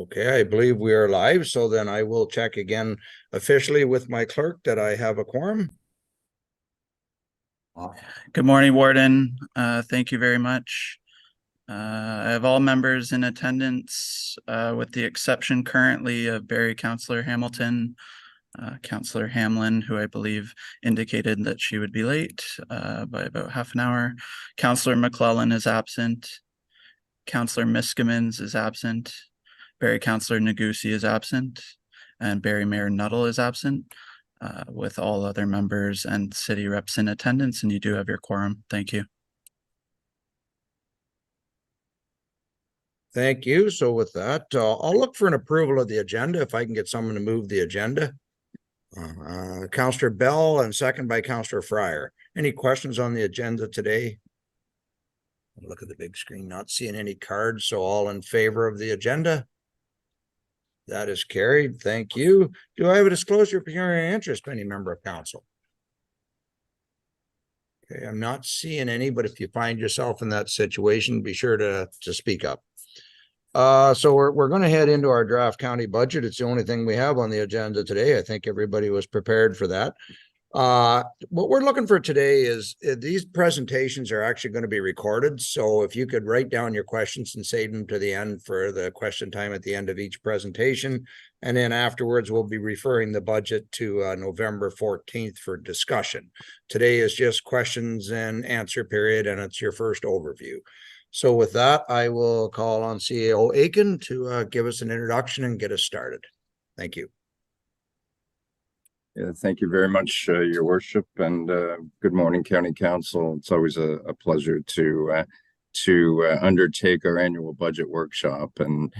Okay, I believe we are live, so then I will check again officially with my clerk that I have a quorum. Good morning, Warden. Thank you very much. I have all members in attendance, with the exception currently of Barrie Councillor Hamilton, Councillor Hamlin, who I believe indicated that she would be late by about half an hour. Councillor McClellan is absent. Councillor Miskimins is absent. Barrie Councillor Nagusi is absent. And Barrie Mayor Nuttall is absent, with all other members and city reps in attendance, and you do have your quorum. Thank you. Thank you. So with that, I'll look for an approval of the agenda if I can get someone to move the agenda. Councillor Bell and second by Councillor Fryer. Any questions on the agenda today? Look at the big screen, not seeing any cards, so all in favor of the agenda? That is carried. Thank you. Do I have a disclosure of pecuniary interest by any member of council? Okay, I'm not seeing any, but if you find yourself in that situation, be sure to speak up. So we're going to head into our draft county budget. It's the only thing we have on the agenda today. I think everybody was prepared for that. What we're looking for today is these presentations are actually going to be recorded. So if you could write down your questions and save them to the end for the question time at the end of each presentation. And then afterwards, we'll be referring the budget to November 14th for discussion. Today is just questions and answer period, and it's your first overview. So with that, I will call on CAO Aiken to give us an introduction and get us started. Thank you. Yeah, thank you very much, Your Worship, and good morning, County Council. It's always a pleasure to undertake our annual budget workshop, and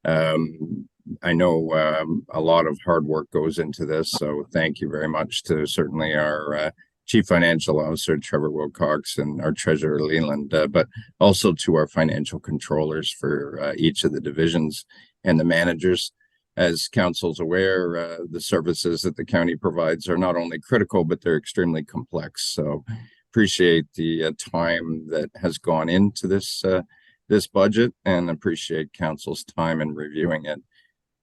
I know a lot of hard work goes into this, so thank you very much to certainly our Chief Financial Officer, Trevor Wilcox, and our Treasurer, Leland, but also to our financial controllers for each of the divisions and the managers. As council's aware, the services that the county provides are not only critical, but they're extremely complex. So appreciate the time that has gone into this budget, and appreciate council's time in reviewing it.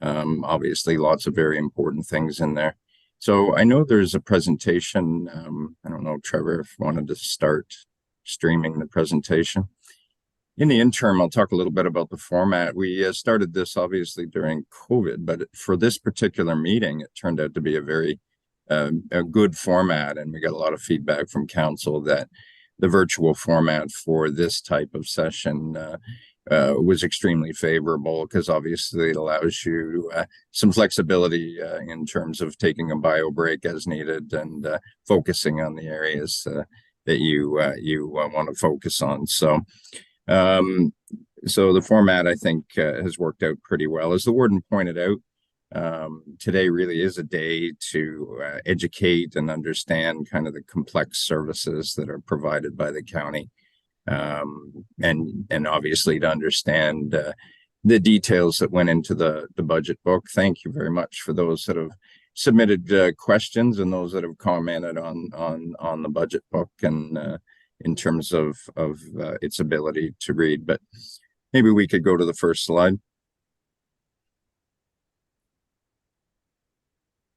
Obviously, lots of very important things in there. So I know there's a presentation. I don't know, Trevor, if you wanted to start streaming the presentation. In the interim, I'll talk a little bit about the format. We started this obviously during COVID, but for this particular meeting, it turned out to be a very a good format, and we got a lot of feedback from council that the virtual format for this type of session was extremely favorable, because obviously it allows you some flexibility in terms of taking a bio break as needed, and focusing on the areas that you want to focus on. So the format, I think, has worked out pretty well. As the warden pointed out, today really is a day to educate and understand kind of the complex services that are provided by the county, and obviously to understand the details that went into the budget book. Thank you very much for those that have submitted questions, and those that have commented on the budget book, and in terms of its ability to read. But maybe we could go to the first slide.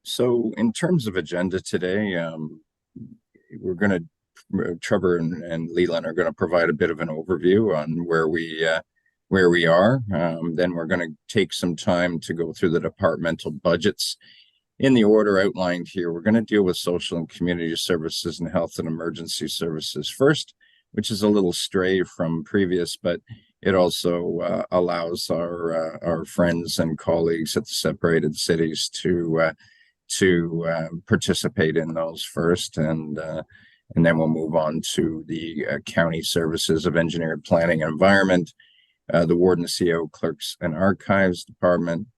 So in terms of agenda today, we're going to Trevor and Leland are going to provide a bit of an overview on where we are. Then we're going to take some time to go through the departmental budgets in the order outlined here. We're going to deal with social and community services and health and emergency services first, which is a little stray from previous, but it also allows our friends and colleagues at the separated cities to participate in those first, and then we'll move on to the county services of engineered planning and environment, the warden, CO, clerks and archives department,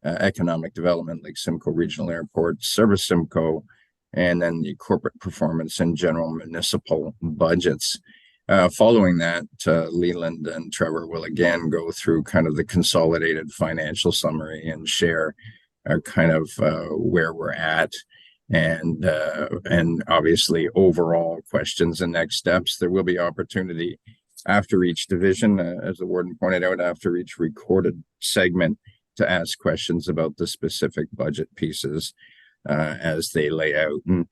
economic development like Simcoe Regional Airport, Service Simcoe, and then the corporate performance and general municipal budgets. Following that, Leland and Trevor will again go through kind of the consolidated financial summary and share kind of where we're at, and obviously overall questions and next steps. There will be opportunity after each division, as the warden pointed out, after each recorded segment, ask questions about the specific budget pieces as they lay out. And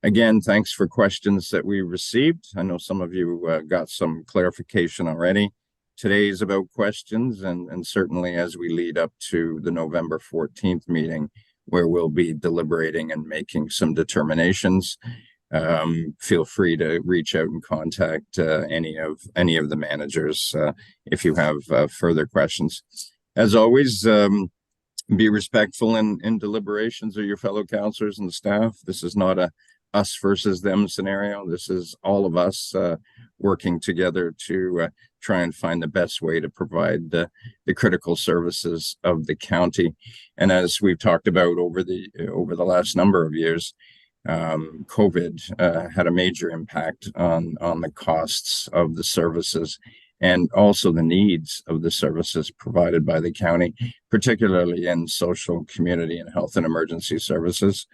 again, thanks for questions that we received. I know some of you got some clarification already. Today is about questions, and certainly as we lead up to the November 14th meeting, where we'll be deliberating and making some determinations. Feel free to reach out and contact any of the managers if you have further questions. As always, be respectful in deliberations of your fellow councillors and staff. This is not a us versus them scenario. This is all of us working together to try and find the best way to provide the critical services of the county. And as we've talked about over the last number of years, COVID had a major impact on the costs of the services and also the needs of the services provided by the county, particularly in social, community, and health and emergency services.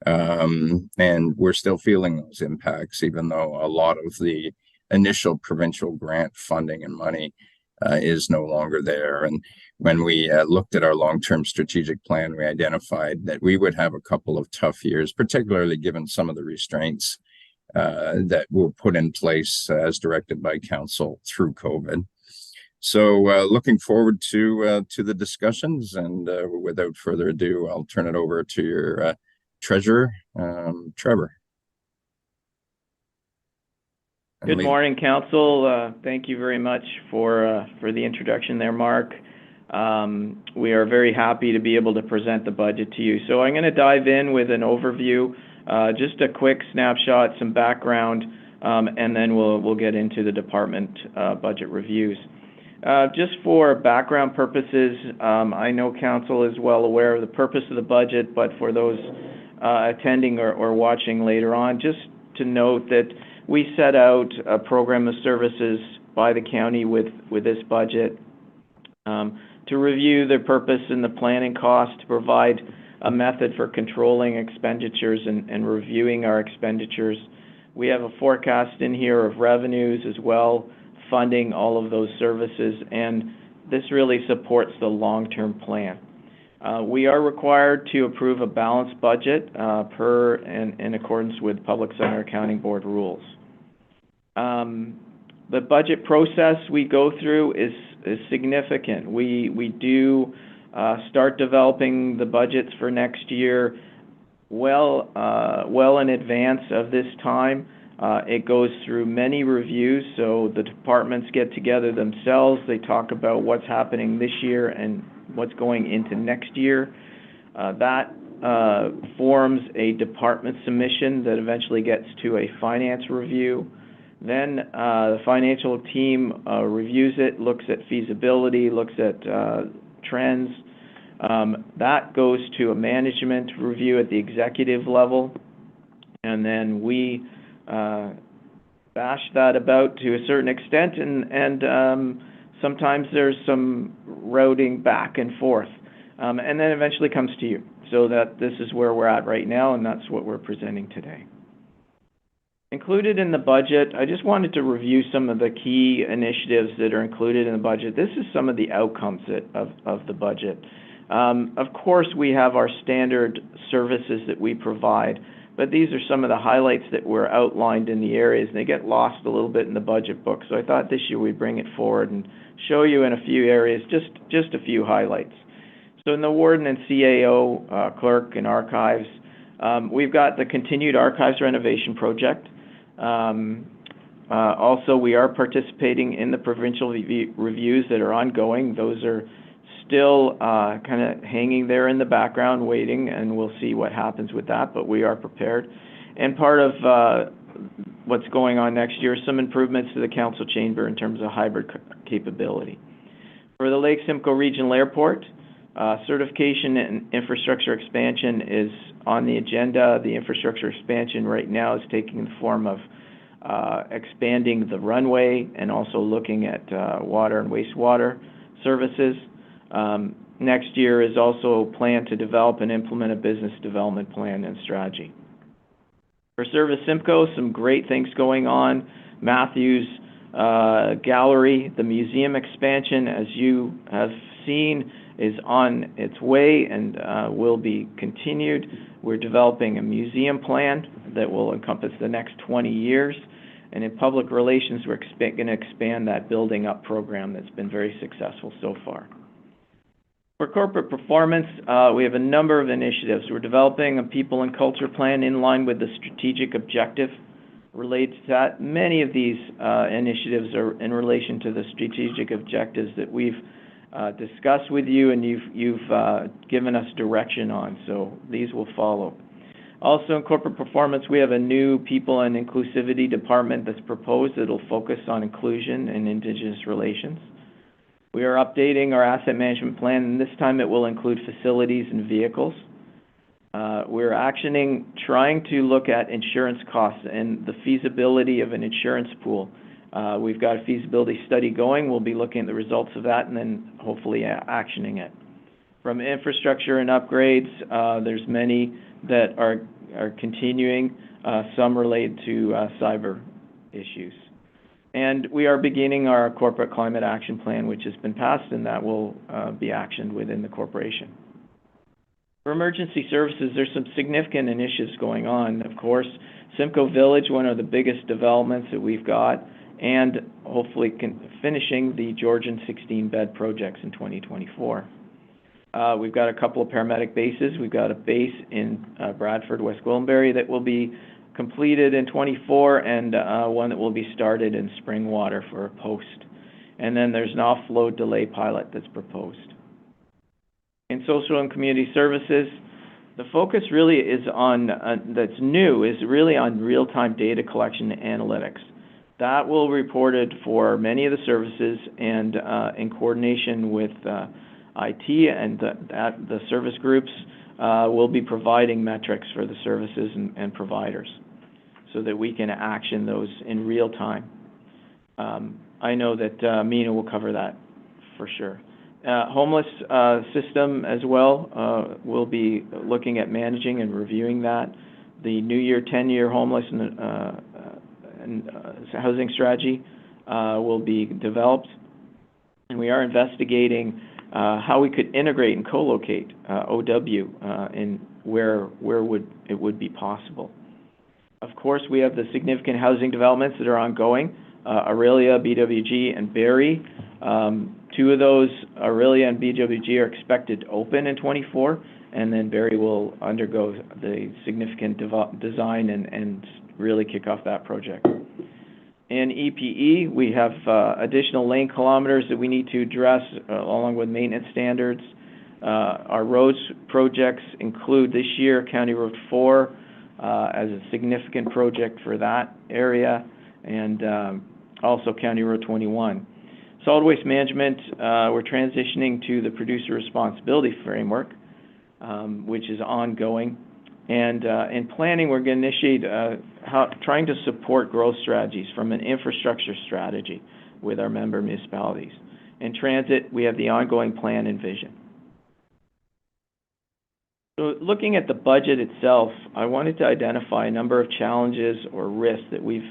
And we're still feeling those impacts, even though a lot of the initial provincial grant funding and money is no longer there. And when we looked at our long-term strategic plan, we identified that we would have a couple of tough years, particularly given some of the restraints that were put in place as directed by council through COVID. So looking forward to the discussions, and without further ado, I'll turn it over to your treasurer, Trevor. Good morning, Council. Thank you very much for the introduction there, Mark. We are very happy to be able to present the budget to you. So I'm going to dive in with an overview, just a quick snapshot, some background, and then we'll get into the department budget reviews. Just for background purposes, I know Council is well aware of the purpose of the budget, but for those attending or watching later on, just to note that we set out a program of services by the county with this budget to review the purpose and the planning cost, to provide a method for controlling expenditures and reviewing our expenditures. We have a forecast in here of revenues as well, funding all of those services, and this really supports the long-term plan. We are required to approve a balanced budget in accordance with Public Center Accounting Board rules. The budget process we go through is significant. We do start developing the budgets for next year well in advance of this time. It goes through many reviews, so the departments get together themselves. They talk about what's happening this year and what's going into next year. That forms a department submission that eventually gets to a finance review. Then the financial team reviews it, looks at feasibility, looks at trends. That goes to a management review at the executive level, and then we bash that about to a certain extent, and sometimes there's some routing back and forth, and then eventually comes to you. So that this is where we're at right now, and that's what we're presenting today. Included in the budget, I just wanted to review some of the key initiatives that are included in the budget. This is some of the outcomes of the budget. Of course, we have our standard services that we provide, but these are some of the highlights that were outlined in the areas, and they get lost a little bit in the budget book. So I thought this year we'd bring it forward and show you in a few areas, just a few highlights. So in the Warden and CAO, Clerk and Archives, we've got the continued archives renovation project. Also, we are participating in the provincial reviews that are ongoing. Those are still kind of hanging there in the background, waiting, and we'll see what happens with that, but we are prepared. And part of what's going on next year is some improvements to the council chamber in terms of hybrid capability. For the Lake Simcoe Regional Airport, certification and infrastructure expansion is on the agenda. The infrastructure expansion right now is taking the form of expanding the runway and also looking at water and wastewater services. Next year is also planned to develop and implement a business development plan and strategy. For Service Simcoe, some great things going on. Matthews Gallery, the museum expansion, as you have seen, is on its way and will be continued. We're developing a museum plan that will encompass the next 20 years. And in public relations, we're going to expand that Building Up program that's been very successful so far. For corporate performance, we have a number of initiatives. We're developing a people and culture plan in line with the strategic objective related to that. Many of these initiatives are in relation to the strategic objectives that we've discussed with you and you've given us direction on, so these will follow. Also in corporate performance, we have a new people and inclusivity department that's proposed that'll focus on inclusion and Indigenous relations. We are updating our asset management plan, and this time it will include facilities and vehicles. We're trying to look at insurance costs and the feasibility of an insurance pool. We've got a feasibility study going. We'll be looking at the results of that and then hopefully actioning it. From infrastructure and upgrades, there's many that are continuing, some related to cyber issues. And we are beginning our corporate climate action plan, which has been passed, and that will be actioned within the corporation. For emergency services, there's some significant initiatives going on. Of course, Simcoe Village, one of the biggest developments that we've got, and hopefully finishing the Georgian 16-bed projects in 2024. We've got a couple of paramedic bases. We've got a base in Bradford, West Gwillimbury that will be completed in 24 and one that will be started in Springwater for a post. And then there's an offload delay pilot that's proposed. In social and community services, the focus really is on, that's new, is really on real-time data collection and analytics. That will be reported for many of the services and in coordination with IT and the service groups will be providing metrics for the services and providers so that we can action those in real time. I know that Mina will cover that for sure. Homeless system as well, we'll be looking at managing and reviewing that. The New Year 10-year homeless and housing strategy will be developed. And we are investigating how we could integrate and co-locate OW in where it would be possible. Of course, we have the significant housing developments that are ongoing, Aurelia, BWG, and Barrie. Two of those, Aurelia and BWG, are expected to open in 24, and then Barrie will undergo the significant design and really kick off that project. In EPE, we have additional lane kilometers that we need to address along with maintenance standards. Our roads projects include this year County Road 4 as a significant project for that area, and also County Road 21. Solid waste management, we're transitioning to the producer responsibility framework, which is ongoing. And in planning, we're going to initiate trying to support growth strategies from an infrastructure strategy with our member municipalities. In transit, we have the ongoing plan and vision. So looking at the budget itself, I wanted to identify a number of challenges or risks that we've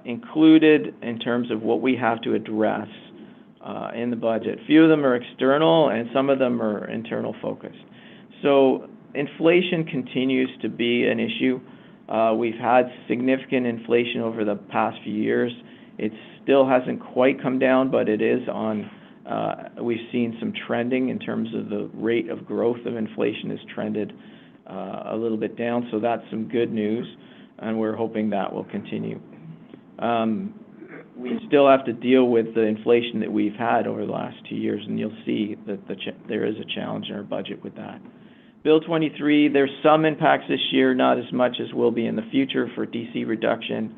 included in terms of what we have to address in the budget. A few of them are external and some of them are internal focused. So inflation continues to be an issue. We've had significant inflation over the past few years. It still hasn't quite come down, but it is on, we've seen some trending in terms of the rate of growth of inflation has trended a little bit down, so that's some good news, and we're hoping that will continue. We still have to deal with the inflation that we've had over the last 2 years, and you'll see that there is a challenge in our budget with that. Bill 23, there's some impacts this year, not as much as will be in the future for DC reduction.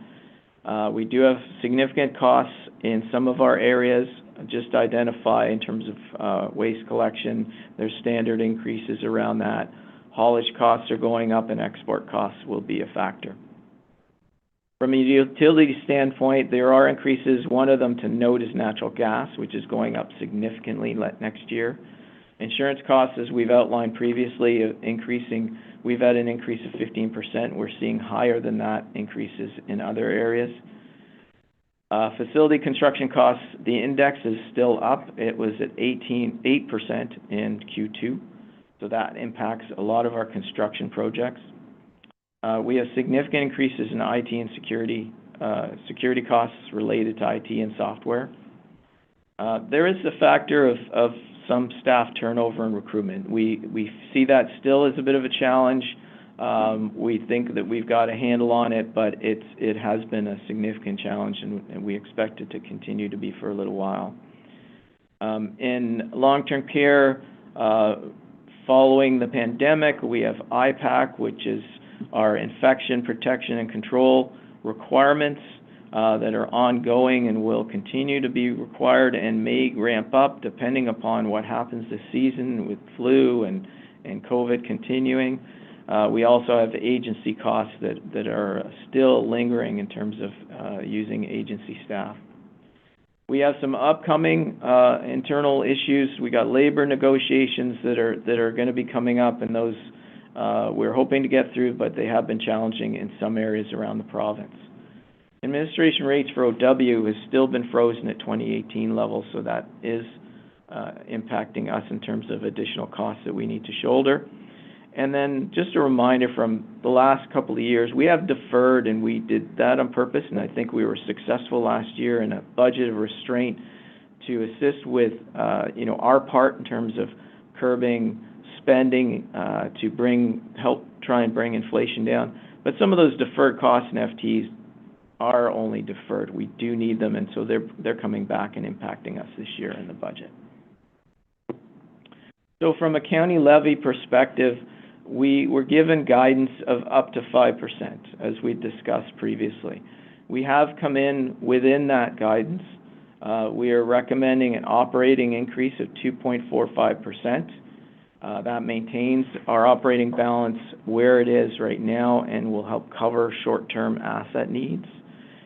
We do have significant costs in some of our areas, just to identify in terms of waste collection. There's standard increases around that. Haulage costs are going up and export costs will be a factor. From a utility standpoint, there are increases. One of them to note is natural gas, which is going up significantly next year. Insurance costs, as we've outlined previously, increasing. We've had an increase of 15%. We're seeing higher than that increases in other areas. Facility construction costs, the index is still up. It was at 8% in Q2, so that impacts a lot of our construction projects. We have significant increases in IT and security costs related to IT and software. There is the factor of some staff turnover and recruitment. We see that still as a bit of a challenge. We think that we've got a handle on it, but it has been a significant challenge, and we expect it to continue to be for a little while. In long-term care, following the pandemic, we have IPAC, which is our infection protection and control requirements that are ongoing and will continue to be required and may ramp up depending upon what happens this season with flu and COVID continuing. We also have agency costs that are still lingering in terms of using agency staff. We have some upcoming internal issues. We got labor negotiations that are going to be coming up, and those we're hoping to get through, but they have been challenging in some areas around the province. Administration rates for OW has still been frozen at 2018 levels, so that is impacting us in terms of additional costs that we need to shoulder. And then just a reminder from the last couple of years, we have deferred, and we did that on purpose, and I think we were successful last year in a budget of restraint to assist with our part in terms of curbing spending to help try and bring inflation down. But some of those deferred costs and FTEs are only deferred. We do need them, and so they're coming back and impacting us this year in the budget. So from a county levy perspective, we were given guidance of up to 5%, as we discussed previously. We have come in within that guidance. We are recommending an operating increase of 2.45%. That maintains our operating balance where it is right now and will help cover short-term asset needs.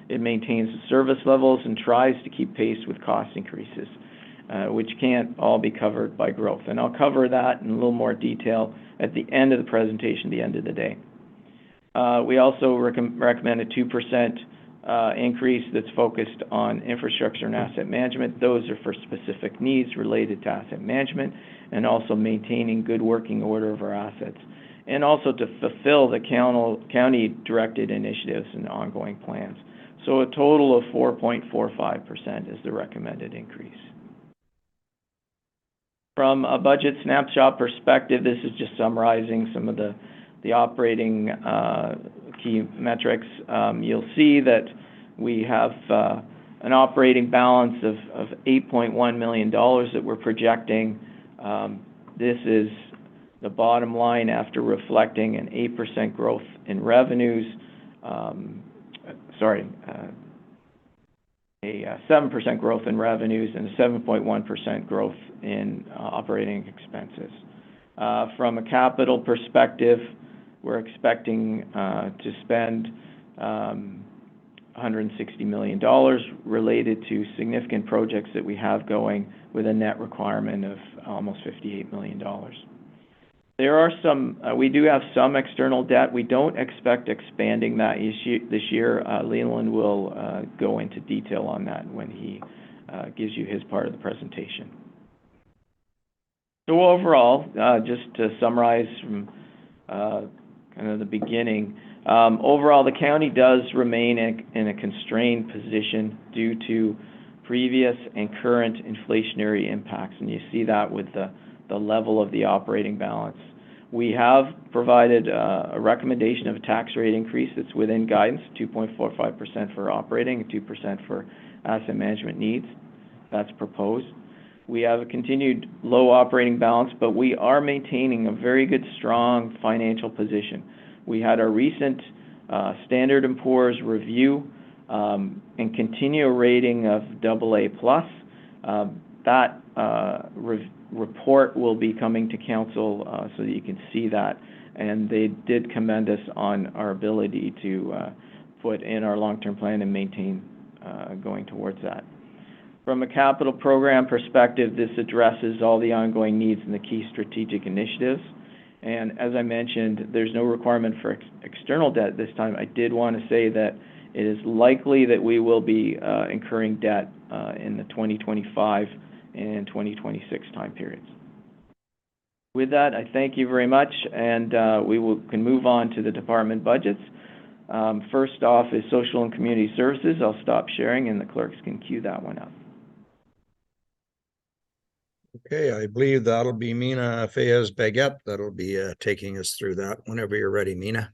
It maintains the service levels and tries to keep pace with cost increases, which can't all be covered by growth. And I'll cover that in a little more detail at the end of the presentation, the end of the day. We also recommend a 2% increase that's focused on infrastructure and asset management. Those are for specific needs related to asset management and also maintaining good working order of our assets, and also to fulfill the county-directed initiatives and ongoing plans. So a total of 4.45% is the recommended increase. From a budget snapshot perspective, this is just summarizing some of the operating key metrics. You'll see that we have an operating balance of $8.1 million that we're projecting. This is the bottom line after reflecting an 8% growth in revenues, a 7% growth in revenues and a 7.1% growth in operating expenses. From a capital perspective, we're expecting to spend $160 million related to significant projects that we have going with a net requirement of almost $58 million. There are we do have some external debt. We don't expect expanding that this year. Leland will go into detail on that when he gives you his part of the presentation. So overall, just to summarize from kind of the beginning, overall the county does remain in a constrained position due to previous and current inflationary impacts, and you see that with the level of the operating balance. We have provided a recommendation of a tax rate increase that's within guidance, 2.45% for operating and 2% for asset management needs. That's proposed. We have a continued low operating balance, but we are maintaining a very good, strong financial position. We had our recent Standard & Poor's review and continue a rating of AA+. That report will be coming to council so that you can see that, and they did commend us on our ability to put in our long-term plan and maintain going towards that. From a capital program perspective, this addresses all the ongoing needs and the key strategic initiatives. And as I mentioned, there's no requirement for external debt this time. I did want to say that it is likely that we will be incurring debt in the 2025 and 2026 time periods. With that, I thank you very much, and can move on to the department budgets. First off is Social and Community Services. I'll stop sharing, and the clerks can cue that one up. Okay, I believe that'll be Mina Fayez-Baguette that'll be taking us through that whenever you're ready, Mina.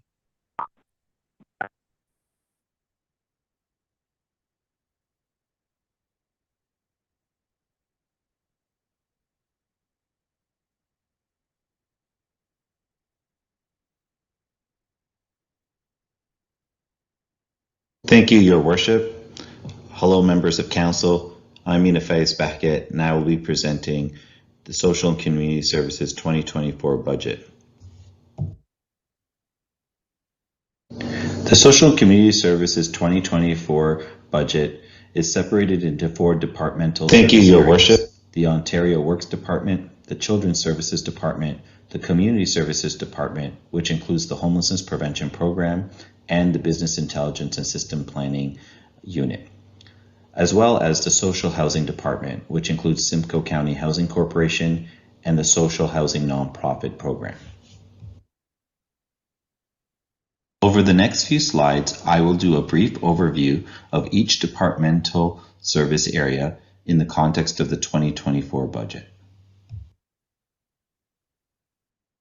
Thank you, Your Worship. Hello, members of council. I'm Mina Fayez-Baguette, and I will be presenting the Social and Community Services 2024 budget. The Social and Community Services 2024 budget is separated into 4 departmental Thank you, Your areas: Worship. The Ontario Works Department, the Children's Services Department, the Community Services Department, which includes the Homelessness Prevention Program, and the Business Intelligence and System Planning Unit, as well as the Social Housing Department, which includes Simcoe County Housing Corporation and the Social Housing Nonprofit Program. Over the next few slides, I will do a brief overview of each departmental service area in the context of the 2024 budget.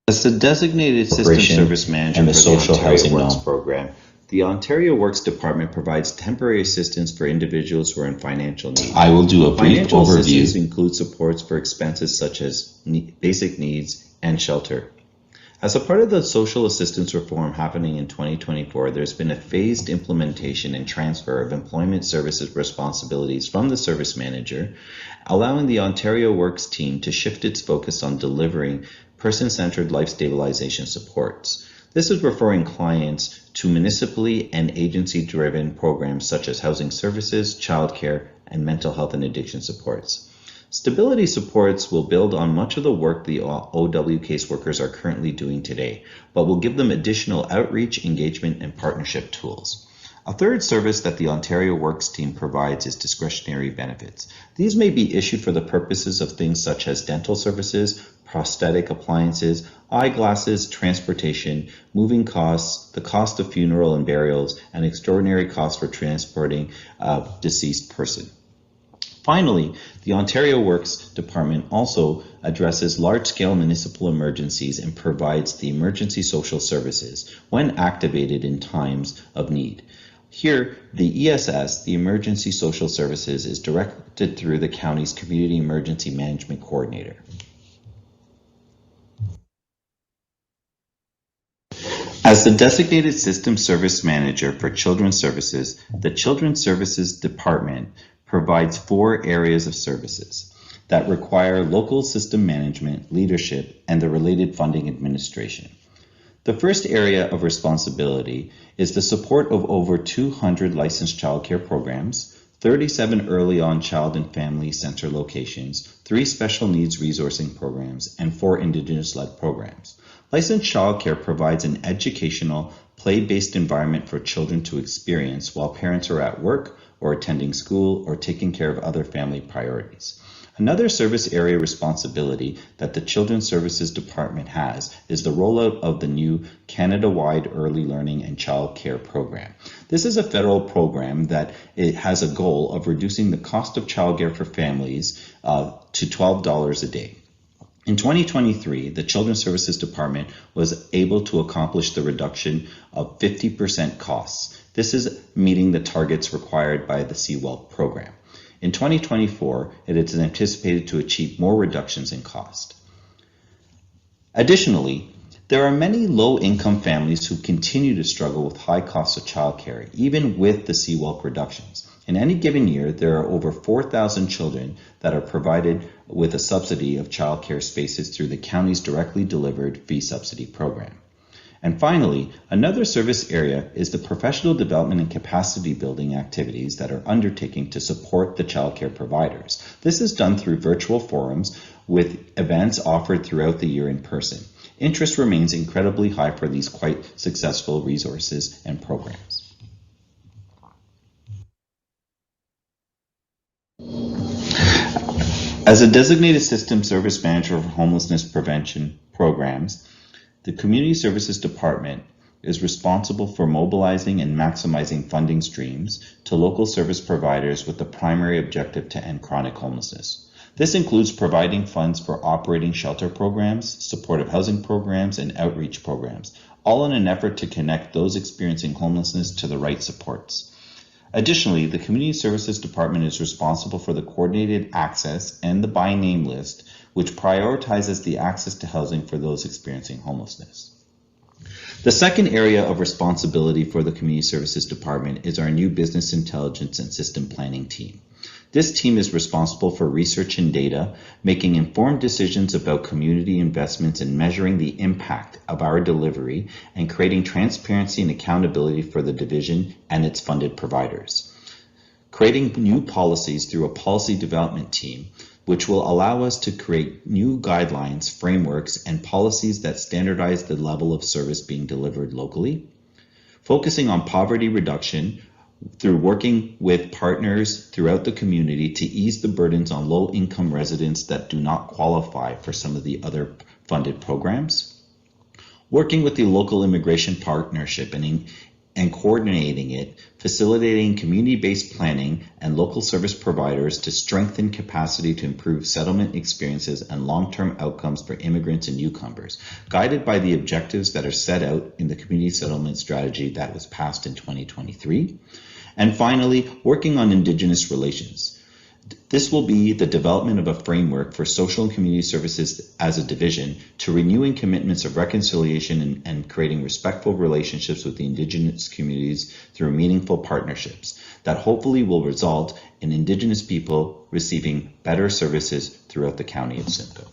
As the designated system service manager and the for Social Housing Works Loan program, the Ontario Works Department provides temporary assistance for individuals who are in financial need. I will do a brief Financial overview. assistance includes supports for expenses such as basic needs and shelter. As a part of the social assistance reform happening in 2024, there's been a phased implementation and transfer of employment services responsibilities from the service manager, allowing the Ontario Works team to shift its focus on delivering person-centered life stabilization supports. This is referring clients to municipally and agency-driven programs such as housing services, childcare, and mental health and addiction supports. Stability supports will build on much of the work the OW caseworkers are currently doing today, but will give them additional outreach, engagement, and partnership tools. A third service that the Ontario Works team provides is discretionary benefits. These may be issued for the purposes of things such as dental services, prosthetic appliances, eyeglasses, transportation, moving costs, the cost of funeral and burials, and extraordinary costs for transporting a deceased person. Finally, the Ontario Works Department also addresses large-scale municipal emergencies and provides the emergency social services when activated in times of need. Here, the ESS, the Emergency Social Services, is directed through the county's Community Emergency Management Coordinator. As the designated system service manager for Children's Services, the Children's Services Department provides 4 areas of services that require local system management, leadership, and the related funding administration. The first area of responsibility is the support of over 200 licensed childcare programs, 37 early on child and family center locations, 3 special needs resourcing programs, and 4 Indigenous-led programs. Licensed childcare provides an educational, play-based environment for children to experience while parents are at work or attending school or taking care of other family priorities. Another service area responsibility that the Children's Services Department has is the rollout of the new Canada-wide Early Learning and Child Care Program. This is a federal program that it has a goal of reducing the cost of childcare for families to $12 a day. In 2023, the Children's Services Department was able to accomplish the reduction of 50% costs. This is meeting the targets required by the CWELP program. In 2024, it is anticipated to achieve more reductions in cost. Additionally, there are many low-income families who continue to struggle with high costs of childcare, even with the CWELP reductions. In any given year, there are over 4,000 children that are provided with a subsidy of childcare spaces through the county's directly delivered fee subsidy program. And finally, another service area is the professional development and capacity building activities that are undertaking to support the childcare providers. This is done through virtual forums with events offered throughout the year in person. Interest remains incredibly high for these quite successful resources and programs. As a designated system service manager for homelessness prevention programs, the Community Services Department is responsible for mobilizing and maximizing funding streams to local service providers with the primary objective to end chronic homelessness. This includes providing funds for operating shelter programs, supportive housing programs, and outreach programs, all in an effort to connect those experiencing homelessness to the right supports. Additionally, the Community Services Department is responsible for the coordinated access and the by name list, which prioritizes the access to housing for those experiencing homelessness. The second area of responsibility for the Community Services Department is our new Business Intelligence and System Planning team. This team is responsible for research and data, making informed decisions about community investments and measuring the impact of our delivery and creating transparency and accountability for the division and its funded providers. Creating new policies through a policy development team, which will allow us to create new guidelines, frameworks, and policies that standardize the level of service being delivered locally. Focusing on poverty reduction through working with partners throughout the community to ease the burdens on low-income residents that do not qualify for some of the other funded programs. Working with the local immigration partnership and coordinating it, facilitating community-based planning and local service providers to strengthen capacity to improve settlement experiences and long-term outcomes for immigrants and newcomers, guided by the objectives that are set out in the community settlement strategy that was passed in 2023. And finally, working on Indigenous relations. This will be the development of a framework for social and community services as a division to renewing commitments of reconciliation and creating respectful relationships with the Indigenous communities through meaningful partnerships that hopefully will result in Indigenous people receiving better services throughout the county of Simcoe.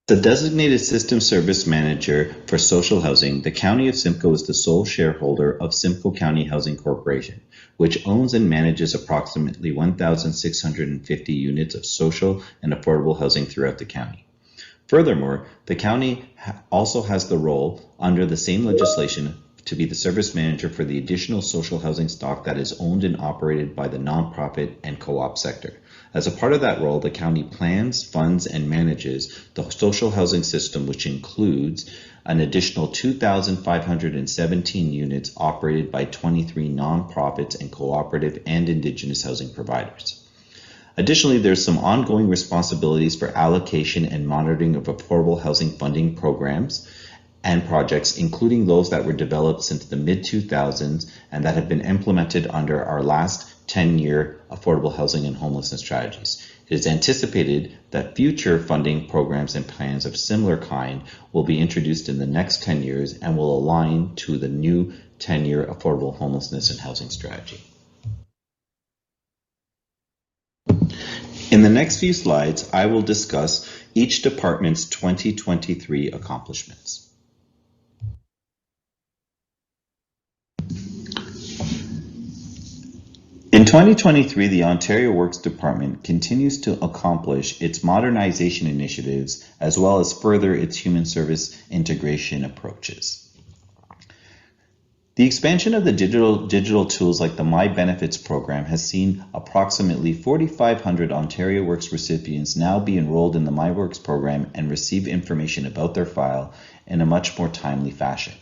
The designated system service manager for social housing, the County of Simcoe is the sole shareholder of Simcoe County Housing Corporation, which owns and manages approximately 1,650 units of social and affordable housing throughout the county. Furthermore, the county also has the role under the same legislation to be the service manager for the additional social housing stock that is owned and operated by the nonprofit and co-op sector. As a part of that role, the county plans, funds, and manages the social housing system, which includes an additional 2,517 units operated by 23 nonprofits and cooperative and Indigenous housing providers. Additionally, there's some ongoing responsibilities for allocation and monitoring of affordable housing funding programs and projects, including those that were developed since the mid-2000s and that have been implemented under our last 10-year affordable housing and homelessness strategies. It is anticipated that future funding programs and plans of similar kind will be introduced in the next 10 years and will align to the new 10-year affordable homelessness and housing strategy. In the next few slides, I will discuss each department's 2023 accomplishments. In 2023, the Ontario Works Department continues to accomplish its modernization initiatives as well as further its human service integration approaches. The expansion of the digital tools like the My Benefits program has seen approximately 4,500 Ontario Works recipients now be enrolled in the My Works program and receive information about their file in a much more timely fashion.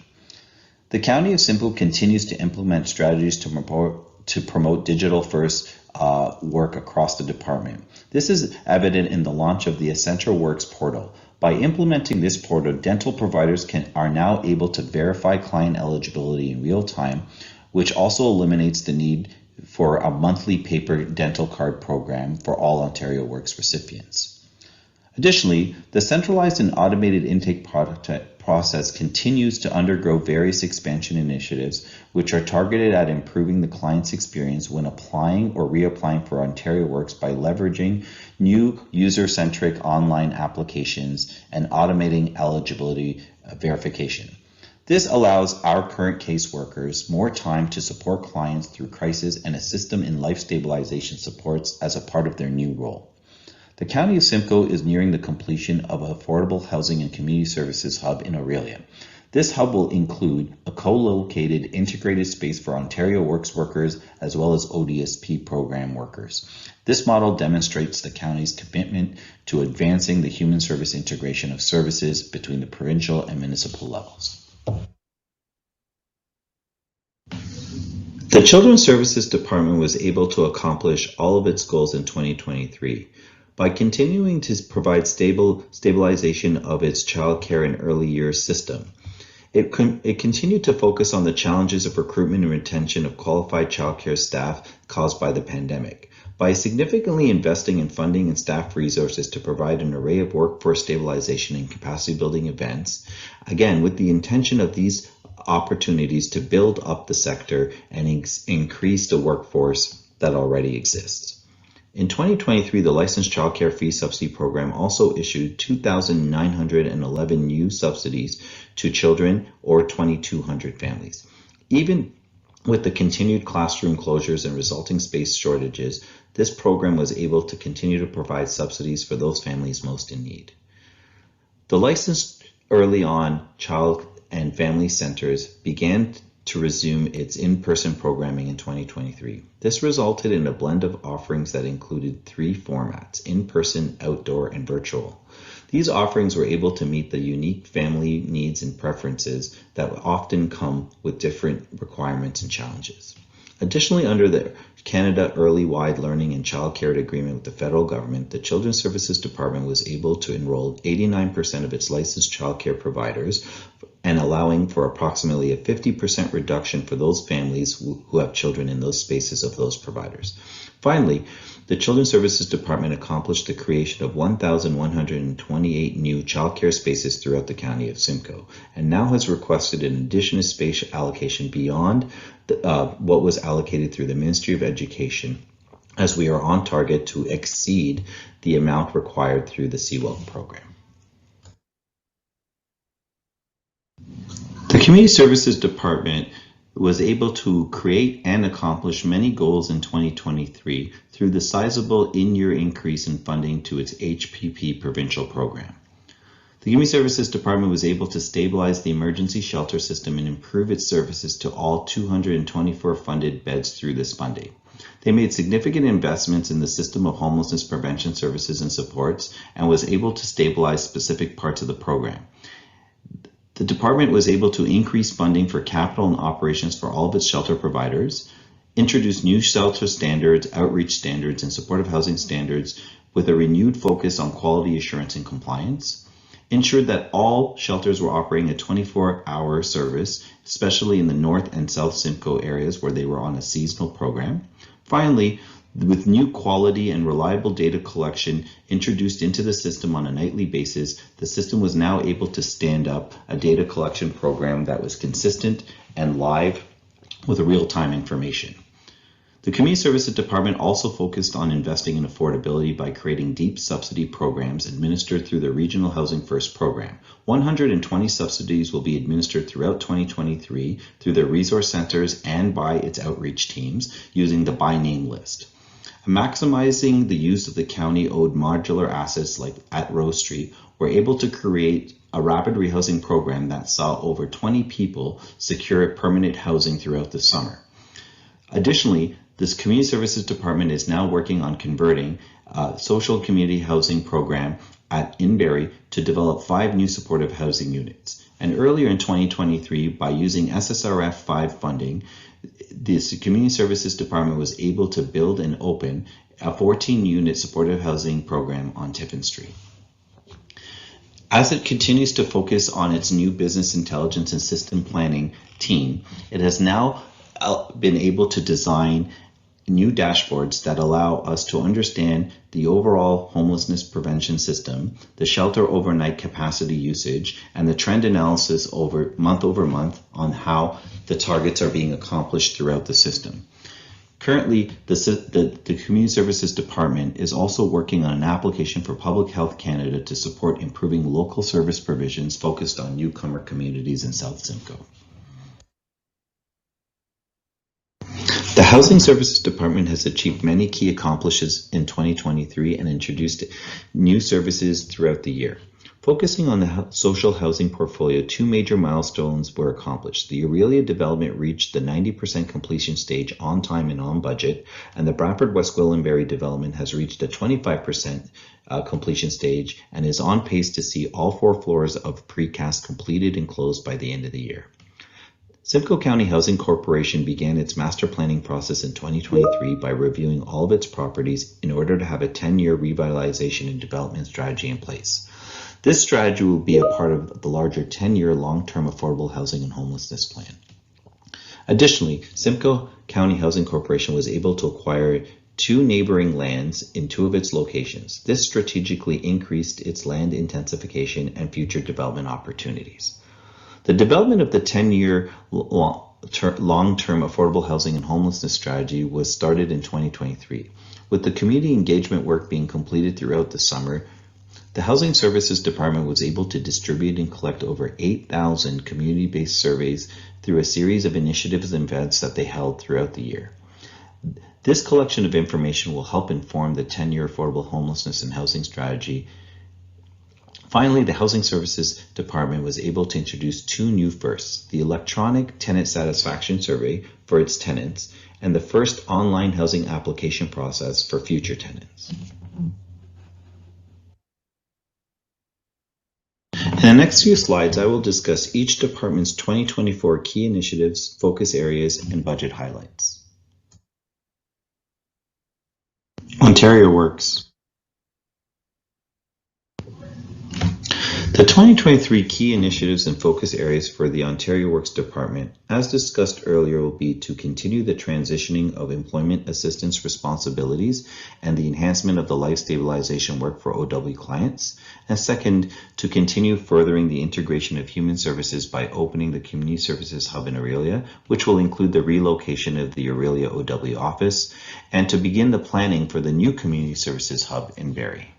The County of Simcoe continues to implement strategies to promote digital-first work across the department. This is evident in the launch of the Essential Works portal. By implementing this portal, dental providers are now able to verify client eligibility in real time, which also eliminates the need for a monthly paper dental card program for all Ontario Works recipients. Additionally, the centralized and automated intake process continues to undergo various expansion initiatives, which are targeted at improving the client's experience when applying or reapplying for Ontario Works by leveraging new user-centric online applications and automating eligibility verification. This allows our current caseworkers more time to support clients through crisis and assist them in life stabilization supports as a part of their new role. The County of Simcoe is nearing the completion of an affordable housing and community services hub in Aurelia. This hub will include a co-located integrated space for Ontario Works workers as well as ODSP program workers. This model demonstrates the county's commitment to advancing the human service integration of services between the provincial and municipal levels. The Children's Services Department was able to accomplish all of its goals in 2023 by continuing to provide stabilization of its child care and early years system. It continued to focus on the challenges of recruitment and retention of qualified child care staff caused by the pandemic. By significantly investing in funding and staff resources to provide an array of workforce stabilization and capacity building events, again, with the intention of these opportunities to build up the sector and increase the workforce that already exists. In 2023, the Licensed Child Care Fee Subsidy Program also issued 2,911 new subsidies to children or 2,200 families. Even with the continued classroom closures and resulting space shortages, this program was able to continue to provide subsidies for those families most in need. The licensed early on child and family centers began to resume its in-person programming in 2023. This resulted in a blend of offerings that included 3 formats: in-person, outdoor, and virtual. These offerings were able to meet the unique family needs and preferences that often come with different requirements and challenges. Additionally, under the Canada Early Wide Learning and Child Care Agreement with the federal government, the Children's Services Department was able to enroll 89% of its licensed child care providers and allowing for approximately a 50% reduction for those families who have children in those spaces of those providers. Finally, the Children's Services Department accomplished the creation of 1,128 new child care spaces throughout the county of Simcoe and now has requested an additional space allocation beyond what was allocated through the Ministry of Education, as we are on target to exceed the amount required through the CWELP program. The Community Services Department was able to create and accomplish many goals in 2023 through the sizable in-year increase in funding to its HPP provincial program. The Community Services Department was able to stabilize the emergency shelter system and improve its services to all 224 funded beds through this funding. They made significant investments in the system of homelessness prevention services and supports and was able to stabilize specific parts of the program. The department was able to increase funding for capital and operations for all of its shelter providers, introduce new shelter standards, outreach standards, and supportive housing standards with a renewed focus on quality assurance and compliance, ensured that all shelters were operating a 24-hour service, especially in the North and South Simcoe areas where they were on a seasonal program. Finally, with new quality and reliable data collection introduced into the system on a nightly basis, the system was now able to stand up a data collection program that was consistent and live with real-time information. The Community Services Department also focused on investing in affordability by creating deep subsidy programs administered through the Regional Housing First program. 120 subsidies will be administered throughout 2023 through the resource centers and by its outreach teams using the by name list. Maximizing the use of the county-owned modular assets like at Rose Street, we're able to create a rapid rehousing program that saw over 20 people secure permanent housing throughout the summer. Additionally, this Community Services Department is now working on converting a social community housing program in Barrie to develop 5 new supportive housing units. And earlier in 2023, by using SSRF 5 funding, the Community Services Department was able to build and open a 14-unit supportive housing program on Tiffin Street. As it continues to focus on its new business intelligence and system planning team, it has now been able to design new dashboards that allow us to understand the overall homelessness prevention system, the shelter overnight capacity usage, and the trend analysis over month on how the targets are being accomplished throughout the system. Currently, the Community Services Department is also working on an application for Public Health Canada to support improving local service provisions focused on newcomer communities in South Simcoe. The Housing Services Department has achieved many key accomplishments in 2023 and introduced new services throughout the year. Focusing on the social housing portfolio, two major milestones were accomplished. The Aurelia development reached the 90% completion stage on time and on budget, and the Bradford West Gwillimbury development has reached a 25% completion stage and is on pace to see all 4 floors of precast completed and closed by the end of the year. Simcoe County Housing Corporation began its master planning process in 2023 by reviewing all of its properties in order to have a 10-year revitalization and development strategy in place. This strategy will be a part of the larger 10-year long-term affordable housing and homelessness plan. Additionally, Simcoe County Housing Corporation was able to acquire 2 neighboring lands in 2 of its locations. This strategically increased its land intensification and future development opportunities. The development of the 10-year long-term affordable housing and homelessness strategy was started in 2023. With the community engagement work being completed throughout the summer, the Housing Services Department was able to distribute and collect over 8,000 community-based surveys through a series of initiatives and events that they held throughout the year. This collection of information will help inform the 10-year affordable homelessness and housing strategy. Finally, the Housing Services Department was able to introduce 2 new firsts: the electronic tenant satisfaction survey for its tenants and the first online housing application process for future tenants. In the next few slides, I will discuss each department's 2024 key initiatives, focus areas, and budget highlights. Ontario Works. The 2023 key initiatives and focus areas for the Ontario Works Department, as discussed earlier, will be to continue the transitioning of employment assistance responsibilities and the enhancement of the life stabilization work for OW clients, and second, to continue furthering the integration of human services by opening the Community Services Hub in Aurelia, which will include the relocation of the Aurelia OW office, and to begin the planning for the new Community Services Hub in Barrie.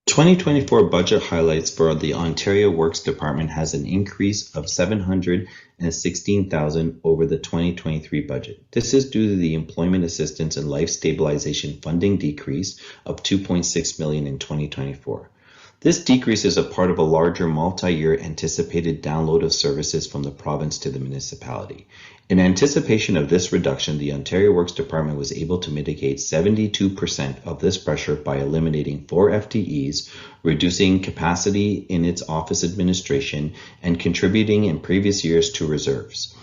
2024 budget highlights for the Ontario Works Department has an increase of $716,000 over the 2023 budget. This is due to the employment assistance and life stabilization funding decrease of $2.6 million in 2024. This decrease is a part of a larger multi-year anticipated download of services from the province to the municipality. In anticipation of this reduction, the Ontario Works Department was able to mitigate 72% of this pressure by eliminating 4 FTEs, reducing capacity in its office administration, and contributing in previous years to reserves.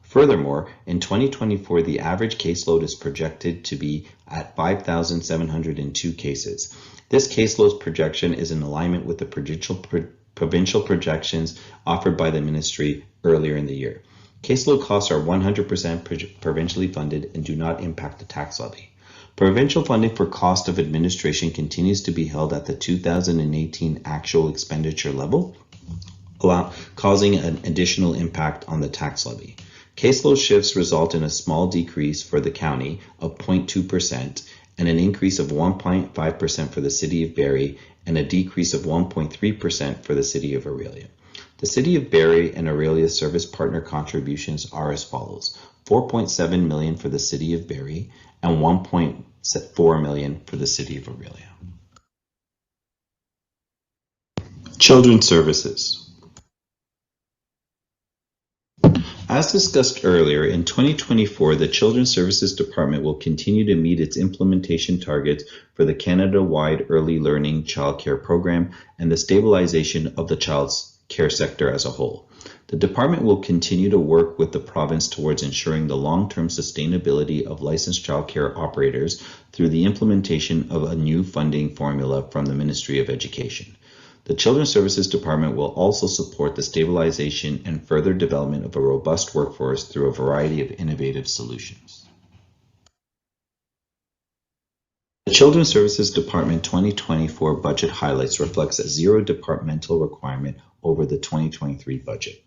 Furthermore, in 2024, the average caseload is projected to be at 5,702 cases. This caseload projection is in alignment with the provincial projections offered by the ministry earlier in the year. Caseload costs are 100% provincially funded and do not impact the tax levy. Provincial funding for cost of administration continues to be held at the 2018 actual expenditure level, causing an additional impact on the tax levy. Caseload shifts result in a small decrease for the county of 0.2% and an increase of 1.5% for the City of Barrie and a decrease of 1.3% for the City of Aurelia. The City of Barrie and Aurelia service partner contributions are as follows: $4.7 million for the City of Barrie and $1.4 million for the City of Aurelia. Children's Services. As discussed earlier, in 2024, the Children's Services Department will continue to meet its implementation targets for the Canada-wide Early Learning Child Care Program and the stabilization of the child's care sector as a whole. The department will continue to work with the province towards ensuring the long-term sustainability of licensed child care operators through the implementation of a new funding formula from the Ministry of Education. The Children's Services Department will also support the stabilization and further development of a robust workforce through a variety of innovative solutions. The Children's Services Department 2024 budget highlights reflects a zero departmental requirement over the 2023 budget.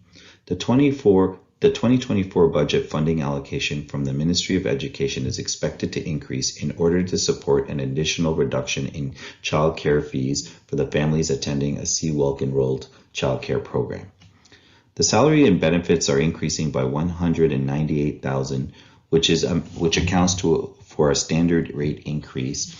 The 2024 budget funding allocation from the Ministry of Education is expected to increase in order to support an additional reduction in child care fees for the families attending a CWELC enrolled child care program. The salary and benefits are increasing by $198,000, which accounts for a standard rate increase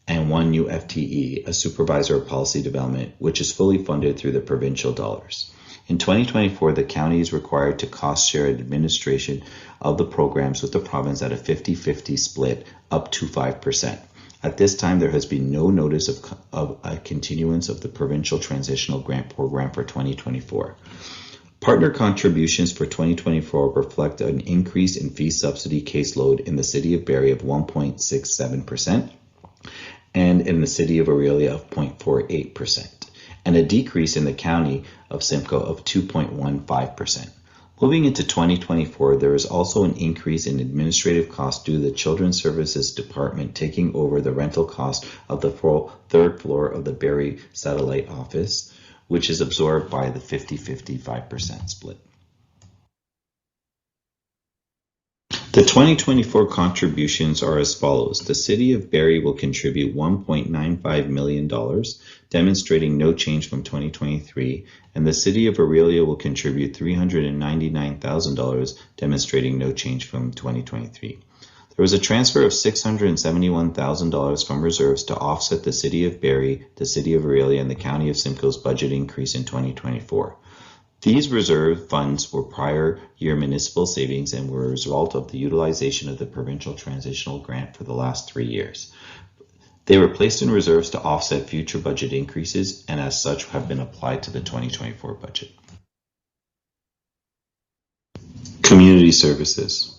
and 1 new FTE, a supervisor of policy development, which is fully funded through the provincial dollars. In 2024, the county is required to cost share administration of the programs with the province at a 50-50 split up to 5%. At this time, there has been no notice of a continuance of the provincial transitional grant program for 2024. Partner contributions for 2024 reflect an increase in fee subsidy caseload in the City of Barrie of 1.67% and in the City of Aurelia of 0.48%, and a decrease in the County of Simcoe of 2.15%. Moving into 2024, there is also an increase in administrative costs due to the Children's Services Department taking over the rental cost of the third floor of the Barrie Satellite Office, which is absorbed by the 50-55% split. The 2024 contributions are as follows. The City of Barrie will contribute $1.95 million, demonstrating no change from 2023, and the City of Aurelia will contribute $399,000, demonstrating no change from 2023. There was a transfer of $671,000 from reserves to offset the City of Barrie, the City of Aurelia, and the County of Simcoe's budget increase in 2024. These reserve funds were prior year municipal savings and were a result of the utilization of the provincial transitional grant for the last 3 years. They were placed in reserves to offset future budget increases and as such have been applied to the 2024 budget. Community services.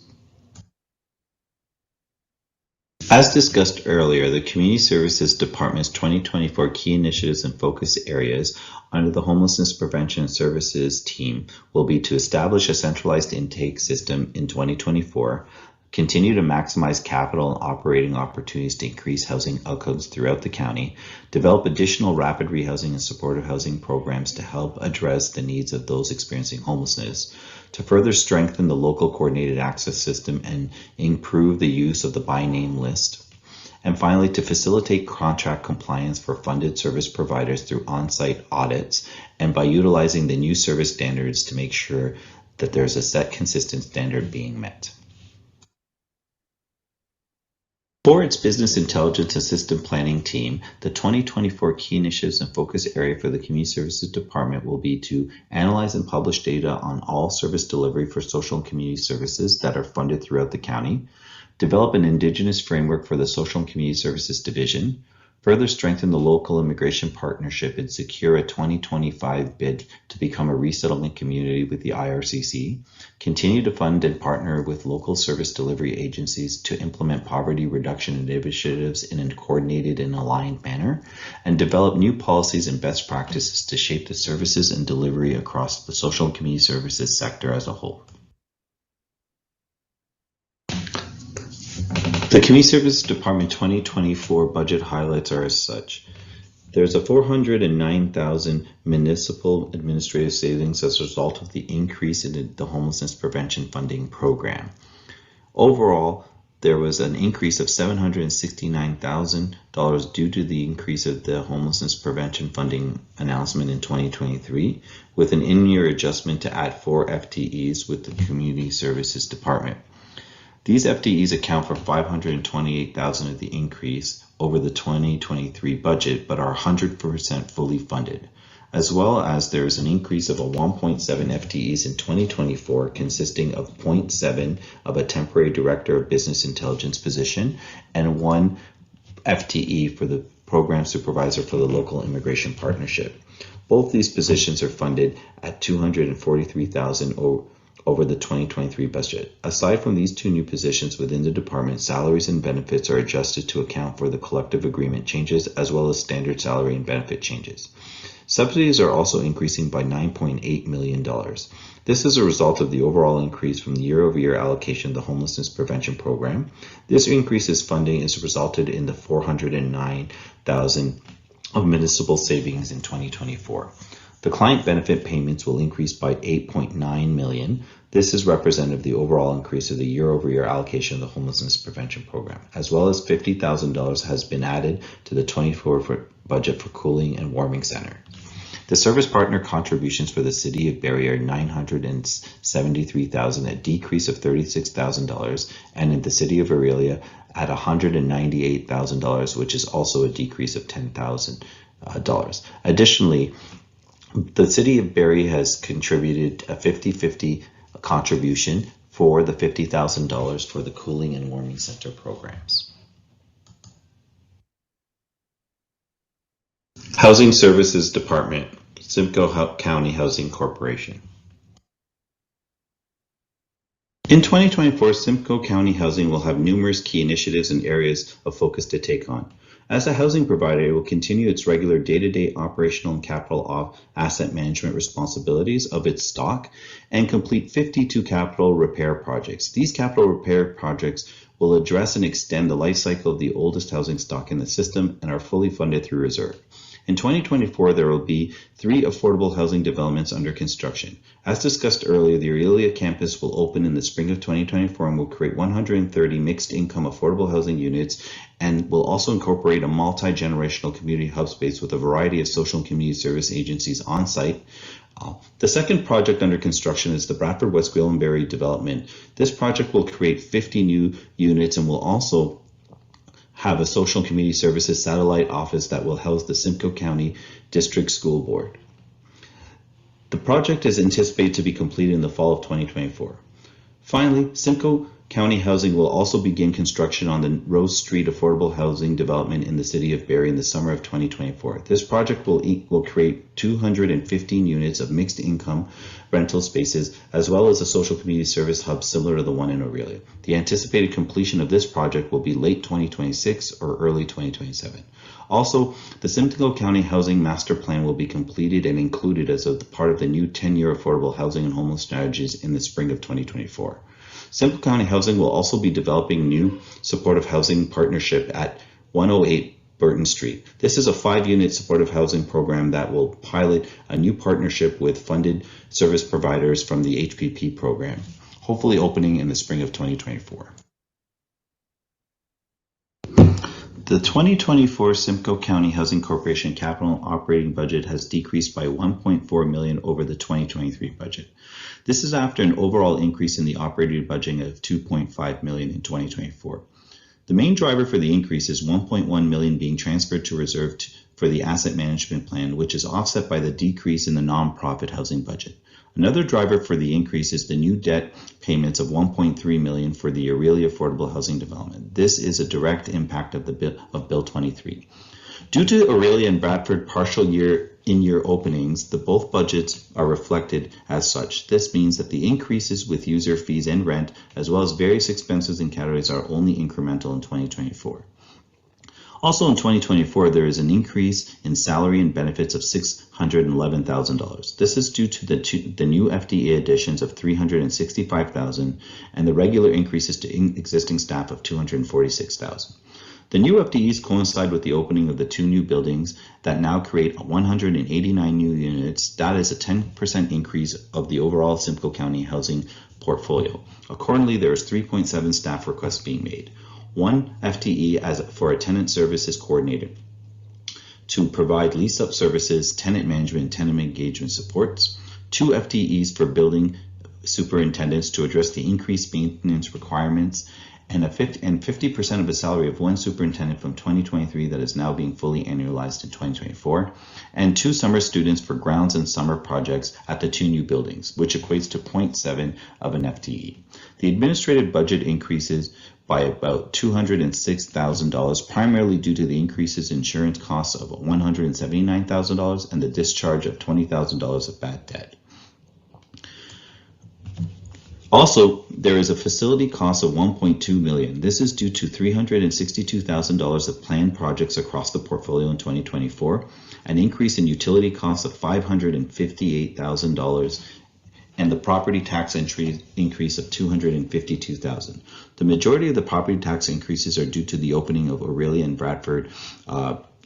As discussed earlier, the Community Services Department's 2024 key initiatives and focus areas under the Homelessness Prevention Services team will be to establish a centralized intake system in 2024, continue to maximize capital and operating opportunities to increase housing outcomes throughout the county, develop additional rapid rehousing and supportive housing programs to help address the needs of those experiencing homelessness, to further strengthen the local coordinated access system and improve the use of the by name list, and finally to facilitate contract compliance for funded service providers through on-site audits and by utilizing the new service standards to make sure that there's a set consistent standard being met. For its Business Intelligence and System Planning team, the 2024 key initiatives and focus area for the Community Services Department will be to analyze and publish data on all service delivery for social and community services that are funded throughout the county, develop an Indigenous framework for the Social and Community Services Division, further strengthen the local immigration partnership and secure a 2025 bid to become a resettlement community with the IRCC, continue to fund and partner with local service delivery agencies to implement poverty reduction initiatives in a coordinated and aligned manner, and develop new policies and best practices to shape the services and delivery across the social and community services sector as a whole. The Community Services Department 2024 budget highlights are as such. There's a $409,000 municipal administrative savings as a result of the increase in the homelessness prevention funding program. Overall, there was an increase of $769,000 due to the increase of the homelessness prevention funding announcement in 2023, with an in-year adjustment to add 4 FTEs with the Community Services Department. These FTEs account for $528,000 of the increase over the 2023 budget, but are 100% fully funded, as well as there is an increase of a 1.7 FTEs in 2024, consisting of 0.7 of a temporary Director of Business Intelligence position and 1 FTE for the Program Supervisor for the Local Immigration Partnership. Both these positions are funded at $243,000 over the 2023 budget. Aside from these 2 new positions within the department, salaries and benefits are adjusted to account for the collective agreement changes as well as standard salary and benefit changes. Subsidies are also increasing by $9.8 million. This is a result of the overall increase from the year-over-year allocation of the homelessness prevention program. This increase's funding has resulted in the $409,000 of municipal savings in 2024. The client benefit payments will increase by $8.9 million. This is representative of the overall increase of the year-over-year allocation of the homelessness prevention program, as well as $50,000 has been added to the 24 budget for cooling and warming center. The service partner contributions for the City of Barrie are $973,000, a decrease of $36,000, and in the City of Aurelia at $198,000, which is also a decrease of $10,000. Additionally, the City of Barrie has contributed a 50-50 contribution for the $50,000 for the Cooling and Warming Center programs. Housing Services Department, Simcoe County Housing Corporation. In 2024, Simcoe County Housing will have numerous key initiatives and areas of focus to take on. As a housing provider, it will continue its regular day-to-day operational and capital asset management responsibilities of its stock and complete 52 capital repair projects. These capital repair projects will address and extend the life cycle of the oldest housing stock in the system and are fully funded through reserve. In 2024, there will be 3 affordable housing developments under construction. As discussed earlier, the Aurelia campus will open in the spring of 2024 and will create 130 mixed-income affordable housing units and will also incorporate a multi-generational community hub space with a variety of social and community service agencies on site. The second project under construction is the Bradford West Gwillimbury development. This project will create 50 new units and will also have a social and community services satellite office that will house the Simcoe County District School Board. The project is anticipated to be completed in the fall of 2024. Finally, Simcoe County Housing will also begin construction on the Rose Street affordable housing development in the City of Barrie in the summer of 2024. This project will create 215 units of mixed income rental spaces, as well as a social community service hub similar to the one in Aurelia. The anticipated completion of this project will be late 2026 or early 2027. Also, the Simcoe County Housing Master Plan will be completed and included as a part of the new 10-year affordable housing and homeless strategies in the spring of 2024. Simcoe County Housing will also be developing new supportive housing partnership at 108 Burton Street. This is a 5-unit supportive housing program that will pilot a new partnership with funded service providers from the HPP program, hopefully opening in the spring of 2024. The 2024 Simcoe County Housing Corporation capital operating budget has decreased by $1.4 million over the 2023 budget. This is after an overall increase in the operating budget of $2.5 million in 2024. The main driver for the increase is $1.1 million being transferred to reserve for the asset management plan, which is offset by the decrease in the nonprofit housing budget. Another driver for the increase is the new debt payments of $1.3 million for the Aurelia Affordable Housing Development. This is a direct impact of Bill 23. Due to Aurelia and Bradford partial in-year openings, both budgets are reflected as such. This means that the increases with user fees and rent, as well as various expenses and categories, are only incremental in 2024. Also in 2024, there is an increase in salary and benefits of $611,000. This is due to the new FTE additions of $365,000 and the regular increases to existing staff of $246,000. The new FTEs coincide with the opening of the 2 new buildings that now create 189 new units. That is a 10% increase of the overall Simcoe County housing portfolio. Accordingly, there is 3.7 staff requests being made. 1 FTE for a tenant services coordinator to provide lease-up services, tenant management, and tenant engagement supports. 2 FTEs for building superintendents to address the increased maintenance requirements, and 50% of the salary of 1 superintendent from 2023 that is now being fully annualized in 2024, and 2 summer students for grounds and summer projects at the 2 new buildings, which equates to 0.7 of an FTE. The administrative budget increases by about $206,000, primarily due to the increases in insurance costs of $179,000 and the discharge of $20,000 of bad debt. Also, there is a facility cost of $1.2 million. This is due to $362,000 of planned projects across the portfolio in 2024, an increase in utility costs of $558,000, and the property tax increase of $252,000. The majority of the property tax increases are due to the opening of Aurelia and Bradford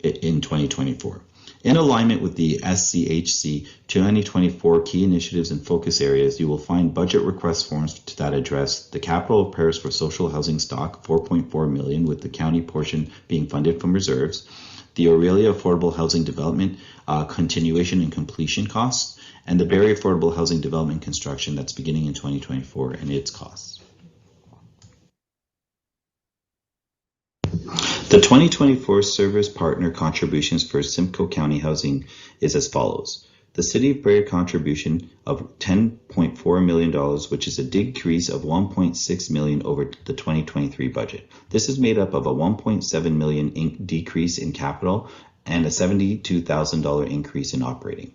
in 2024. In alignment with the SCHC 2024 key initiatives and focus areas, you will find budget request forms that address the capital repairs for social housing stock, $4.4 million, with the county portion being funded from reserves, the Aurelia Affordable Housing Development continuation and completion costs, and the Barrie Affordable Housing Development construction that's beginning in 2024 and its costs. The 2024 service partner contributions for Simcoe County Housing is as follows. The City of Barrie contribution of $10.4 million, which is a decrease of $1.6 million over the 2023 budget. This is made up of a $1.7 million decrease in capital and a $72,000 increase in operating.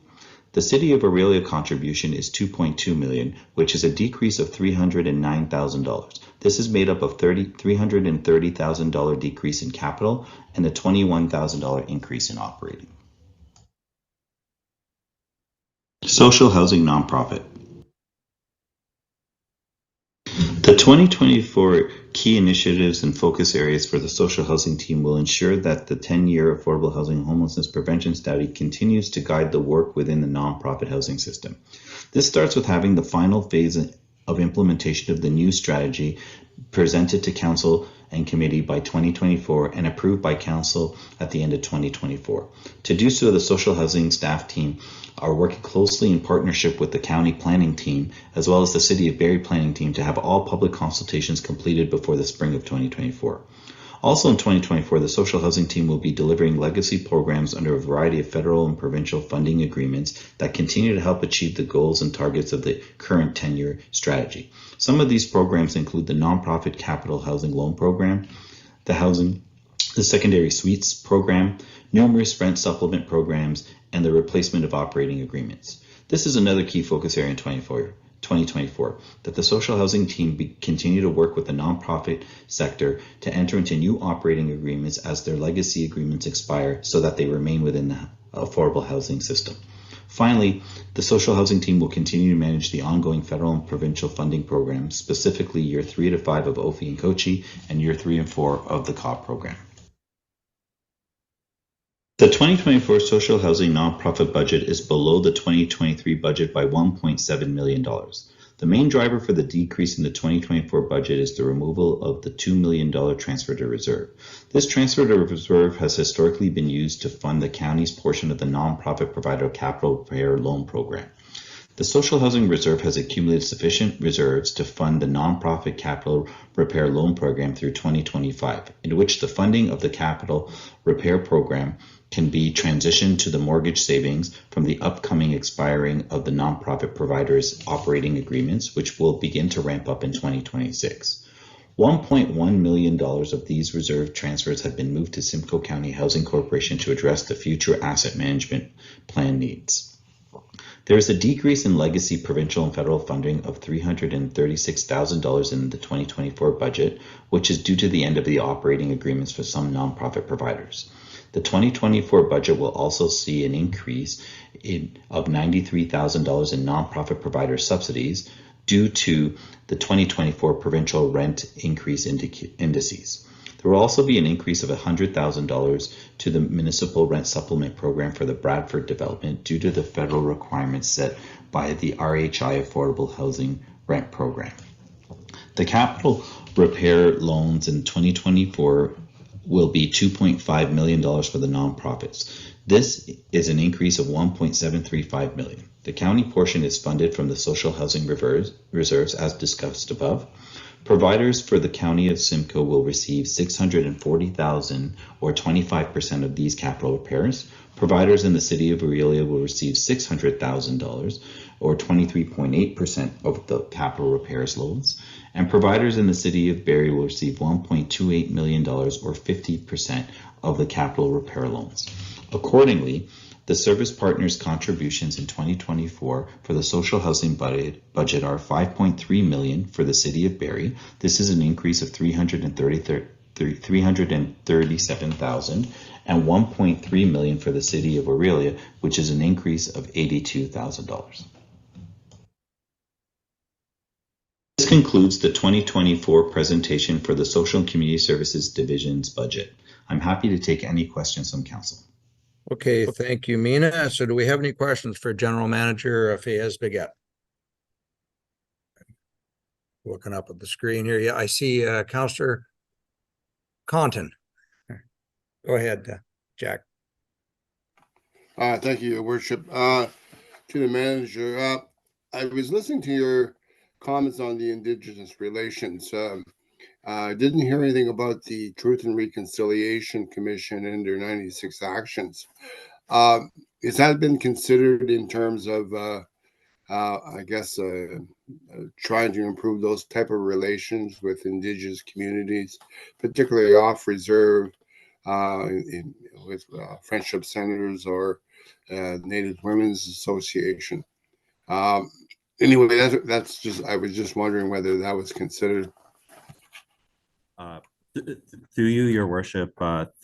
The City of Aurelia contribution is $2.2 million, which is a decrease of $309,000. This is made up of $330,000 decrease in capital and a $21,000 increase in operating. Social housing nonprofit. The 2024 key initiatives and focus areas for the social housing team will ensure that the 10-year Affordable Housing and Homelessness Prevention Study continues to guide the work within the nonprofit housing system. This starts with having the final phase of implementation of the new strategy presented to Council and Committee by 2024 and approved by Council at the end of 2024. To do so, the social housing staff team are working closely in partnership with the county planning team as well as the City of Barrie planning team to have all public consultations completed before the spring of 2024. Also in 2024, the social housing team will be delivering legacy programs under a variety of federal and provincial funding agreements that continue to help achieve the goals and targets of the current 10-year strategy. Some of these programs include the Nonprofit Capital Housing Loan Program, the Secondary Suites Program, numerous rent supplement programs, and the replacement of operating agreements. This is another key focus area in 2024, that the social housing team continue to work with the nonprofit sector to enter into new operating agreements as their legacy agreements expire so that they remain within the affordable housing system. Finally, the social housing team will continue to manage the ongoing federal and provincial funding programs, specifically year 3 to 5 of OFI and COCHI and year 3 and 4 of the COP program. The 2024 social housing nonprofit budget is below the 2023 budget by $1.7 million. The main driver for the decrease in the 2024 budget is the removal of the $2 million transfer to reserve. This transfer to reserve has historically been used to fund the county's portion of the nonprofit provider capital repair loan program. The social housing reserve has accumulated sufficient reserves to fund the nonprofit capital repair loan program through 2025, in which the funding of the capital repair program can be transitioned to the mortgage savings from the upcoming expiring of the nonprofit providers' operating agreements, which will begin to ramp up in 2026. $1.1 million of these reserve transfers have been moved to Simcoe County Housing Corporation to address the future asset management plan needs. There is a decrease in legacy provincial and federal funding of $336,000 in the 2024 budget, which is due to the end of the operating agreements for some nonprofit providers. The 2024 budget will also see an increase of $93,000 in nonprofit provider subsidies due to the 2024 provincial rent increase indices. There will also be an increase of $100,000 to the municipal rent supplement program for the Bradford development due to the federal requirements set by the RHI Affordable Housing Rent Program. The capital repair loans in 2024 will be $2.5 million for the nonprofits. This is an increase of $1.735 million. The county portion is funded from the social housing reserves as discussed above. Providers for the County of Simcoe will receive $640,000 or 25% of these capital repairs. Providers in the City of Aurelia will receive $600,000 or 23.8% of the capital repairs loans. And providers in the City of Barrie will receive $1.28 million or 50% of the capital repair loans. Accordingly, the service partners' contributions in 2024 for the social housing budget are $5.3 million for the City of Barrie. This is an increase of $337,000, and $1.3 million for the City of Aurelia, which is an increase of $82,000. This concludes the 2024 presentation for the Social and Community Services Division's budget. I'm happy to take any questions from Council. Okay, thank you, Mina. So do we have any questions for General Manager Fayez Beguet? Looking up at the screen here. Yeah, I see Councillor Conton. Go ahead, Jack. Thank you, Your Worship. To the manager, I was listening to your comments on the Indigenous relations. I didn't hear anything about the Truth and Reconciliation Commission and their 96 actions. Has that been considered in terms of, I guess, trying to improve those type of relations with Indigenous communities, particularly off reserve, with friendship centers or Native Women's Association? Anyway, that's just, I was just wondering whether that was considered. Through you, Your Worship,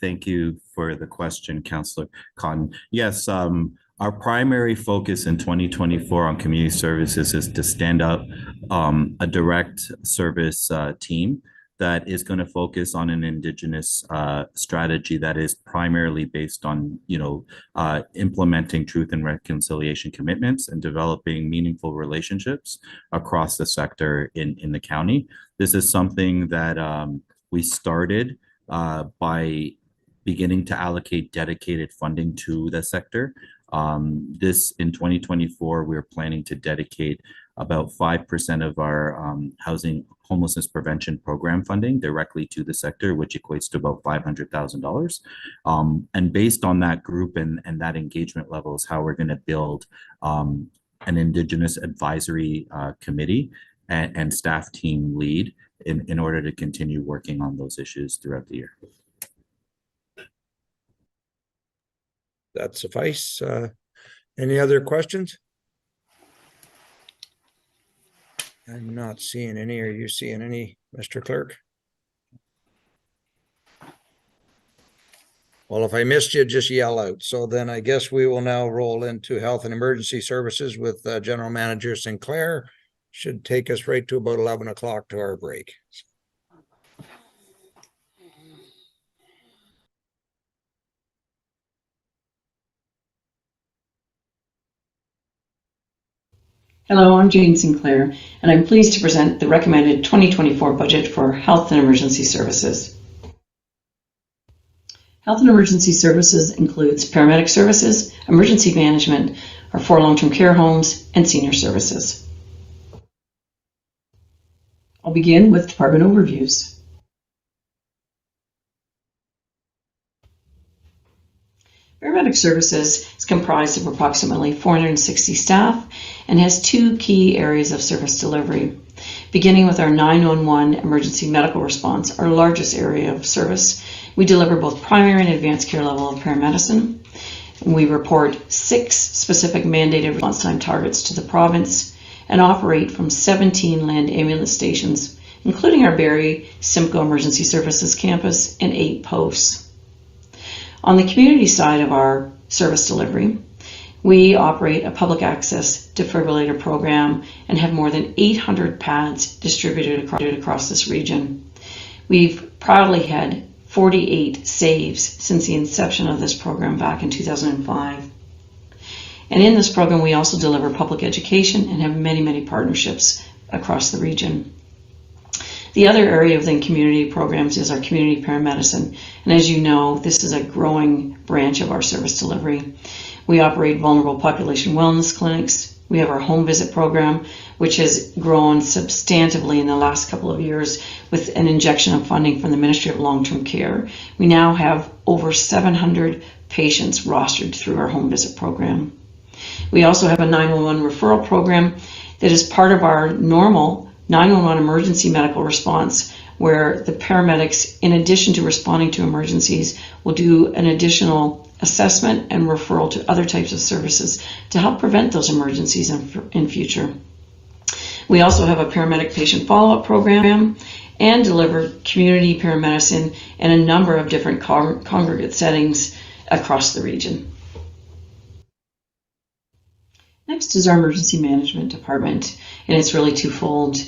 thank you for the question, Councillor Cotton. Yes, our primary focus in 2024 on community services is to stand up a direct service team that is going to focus on an Indigenous strategy that is primarily based on, implementing truth and reconciliation commitments and developing meaningful relationships across the sector in the county. This is something that we started by beginning to allocate dedicated funding to the sector. This in 2024, we're planning to dedicate about 5% of our housing homelessness prevention program funding directly to the sector, which equates to about $500,000. And based on that group and that engagement level is how we're going to build an Indigenous advisory committee and staff team lead in order to continue working on those issues throughout the year. That suffice. Any other questions? I'm not seeing any. Are you seeing any, Mr. Clerk? Well, if I missed you, just yell out. So then I guess we will now roll into Health and Emergency Services with General Manager Sinclair. Should take us right to about 11 o'clock to our break. Hello, I'm Jane Sinclair, and I'm pleased to present the recommended 2024 budget for Health and Emergency Services. Health and Emergency Services includes paramedic services, emergency management, our 4 long-term care homes, and senior services. I'll begin with department overviews. Paramedic Services is comprised of approximately 460 staff and has 2 key areas of service delivery. Beginning with our 911 emergency medical response, our largest area of service, we deliver both primary and advanced care level of paramedicine. We report 6 specific mandated response time targets to the province and operate from 17 land ambulance stations, including our Barrie Simcoe Emergency Services campus and 8 posts. On the community side of our service delivery, we operate a public access defibrillator program and have more than 800 pads distributed across this region. We've proudly had 48 saves since the inception of this program back in 2005. And in this program, we also deliver public education and have many, many partnerships across the region. The other area within community programs is our community paramedicine. And as you know, this is a growing branch of our service delivery. We operate vulnerable population wellness clinics. We have our home visit program, which has grown substantively in the last couple of years with an injection of funding from the Ministry of Long-Term Care. We now have over 700 patients rostered through our home visit program. We also have a 911 referral program that is part of our normal 911 emergency medical response, where the paramedics, in addition to responding to emergencies, will do an additional assessment and referral to other types of services to help prevent those emergencies in future. We also have a paramedic patient follow-up program and deliver community paramedicine in a number of different congregate settings across the region. Next is our emergency management department, and it's really twofold.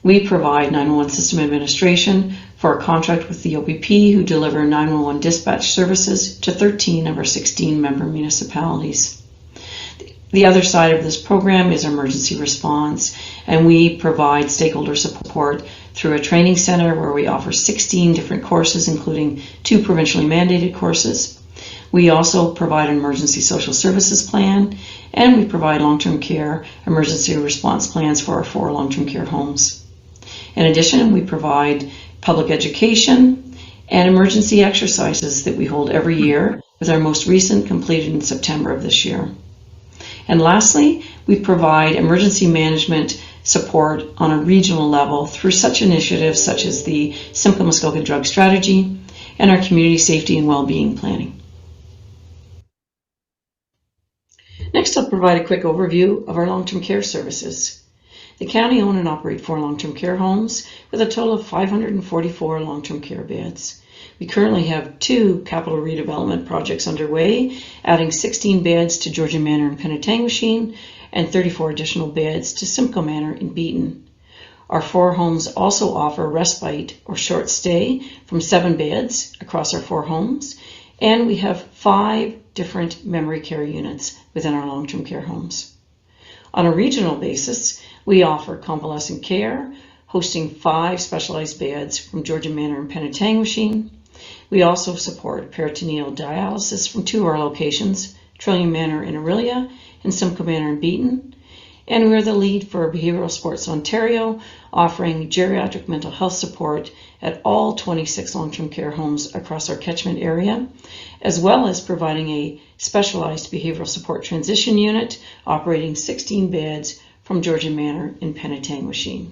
We provide 911 system administration for a contract with the OPP, who deliver 911 dispatch services to 13 of our 16 member municipalities. The other side of this program is emergency response, and we provide stakeholder support through a training center where we offer 16 different courses, including 2 provincially mandated courses. We also provide an emergency social services plan, and we provide long-term care emergency response plans for our 4 long-term care homes. In addition, we provide public education and emergency exercises that we hold every year, with our most recent completed in September of this year. And lastly, we provide emergency management support on a regional level through such initiatives such as the Simcoe Muskoka Drug Strategy and our community safety and well-being planning. Next, I'll provide a quick overview of our long-term care services. The county own and operate 4 long-term care homes with a total of 544 long-term care beds. We currently have 2 capital redevelopment projects underway, adding 16 beds to Georgian Manor in Penetanguishene and 34 additional beds to Simcoe Manor in Beaton. Our 4 homes also offer respite or short stay from 7 beds across our 4 homes, and we have 5 different memory care units within our long-term care homes. On a regional basis, we offer convalescent care, hosting 5 specialized beds from Georgian Manor in Penetanguishene. We also support peritoneal dialysis from 2 of our locations, Trillium Manor in Orillia and Simcoe Manor in Beaton. And we're the lead for Behavioral Sports Ontario, offering geriatric mental health support at all 26 long-term care homes across our catchment area, as well as providing a specialized behavioral support transition unit operating 16 beds from Georgian Manor in Penetanguishene.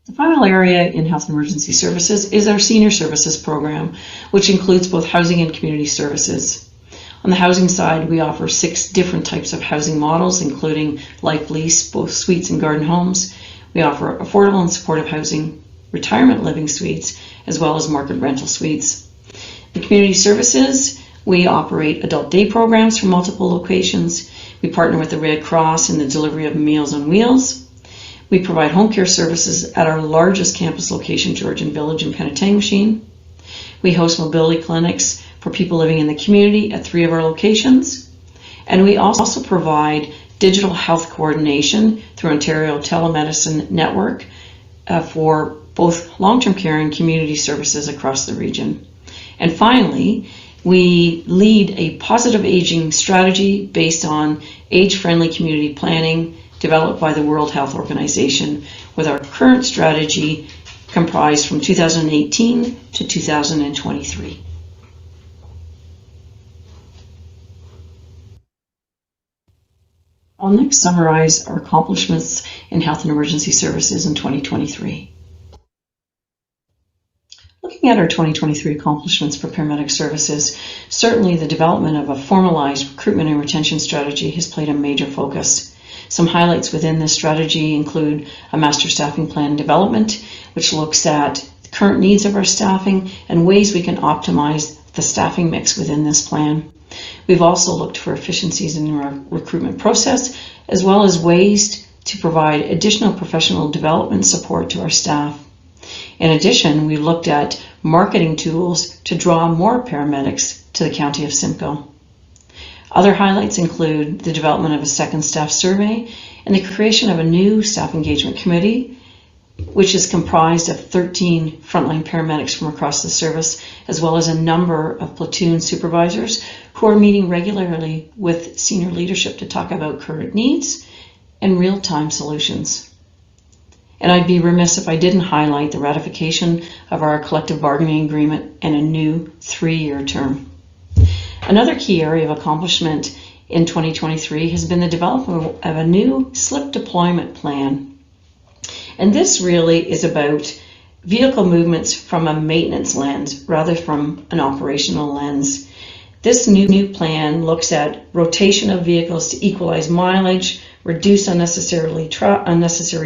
The final area in Health and Emergency Services is our Senior Services program, which includes both housing and community services. On the housing side, we offer 6 different types of housing models, including life lease, both suites and garden homes. We offer affordable and supportive housing, retirement living suites, as well as market rental suites. The community services, we operate adult day programs for multiple locations. We partner with the Red Cross in the delivery of Meals on Wheels. We provide home care services at our largest campus location, Georgian Village in Penetanguishene. We host mobility clinics for people living in the community at 3 of our locations. And we also provide digital health coordination through Ontario Telemedicine Network for both long-term care and community services across the region. And finally, we lead a positive aging strategy based on age-friendly community planning developed by the World Health Organization, with our current strategy comprised from 2018 to 2023. I'll next summarize our accomplishments in Health and Emergency Services in 2023. Looking at our 2023 accomplishments for paramedic services, certainly the development of a formalized recruitment and retention strategy has played a major focus. Some highlights within this strategy include a master staffing plan development, which looks at the current needs of our staffing and ways we can optimize the staffing mix within this plan. We've also looked for efficiencies in our recruitment process, as well as ways to provide additional professional development support to our staff. In addition, we looked at marketing tools to draw more paramedics to the County of Simcoe. Other highlights include the development of a second staff survey and the creation of a new staff engagement committee, which is comprised of 13 frontline paramedics from across the service, as well as a number of platoon supervisors who are meeting regularly with senior leadership to talk about current needs and real-time solutions. And I'd be remiss if I didn't highlight the ratification of our collective bargaining agreement and a new 3-year term. Another key area of accomplishment in 2023 has been the development of a new slip deployment plan. And this really is about vehicle movements from a maintenance lens rather from an operational lens. This new plan looks at rotation of vehicles to equalize mileage, reduce unnecessary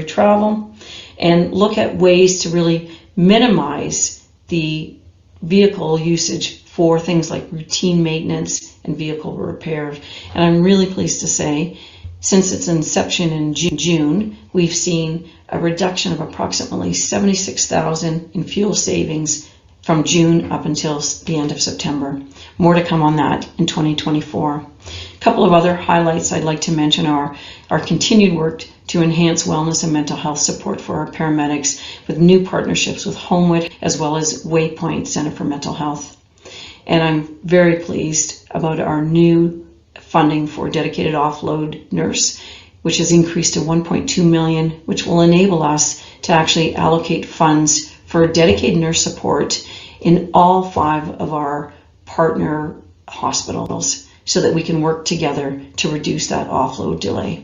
travel, and look at ways to really minimize the vehicle usage for things like routine maintenance and vehicle repairs. And I'm really pleased to say, since its inception in June, we've seen a reduction of approximately $76,000 in fuel savings from June up until the end of September. More to come on that in 2024. A couple of other highlights I'd like to mention are our continued work to enhance wellness and mental health support for our paramedics with new partnerships with Homewood as well as Waypoint Center for Mental Health. And I'm very pleased about our new funding for dedicated offload nurse, which has increased to $1.2 million, which will enable us to actually allocate funds for dedicated nurse support in all 5 of our partner hospitals so that we can work together to reduce that offload delay.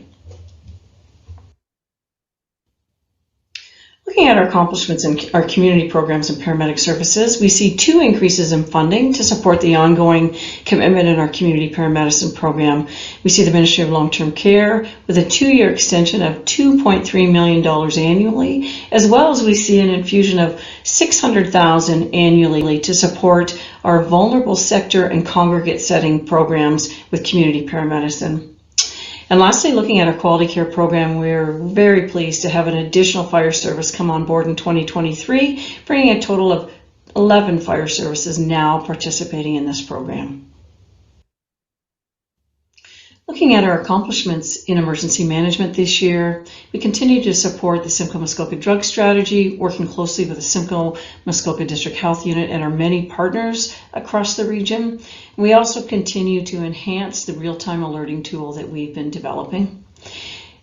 Looking at our accomplishments in our community programs and paramedic services, we see 2 increases in funding to support the ongoing commitment in our community paramedicine program. We see the Ministry of Long-Term Care with a 2-year extension of $2.3 million annually, as well as we see an infusion of $600,000 annually to support our vulnerable sector and congregate setting programs with community paramedicine. And lastly, looking at our quality care program, we're very pleased to have an additional fire service come on board in 2023, bringing a total of 11 fire services now participating in this program. Looking at our accomplishments in emergency management this year, we continue to support the Simcoe-Muskoka drug strategy, working closely with the Simcoe-Muskoka District Health Unit and our many partners across the region. We also continue to enhance the real-time alerting tool that we've been developing.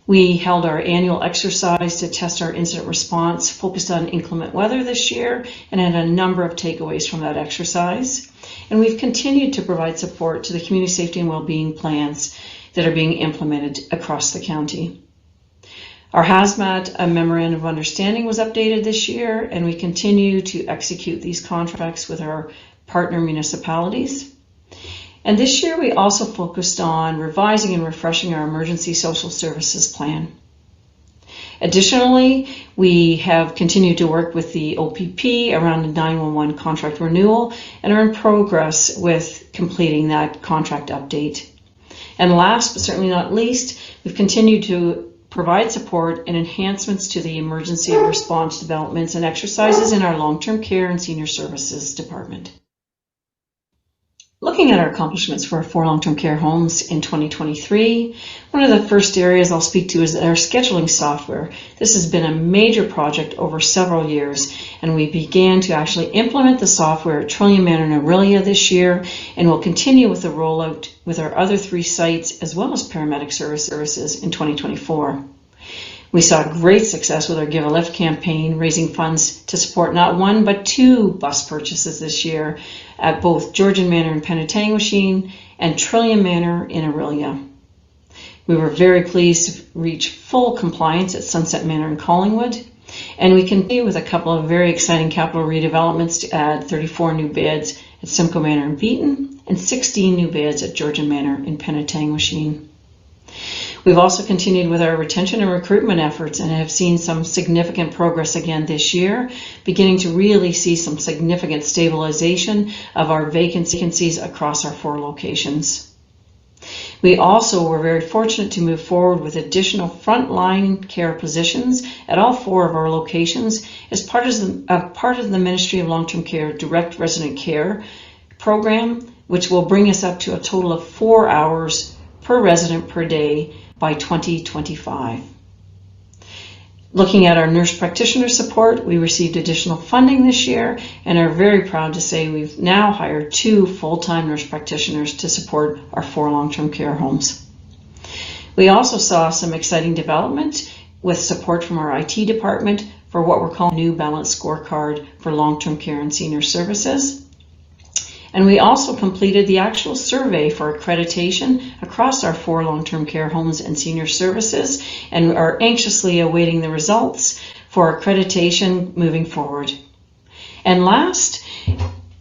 We held our annual exercise to test our incident response, focused on inclement weather this year, and had a number of takeaways from that exercise. And we've continued to provide support to the community safety and well-being plans that are being implemented across the county. Our hazmat memorandum of understanding was updated this year, and we continue to execute these contracts with our partner municipalities. And this year we also focused on revising and refreshing our emergency social services plan. Additionally, we have continued to work with the OPP around the 911 contract renewal and are in progress with completing that contract update. And last but certainly not least, we've continued to provide support and enhancements to the emergency response developments and exercises in our long-term care and senior services department. Looking at our accomplishments for our 4 long-term care homes in 2023, one of the first areas I'll speak to is our scheduling software. This has been a major project over several years, and we began to actually implement the software at Trillium Manor and Aurelia this year, and will continue with the rollout with our other 3 sites as well as paramedic services in 2024. We saw great success with our Give a Lift campaign, raising funds to support not 1 but 2 bus purchases this year at both Georgian Manor in Penetanguishene and Trillium Manor in Aurelia. We were very pleased to reach full compliance at Sunset Manor in Collingwood, and we continue with a couple of very exciting capital redevelopments to add 34 new beds at Simcoe Manor in Beaton and 16 new beds at Georgian Manor in Penetanguishene. We've also continued with our retention and recruitment efforts and have seen some significant progress again this year, beginning to really see some significant stabilization of our vacancies across our 4 locations. We also were very fortunate to move forward with additional frontline care positions at all 4 of our locations as part of the Ministry of Long-Term Care Direct Resident Care program, which will bring us up to a total of 4 hours per resident per day by 2025. Looking at our nurse practitioner support, we received additional funding this year and are very proud to say we've now hired 2 full-time nurse practitioners to support our 4 long-term care homes. We also saw some exciting development with support from our IT department for what we're calling New Balanced Scorecard for long-term care and senior services. And we also completed the actual survey for accreditation across our 4 long-term care homes and senior services, and are anxiously awaiting the results for accreditation moving forward. And last,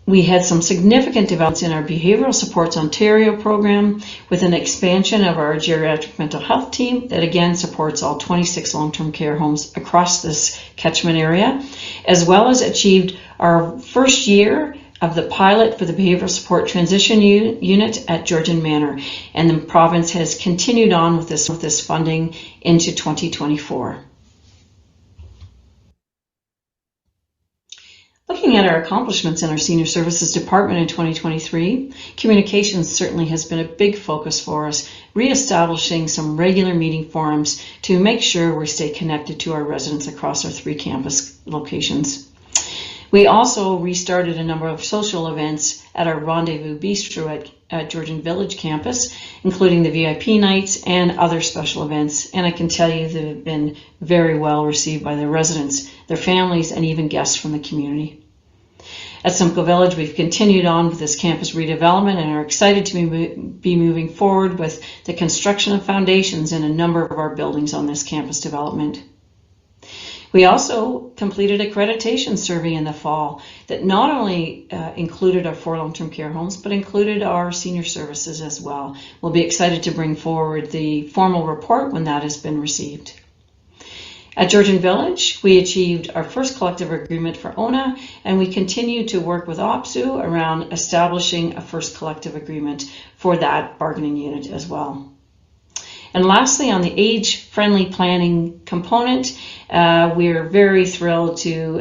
we had some significant developments in our Behavioral Supports Ontario program with an expansion of our geriatric mental health team that again supports all 26 long-term care homes across this catchment area, as well as achieved our first year of the pilot for the Behavioral Support Transition Unit at Georgian Manor, and the province has continued on with this funding into 2024. Looking at our accomplishments in our Senior Services Department in 2023, communications certainly has been a big focus for us, re-establishing some regular meeting forums to make sure we stay connected to our residents across our 3 campus locations. We also restarted a number of social events at our Rendezvous Bistro at Georgian Village campus, including the VIP nights and other special events. And I can tell you they've been very well received by the residents, their families, and even guests from the community. At Simcoe Village, we've continued on with this campus redevelopment and are excited to be moving forward with the construction of foundations in a number of our buildings on this campus development. We also completed a accreditation survey in the fall that not only included our 4 long-term care homes, but included our senior services as well. We'll be excited to bring forward the formal report when that has been received. At Georgian Village, we achieved our first collective agreement for ONA, and we continue to work with OPSU around establishing a first collective agreement for that bargaining unit as well. And lastly, on the age-friendly planning component, we're very thrilled to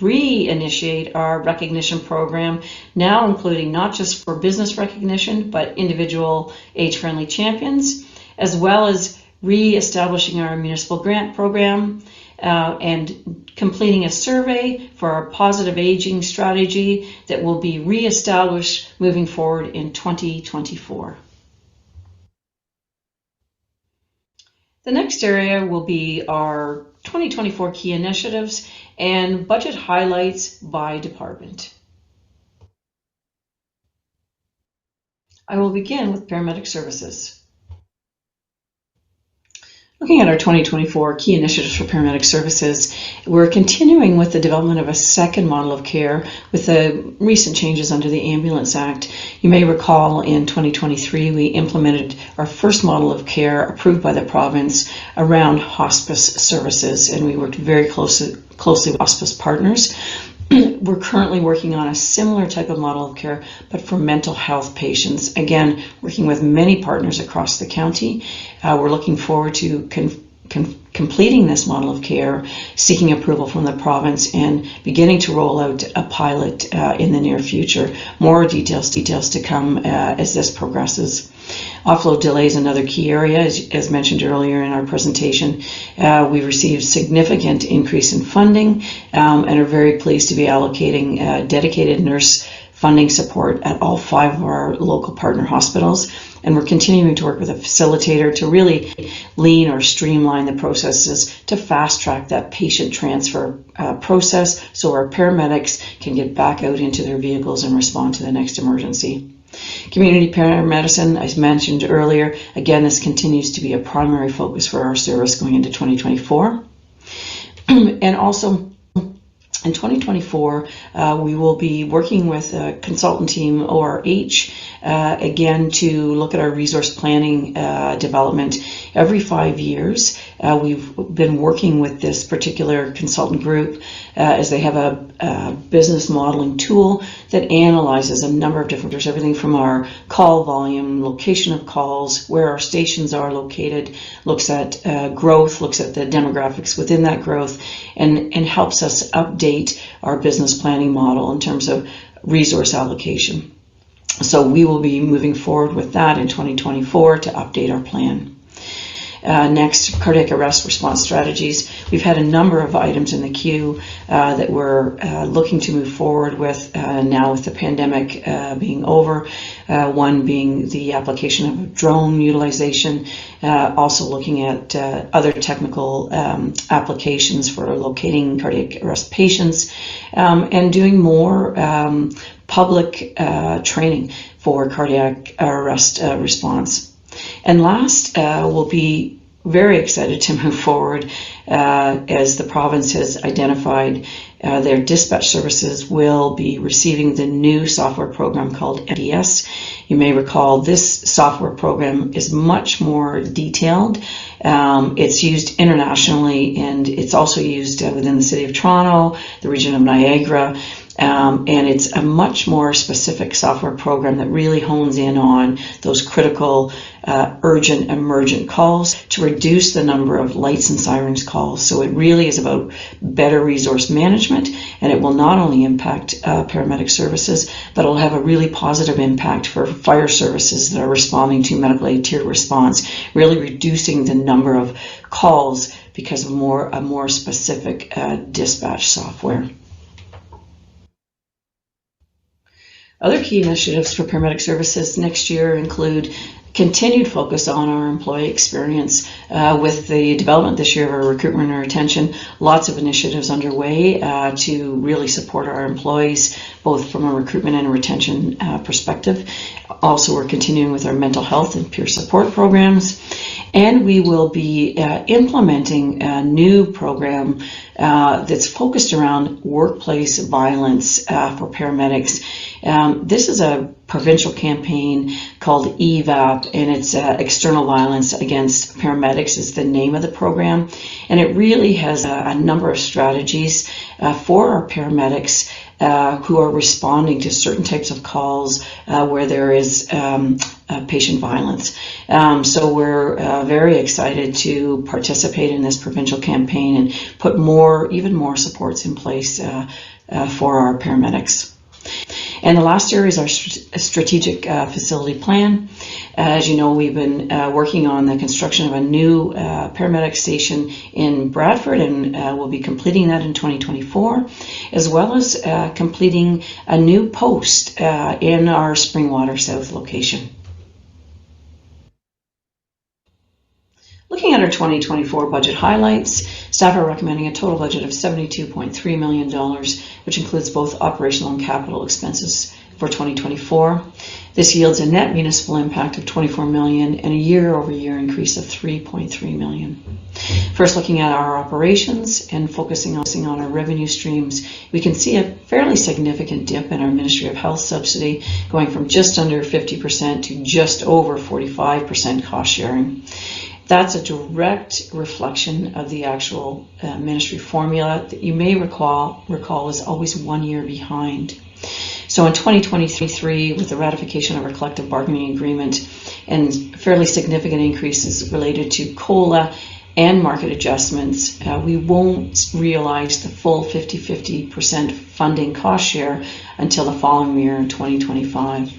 reinitiate our recognition program, now including not just for business recognition, but individual age-friendly champions, as well as re-establishing our municipal grant program and completing a survey for our positive aging strategy that will be re-established moving forward in 2024. The next area will be our 2024 key initiatives and budget highlights by department. I will begin with paramedic services. Looking at our 2024 key initiatives for paramedic services, we're continuing with the development of a second model of care with the recent changes under the Ambulance Act. You may recall in 2023, we implemented our first model of care approved by the province around hospice services, and we worked very closely with hospice partners. We're currently working on a similar type of model of care, but for mental health patients. Again, working with many partners across the county. We're looking forward to completing this model of care, seeking approval from the province, and beginning to roll out a pilot in the near future. More details to come as this progresses. Offload delay is another key area, as mentioned earlier in our presentation. We received significant increase in funding and are very pleased to be allocating dedicated nurse funding support at all 5 of our local partner hospitals. And we're continuing to work with a facilitator to really lean or streamline the processes to fast track that patient transfer process so our paramedics can get back out into their vehicles and respond to the next emergency. Community paramedicine, as mentioned earlier, again, this continues to be a primary focus for our service going into 2024. And also, in 2024, we will be working with a consultant team, ORH, again, to look at our resource planning development. Every 5 years, we've been working with this particular consultant group as they have a business modeling tool that analyzes a number of different factors, everything from our call volume, location of calls, where our stations are located, looks at growth, looks at the demographics within that growth, and helps us update our business planning model in terms of resource allocation. So we will be moving forward with that in 2024 to update our plan. Next, cardiac arrest response strategies. We've had a number of items in the queue that we're looking to move forward with now with the pandemic being over. One being the application of drone utilization, also looking at other technical applications for locating cardiac arrest patients, and doing more public training for cardiac arrest response. And last, we'll be very excited to move forward as the province has identified their dispatch services will be receiving the new software program called MDS. You may recall this software program is much more detailed. It's used internationally, and it's also used within the City of Toronto, the region of Niagara. And it's a much more specific software program that really hones in on those critical, urgent, emergent calls to reduce the number of lights and sirens calls. So it really is about better resource management, and it will not only impact paramedic services, but it'll have a really positive impact for fire services that are responding to medical aid tier response, really reducing the number of calls because of a more specific dispatch software. Other key initiatives for paramedic services next year include continued focus on our employee experience with the development this year of our recruitment and retention. Lots of initiatives underway to really support our employees, both from a recruitment and a retention perspective. Also, we're continuing with our mental health and peer support programs. And we will be implementing a new program that's focused around workplace violence for paramedics. This is a provincial campaign called EVAP, and it's External Violence Against Paramedics is the name of the program. And it really has a number of strategies for our paramedics who are responding to certain types of calls where there is patient violence. So we're very excited to participate in this provincial campaign and put even more supports in place for our paramedics. And the last area is our strategic facility plan. As you know, we've been working on the construction of a new paramedic station in Bradford, and we'll be completing that in 2024, as well as completing a new post in our Springwater South location. Looking at our 2024 budget highlights, staff are recommending a total budget of $72.3 million, which includes both operational and capital expenses for 2024. This yields a net municipal impact of $24 million and a year-over-year increase of $3.3 million. First, looking at our operations and focusing on our revenue streams, we can see a fairly significant dip in our Ministry of Health subsidy, going from just under 50% to just over 45% cost sharing. That's a direct reflection of the actual ministry formula that you may recall is always 1 year behind. So in 2023, with the ratification of our collective bargaining agreement and fairly significant increases related to COLA and market adjustments, we won't realize the full 50% funding cost share until the following year in 2025.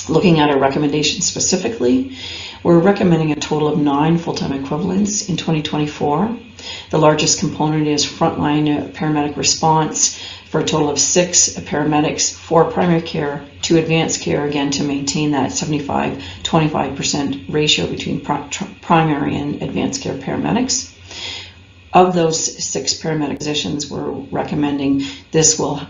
Looking at our recommendations specifically, we're recommending a total of 9 full-time equivalents in 2024. The largest component is frontline paramedic response for a total of 6 paramedics, 4 primary care, 2 advanced care, again to maintain that 75-25% ratio between primary and advanced care paramedics. Of those 6 paramedic positions, we're recommending this will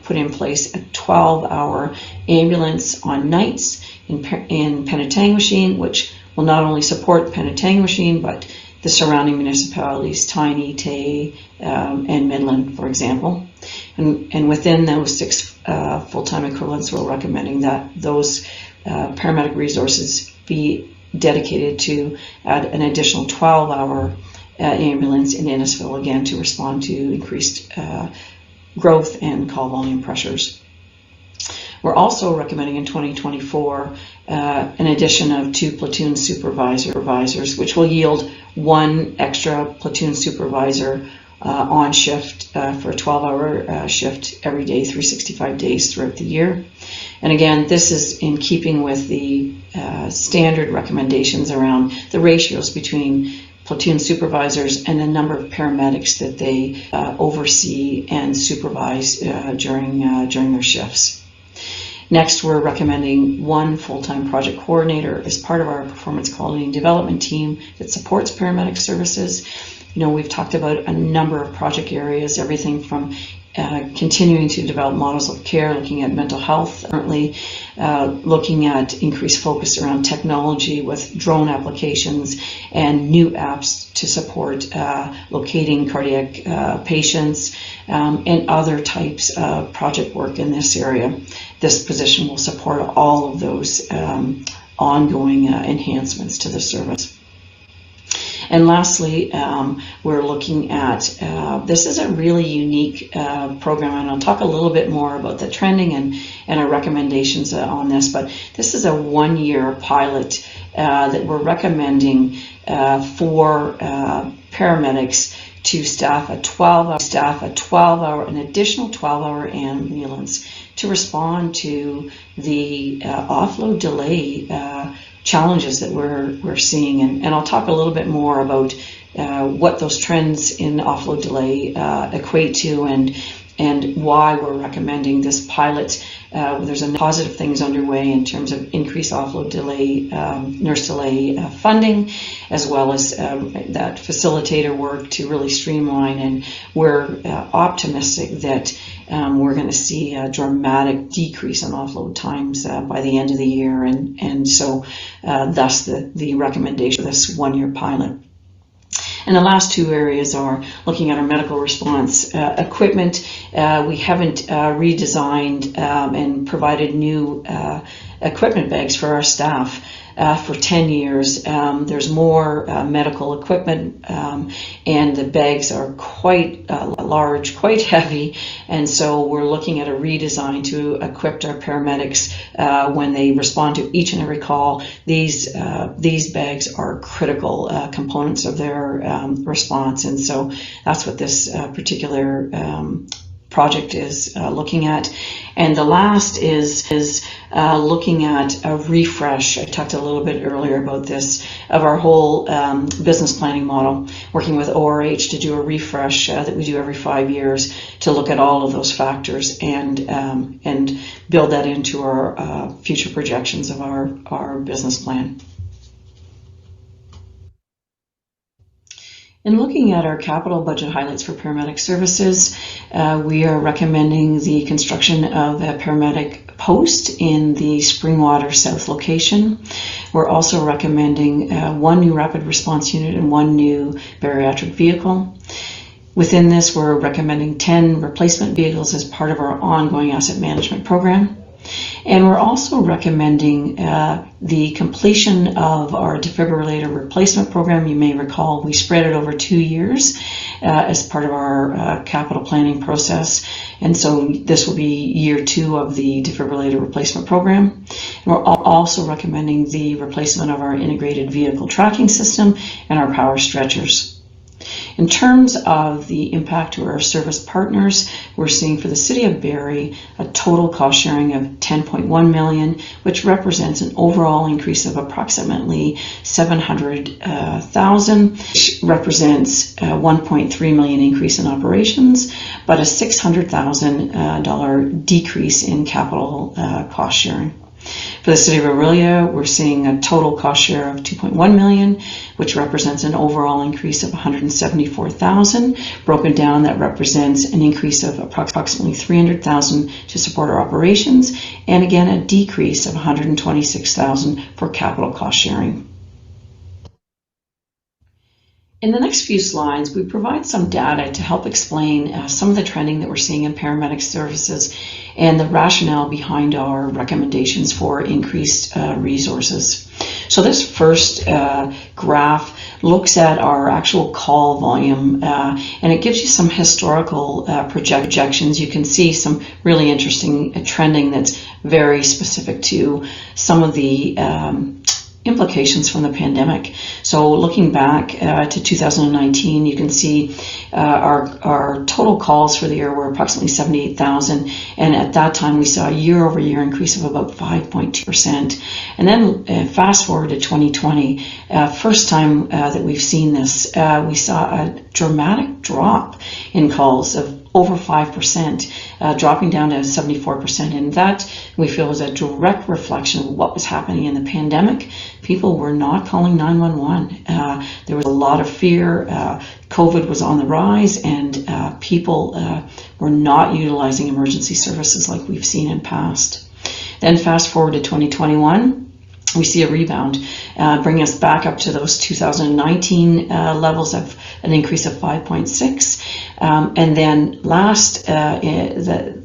put in place a 12-hour ambulance on nights in Penetanguishene, which will not only support Penetanguishene, but the surrounding municipalities, Tiny, Tay, and Midland, for example. And within those 6 full-time equivalents, we're recommending that those paramedic resources be dedicated to add an additional 12-hour ambulance in Innisfil, again, to respond to increased growth and call volume pressures. We're also recommending in 2024 an addition of 2 platoon supervisors, which will yield 1 extra platoon supervisor on shift for a 12-hour shift every day, 365 days throughout the year. And again, this is in keeping with the standard recommendations around the ratios between platoon supervisors and the number of paramedics that they oversee and supervise during their shifts. Next, we're recommending 1 full-time project coordinator as part of our performance quality and development team that supports paramedic services. You know, we've talked about a number of project areas, everything from continuing to develop models of care, looking at mental health, currently looking at increased focus around technology with drone applications and new apps to support locating cardiac patients and other types of project work in this area. This position will support all of those ongoing enhancements to the service. And lastly, we're looking at, this is a really unique program, and I'll talk a little bit more about the trending and our recommendations on this, but this is a 1-year pilot that we're recommending for paramedics to staff a 12-hour, an additional 12-hour ambulance to respond to the offload delay challenges that we're seeing, and I'll talk a little bit more about what those trends in offload delay equate to, and and why we're recommending this pilot. There's a positive things underway in terms of increased offload delay, nurse delay funding, as well as that facilitator work to really streamline. And we're optimistic that we're going to see a dramatic decrease in offload times by the end of the year, and so thus the recommendation of this one-year pilot. And the last two areas are looking at our medical response equipment. We haven't redesigned and provided new equipment bags for our staff for 10 years. There's more medical equipment, and the bags are quite large, quite heavy, and so we're looking at a redesign to equip our paramedics when they respond to each and every call. These bags are critical components of their response, and so that's what this particular project is looking at. And the last is looking at a refresh. I talked a little bit earlier about this, of our whole business planning model, working with ORH to do a refresh that we do every 5 years to look at all of those factors and build that into our future projections of our business plan. In looking at our capital budget highlights for paramedic services, we are recommending the construction of a paramedic post in the Springwater South location. We're also recommending one new rapid response unit and one new bariatric vehicle. Within this, we're recommending 10 replacement vehicles as part of our ongoing asset management program. And we're also recommending the completion of our defibrillator replacement program. You may recall we spread it over 2 years as part of our capital planning process. And so this will be year 2 of the defibrillator replacement program. And we're also recommending the replacement of our integrated vehicle tracking system and our power stretchers. In terms of the impact to our service partners, we're seeing for the City of Barrie a total cost sharing of $10.1 million, which represents an overall increase of approximately $700,000, which represents a $1.3 million increase in operations, but a $600,000 decrease in capital cost sharing. For the City of Orillia, we're seeing a total cost share of $2.1 million, which represents an overall increase of $174,000. Broken down, that represents an increase of approximately $300,000 to support our operations, and again, a decrease of $126,000 for capital cost sharing. In the next few slides, we provide some data to help explain some of the trending that we're seeing in paramedic services and the rationale behind our recommendations for increased resources. So this first graph looks at our actual call volume, and it gives you some historical projections. You can see some really interesting trending that's very specific to some of the implications from the pandemic. So looking back to 2019, you can see our total calls for the year were approximately 78,000, and at that time we saw a year-over-year increase of about 5.2%. And then fast forward to 2020, first time that we've seen this, we saw a dramatic drop in calls of over 5%, dropping down to 74%. And that, we feel, was a direct reflection of what was happening in the pandemic. People were not calling 911. There was a lot of fear. COVID was on the rise, and people were not utilizing emergency services like we've seen in past. Then fast forward to 2021. We see a rebound, bringing us back up to those 2019 levels of an increase of 5.6. And then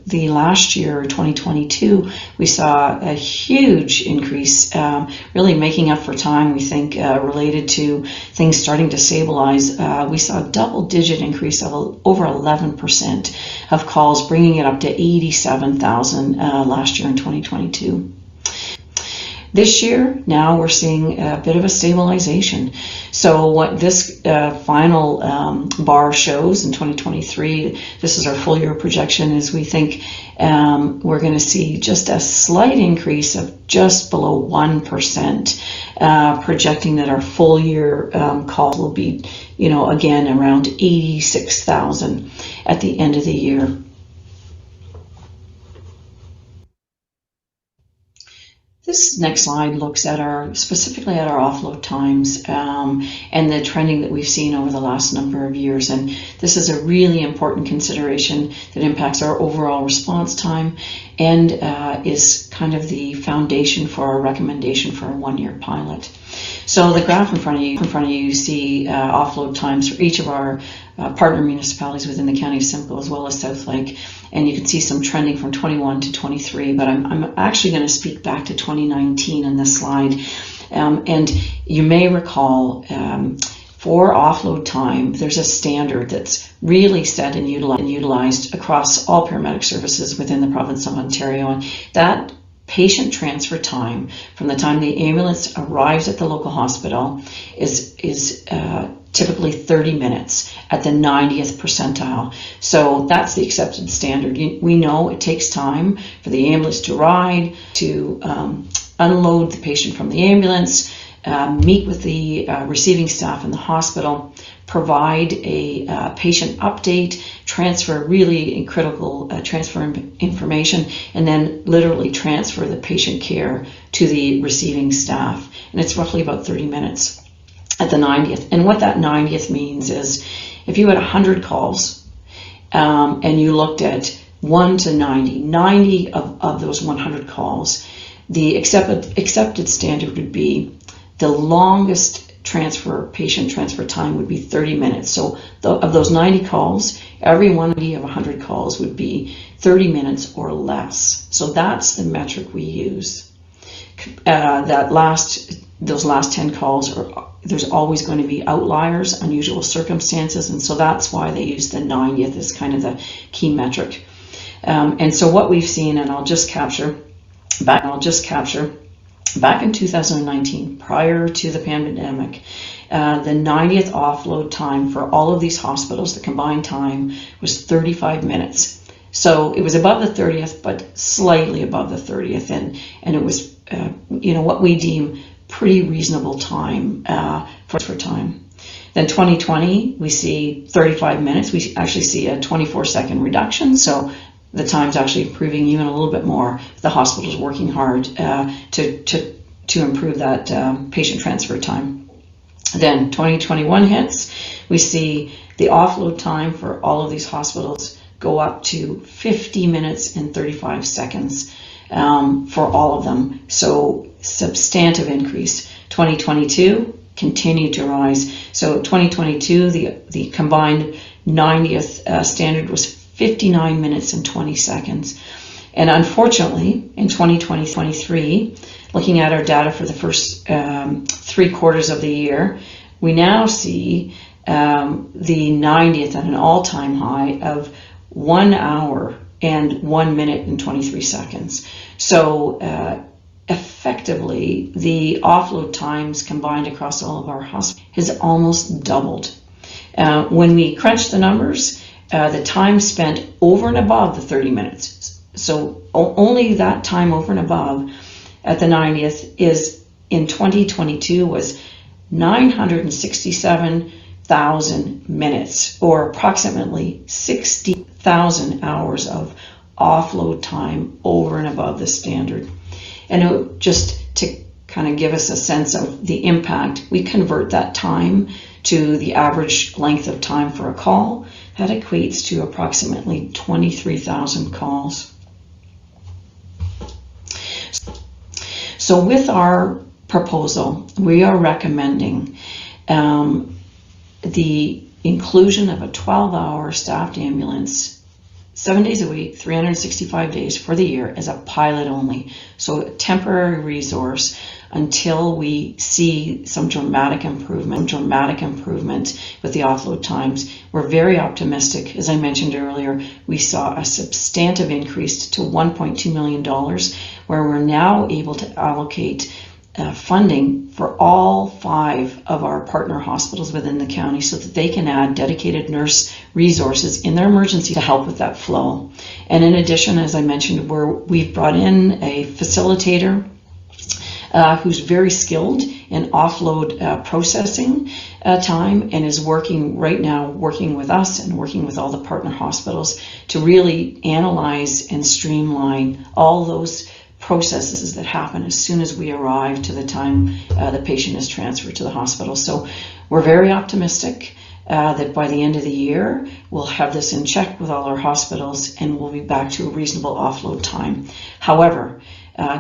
the last year, 2022, we saw a huge increase, really making up for time, we think, related to things starting to stabilize. We saw a double-digit increase of over 11% of calls, bringing it up to 87,000 last year in 2022. This year, now we're seeing a bit of a stabilization. So what this final bar shows in 2023, this is our full year projection, is we think we're going to see just a slight increase of just below 1%, projecting that our full year call will be, again, around 86,000 at the end of the year. This next slide looks at specifically at our offload times and the trending that we've seen over the last number of years. And this is a really important consideration that impacts our overall response time and is kind of the foundation for our recommendation for a 1-year pilot. So the graph in front of you see offload times for each of our partner municipalities within the County of Simcoe as well as South Lake, and you can see some trending from 21 to 23, but I'm actually going to speak back to 2019 in this slide. And you may recall for offload time, there's a standard that's really set and utilized across all paramedic services within the province of Ontario, and that patient transfer time from the time the ambulance arrives at the local hospital is typically 30 minutes at the 90th percentile. So that's the accepted standard. We know it takes time for the ambulance to ride, to unload the patient from the ambulance, meet with the receiving staff in the hospital, provide a patient update, transfer really critical transfer information, and then literally transfer the patient care to the receiving staff. And it's roughly about 30 minutes at the 90th. And what that 90th means is if you had 100 calls and you looked at 1 to 90 of those 100 calls, the accepted standard would be the longest patient transfer time would be 30 minutes. So of those 90 calls, every one of 100 calls would be 30 minutes or less. So that's the metric we use. Those last 10 calls, there's always going to be outliers, unusual circumstances, and so that's why they use the 90th as kind of the key metric. And so what we've seen, and I'll just capture back in 2019, prior to the pandemic, the 90th offload time for all of these hospitals, the combined time, was 35 minutes. So it was above the 30th, but slightly above the 30th, and it was what we deem pretty reasonable time for time. Then 2020, we see 35 minutes. We actually see a 24-second reduction, so the time's actually improving even a little bit more. The hospital's working hard to improve that patient transfer time. Then 2021 hits, we see the offload time for all of these hospitals go up to 50 minutes and 35 seconds for all of them. So substantive increase. 2022 continued to rise. So 2022, the combined 90th standard was 59 minutes and 20 seconds. And unfortunately, in 2023, looking at our data for the first 3 quarters of the year, we now see the 90th at an all-time high of 1 hour and 1 minute and 23 seconds. So effectively, the offload times combined across all of our hospitals has almost doubled. When we crunch the numbers, the time spent over and above the 30 minutes, so only that time over and above at the 90th is in 2022 was 967,000 minutes, or approximately 60,000 hours of offload time over and above the standard. And just to kind of give us a sense of the impact, we convert that time to the average length of time for a call. That equates to approximately 23,000 calls. So with our proposal, we are recommending the inclusion of a 12-hour staffed ambulance 7 days a week, 365 days for the year as a pilot only. So a temporary resource until we see some dramatic improvement with the offload times. We're very optimistic. As I mentioned earlier, we saw a substantive increase to $1.2 million, where we're now able to allocate funding for all 5 of our partner hospitals within the county so that they can add dedicated nurse resources in their emergency to help with that flow. And in addition, as I mentioned, we've brought in a facilitator who's very skilled in offload processing time and is working with us and working with all the partner hospitals to really analyze and streamline all those processes that happen as soon as we arrive to the time the patient is transferred to the hospital. So we're very optimistic that by the end of the year, we'll have this in check with all our hospitals and we'll be back to a reasonable offload time. However,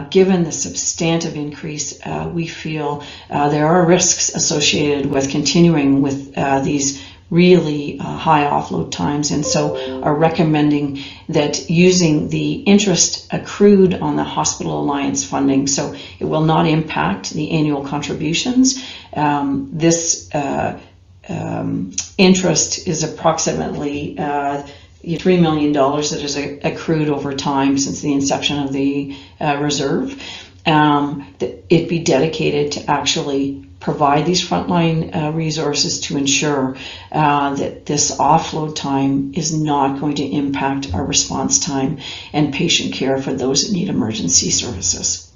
given the substantive increase, we feel there are risks associated with continuing with these really high offload times, and so are recommending that using the interest accrued on the Hospital Alliance funding, so it will not impact the annual contributions. This interest is approximately $3 million that is accrued over time since the inception of the reserve. It be dedicated to actually provide these frontline resources to ensure that this offload time is not going to impact our response time and patient care for those that need emergency services.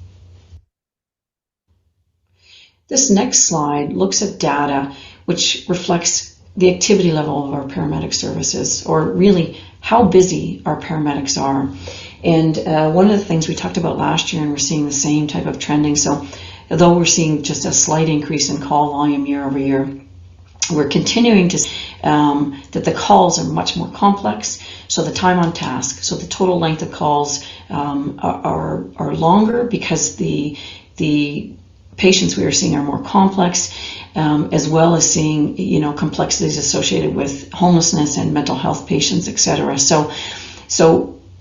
This next slide looks at data which reflects the activity level of our paramedic services, or really how busy our paramedics are. And one of the things we talked about last year, and we're seeing the same type of trending, so although we're seeing just a slight increase in call volume year over year, we're continuing to see that the calls are much more complex. So the time on task, so the total length of calls are longer because the patients we are seeing are more complex, as well as seeing, complexities associated with homelessness and mental health patients, etc. So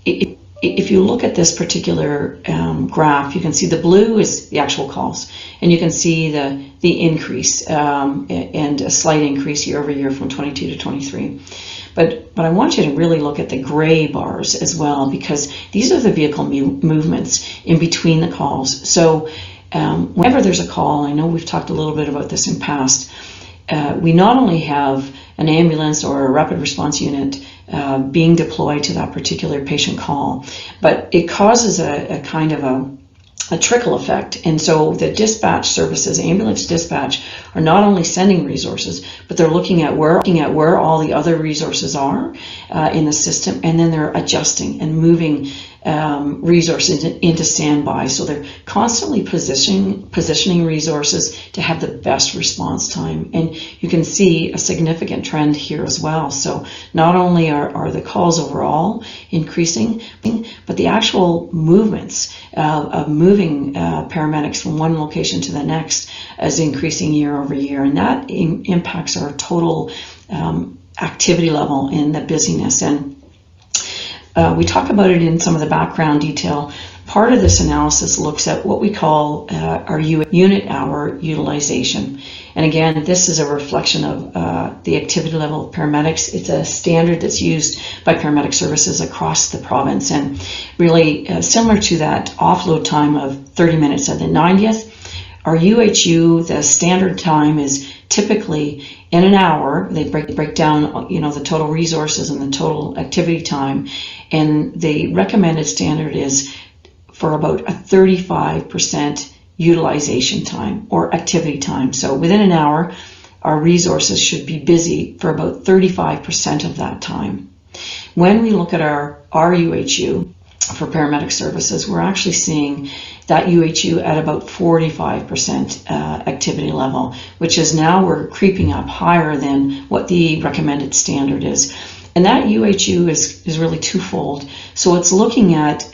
if you look at this particular graph, you can see the blue is the actual calls, and you can see the increase and a slight increase year over year from 22 to 23. But I want you to really look at the gray bars as well, because these are the vehicle movements in between the calls. So whenever there's a call, I know we've talked a little bit about this in past, we not only have an ambulance or a rapid response unit being deployed to that particular patient call, but it causes a kind of a trickle effect. And so the dispatch services, ambulance dispatch, are not only sending resources, but they're looking at where all the other resources are in the system, and then they're adjusting and moving resources into standby. So they're constantly positioning resources to have the best response time. And you can see a significant trend here as well. So not only are the calls overall increasing, but the actual movements of moving paramedics from one location to the next is increasing year over year. And that impacts our total activity level and the busyness. And we talk about it in some of the background detail. Part of this analysis looks at what we call our unit hour utilization. And again, this is a reflection of the activity level of paramedics. It's a standard that's used by paramedic services across the province. And really similar to that offload time of 30 minutes at the 90th, our UHU, the standard time is typically in an hour. They break down, the total resources and the total activity time, and the recommended standard is for about a 35% utilization time or activity time. So within an hour, our resources should be busy for about 35% of that time. When we look at our UHU for paramedic services, we're actually seeing that UHU at about 45% activity level, which is now we're creeping up higher than what the recommended standard is. And that UHU is really twofold. So it's looking at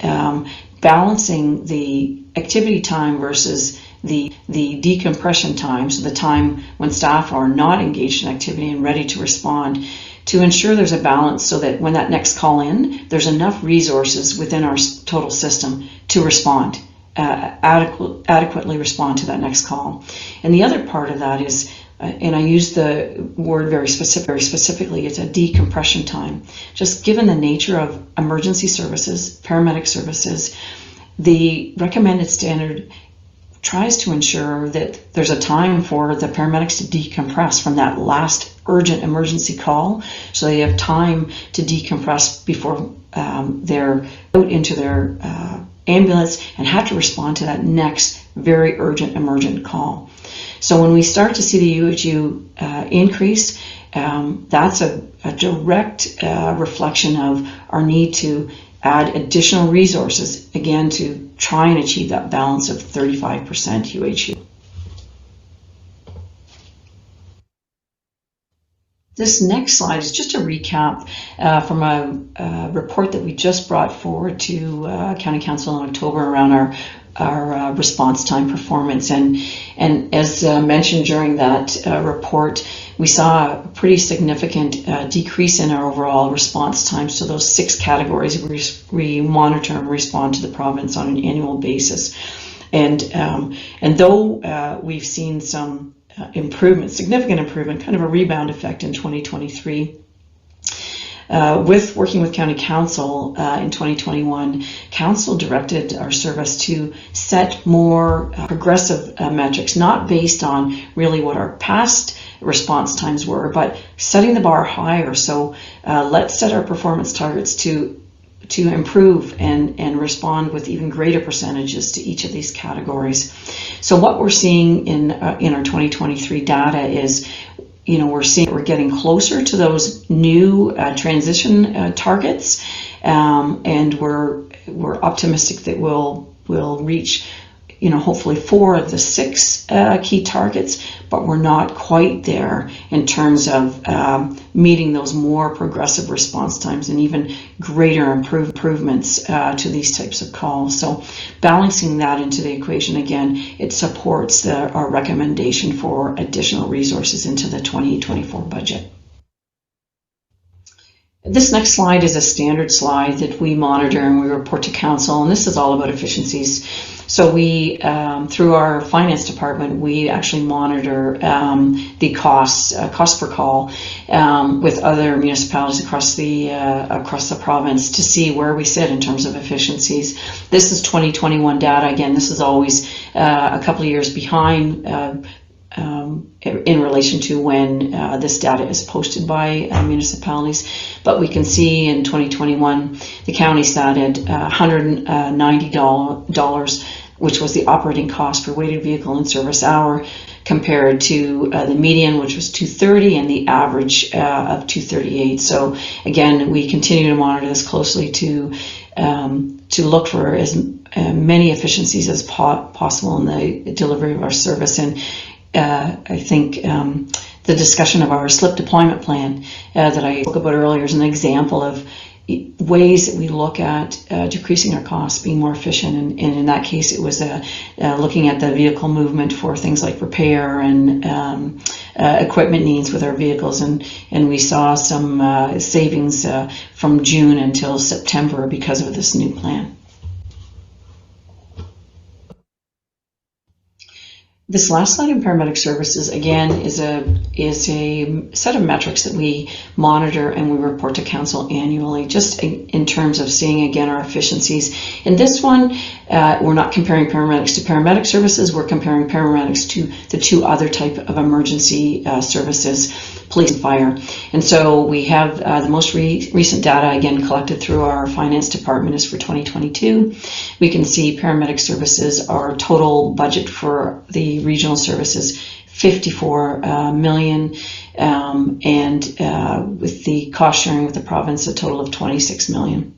balancing the activity time versus the decompression time, so the time when staff are not engaged in activity and ready to respond, to ensure there's a balance so that when that next call in, there's enough resources within our total system to respond, adequately respond to that next call. And the other part of that is, and I use the word very specifically, it's a decompression time. Just given the nature of emergency services, paramedic services, the recommended standard tries to ensure that there's a time for the paramedics to decompress from that last urgent emergency call, so they have time to decompress before they're out into their ambulance and have to respond to that next very urgent emergent call. So when we start to see the UHU increase, that's a direct reflection of our need to add additional resources, again, to try and achieve that balance of 35% UHU. This next slide is just a recap from a report that we just brought forward to County Council in October around our response time performance. And as mentioned during that report, we saw a pretty significant decrease in our overall response times to those 6 categories we monitor and respond to the province on an annual basis. And though we've seen some improvement, significant improvement, kind of a rebound effect in 2023. With working with County Council in 2021, Council directed our service to set more progressive metrics, not based on really what our past response times were, but setting the bar higher. So let's set our performance targets to improve and respond with even greater percentages to each of these categories. So what we're seeing in our 2023 data is, we're getting closer to those new transition targets, and we're optimistic that we'll reach, hopefully 4 of the 6 key targets, but we're not quite there in terms of meeting those more progressive response times and even greater improvements to these types of calls. So balancing that into the equation, again, it supports our recommendation for additional resources into the 2024 budget. This next slide is a standard slide that we monitor and we report to Council, and this is all about efficiencies. So we, through our finance department, we actually monitor the cost per call with other municipalities across the province to see where we sit in terms of efficiencies. This is 2021 data. Again, this is always a couple of years behind in relation to when this data is posted by municipalities. But we can see in 2021, the county sat at $190, which was the operating cost per weighted vehicle and service hour, compared to the median, which was $230, and the average of $238. So again, we continue to monitor this closely to look for as many efficiencies as possible in the delivery of our service. And I think the discussion of our slip deployment plan that I spoke about earlier is an example of ways that we look at decreasing our costs, being more efficient. And in that case, it was looking at the vehicle movement for things like repair and equipment needs with our vehicles. And we saw some savings from June until September because of this new plan. This last slide in paramedic services, again, is a set of metrics that we monitor and we report to Council annually, just in terms of seeing, again, our efficiencies. In this one, we're not comparing paramedics to paramedic services, we're comparing paramedics to the 2 other type of emergency services, police and fire. And so we have the most recent data, again, collected through our finance department, is for 2022. We can see paramedic services, our total budget for the regional services, $54 million, and with the cost sharing with the province, a total of $26 million.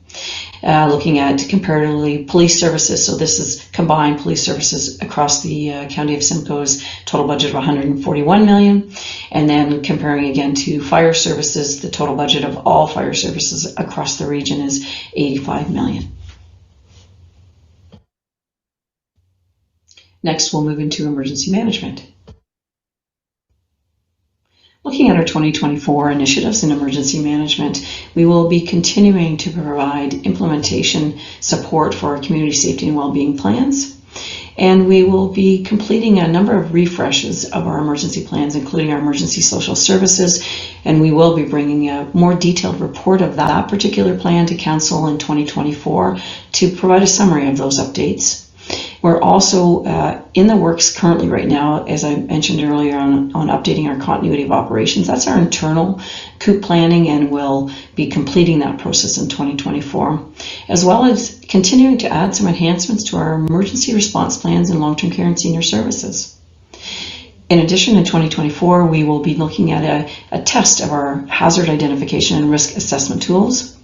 Looking at comparatively police services, so this is combined police services across the county of Simcoe's total budget of $141 million, and then comparing again to fire services, the total budget of all fire services across the region is $85 million. Next, we'll move into emergency management. Looking at our 2024 initiatives in emergency management, we will be continuing to provide implementation support for our community safety and well-being plans. And we will be completing a number of refreshes of our emergency plans, including our emergency social services, and we will be bringing a more detailed report of that particular plan to Council in 2024 to provide a summary of those updates. We're also in the works currently right now, as I mentioned earlier, on updating our continuity of operations. That's our internal COOP planning, and we'll be completing that process in 2024, as well as continuing to add some enhancements to our emergency response plans in long-term care and senior services. In addition, in 2024, we will be looking at a test of our hazard identification and risk assessment tools.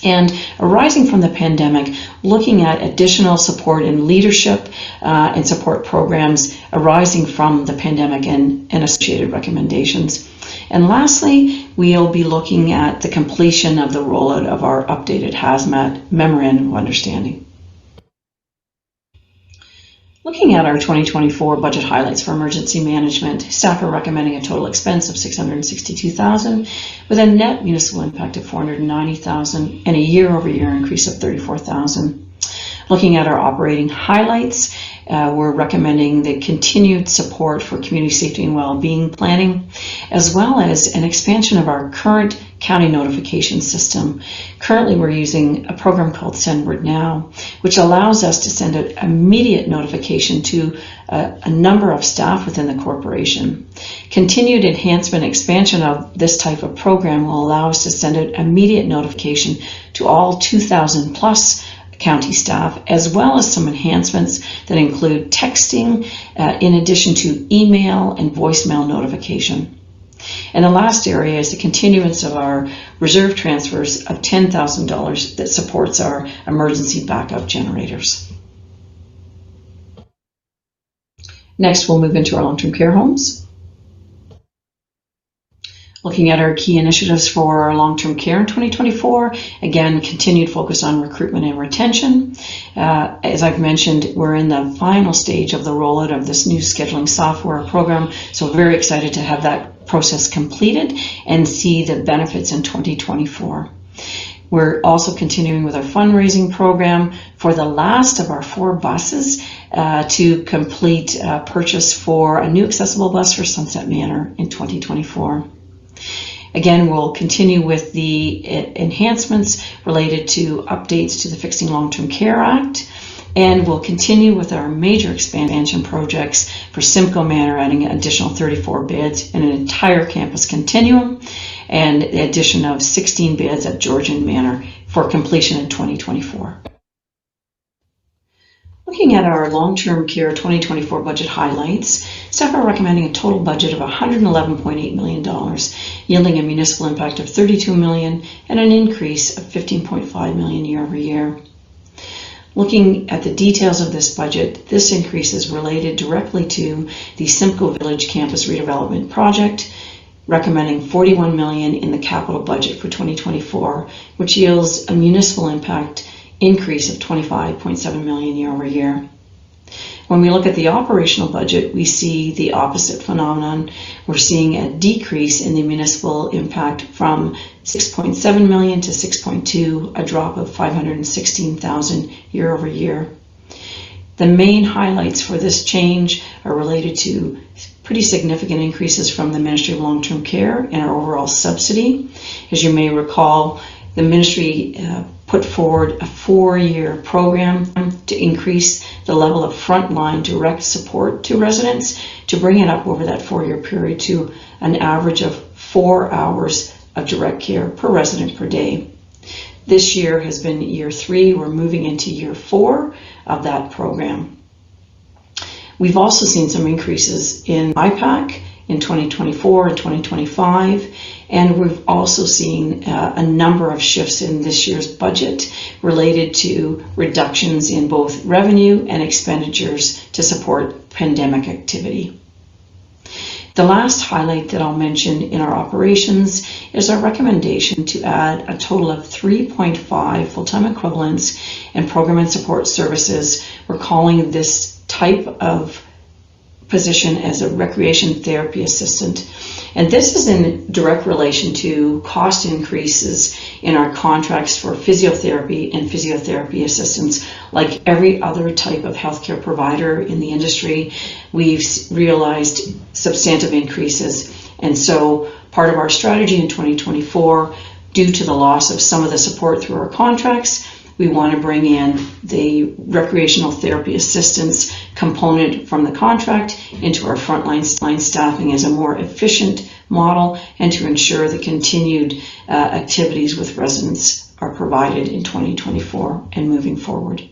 And arising from the pandemic, looking at additional support in leadership and support programs arising from the pandemic and associated recommendations. And lastly, we'll be looking at the completion of the rollout of our updated HAZMAT Memorandum of Understanding. Looking at our 2024 budget highlights for emergency management, staff are recommending a total expense of $662,000 with a net municipal impact of $490,000 and a year-over-year increase of $34,000. Looking at our operating highlights, we're recommending the continued support for community safety and well-being planning, as well as an expansion of our current county notification system. Currently, we're using a program called Send Word Now, which allows us to send out immediate notification to a number of staff within the corporation. Continued enhancement and expansion of this type of program will allow us to send out immediate notification to all 2,000 plus county staff, as well as some enhancements that include texting in addition to email and voicemail notification. And the last area is the continuance of our reserve transfers of $10,000 that supports our emergency backup generators. Next, we'll move into our long-term care homes. Looking at our key initiatives for our long-term care in 2024, again, continued focus on recruitment and retention. As I've mentioned, we're in the final stage of the rollout of this new scheduling software program, so very excited to have that process completed and see the benefits in 2024. We're also continuing with our fundraising program for the last of our 4 buses to complete purchase for a new accessible bus for Sunset Manor in 2024. Again, we'll continue with the enhancements related to updates to the Fixing Long-Term Care Act, and we'll continue with our major expansion projects for Simcoe Manor, adding an additional 34 beds and an entire campus continuum, and the addition of 16 beds at Georgian Manor for completion in 2024. Looking at our long-term care 2024 budget highlights, staff are recommending a total budget of $111.8 million, yielding a municipal impact of $32 million and an increase of $15.5 million year over year. Looking at the details of this budget, this increase is related directly to the Simcoe Village Campus Redevelopment Project, recommending $41 million in the capital budget for 2024, which yields a municipal impact increase of $25.7 million year over year. When we look at the operational budget, we see the opposite phenomenon. We're seeing a decrease in the municipal impact from $6.7 million to $6.2, a drop of $516,000 year over year. The main highlights for this change are related to pretty significant increases from the Ministry of Long-Term Care and our overall subsidy. As you may recall, the ministry put forward a 4-year program to increase the level of frontline direct support to residents, to bring it up over that 4-year period to an average of 4 hours of direct care per resident per day. This year has been year 3. We're moving into year 4 of that program. We've also seen some increases in IPAC in 2024 and 2025, and we've also seen a number of shifts in this year's budget related to reductions in both revenue and expenditures to support pandemic activity. The last highlight that I'll mention in our operations is our recommendation to add a total of 3.5 full-time equivalents in program and support services. We're calling this type of position as a recreation therapy assistant. And this is in direct relation to cost increases in our contracts for physiotherapy and physiotherapy assistants. Like every other type of healthcare provider in the industry, we've realized substantive increases. And so part of our strategy in 2024, due to the loss of some of the support through our contracts, we want to bring in the recreational therapy assistance component from the contract into our frontline staffing as a more efficient model, and to ensure the continued activities with residents are provided in 2024 and moving forward.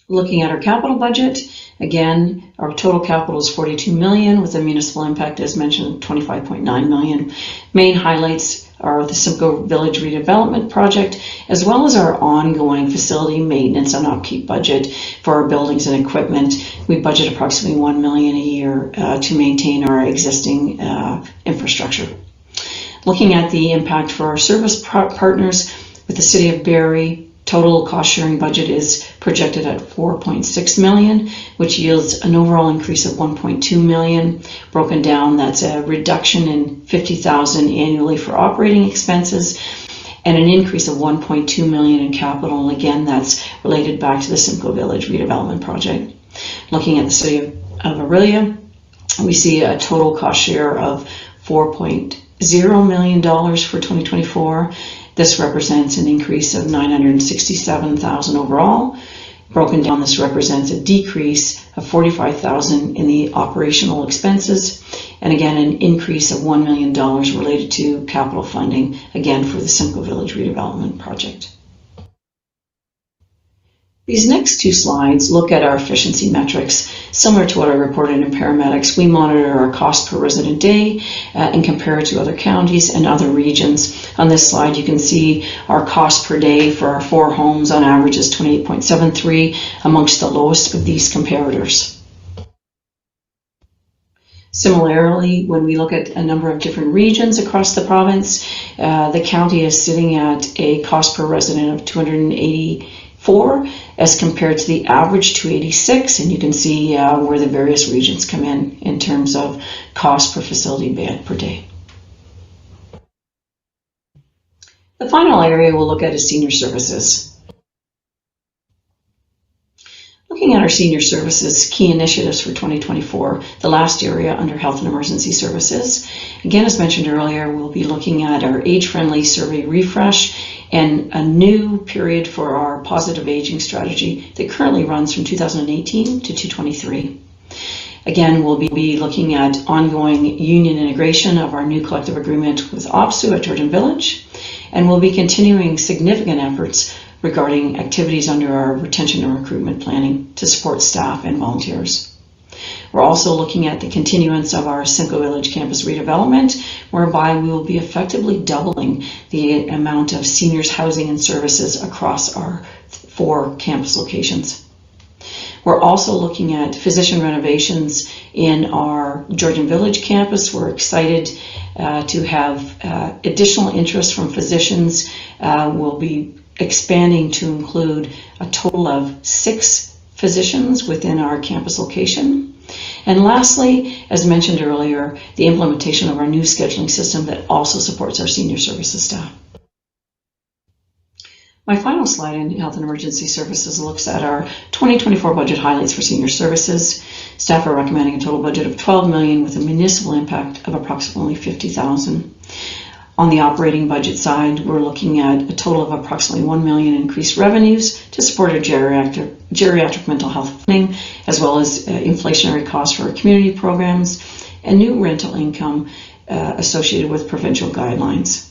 Looking at our capital budget, again, our total capital is $42 million with a municipal impact, as mentioned, $25.9 million. Main highlights are the Simcoe Village redevelopment project, as well as our ongoing facility maintenance and upkeep budget for our buildings and equipment. We budget approximately $1 million a year to maintain our existing infrastructure. Looking at the impact for our service partners with the City of Barrie, total cost sharing budget is projected at $4.6 million, which yields an overall increase of $1.2 million. Broken down, that's a reduction in $50,000 annually for operating expenses and an increase of $1.2 million in capital. And again, that's related back to the Simcoe Village redevelopment project. Looking at the City of Orillia, we see a total cost share of $4.0 million for 2024. This represents an increase of $967,000 overall. Broken down, this represents a decrease of $45,000 in the operational expenses, and again, an increase of $1 million related to capital funding, again for the Simcoe Village redevelopment project. These next two slides look at our efficiency metrics. Similar to what I reported in paramedics, we monitor our cost per resident day and compare it to other counties and other regions. On this slide, you can see our cost per day for our 4 homes on average is $28.73, amongst the lowest of these comparators. Similarly, when we look at a number of different regions across the province, the county is sitting at a cost per resident of $284 as compared to the average $286, and you can see where the various regions come in terms of cost per facility bed per day. The final area we'll look at is senior services. Looking at our senior services key initiatives for 2024, the last area under health and emergency services. Again, as mentioned earlier, we'll be looking at our age-friendly survey refresh and a new period for our positive aging strategy that currently runs from 2018 to 2023. Again, we'll be looking at ongoing union integration of our new collective agreement with OPSU at Georgian Village, and we'll be continuing significant efforts regarding activities under our retention and recruitment planning to support staff and volunteers. We're also looking at the continuance of our Simcoe Village campus redevelopment, whereby we will be effectively doubling the amount of seniors housing and services across our 4 campus locations. We're also looking at physician renovations in our Georgian Village campus. We're excited to have additional interest from physicians. We'll be expanding to include a total of 6 physicians within our campus location. And lastly, as mentioned earlier, the implementation of our new scheduling system that also supports our senior services staff. My final slide in health and emergency services looks at our 2024 budget highlights for senior services. Staff are recommending a total budget of $12 million with a municipal impact of approximately $50,000. On the operating budget side, we're looking at a total of approximately $1 million increased revenues to support our geriatric mental health funding, as well as inflationary costs for our community programs and new rental income associated with provincial guidelines.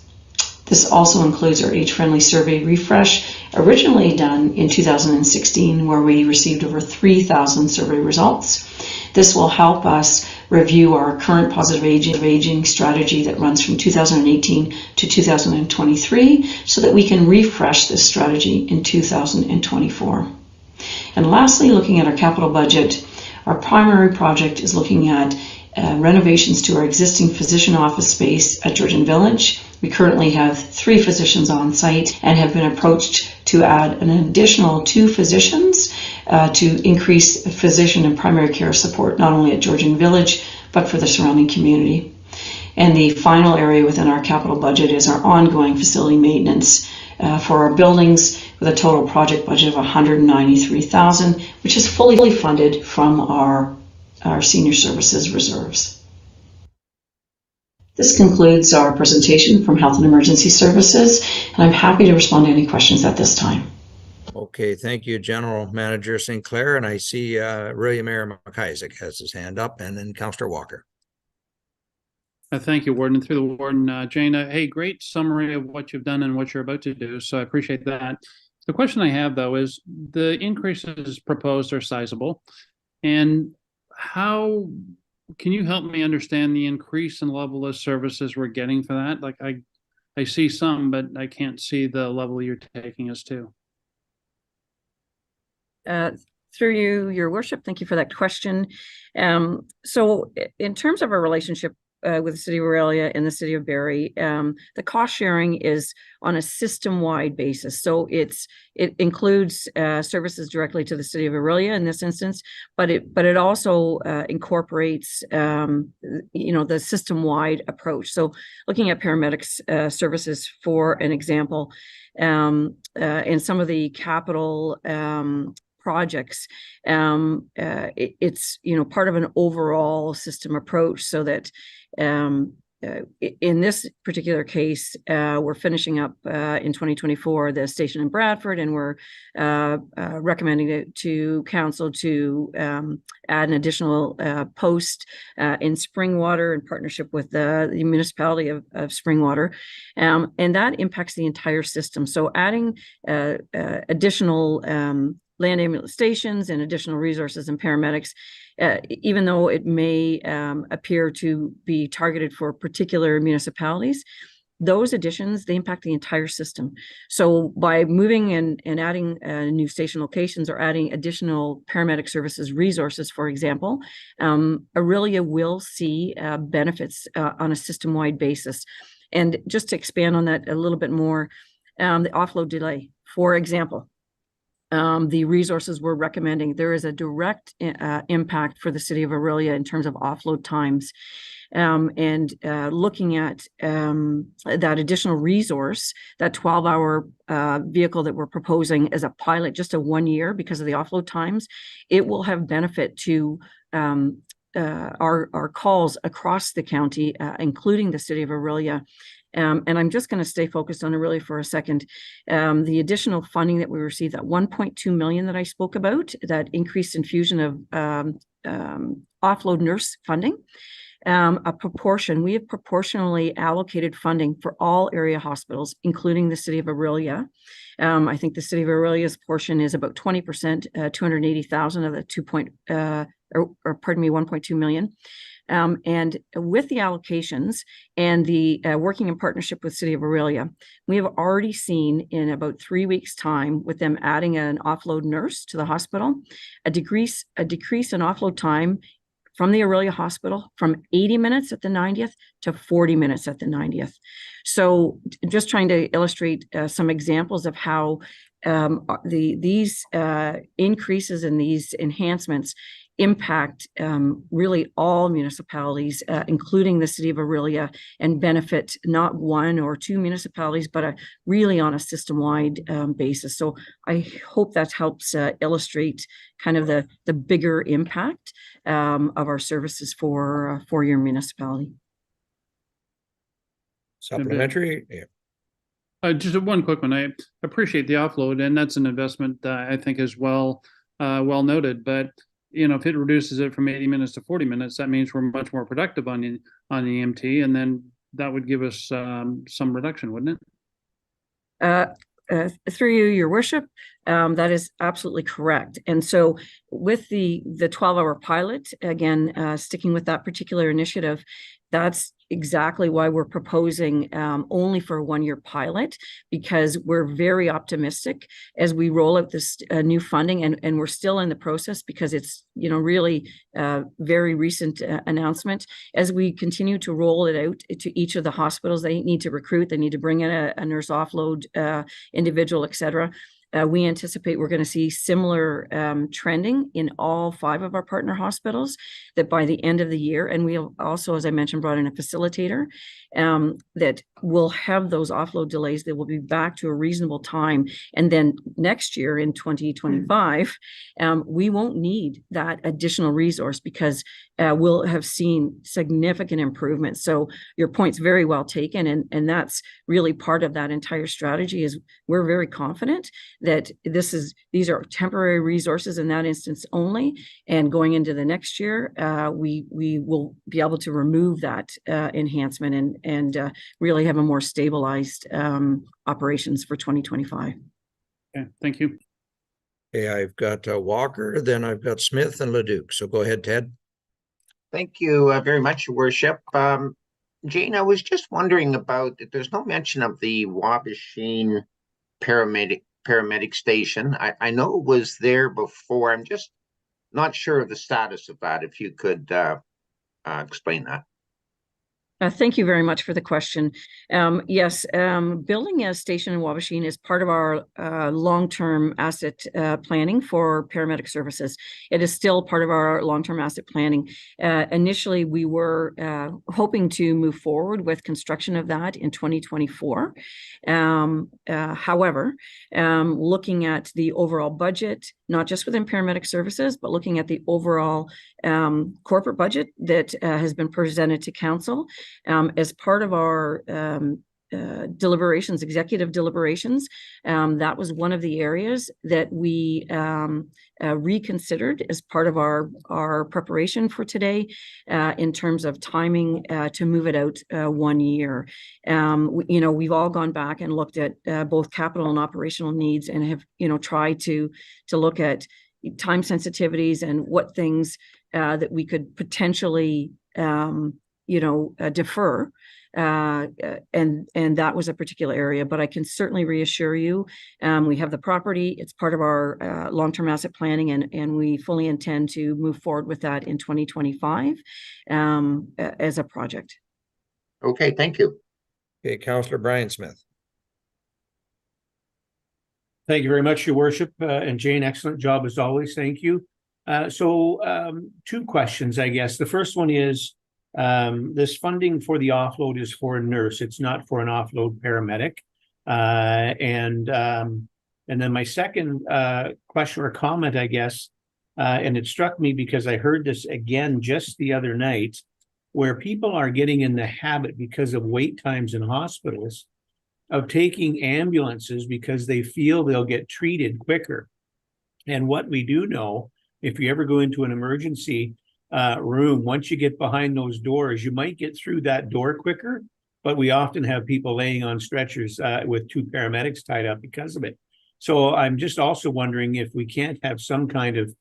This also includes our age-friendly survey refresh, originally done in 2016, where we received over 3,000 survey results. This will help us review our current positive aging strategy that runs from 2018 to 2023 so that we can refresh this strategy in 2024. And lastly, looking at our capital budget, our primary project is looking at renovations to our existing physician office space at Georgian Village. We currently have 3 physicians on site and have been approached to add an additional 2 physicians to increase physician and primary care support, not only at Georgian Village, but for the surrounding community. And the final area within our capital budget is our ongoing facility maintenance for our buildings, with a total project budget of $193,000, which is fully funded from our senior services reserves. This concludes our presentation from Health and Emergency Services, and I'm happy to respond to any questions at this time. Okay, thank you, General Manager Sinclair. And I see Orillia Mayor McIsaac has his hand up, and then Councillor Walker. Thank you, Warden. Through the Warden, Jane, hey, great summary of what you've done and what you're about to do, so I appreciate that. The question I have, though, is the increases proposed are sizable, and how can you help me understand the increase in level of services we're getting for that? Like, I see some, but I can't see the level you're taking us to. Through you, Your Worship, thank you for that question. So in terms of our relationship with the City of Aurelia and the City of Barrie, the cost sharing is on a system-wide basis. So it includes services directly to the City of Aurelia in this instance, but it also incorporates the system-wide approach. So looking at paramedics services, for an example, in some of the capital projects, it's part of an overall system approach, so that in this particular case, we're finishing up in 2024 the station in Bradford, and we're recommending it to council to add an additional post in Springwater in partnership with the municipality of Springwater, and that impacts the entire system. So adding additional land ambulance stations and additional resources and paramedics, even though it may appear to be targeted for particular municipalities, those additions, they impact the entire system. So by moving and adding new station locations or adding additional paramedic services resources, for example, Aurelia will see benefits on a system-wide basis. And just to expand on that a little bit more, the offload delay, for example, the resources we're recommending, there is a direct impact for the City of Aurelia in terms of offload times. And looking at that additional resource, that 12-hour vehicle that we're proposing as a pilot, just a 1 year because of the offload times, it will have benefit to our calls across the county, including the City of Aurelia. And I'm just going to stay focused on Aurelia for a second. The additional funding that we received, that 1.2 million that I spoke about, that increased infusion of offload nurse funding, we have proportionally allocated funding for all area hospitals, including the City of Aurelia. I think the City of Aurelia's portion is about 20%, 280,000 of the 1.2 million. And with the allocations and the working in partnership with City of Aurelia, we have already seen in about 3 weeks' time, with them adding an offload nurse to the hospital, a decrease in offload time from the Aurelia Hospital from 80 minutes at the 90th to 40 minutes at the 90th. So just trying to illustrate some examples of how these increases and these enhancements impact really all municipalities, including the City of Aurelia, and benefit not one or two municipalities, but really on a system-wide basis. So I hope that helps illustrate kind of the bigger impact of our services for your municipality. Supplementary? Yeah. Just one quick one. I appreciate the offload, and that's an investment that I think is well noted. But if it reduces it from 80 minutes to 40 minutes, that means we're much more productive on the EMT, and then that would give us some reduction, wouldn't it? Through you, Your Worship, that is absolutely correct. And so with the 12-hour pilot, again, sticking with that particular initiative, that's exactly why we're proposing only for a 1-year pilot, because we're very optimistic as we roll out this new funding, and we're still in the process because it's really very recent announcement. As we continue to roll it out to each of the hospitals, they need to recruit, they need to bring in a nurse offload individual, etc. We anticipate we're going to see similar trending in all 5 of our partner hospitals, that by the end of the year, and we also, as I mentioned, brought in a facilitator that will have those offload delays. They will be back to a reasonable time. And then next year in 2025, we won't need that additional resource because we'll have seen significant improvements. So your point's very well taken. And that's really part of that entire strategy. Is we're very confident that these are temporary resources in that instance only. And going into the next year, we will be able to remove that enhancement and really have a more stabilized operations for 2025. Okay, thank you. Okay, I've got Walker, then I've got Smith and Leduc. So go ahead, Ted. Thank you very much, Your Worship. Jane, I was just wondering about, there's no mention of the Wabashine paramedic station. I know it was there before. I'm just not sure of the status of that. If you could explain that. Thank you very much for the question. Yes, building a station in Wabashine is part of our long-term asset planning for paramedic services. It is still part of our long-term asset planning. Initially, we were hoping to move forward with construction of that in 2024. However, looking at the overall budget, not just within paramedic services, but looking at the overall corporate budget that has been presented to council, as part of our deliberations, executive deliberations, that was one of the areas that we reconsidered as part of our preparation for today, in terms of timing to move it out 1 year. We've all gone back and looked at both capital and operational needs, and have tried to look at time sensitivities and what things that we could potentially defer, and that was a particular area. But I can certainly reassure you, we have the property. It's part of our long-term asset planning, and we fully intend to move forward with that in 2025 as a project. Okay, thank you. Okay, Councillor Brian Smith. Thank you very much, Your Worship. And Jane, excellent job as always. Thank you. Two questions, I guess. The first one is, this funding for the offload is for a nurse. It's not for an offload paramedic. And then my second question or comment, I guess, and it struck me because I heard this again just the other night, where people are getting in the habit, because of wait times in hospitals, of taking ambulances because they feel they'll get treated quicker. And what we do know, if you ever go into an emergency room, once you get behind those doors, you might get through that door quicker, but we often have people laying on stretchers with 2 paramedics tied up because of it. So I'm just also wondering if we can't have some kind of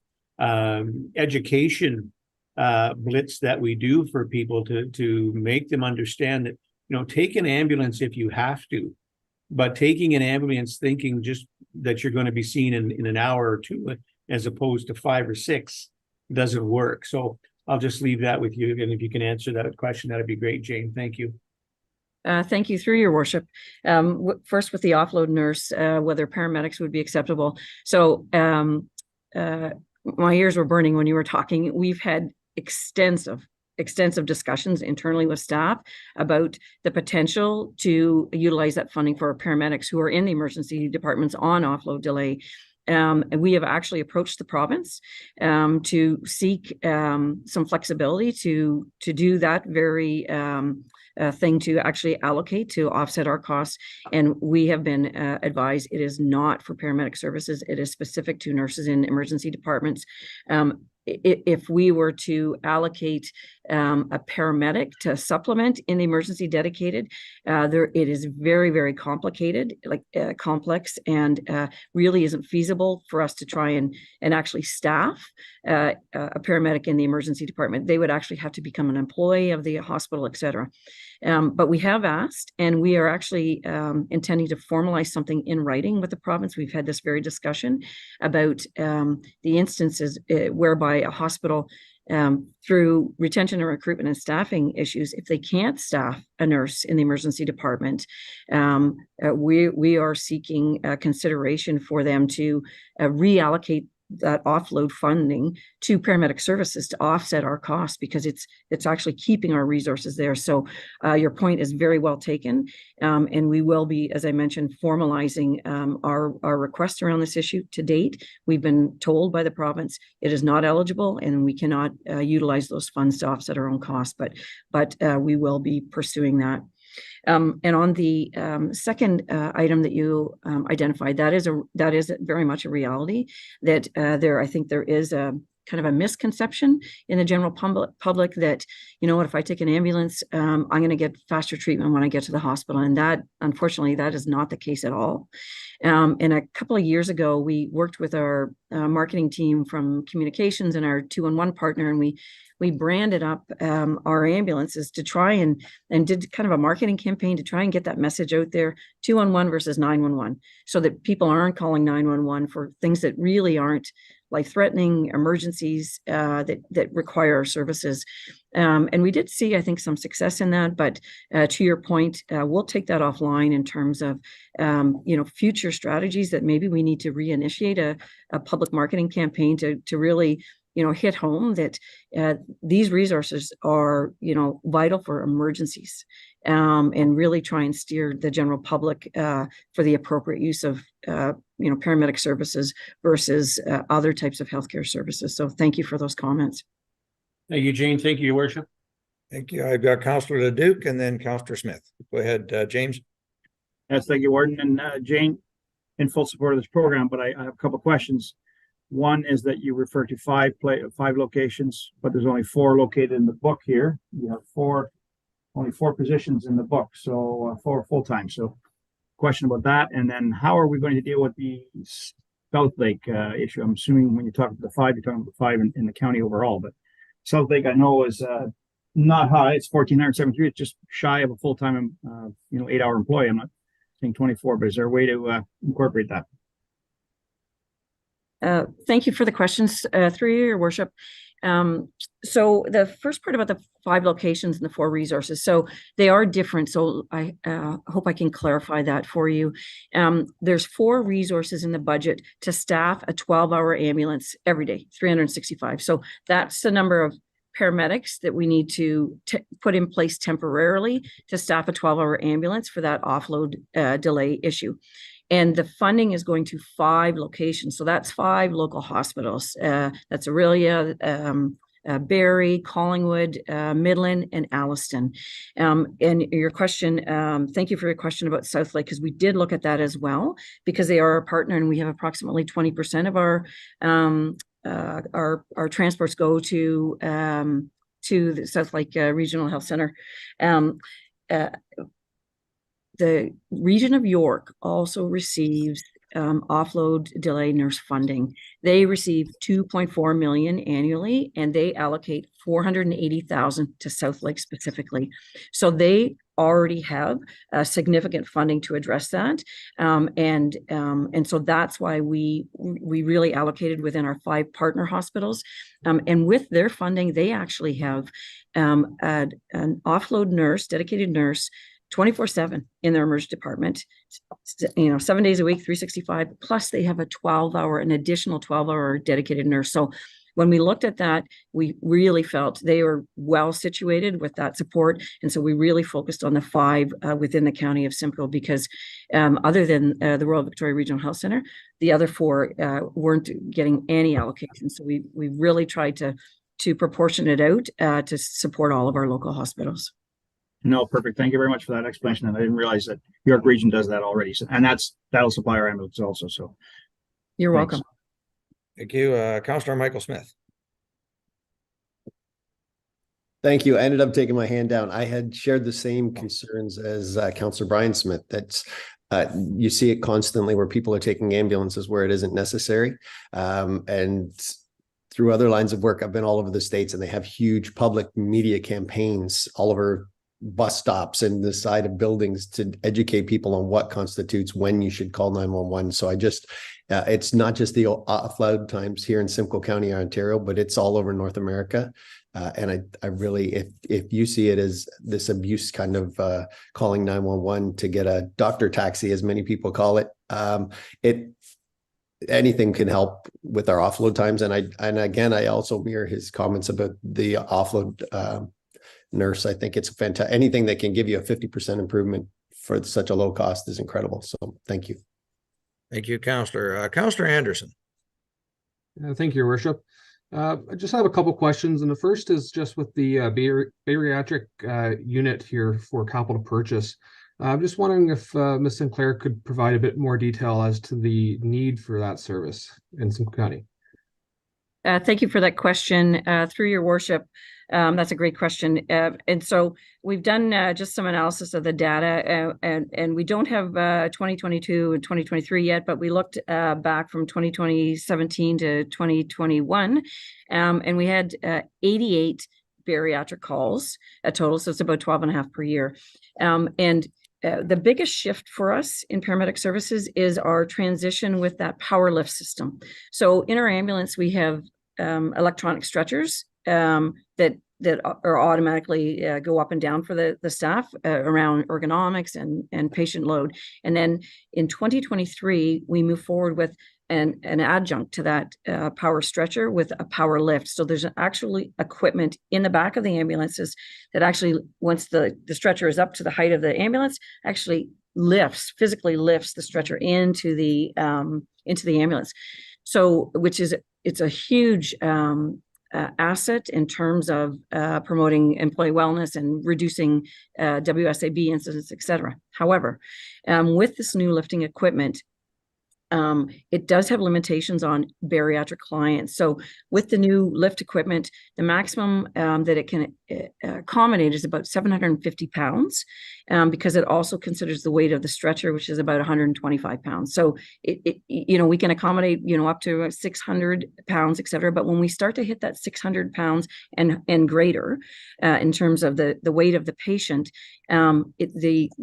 education blitz that we do for people to make them understand that, take an ambulance if you have to, but taking an ambulance thinking just that you're going to be seen in an hour or 2, as opposed to 5 or 6, doesn't work. So I'll just leave that with you. And if you can answer that question, that'd be great, Jane. Thank you. Thank you, through your worship. First, with the offload nurse, whether paramedics would be acceptable. So my ears were burning when you were talking. We've had extensive discussions internally with staff about the potential to utilize that funding for our paramedics who are in the emergency departments on offload delay. And we have actually approached the province to seek some flexibility to do that very thing, to actually allocate to offset our costs. And we have been advised it is not for paramedic services. It is specific to nurses in emergency departments. If we were to allocate a paramedic to supplement in the emergency dedicated, it is very, very complicated, complex, and really isn't feasible for us to try and actually staff a paramedic in the emergency department. They would actually have to become an employee of the hospital, etc. But we have asked, and we are actually intending to formalize something in writing with the province. We've had this very discussion about the instances whereby a hospital, through retention and recruitment and staffing issues, if they can't staff a nurse in the emergency department, we are seeking consideration for them to reallocate that offload funding to paramedic services to offset our costs, because it's actually keeping our resources there. So your point is very well taken, and we will be, as I mentioned, formalizing our request around this issue. To date, we've been told by the province it is not eligible, and we cannot utilize those funds to offset our own costs, but we will be pursuing that. And on the second item that you identified, that is very much a reality, that I think there is a kind of a misconception in the general public that, you know what, if I take an ambulance, I'm going to get faster treatment when I get to the hospital. And that, unfortunately, that is not the case at all. And a couple of years ago, we worked with our marketing team from communications and our 211 partner, and we branded up our ambulances to try and did kind of a marketing campaign to try and get that message out there, 211 versus 911, so that people aren't calling 911 for things that really aren't life-threatening emergencies that require our services. And we did see, I think, some success in that. But to your point, we'll take that offline in terms of, future strategies that maybe we need to reinitiate a public marketing campaign to really, hit home that these resources are, vital for emergencies, and really try and steer the general public for the appropriate use of, paramedic services versus other types of healthcare services. So thank you for those comments. Thank you, Jane. Thank you, Your Worship. Thank you. I've got Councillor Leduc and then Councillor Smith. Go ahead, James. Yes, thank you, Warden. And Jane, in full support of this program, but I have a couple of questions. One is that you refer to five locations, but there's only 4 located in the book here. You have only 4 positions in the book, so 4 full-time. So question about that. And then how are we going to deal with the South Lake issue? I'm assuming when you talk about the 5, you're talking about 5 in the county overall, but South Lake I know is not high. It's 1,473. It's just shy of a full-time, 8-hour employee. I'm not saying 24, but is there a way to incorporate that? Thank you for the questions, through Your Worship. So the first part about the 5 locations and the 4 resources, so they are different. So I hope I can clarify that for you. There's 4 resources in the budget to staff a 12-hour ambulance every day, 365. So that's the number of paramedics that we need to put in place temporarily to staff a 12-hour ambulance for that offload delay issue. And the funding is going to 5 locations. So that's 5 local hospitals. That's Aurelia, Barrie, Collingwood, Midland, and Alliston. And your question, thank you for your question about South Lake, because we did look at that as well, because they are our partner, and we have approximately 20% of our transports go to the South Lake Regional Health Center. The region of York also receives offload delay nurse funding. They receive $2.4 million annually, and they allocate $480,000 to South Lake specifically. So they already have significant funding to address that, and so that's why we really allocated within our 5 partner hospitals. And with their funding, they actually have an offload nurse, dedicated nurse, 24/7 in their emergency department, 7 days a week, 365, plus they have an additional 12-hour dedicated nurse. So when we looked at that, we really felt they were well situated with that support. And so we really focused on the 5 within the county of Simcoe, because other than the Royal Victoria Regional Health Center, the other 4 weren't getting any allocation. So we really tried to proportion it out to support all of our local hospitals. No, perfect. Thank you very much for that explanation. And I didn't realize that York Region does that already. So, and that'll supply our ambulance also. So you're welcome. Thank you. Councillor Michael Smith. Thank you. I ended up taking my hand down. I had shared the same concerns as Councillor Brian Smith. That's you see it constantly where people are taking ambulances where it isn't necessary. And through other lines of work, I've been all over the States, and they have huge public media campaigns all over bus stops and the side of buildings to educate people on what constitutes when you should call 911. So I just, it's not just the offload times here in Simcoe County, Ontario, but it's all over North America. And I really, if you see it as this abuse kind of calling 911 to get a doctor taxi, as many people call it, anything can help with our offload times. And again, I also mirror his comments about the offload nurse. I think it's fantastic. Anything that can give you a 50% improvement for such a low cost is incredible. So thank you. Thank you, Councillor. Councillor Anderson. Thank you, Your Worship. I just have a couple questions, and the first is just with the bariatric unit here for capital purchase. I'm just wondering if Ms. Sinclair could provide a bit more detail as to the need for that service in Simcoe County. Thank you for that question. Through your worship, that's a great question. And so we've done just some analysis of the data, and we don't have 2022 and 2023 yet, but we looked back from 2017 to 2021, and we had 88 bariatric calls a total, so it's about 12 and a half per year. The biggest shift for us in paramedic services is our transition with that power lift system. So in our ambulance, we have electronic stretchers that are automatically go up and down for the staff around ergonomics and patient load. And then in 2023, we move forward with an adjunct to that power stretcher with a power lift. So there's actually equipment in the back of the ambulances that actually, once the stretcher is up to the height of the ambulance, actually physically lifts the stretcher into the ambulance. So, it's a huge asset in terms of promoting employee wellness and reducing WSAB incidents, et cetera. However, with this new lifting equipment, it does have limitations on bariatric clients. So with the new lift equipment, the maximum that it can accommodate is about 750 pounds, because it also considers the weight of the stretcher, which is about 125 pounds. So we can accommodate, up to 600 pounds, et cetera. But when we start to hit that 600 pounds and greater, in terms of the weight of the patient, the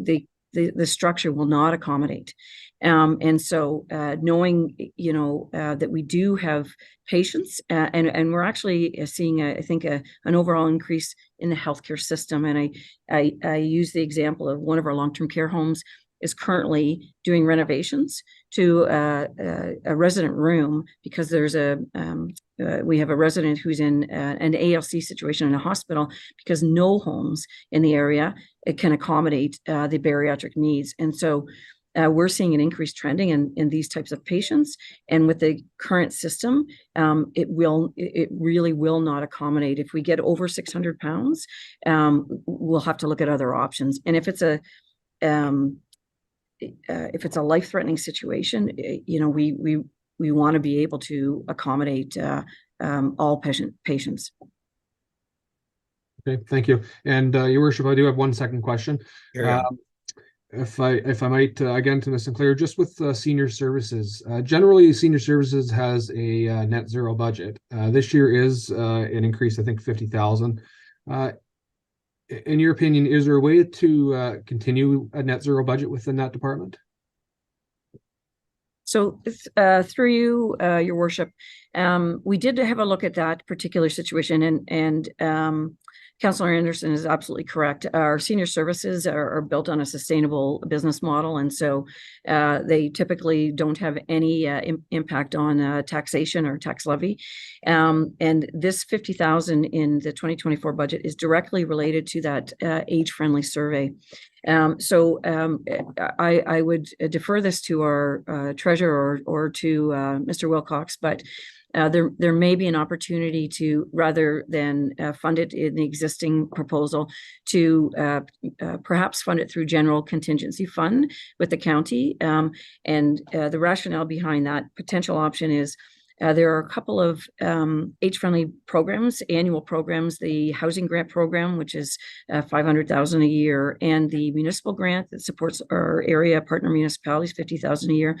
structure will not accommodate. And so knowing, that we do have patients, and we're actually seeing, I think, an overall increase in the healthcare system. And I use the example of one of our long-term care homes is currently doing renovations to a resident room, because there's we have a resident who's in an ALC situation in a hospital, because no homes in the area can accommodate the bariatric needs. And so we're seeing an increased trending in these types of patients. And with the current system, it really will not accommodate. If we get over 600 pounds, we'll have to look at other options. And if it's a life-threatening situation, we want to be able to accommodate all patients. Okay, thank you. And Your Worship, I do have one second question. If I might, again, to Ms. Sinclair, just with senior services, generally senior services has a net zero budget. This year is an increase, I think, 50,000. In your opinion, is there a way to continue a net zero budget within that department? So through you, Your Worship, we did have a look at that particular situation, and Councillor Anderson is absolutely correct. Our senior services are built on a sustainable business model, and so they typically don't have any impact on taxation or tax levy. And this 50,000 in the 2024 budget is directly related to that age-friendly survey. So I would defer this to our treasurer or to Mr. Wilcox, but there may be an opportunity to, rather than fund it in the existing proposal, to perhaps fund it through general contingency fund with the county. And the rationale behind that potential option is there are a couple of age-friendly programs, annual programs, the housing grant program, which is $500,000 a year, and the municipal grant that supports our area partner municipalities, $50,000 a year.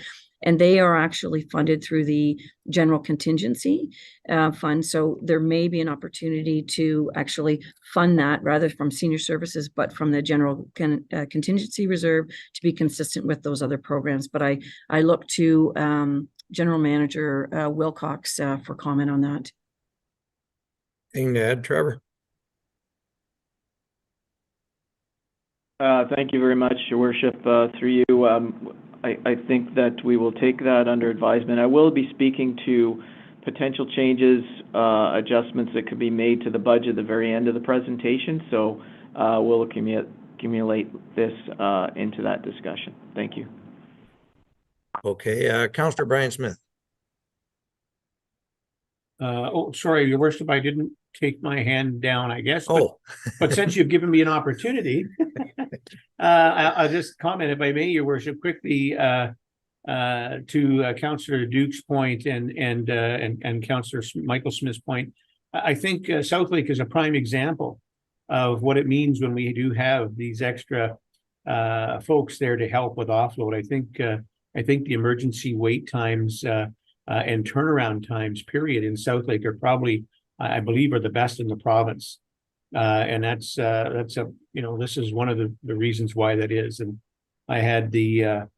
And they are actually funded through the general contingency fund. So there may be an opportunity to actually fund that rather from senior services, but from the general contingency reserve, to be consistent with those other programs. But I look to General Manager Wilcox for comment on that. Anything to add, Trevor? Thank you very much, Your Worship. Through you, I think that we will take that under advisement. I will be speaking to potential changes, adjustments that could be made to the budget at the very end of the presentation. So we'll accumulate this into that discussion. Thank you. Okay, Councillor Brian Smith. Oh, sorry, Your Worship, I didn't take my hand down, I guess. Oh, but since you've given me an opportunity, I'll just comment, if I may, Your Worship, quickly. to Councillor Duke's point and Councillor Michael Smith's point, I think South Lake is a prime example of what it means when we do have these extra folks there to help with offload. I think the emergency wait times and turnaround times, period, in South Lake are probably, I believe, are the best in the province. And that's this is one of the reasons why that is. And I had the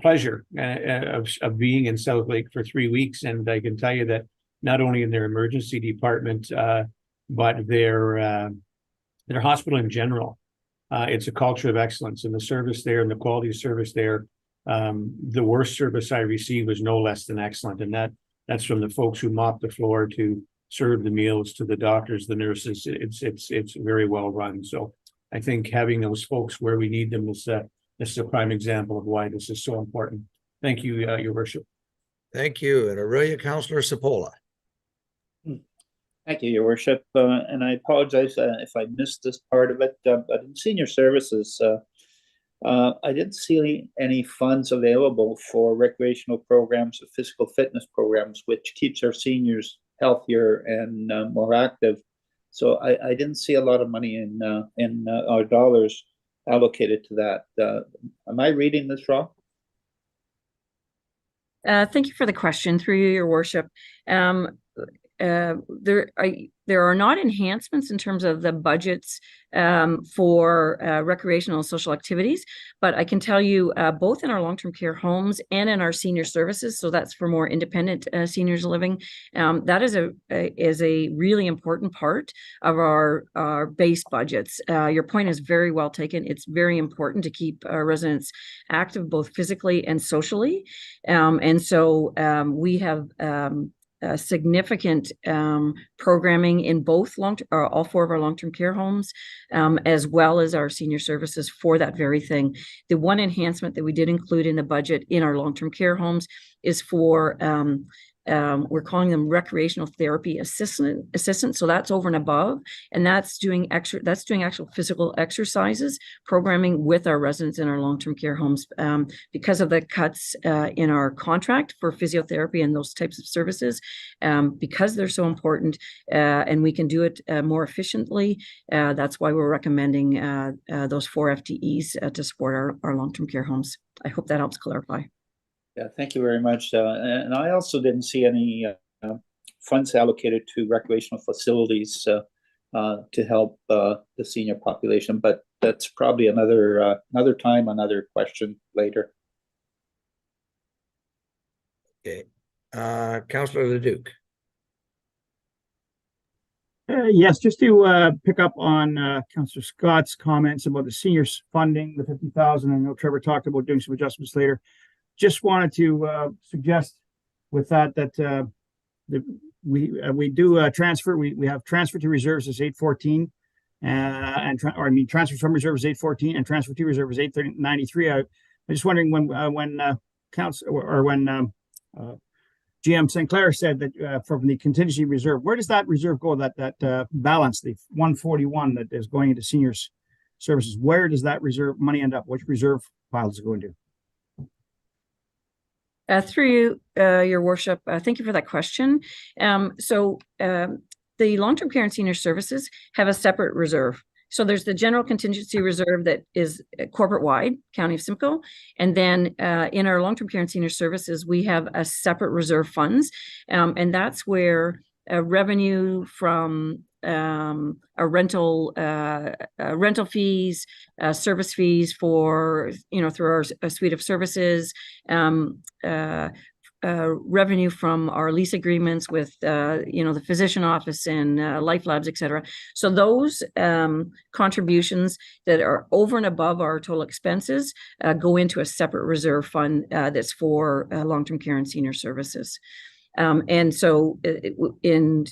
pleasure of being in South Lake for 3 weeks, and I can tell you that not only in their emergency department, but their hospital in general, it's a culture of excellence, and the service there and the quality of service there. The worst service I received was no less than excellent, and that's from the folks who mop the floor to serve the meals to the doctors, the nurses. It's very well run. So I think having those folks where we need them is a prime example of why this is so important. Thank you, Your Worship. Thank you. And Aurelia, Councillor Sepola. Thank you, Your Worship. And I apologize if I missed this part of it, but in senior services, I didn't see any funds available for recreational programs or physical fitness programs, which keeps our seniors healthier and more active. So I didn't see a lot of money in our dollars allocated to that. Am I reading this wrong? Thank you for the question, through you, Your Worship. There are not enhancements in terms of the budgets for recreational and social activities, but I can tell you both in our long-term care homes and in our senior services, so that's for more independent seniors living, that is a really important part of our base budgets. Your point is very well taken. It's very important to keep our residents active both physically and socially, and so we have significant programming in both all 4 of our long-term care homes, as well as our senior services for that very thing. The one enhancement that we did include in the budget in our long-term care homes is for we're calling them recreational therapy assistants. So that's over and above, and that's doing actual physical exercises, programming with our residents in our long-term care homes. Because of the cuts in our contract for physiotherapy and those types of services, because they're so important and we can do it more efficiently, that's why we're recommending those 4 FTEs to support our long-term care homes. I hope that helps clarify. Yeah, thank you very much. And I also didn't see any funds allocated to recreational facilities to help the senior population, but that's probably another time, another question later. Okay. Councillor Leduc. Yes, just to pick up on Councillor Scott's comments about the seniors funding, the 50,000. I know Trevor talked about doing some adjustments later. Just wanted to suggest with that we do transfer. We have transfer to reserves as 814, transfer from reserves 814, and transfer to reserve is 893. I'm just wondering when GM Sinclair said that from the contingency reserve, where does that reserve go? That balance, the 141 that is going into seniors services, where does that reserve money end up? Which reserve pile does it go into? Through you, Your Worship, thank you for that question. So the long-term care and senior services have a separate reserve. So there's the general contingency reserve that is corporate-wide, County of Simcoe, and then in our long-term care and senior services, we have a separate reserve funds, and that's where revenue from rental fees, service fees for through our suite of services, revenue from our lease agreements with the physician office and Life Labs, etc. So those contributions that are over and above our total expenses go into a separate reserve fund that's for long-term care and senior services. And so in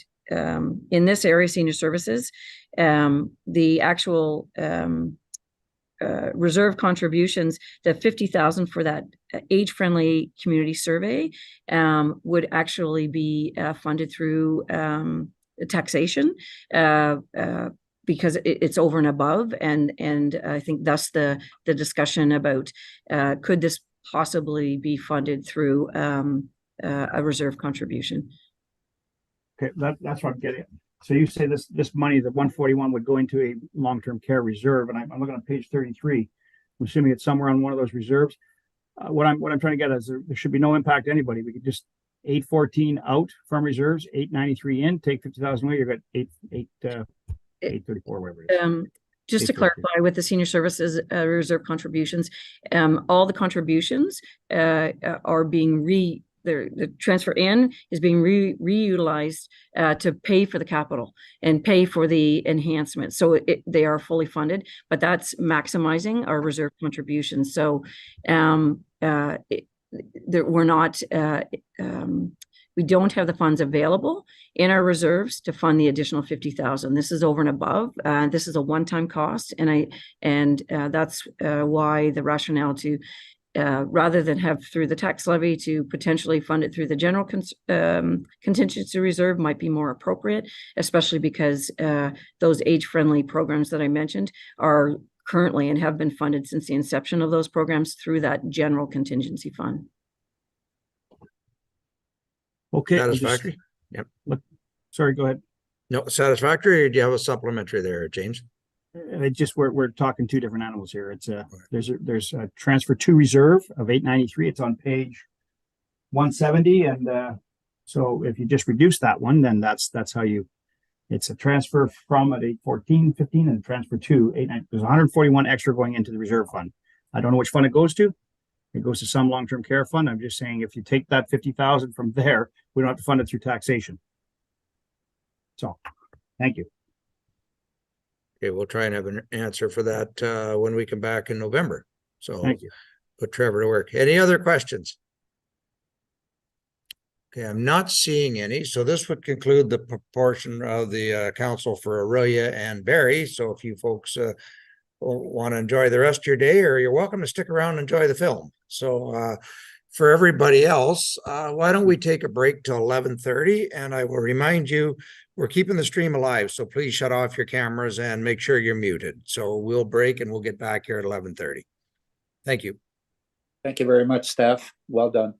this area, senior services, the actual reserve contributions, the 50,000 for that age-friendly community survey would actually be funded through taxation because it's over and above, and I think thus the discussion about could this possibly be funded through a reserve contribution. Okay, that's what I'm getting at. So you say this money, the 141, would go into a long-term care reserve, and I'm looking on page 33. I'm assuming it's somewhere on one of those reserves. What I'm trying to get at is there should be no impact to anybody. We could just 814 out from reserves, 893 in, take 50,000 away. You've got 834, whatever it is. Just to clarify with the senior services reserve contributions, all the contributions are being the transfer in is being reutilized to pay for the capital and pay for the enhancement. So they are fully funded, but that's maximizing our reserve contributions. So we're not, we don't have the funds available in our reserves to fund the additional 50,000. This is over and above. This is a one-time cost, and that's why the rationale to rather than have through the tax levy to potentially fund it through the general contingency reserve might be more appropriate, especially because those age-friendly programs that I mentioned are currently and have been funded since the inception of those programs through that general contingency fund. Okay. Satisfactory? Yep. Sorry, go ahead. No, satisfactory, or do you have a supplementary there, James? It just we're talking two different animals here. It's there's a transfer to reserve of 893. It's on page 170, and so if you just reduce that one, then that's how you. It's a transfer from at 814.15 and transfer to 89. There's 141 extra going into the reserve fund. I don't know which fund it goes to. It goes to some long-term care fund. I'm just saying if you take that 50,000 from there, we don't have to fund it through taxation. So, thank you. Okay, we'll try and have an answer for that when we come back in November. So thank you. Put Trevor to work. Any other questions? Okay, I'm not seeing any. So this would conclude the proportion of the council for Aurelia and Barrie. So if you folks want to enjoy the rest of your day, or you're welcome to stick around and enjoy the film. So for everybody else, why don't we take a break till 11:30? And I will remind you, we're keeping the stream alive, so please shut off your cameras and make sure you're muted. So we'll break and we'll get back here at 11:30. Thank you. Thank you very much, staff. Well done.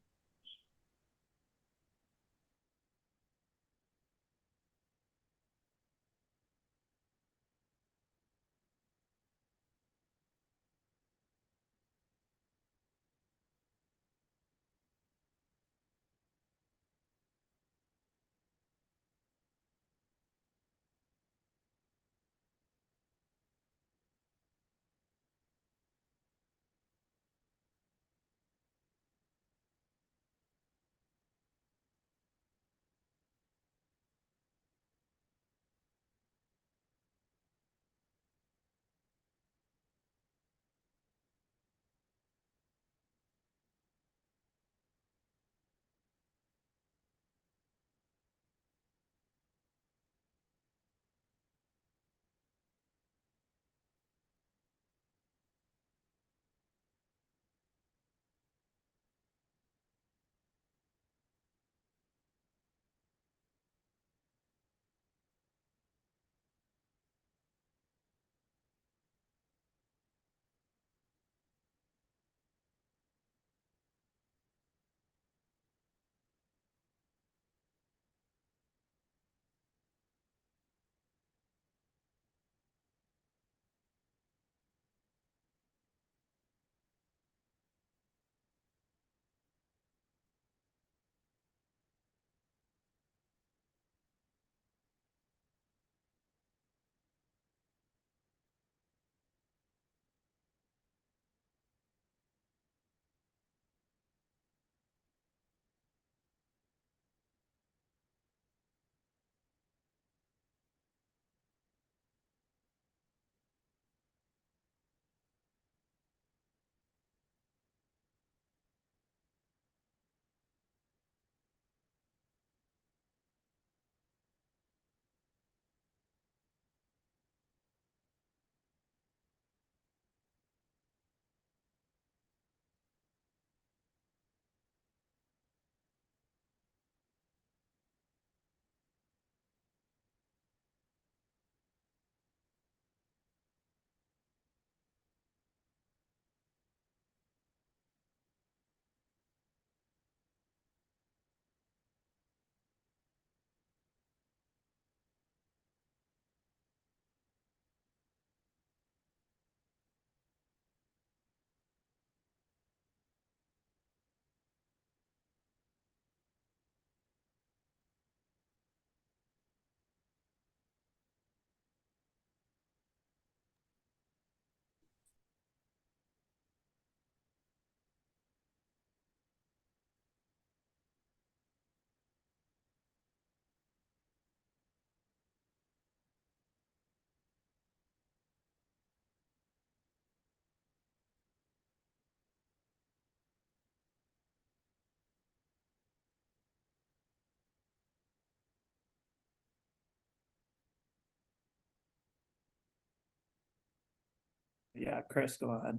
Yeah, Chris, go ahead.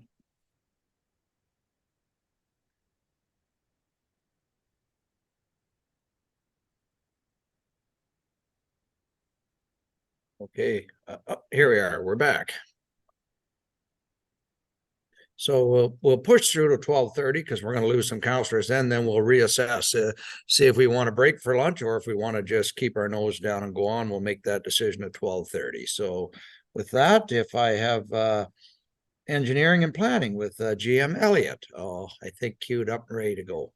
Okay, here we are. We're back. So we'll push through to 12:30 because we're going to lose some counselors. Then we'll reassess, see if we want to break for lunch or if we want to just keep our nose down and go on. We'll make that decision at 12:30. So with that, if I have engineering and planning with GM Elliott, I think queued up and ready to go.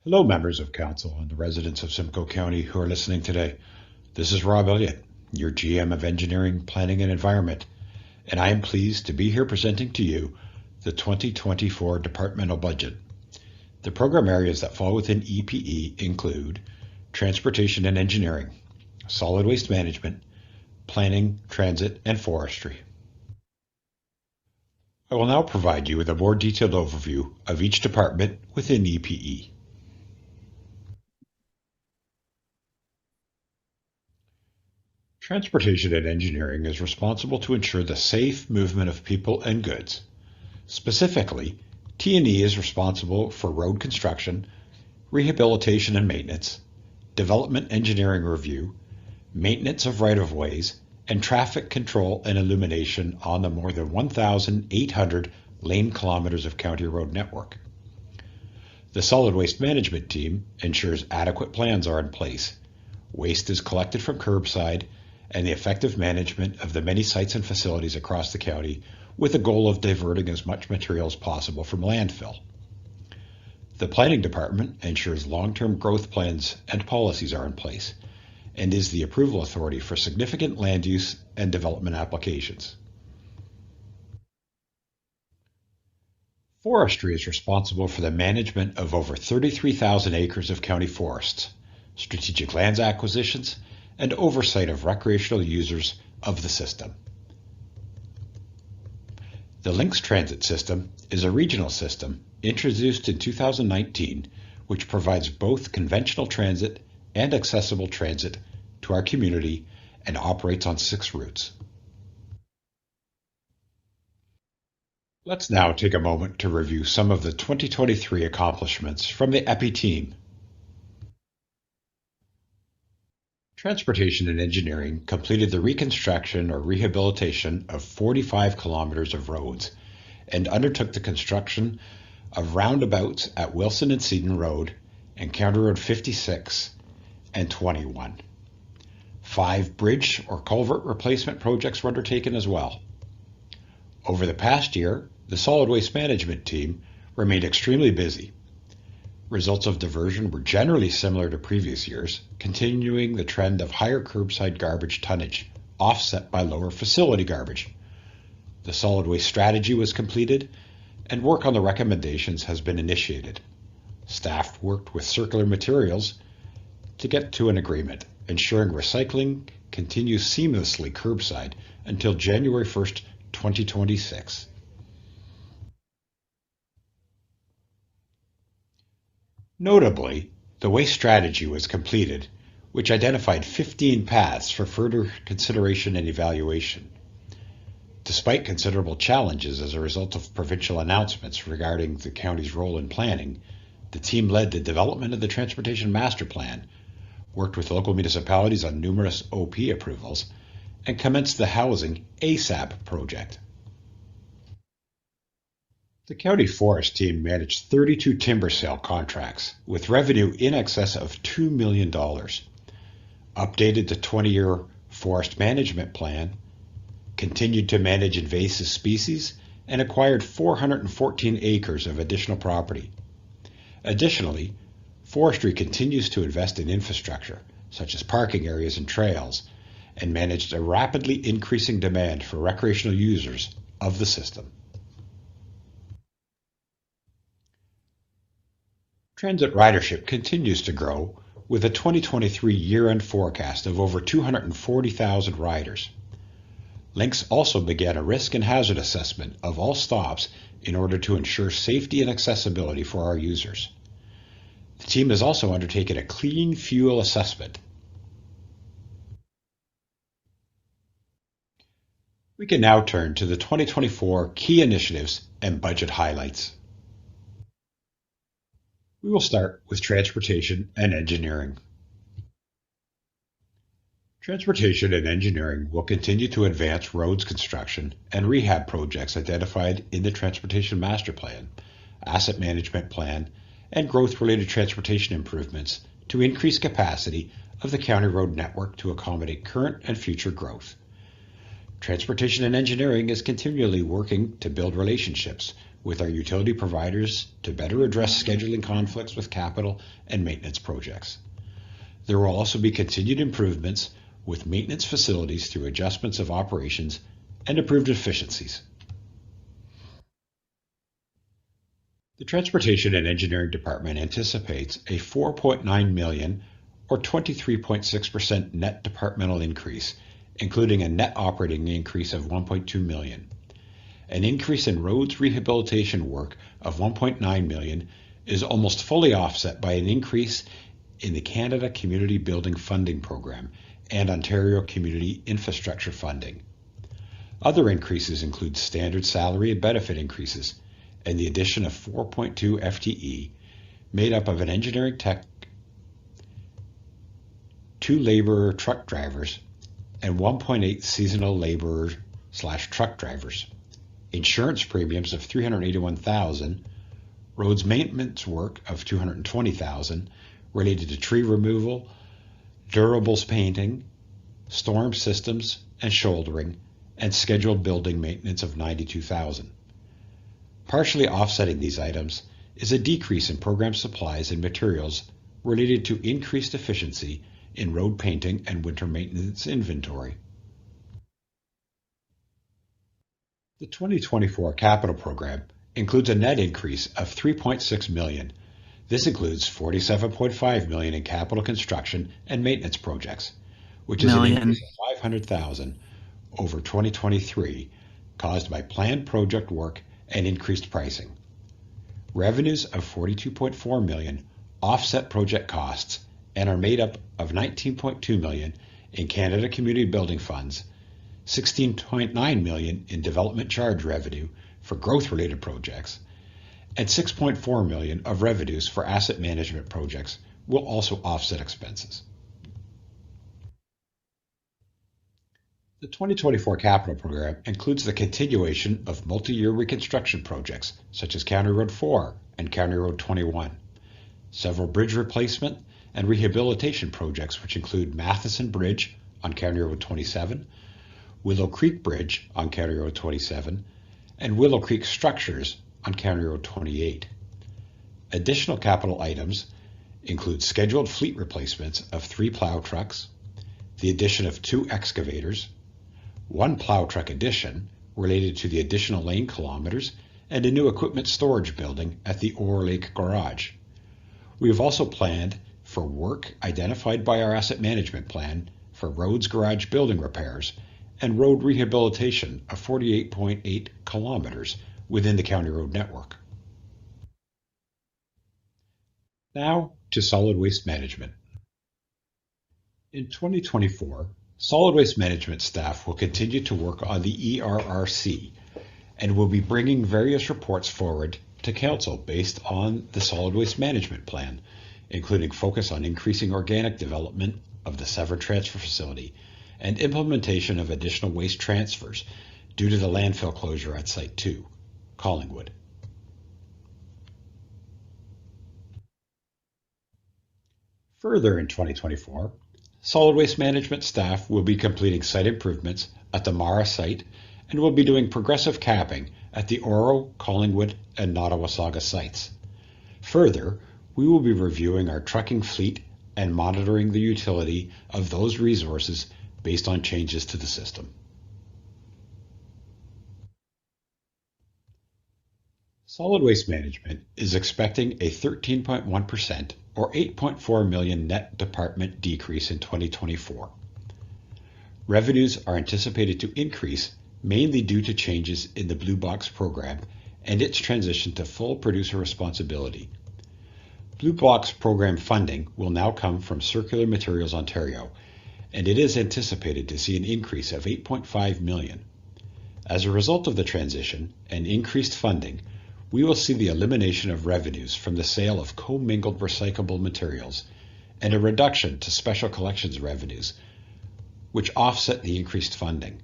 Hello, members of council and the residents of Simcoe County who are listening today. This is Rob Elliott, your GM of Engineering, Planning and Environment, and I am pleased to be here presenting to you the 2024 departmental budget. The program areas that fall within EPE include Transportation and Engineering, Solid Waste Management, Planning, Transit, and Forestry. I will now provide you with a more detailed overview of each department within EPE. Transportation and Engineering is responsible to ensure the safe movement of people and goods. Specifically, T&E is responsible for road construction, rehabilitation and maintenance, development engineering review, maintenance of right-of-ways, and traffic control and illumination on the more than 1,800 lane kilometers of county road network. The Solid Waste Management team ensures adequate plans are in place. Waste is collected from curbside, and the effective management of the many sites and facilities across the county with the goal of diverting as much material as possible from landfill. The Planning Department ensures long-term growth plans and policies are in place and is the approval authority for significant land use and development applications. Forestry is responsible for the management of over 33,000 acres of county forests, strategic lands acquisitions, and oversight of recreational users of the system. The Lynx Transit System is a regional system introduced in 2019, which provides both conventional transit and accessible transit to our community and operates on 6 routes. Let's now take a moment to review some of the 2023 accomplishments from the EPI team. Transportation and Engineering completed the reconstruction or rehabilitation of 45 kilometers of roads and undertook the construction of roundabouts at Wilson and Seaton Road and County Road 56 and 21. 5 bridge or culvert replacement projects were undertaken as well. Over the past year, the Solid Waste Management team remained extremely busy. Results of diversion were generally similar to previous years, continuing the trend of higher curbside garbage tonnage, offset by lower facility garbage. The solid waste strategy was completed, and work on the recommendations has been initiated. Staff worked with Circular Materials to get to an agreement, ensuring recycling continues seamlessly curbside until January 1st, 2026. Notably, the waste strategy was completed, which identified 15 paths for further consideration and evaluation. Despite considerable challenges as a result of provincial announcements regarding the county's role in planning, the team led the development of the Transportation Master Plan, worked with local municipalities on numerous OP approvals, and commenced the Housing ASAP project. The county forest team managed 32 timber sale contracts with revenue in excess of $2 million, updated the 20-year forest management plan, continued to manage invasive species, and acquired 414 acres of additional property. Additionally, forestry continues to invest in infrastructure, such as parking areas and trails, and managed a rapidly increasing demand for recreational users of the system. Transit ridership continues to grow with a 2023 year-end forecast of over 240,000 riders. Lynx also began a risk and hazard assessment of all stops in order to ensure safety and accessibility for our users. The team has also undertaken a clean fuel assessment. We can now turn to the 2024 key initiatives and budget highlights. We will start with transportation and engineering. Transportation and engineering will continue to advance roads construction and rehab projects identified in the Transportation Master Plan, Asset Management Plan, and growth-related transportation improvements to increase capacity of the county road network to accommodate current and future growth. Transportation and engineering is continually working to build relationships with our utility providers to better address scheduling conflicts with capital and maintenance projects. There will also be continued improvements with maintenance facilities through adjustments of operations and improved efficiencies. The Transportation and Engineering Department anticipates a $4.9 million or 23.6% net departmental increase, including a net operating increase of $1.2 million. An increase in roads rehabilitation work of $1.9 million is almost fully offset by an increase in the Canada Community Building Funding Program and Ontario Community Infrastructure Funding. Other increases include standard salary and benefit increases and the addition of 4.2 FTE made up of an engineering tech, 2 laborer truck drivers, and 1.8 seasonal laborer/truck drivers. Insurance premiums of $381,000, roads maintenance work of $220,000 related to tree removal, durables painting, storm systems and shouldering, and scheduled building maintenance of $92,000. Partially offsetting these items is a decrease in program supplies and materials related to increased efficiency in road painting and winter maintenance inventory. The 2024 capital program includes a net increase of $3.6 million. This includes $47.5 million in capital construction and maintenance projects, which is an increase of $500,000 over 2023, caused by planned project work and increased pricing. Revenues of $42.4 million offset project costs and are made up of $19.2 million in Canada Community Building Funds, $16.9 million in development charge revenue for growth-related projects, and $6.4 million of revenues for asset management projects will also offset expenses. The 2024 capital program includes the continuation of multi-year reconstruction projects such as County Road 4 and County Road 21, several bridge replacement and rehabilitation projects which include Matheson Bridge on County Road 27, Willow Creek Bridge on County Road 27, and Willow Creek Structures on County Road 28. Additional capital items include scheduled fleet replacements of 3 plow trucks, the addition of 2 excavators, 1 plow truck addition related to the additional lane kilometers, and a new equipment storage building at the Orr Lake Garage. We have also planned for work identified by our asset management plan for roads garage building repairs and road rehabilitation of 48.8 kilometers within the county road network. Now to solid waste management. In 2024, solid waste management staff will continue to work on the ERRC and will be bringing various reports forward to Council based on the solid waste management plan, including focus on increasing organic development of the Severn Transfer Facility and implementation of additional waste transfers due to the landfill closure at Site 2, Collingwood. Further in 2024, solid waste management staff will be completing site improvements at the Mara site and will be doing progressive capping at the Oro, Collingwood, and Nottawasaga sites. Further, we will be reviewing our trucking fleet and monitoring the utility of those resources based on changes to the system. Solid waste management is expecting a 13.1% or $8.4 million net department decrease in 2024. revenues are anticipated to increase mainly due to changes in the Blue Box program and its transition to full producer responsibility. Blue Box program funding will now come from Circular Materials Ontario, and it is anticipated to see an increase of $8.5 million. As a result of the transition and increased funding, we will see the elimination of revenues from the sale of commingled recyclable materials and a reduction to special collections revenues, which offset the increased funding.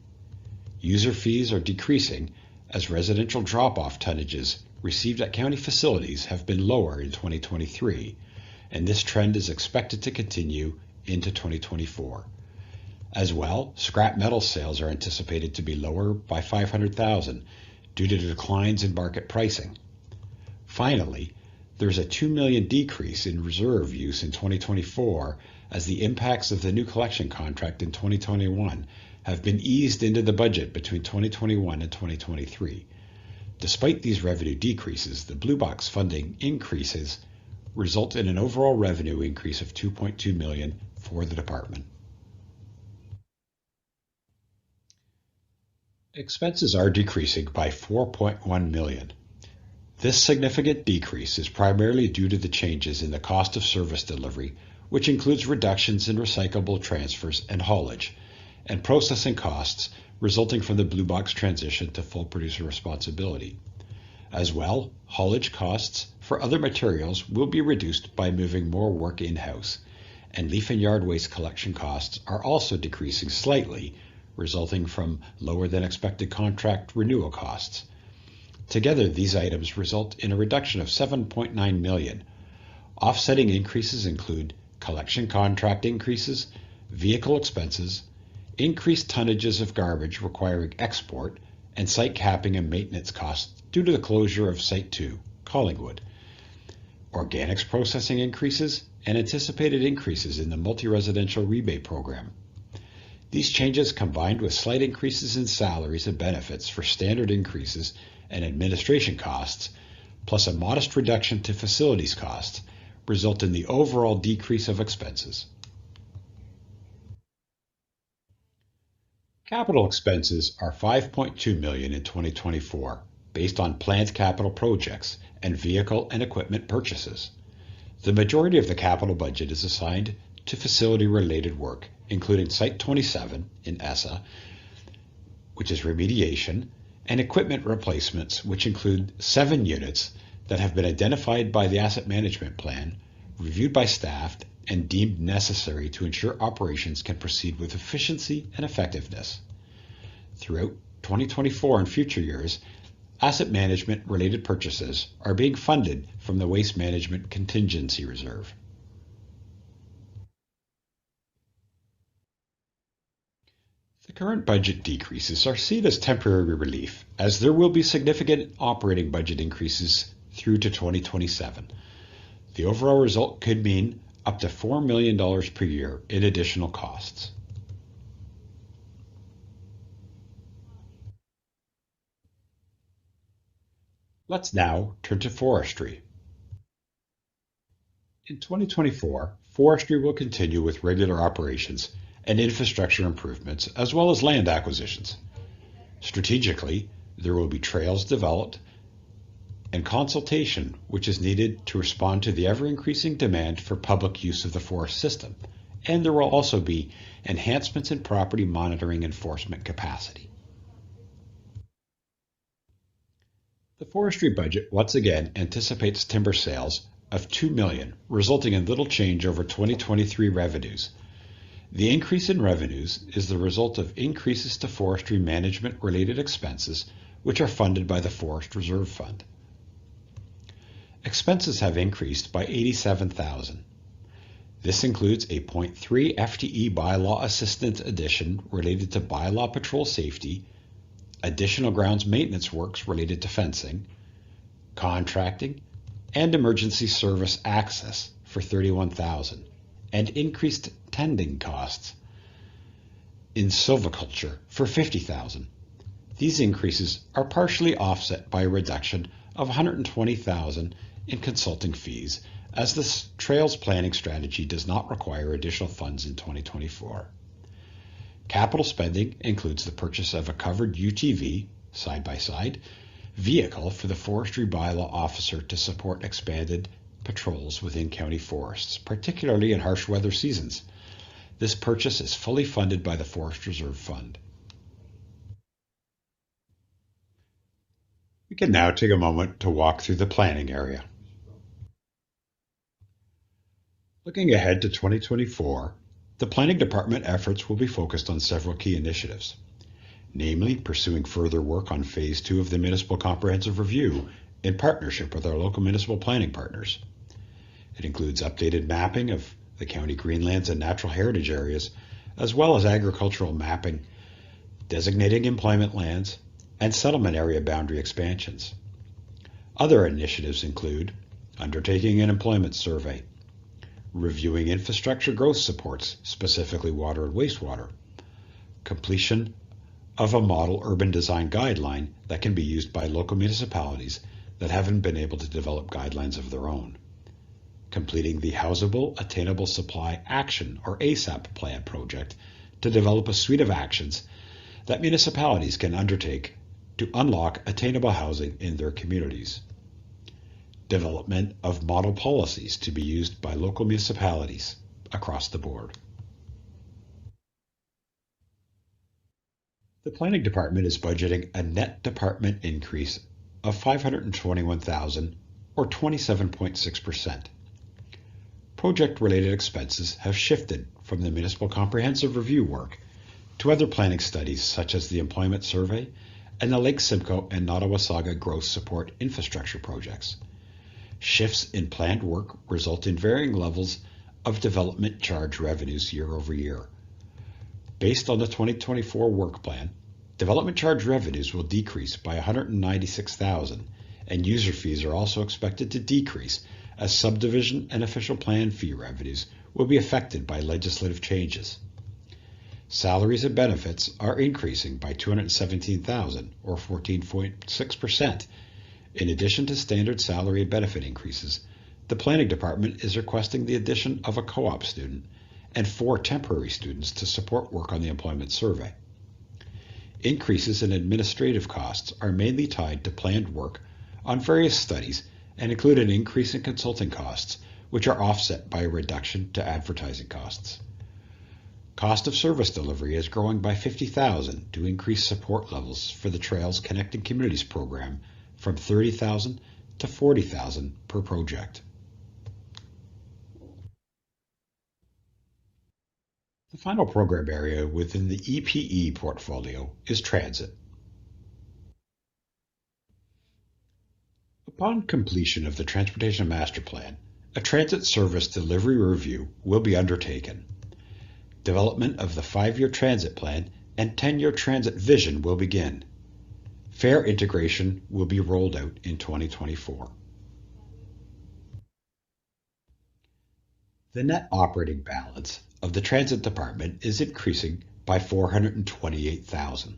User fees are decreasing as residential drop-off tonnages received at county facilities have been lower in 2023, and this trend is expected to continue into 2024. As well, scrap metal sales are anticipated to be lower by $500,000 due to declines in market pricing. Finally, there's a $2 million decrease in reserve use in 2024 as the impacts of the new collection contract in 2021 have been eased into the budget between 2021 and 2023. Despite these revenue decreases, the Blue Box funding increases result in an overall revenue increase of $2.2 million for the department. Expenses are decreasing by $4.1 million. This significant decrease is primarily due to the changes in the cost of service delivery, which includes reductions in recyclable transfers and haulage, and processing costs resulting from the Blue Box transition to full producer responsibility. As well, haulage costs for other materials will be reduced by moving more work in-house, and leaf and yard waste collection costs are also decreasing slightly, resulting from lower than expected contract renewal costs. Together, these items result in a reduction of $7.9 million. Offsetting increases include collection contract increases, vehicle expenses, increased tonnages of garbage requiring export, and site capping and maintenance costs due to the closure of Site 2, Collingwood. Organics processing increases and anticipated increases in the multi-residential rebate program. These changes, combined with slight increases in salaries and benefits for standard increases and administration costs, plus a modest reduction to facilities costs, result in the overall decrease of expenses. Capital expenses are $5.2 million in 2024, based on planned capital projects and vehicle and equipment purchases. The majority of the capital budget is assigned to facility-related work, including Site 27 in ESSA, which is remediation, and equipment replacements, which include 7 units that have been identified by the Asset Management Plan, reviewed by staff, and deemed necessary to ensure operations can proceed with efficiency and effectiveness. Throughout 2024 and future years, asset management related purchases are being funded from the Waste Management Contingency Reserve. The current budget decreases are seen as temporary relief, as there will be significant operating budget increases through to 2027. The overall result could mean up to $4 million per year in additional costs. Let's now turn to forestry. In 2024, forestry will continue with regular operations and infrastructure improvements, as well as land acquisitions. Strategically, there will be trails developed and consultation which is needed to respond to the ever-increasing demand for public use of the forest system, and there will also be enhancements in property monitoring enforcement capacity. The forestry budget once again anticipates timber sales of $2 million, resulting in little change over 2023 revenues. The increase in revenues is the result of increases to forestry management-related expenses, which are funded by the Forest Reserve Fund. Expenses have increased by $87,000. This includes a 0.3 FTE bylaw assistant addition related to bylaw patrol safety, additional grounds maintenance works related to fencing, contracting, and emergency service access for $31,000, and increased tending costs in silviculture for $50,000. These increases are partially offset by a reduction of $120,000 in consulting fees, as the trails planning strategy does not require additional funds in 2024. Capital spending includes the purchase of a covered UTV, side-by-side, vehicle for the forestry bylaw officer to support expanded patrols within county forests, particularly in harsh weather seasons. This purchase is fully funded by the Forest Reserve Fund. We can now take a moment to walk through the planning area. Looking ahead to 2024, the Planning Department efforts will be focused on several key initiatives, namely pursuing further work on Phase 2 of the Municipal Comprehensive Review in partnership with our local municipal planning partners. It includes updated mapping of the county greenlands and natural heritage areas, as well as agricultural mapping, designating employment lands, and settlement area boundary expansions. Other initiatives include undertaking an employment survey, reviewing infrastructure growth supports, specifically water and wastewater, completion of a model urban design guideline that can be used by local municipalities that haven't been able to develop guidelines of their own, completing the Housable Attainable Supply Action, or ASAP plan project, to develop a suite of actions that municipalities can undertake to unlock attainable housing in their communities. Development of model policies to be used by local municipalities across the board. The Planning Department is budgeting a net department increase of $521,000, or 27.6%. Project-related expenses have shifted from the Municipal Comprehensive Review work to other planning studies such as the Employment Survey and the Lake Simcoe and Nottawasaga Growth Support Infrastructure projects. Shifts in planned work result in varying levels of development charge revenues year over year. Based on the 2024 work plan, development charge revenues will decrease by $196,000, and user fees are also expected to decrease as subdivision and official plan fee revenues will be affected by legislative changes. Salaries and benefits are increasing by $217,000, or 14.6%. In addition to standard salary and benefit increases, the Planning Department is requesting the addition of a co-op student and 4 temporary students to support work on the employment survey. Increases in administrative costs are mainly tied to planned work on various studies and include an increase in consulting costs, which are offset by a reduction to advertising costs. Cost of service delivery is growing by $50,000 to increase support levels for the Trails Connecting Communities program from $30,000 to $40,000 per project. The final program area within the EPE portfolio is transit. Upon completion of the Transportation Master Plan, a transit service delivery review will be undertaken. Development of the 5-year transit plan and 10-year transit vision will begin. Fare integration will be rolled out in 2024. The net operating balance of the Transit Department is increasing by $428,000.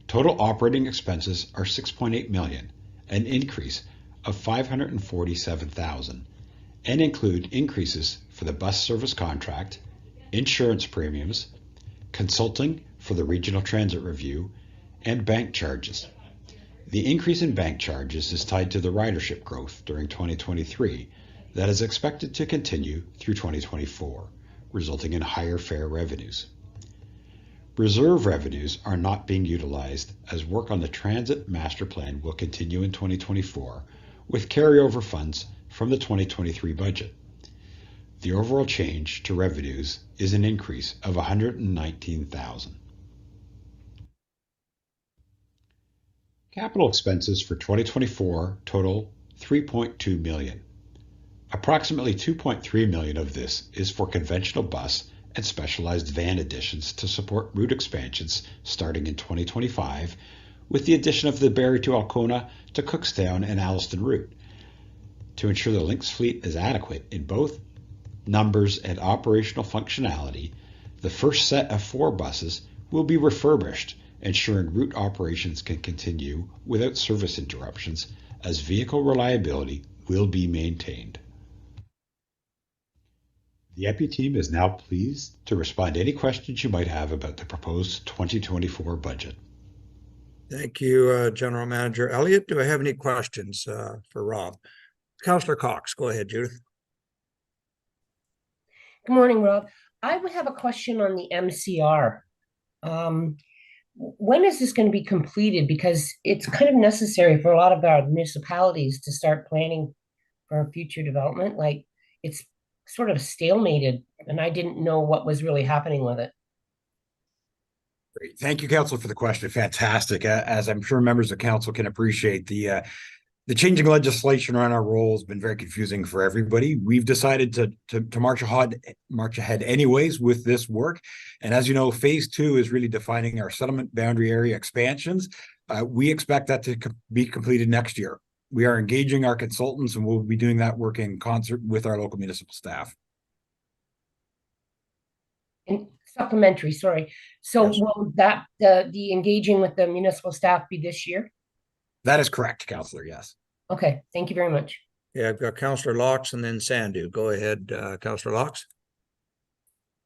Total operating expenses are $6.8 million, an increase of $547,000, and include increases for the bus service contract, insurance premiums, consulting for the Regional Transit Review, and bank charges. The increase in bank charges is tied to the ridership growth during 2023 that is expected to continue through 2024, resulting in higher fare revenues. Reserve revenues are not being utilized as work on the Transit Master Plan will continue in 2024 with carryover funds from the 2023 budget. The overall change to revenues is an increase of $119,000. Capital expenses for 2024 total $3.2 million. Approximately $2.3 million of this is for conventional bus and specialized van additions to support route expansions starting in 2025, with the addition of the Barrie to Alcona to Cookstown and Alliston route. To ensure the Lynx fleet is adequate in both numbers and operational functionality, the first set of 4 buses will be refurbished, ensuring route operations can continue without service interruptions as vehicle reliability will be maintained. The MP team is now pleased to respond to any questions you might have about the proposed 2024 budget. Thank you, General Manager Elliott. Do I have any questions for Rob? Councillor Cox, go ahead, Judith. Good morning, Rob. I would have a question on the MCR. When is this going to be completed? Because it's kind of necessary for a lot of our municipalities to start planning for future development. Like, it's sort of stalemated, and I didn't know what was really happening with it. Great. Thank you, Council, for the question. Fantastic. As I'm sure members of Council can appreciate, the changing legislation around our role has been very confusing for everybody. We've decided to march ahead anyways with this work. And as you know, phase 2 is really defining our settlement boundary area expansions. We expect that to be completed next year. We are engaging our consultants, and we'll be doing that work in concert with our local municipal staff. And supplementary, sorry. So yes. Will that the engaging with the municipal staff be this year? That is correct, Councillor, yes. Okay, thank you very much. Yeah, I've got Councillor Laux and then Sandu. Go ahead, Councillor Laux.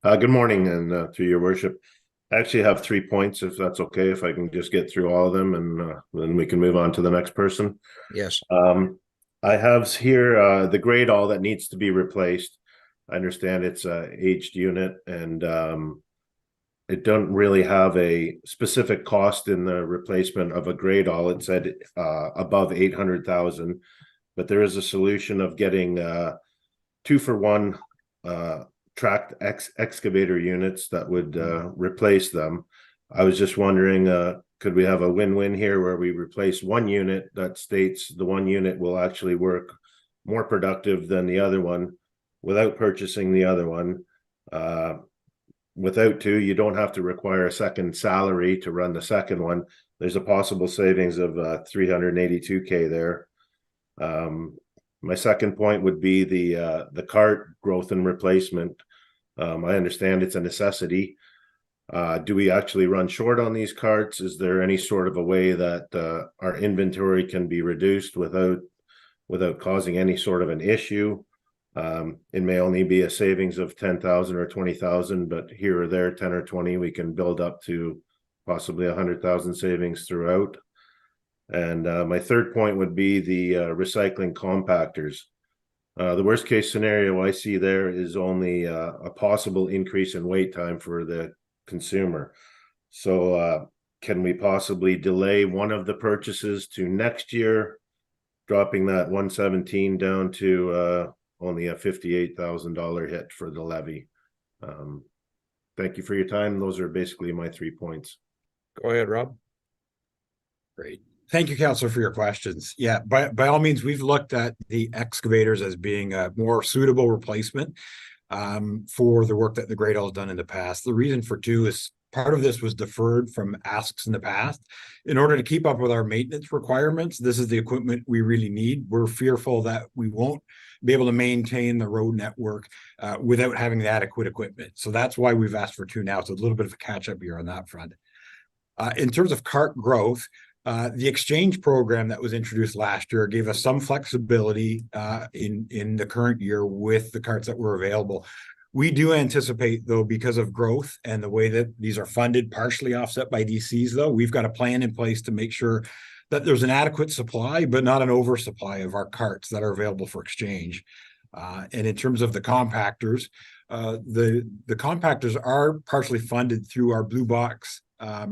Good morning, and to your worship. I actually have 3 points, if that's okay, if I can just get through all of them, and then we can move on to the next person. Yes. I have here the grade all that needs to be replaced. I understand it's a aged unit, and it don't really have a specific cost in the replacement of a grade all. It said above 800,000, but there is a solution of getting 2-for-1 tracked excavator units that would replace them. I was just wondering, could we have a win-win here where we replace one unit that states the one unit will actually work more productive than the other one without purchasing the other one? Without two, you don't have to require a second salary to run the second one. There's a possible savings of 382K there. My second point would be the cart growth and replacement. I understand it's a necessity. Do we actually run short on these carts? Is there any sort of a way that our inventory can be reduced without causing any sort of an issue? It may only be a savings of 10,000 or 20,000, but here or there, 10 or 20, we can build up to possibly 100,000 savings throughout. And my third point would be the recycling compactors. The worst case scenario I see there is only a possible increase in wait time for the consumer. So can we possibly delay one of the purchases to next year, dropping that 117 down to only a $58,000 hit for the levy? Thank you for your time. Those are basically my 3 points. Go ahead, Rob. Great. Thank you, Councillor, for your questions. Yeah, by all means, we've looked at the excavators as being a more suitable replacement for the work that the Great All has done in the past. The reason for two is part of this was deferred from asks in the past. In order to keep up with our maintenance requirements, this is the equipment we really need. We're fearful that we won't be able to maintain the road network without having the adequate equipment. So that's why we've asked for two now. It's a little bit of a catch-up here on that front. In terms of cart growth, the exchange program that was introduced last year gave us some flexibility in the current year with the carts that were available. We do anticipate, though, because of growth and the way that these are funded, partially offset by DCs, though, we've got a plan in place to make sure that there's an adequate supply, but not an oversupply of our carts that are available for exchange. And in terms of the compactors, the compactors are partially funded through our Blue Box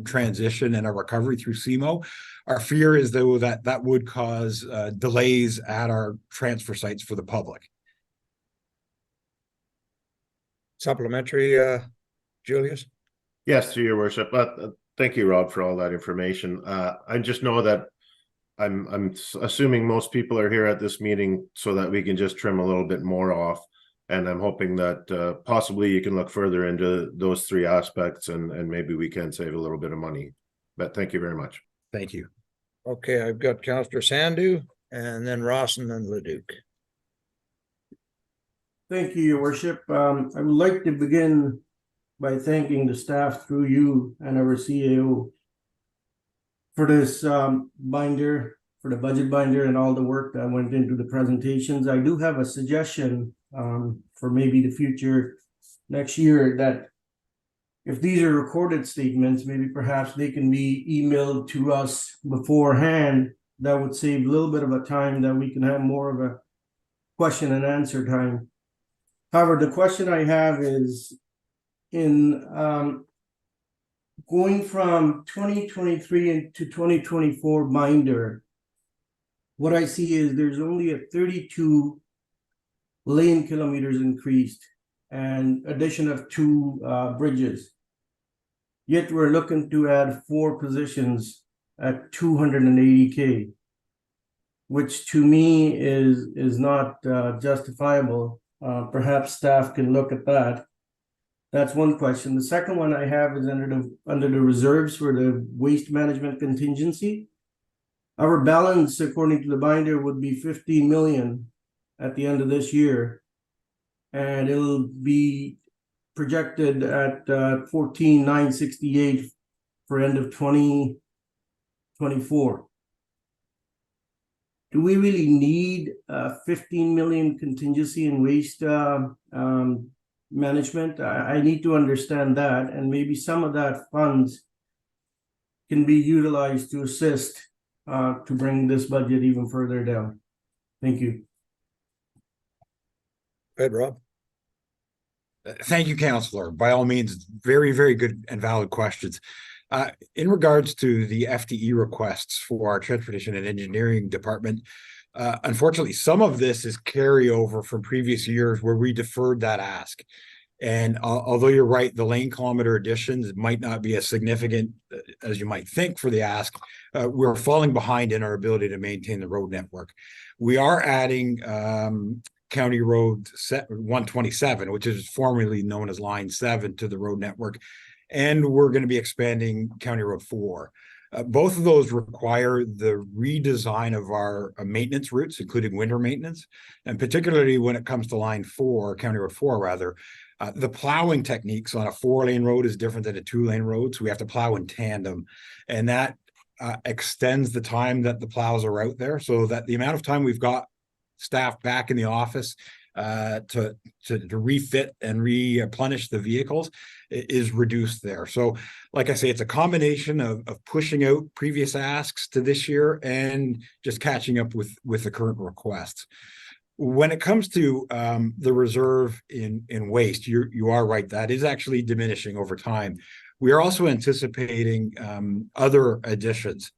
transition and our recovery through Simcoe. Our fear is, though, that that would cause delays at our transfer sites for the public. Supplementary, Julius? Yes, to your worship. Thank you, Rob, for all that information. I just know that I'm assuming most people are here at this meeting so that we can just trim a little bit more off. And I'm hoping that possibly you can look further into those three aspects and maybe we can save a little bit of money. But thank you very much. Thank you. Okay, I've got Councillor Sandu and then Ross and then Leduc. Thank you, Your Worship. I would like to begin by thanking the staff through you and our CAO for this binder, for the budget binder and all the work that went into the presentations. I do have a suggestion for maybe the future next year, that if these are recorded statements, maybe perhaps they can be emailed to us beforehand. That would save a little bit of a time that we can have more of a question and answer time. However, the question I have is in going from 2023 into 2024 binder, what I see is there's only a 32 lane kilometers increased and addition of 2 bridges. Yet we're looking to add 4 positions at 280K, which to me is not justifiable. Perhaps staff can look at that. That's one question. The second one I have is under the reserves for the waste management contingency. Our balance, according to the binder, would be 15 million at the end of this year, and it'll be projected at 14,968 for end of 2024. Do we really need 15 million contingency in waste management? I need to understand that, and maybe some of that funds can be utilized to assist to bring this budget even further down. Thank you. Go ahead, Rob. Thank you, Councillor. By all means, very, very good and valid questions. In regards to the FTE requests for our Transportation and Engineering Department, unfortunately, some of this is carryover from previous years where we deferred that ask. And although you're right, the lane kilometer additions might not be as significant as you might think for the ask, we're falling behind in our ability to maintain the road network. We are adding County Road 127, which is formerly known as Line 7, to the road network. And we're going to be expanding County Road 4. Both of those require the redesign of our maintenance routes, including winter maintenance. And particularly when it comes to Line 4, County Road 4 rather, the plowing techniques on a 4-lane road is different than a 2-lane road. So we have to plow in tandem. And that extends the time that the plows are out there, so that the amount of time we've got staff back in the office to refit and replenish the vehicles is reduced there. So like I say, it's a combination of pushing out previous asks to this year and just catching up with the current requests. When it comes to the reserve in waste, you are right, that is actually diminishing over time. We are also anticipating other additions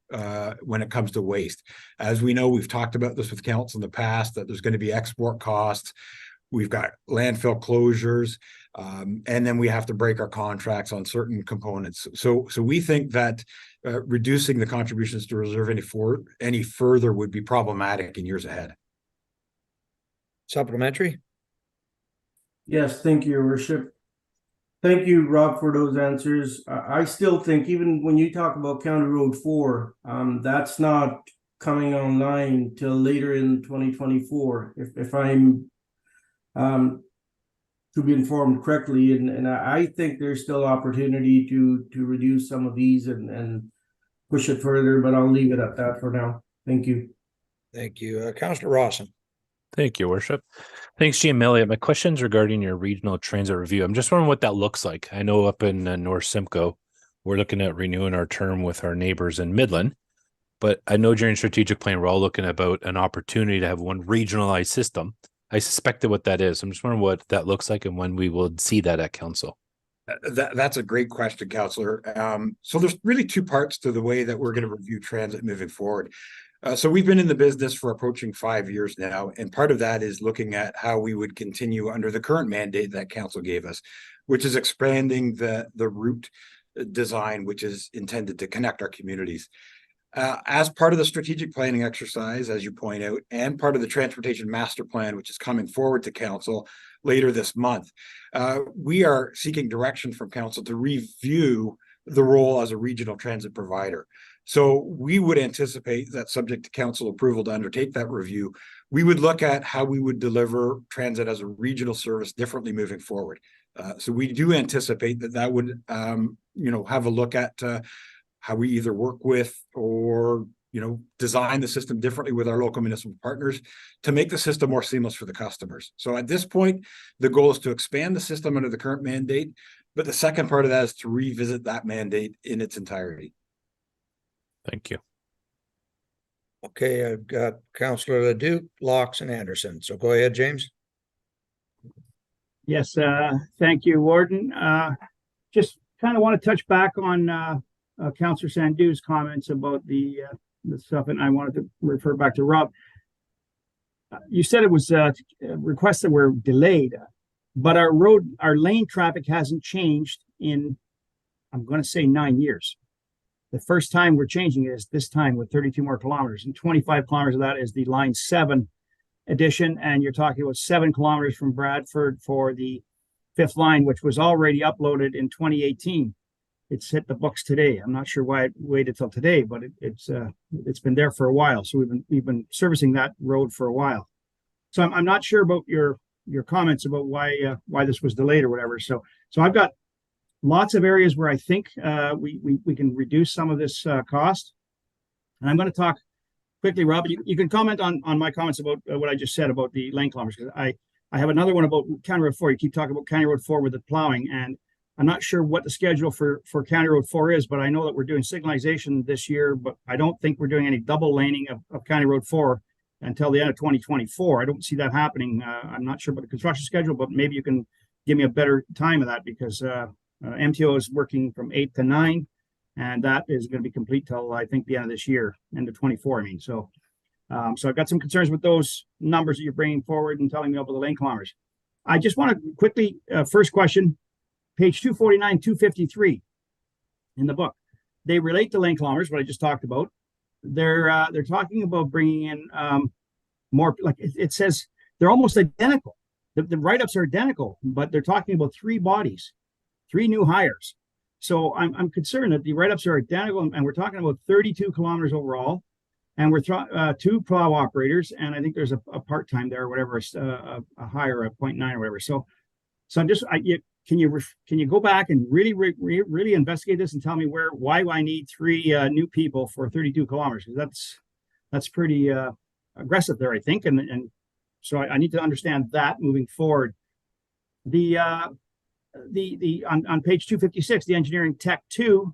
when it comes to waste. As we know, we've talked about this with council in the past, that there's going to be export costs. We've got landfill closures, and then we have to break our contracts on certain components. So we think that reducing the contributions to reserve any further would be problematic in years ahead. Supplementary? Yes, thank you, Your Worship. Thank you, Rob, for those answers. I still think, even when you talk about County Road 4, that's not coming online till later in 2024, if I'm to be informed correctly. And I think there's still opportunity to reduce some of these and push it further, but I'll leave it at that for now. Thank you. Thank you. Councillor Rawson. Thank you, Worship. Thanks, GM Elliott. My question's regarding your regional transit review. I'm just wondering what that looks like. I know up in North Simcoe, we're looking at renewing our term with our neighbors in Midland, but I know during strategic plan, we're all looking about an opportunity to have one regionalized system. I suspected what that is. I'm just wondering what that looks like and when we will see that at council. That's a great question, Councillor. So there's really 2 parts to the way that we're going to review transit moving forward. So we've been in the business for approaching 5 years now, and part of that is looking at how we would continue under the current mandate that council gave us, which is expanding the route design, which is intended to connect our communities. As part of the strategic planning exercise, as you point out, and part of the transportation master plan, which is coming forward to council later this month, we are seeking direction from council to review the role as a regional transit provider. So we would anticipate that, subject to council approval to undertake that review, we would look at how we would deliver transit as a regional service differently moving forward. So we do anticipate that would, have a look at how we either work with or design the system differently with our local municipal partners to make the system more seamless for the customers. So at this point, the goal is to expand the system under the current mandate, but the second part of that is to revisit that mandate in its entirety. Thank you. Okay, I've got Councillor Leduc, Locks, and Anderson. So go ahead, James. Yes, thank you, Warden. Just kind of want to touch back on Councillor Sandhu's comments about the stuff, and I wanted to refer back to Rob. You said it was requests that were delayed, but our lane traffic hasn't changed in, I'm going to say, 9 years. The first time we're changing it is this time with 32 more kilometers, and 25 kilometers of that is the Line 7 addition, and you're talking about 7 kilometers from Bradford for the 5th line, which was already uploaded in 2018. It's hit the books today. I'm not sure why it waited till today, but it's been there for a while. So we've been servicing that road for a while. So I'm not sure about your comments about why this was delayed or whatever. So I've got lots of areas where I think we can reduce some of this cost. And I'm going to talk quickly, Rob. You can comment on my comments about what I just said about the lane kilometers, because I have another one about County Road 4. You keep talking about County Road 4 with the plowing, and I'm not sure what the schedule for County Road 4 is, but I know that we're doing signalization this year, but I don't think we're doing any double laning of County Road 4 until the end of 2024. I don't see that happening. I'm not sure about the construction schedule, but maybe you can give me a better time of that, because MTO is working from 8 to 9, and that is going to be complete till I think the end of this year, end of 24. I mean, so I've got some concerns with those numbers that you're bringing forward and telling me about the lane kilometers. I just want to quickly, first question, page 249, 253 in the book. They relate to lane kilometers, what I just talked about. They're talking about bringing in more, like it says, they're almost identical. The write-ups are identical, but they're talking about 3 bodies, 3 new hires. So I'm concerned that the write-ups are identical, and we're talking about 32 kilometers overall, and we're 2 plow operators, and I think there's a part-time there or whatever, a hire, a 0.9 or whatever. So I'm just, can you go back and really investigate this and tell me why I need 3 new people for 32 kilometers? Because that's pretty aggressive there, I think, and so I need to understand that moving forward. On page 256, the engineering tech 2,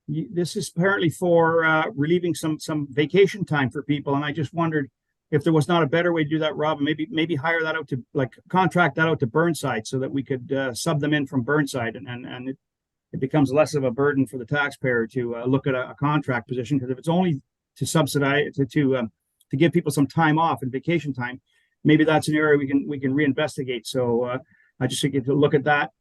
this is apparently for relieving some vacation time for people, and I just wondered if there was not a better way to do that, Rob, and maybe hire that out to, like, contract that out to Burnside so that we could sub them in from Burnside, and it becomes less of a burden for the taxpayer to look at a contract position, because if it's only to subsidize to give people some time off and vacation time, maybe that's an area we can reinvestigate. So I just think to look at that.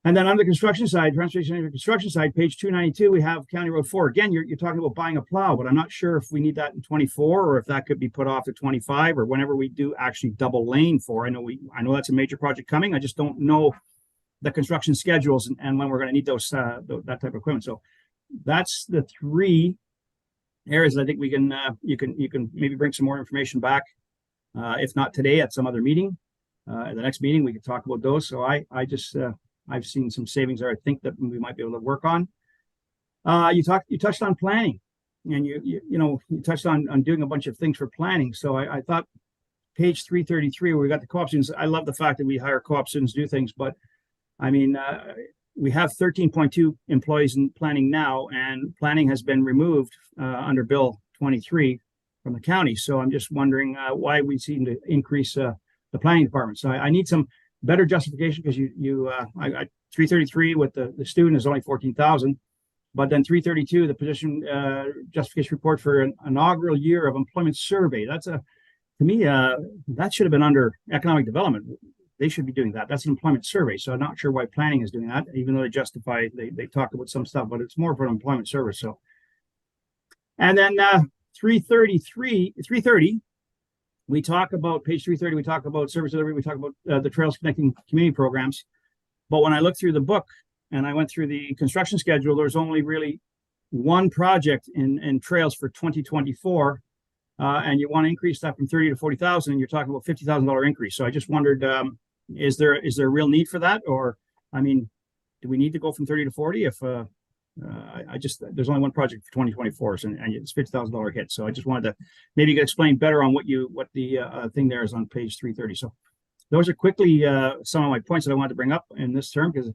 And then on the construction side, transportation and construction side, page 292, we have County Road 4. Again, you're talking about buying a plow, but I'm not sure if we need that in 24 or if that could be put off to 25 or whenever we do actually double lane for. I know that's a major project coming. I just don't know the construction schedules and when we're going to need those that type of equipment. So that's the 3 areas that I think we can you can maybe bring some more information back, if not today at some other meeting. At the next meeting we can talk about those. So I just I've seen some savings there I think that we might be able to work on. You touched on planning, and you touched on doing a bunch of things for planning. So I thought page 333 where we got the co-op students, I love the fact that we hire co-op students to do things, but I mean we have 13.2 employees in planning now, and planning has been removed under Bill 23 from the county. So I'm just wondering why we seem to increase the planning department. So I need some better justification, because I 333 with the student is only 14,000, but then 332 the position justification report for an inaugural year of employment survey. That's to me that should have been under economic development. They should be doing that. That's an employment survey. So I'm not sure why planning is doing that, even though they talk about some stuff, but it's more for an employment service. So, and then 330. We talk about page 330, we talk about service delivery, we talk about the Trails Connecting Community programs. But when I looked through the book and I went through the construction schedule, there's only really 1 project in trails for 2024. And you want to increase that from 30 to 40,000, and you're talking about $50,000 increase. So I just wondered, is there a real need for that? Or, I mean, do we need to go from 30 to 40 if I just, there's only one project for 2024, so, and it's $50,000 hit. So I just wanted to, maybe you could explain better on what the thing there is on page 330. So those are quickly some of my points that I wanted to bring up in this term, because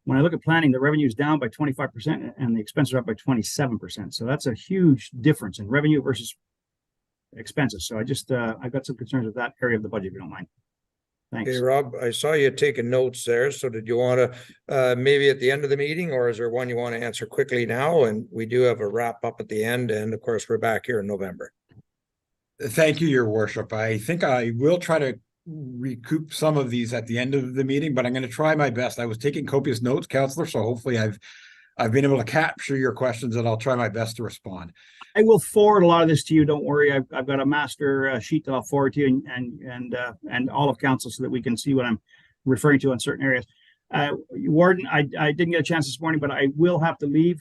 when I look at planning, the revenue is down by 25% and the expenses are up by 27%. So that's a huge difference in revenue versus expenses. So I just, I've got some concerns with that area of the budget, if you don't mind. Thanks. Okay, Rob, I saw you taking notes there. So did you want to maybe at the end of the meeting, or is there one you want to answer quickly now? And we do have a wrap up at the end. And of course, we're back here in November. Thank you, Your Worship. I think I will try to recoup some of these at the end of the meeting, but I'm going to try my best. I was taking copious notes, Councillor, so hopefully I've been able to capture your questions, and I'll try my best to respond. I will forward a lot of this to you. Don't worry. I've got a master sheet that I'll forward to you and all of council so that we can see what I'm referring to in certain areas. Warden, I didn't get a chance this morning, but I will have to leave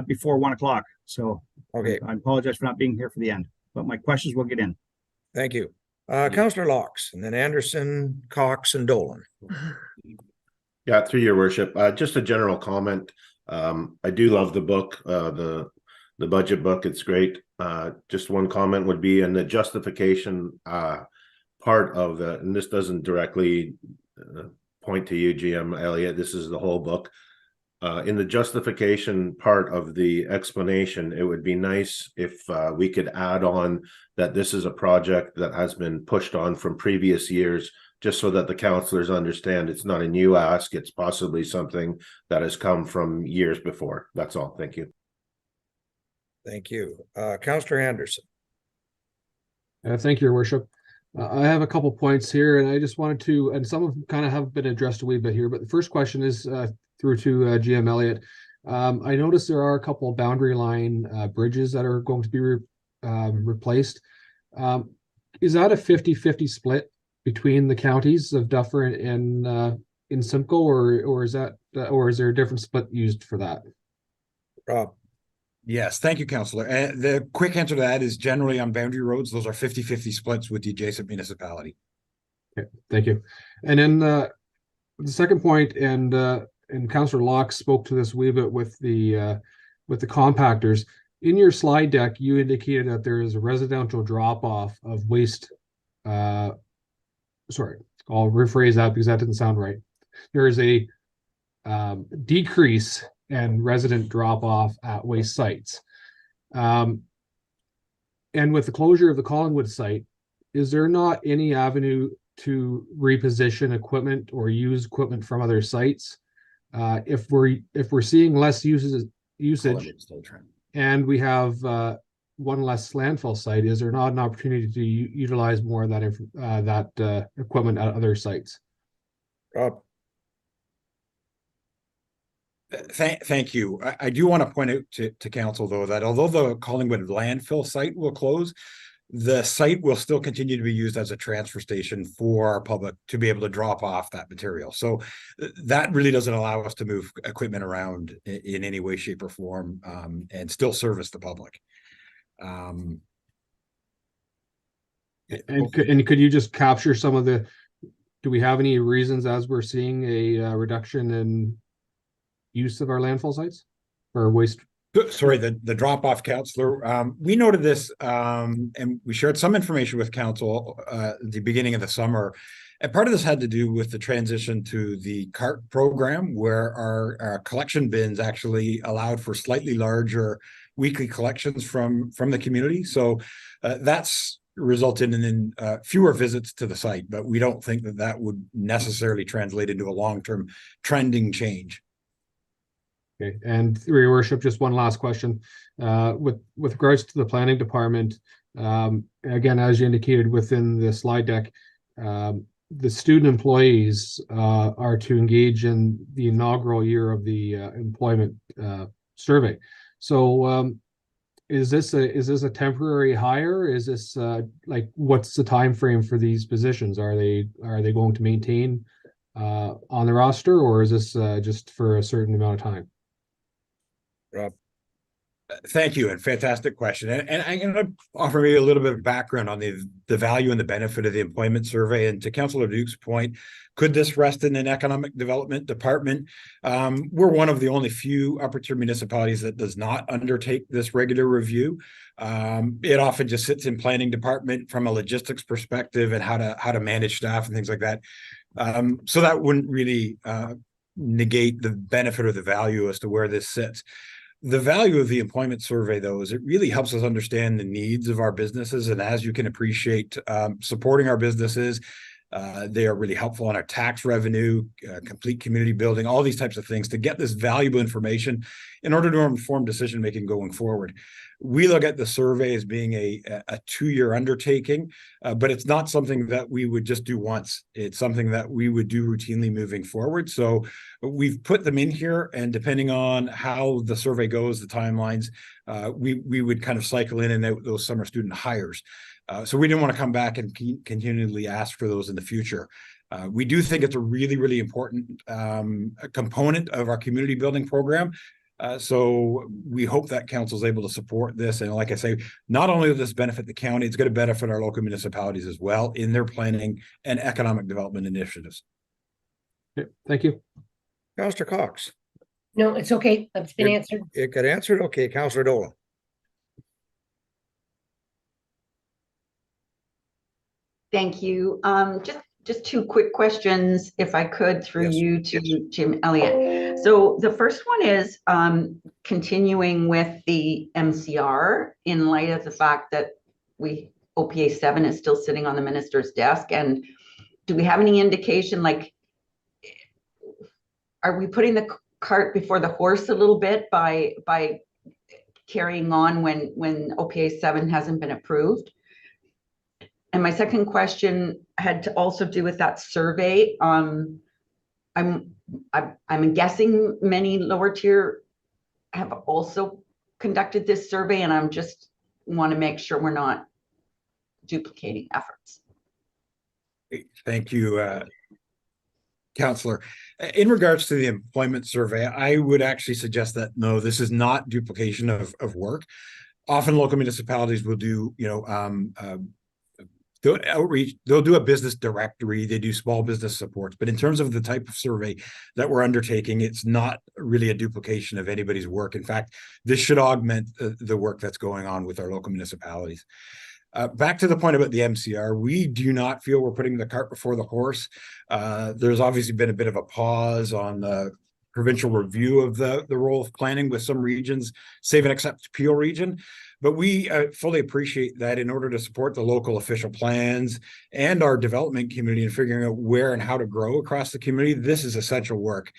before 1 o'clock. So okay, I apologize for not being here for the end, but my questions will get in. Thank you. Councillor Locks, and then Anderson, Cox, and Dolan. Yeah, through your worship, just a general comment. I do love the book, the budget book. It's great. Just one comment would be in the justification part of the, and this doesn't directly point to you, GM Elliott. This is the whole book. In the justification part of the explanation, it would be nice if we could add on that this is a project that has been pushed on from previous years, just so that the councillors understand it's not a new ask, it's possibly something that has come from years before. That's all. Thank you. Thank you. Councillor Anderson. Thank you, Your Worship. I have a couple points here, and I just wanted to, and some of them kind of have been addressed a wee bit here, but the first question is through to GM Elliott. I noticed there are a couple of boundary line bridges that are going to be replaced. Is that a 50-50 split between the counties of Duffer and in Simcoe, or is that or is there a different split used for that? Rob. Yes, thank you, Councillor. The quick answer to that is generally on boundary roads, those are 50-50 splits with the adjacent municipality. Okay, thank you. And then the second point, and Councillor Locke spoke to this a wee bit with the compactors. In your slide deck, you indicated that there is a residential drop-off of waste. Sorry, I'll rephrase that because that didn't sound right. There is a decrease and resident drop-off at waste sites. And with the closure of the Collingwood site, is there not any avenue to reposition equipment or use equipment from other sites? If we're seeing less usage and we have one less landfill site, is there not an opportunity to utilize more of that equipment at other sites? Rob. Thank you. I do want to point out to council, though, that although the Collingwood landfill site will close, the site will still continue to be used as a transfer station for our public to be able to drop off that material. So that really doesn't allow us to move equipment around in any way, shape, or form and still service the public. And could you just capture some of the, do we have any reasons as we're seeing a reduction in use of our landfill sites or waste? Sorry, the drop-off, Councillor. We noted this and we shared some information with council at the beginning of the summer. And part of this had to do with the transition to the CART program, where our collection bins actually allowed for slightly larger weekly collections from the community. So that's resulted in fewer visits to the site, but we don't think that would necessarily translate into a long-term trending change. Okay, and through your worship, just one last question. With regards to the planning department, again, as you indicated within the slide deck, the student employees are to engage in the inaugural year of the employment survey. So is this a temporary hire? Is this like, what's the time frame for these positions? Are they going to maintain on the roster, or is this just for a certain amount of time? Rob. Thank you, and fantastic question. And I'm going to offer maybe a little bit of background on the value and the benefit of the employment survey. And to Councillor Duke's point, could this rest in an economic development department? We're one of the only few upper tier municipalities that does not undertake this regular review. It often just sits in planning department from a logistics perspective and how to manage staff and things like that. So that wouldn't really negate the benefit or the value as to where this sits. The value of the employment survey, though, is it really helps us understand the needs of our businesses. And as you can appreciate, supporting our businesses, they are really helpful on our tax revenue, complete community building, all these types of things to get this valuable information in order to inform decision-making going forward. We look at the survey as being a 2-year undertaking, but it's not something that we would just do once. It's something that we would do routinely moving forward. So we've put them in here, and depending on how the survey goes, the timelines, we would kind of cycle in and out those summer student hires. So we didn't want to come back and continually ask for those in the future. We do think it's a really, really important component of our community building program. So we hope that council is able to support this. And like I say, not only will this benefit the county, it's going to benefit our local municipalities as well in their planning and economic development initiatives. Okay, thank you. Councillor Cox. No, it's okay. That's been answered. It got answered. Okay, Councillor Dolan. Thank you. Just 2 quick questions, if I could, through you to Jim Elliott. So the first one is continuing with the MCR in light of the fact that OPA 7 is still sitting on the minister's desk. And do we have any indication, like, are we putting the cart before the horse a little bit by carrying on when OPA 7 hasn't been approved? And my second question had to also do with that survey. I'm guessing many lower tier have also conducted this survey, and I'm just want to make sure we're not duplicating efforts. Thank you, Councillor. In regards to the employment survey, I would actually suggest that no, this is not duplication of work. Often local municipalities will do, outreach, they'll do a business directory, they do small business supports, but in terms of the type of survey that we're undertaking, it's not really a duplication of anybody's work. In fact, this should augment the work that's going on with our local municipalities. Back to the point about the MCR, we do not feel we're putting the cart before the horse. There's obviously been a bit of a pause on the provincial review of the role of planning with some regions, save and except Peel region. But we fully appreciate that in order to support the local official plans and our development community and figuring out where and how to grow across the community, this is essential work.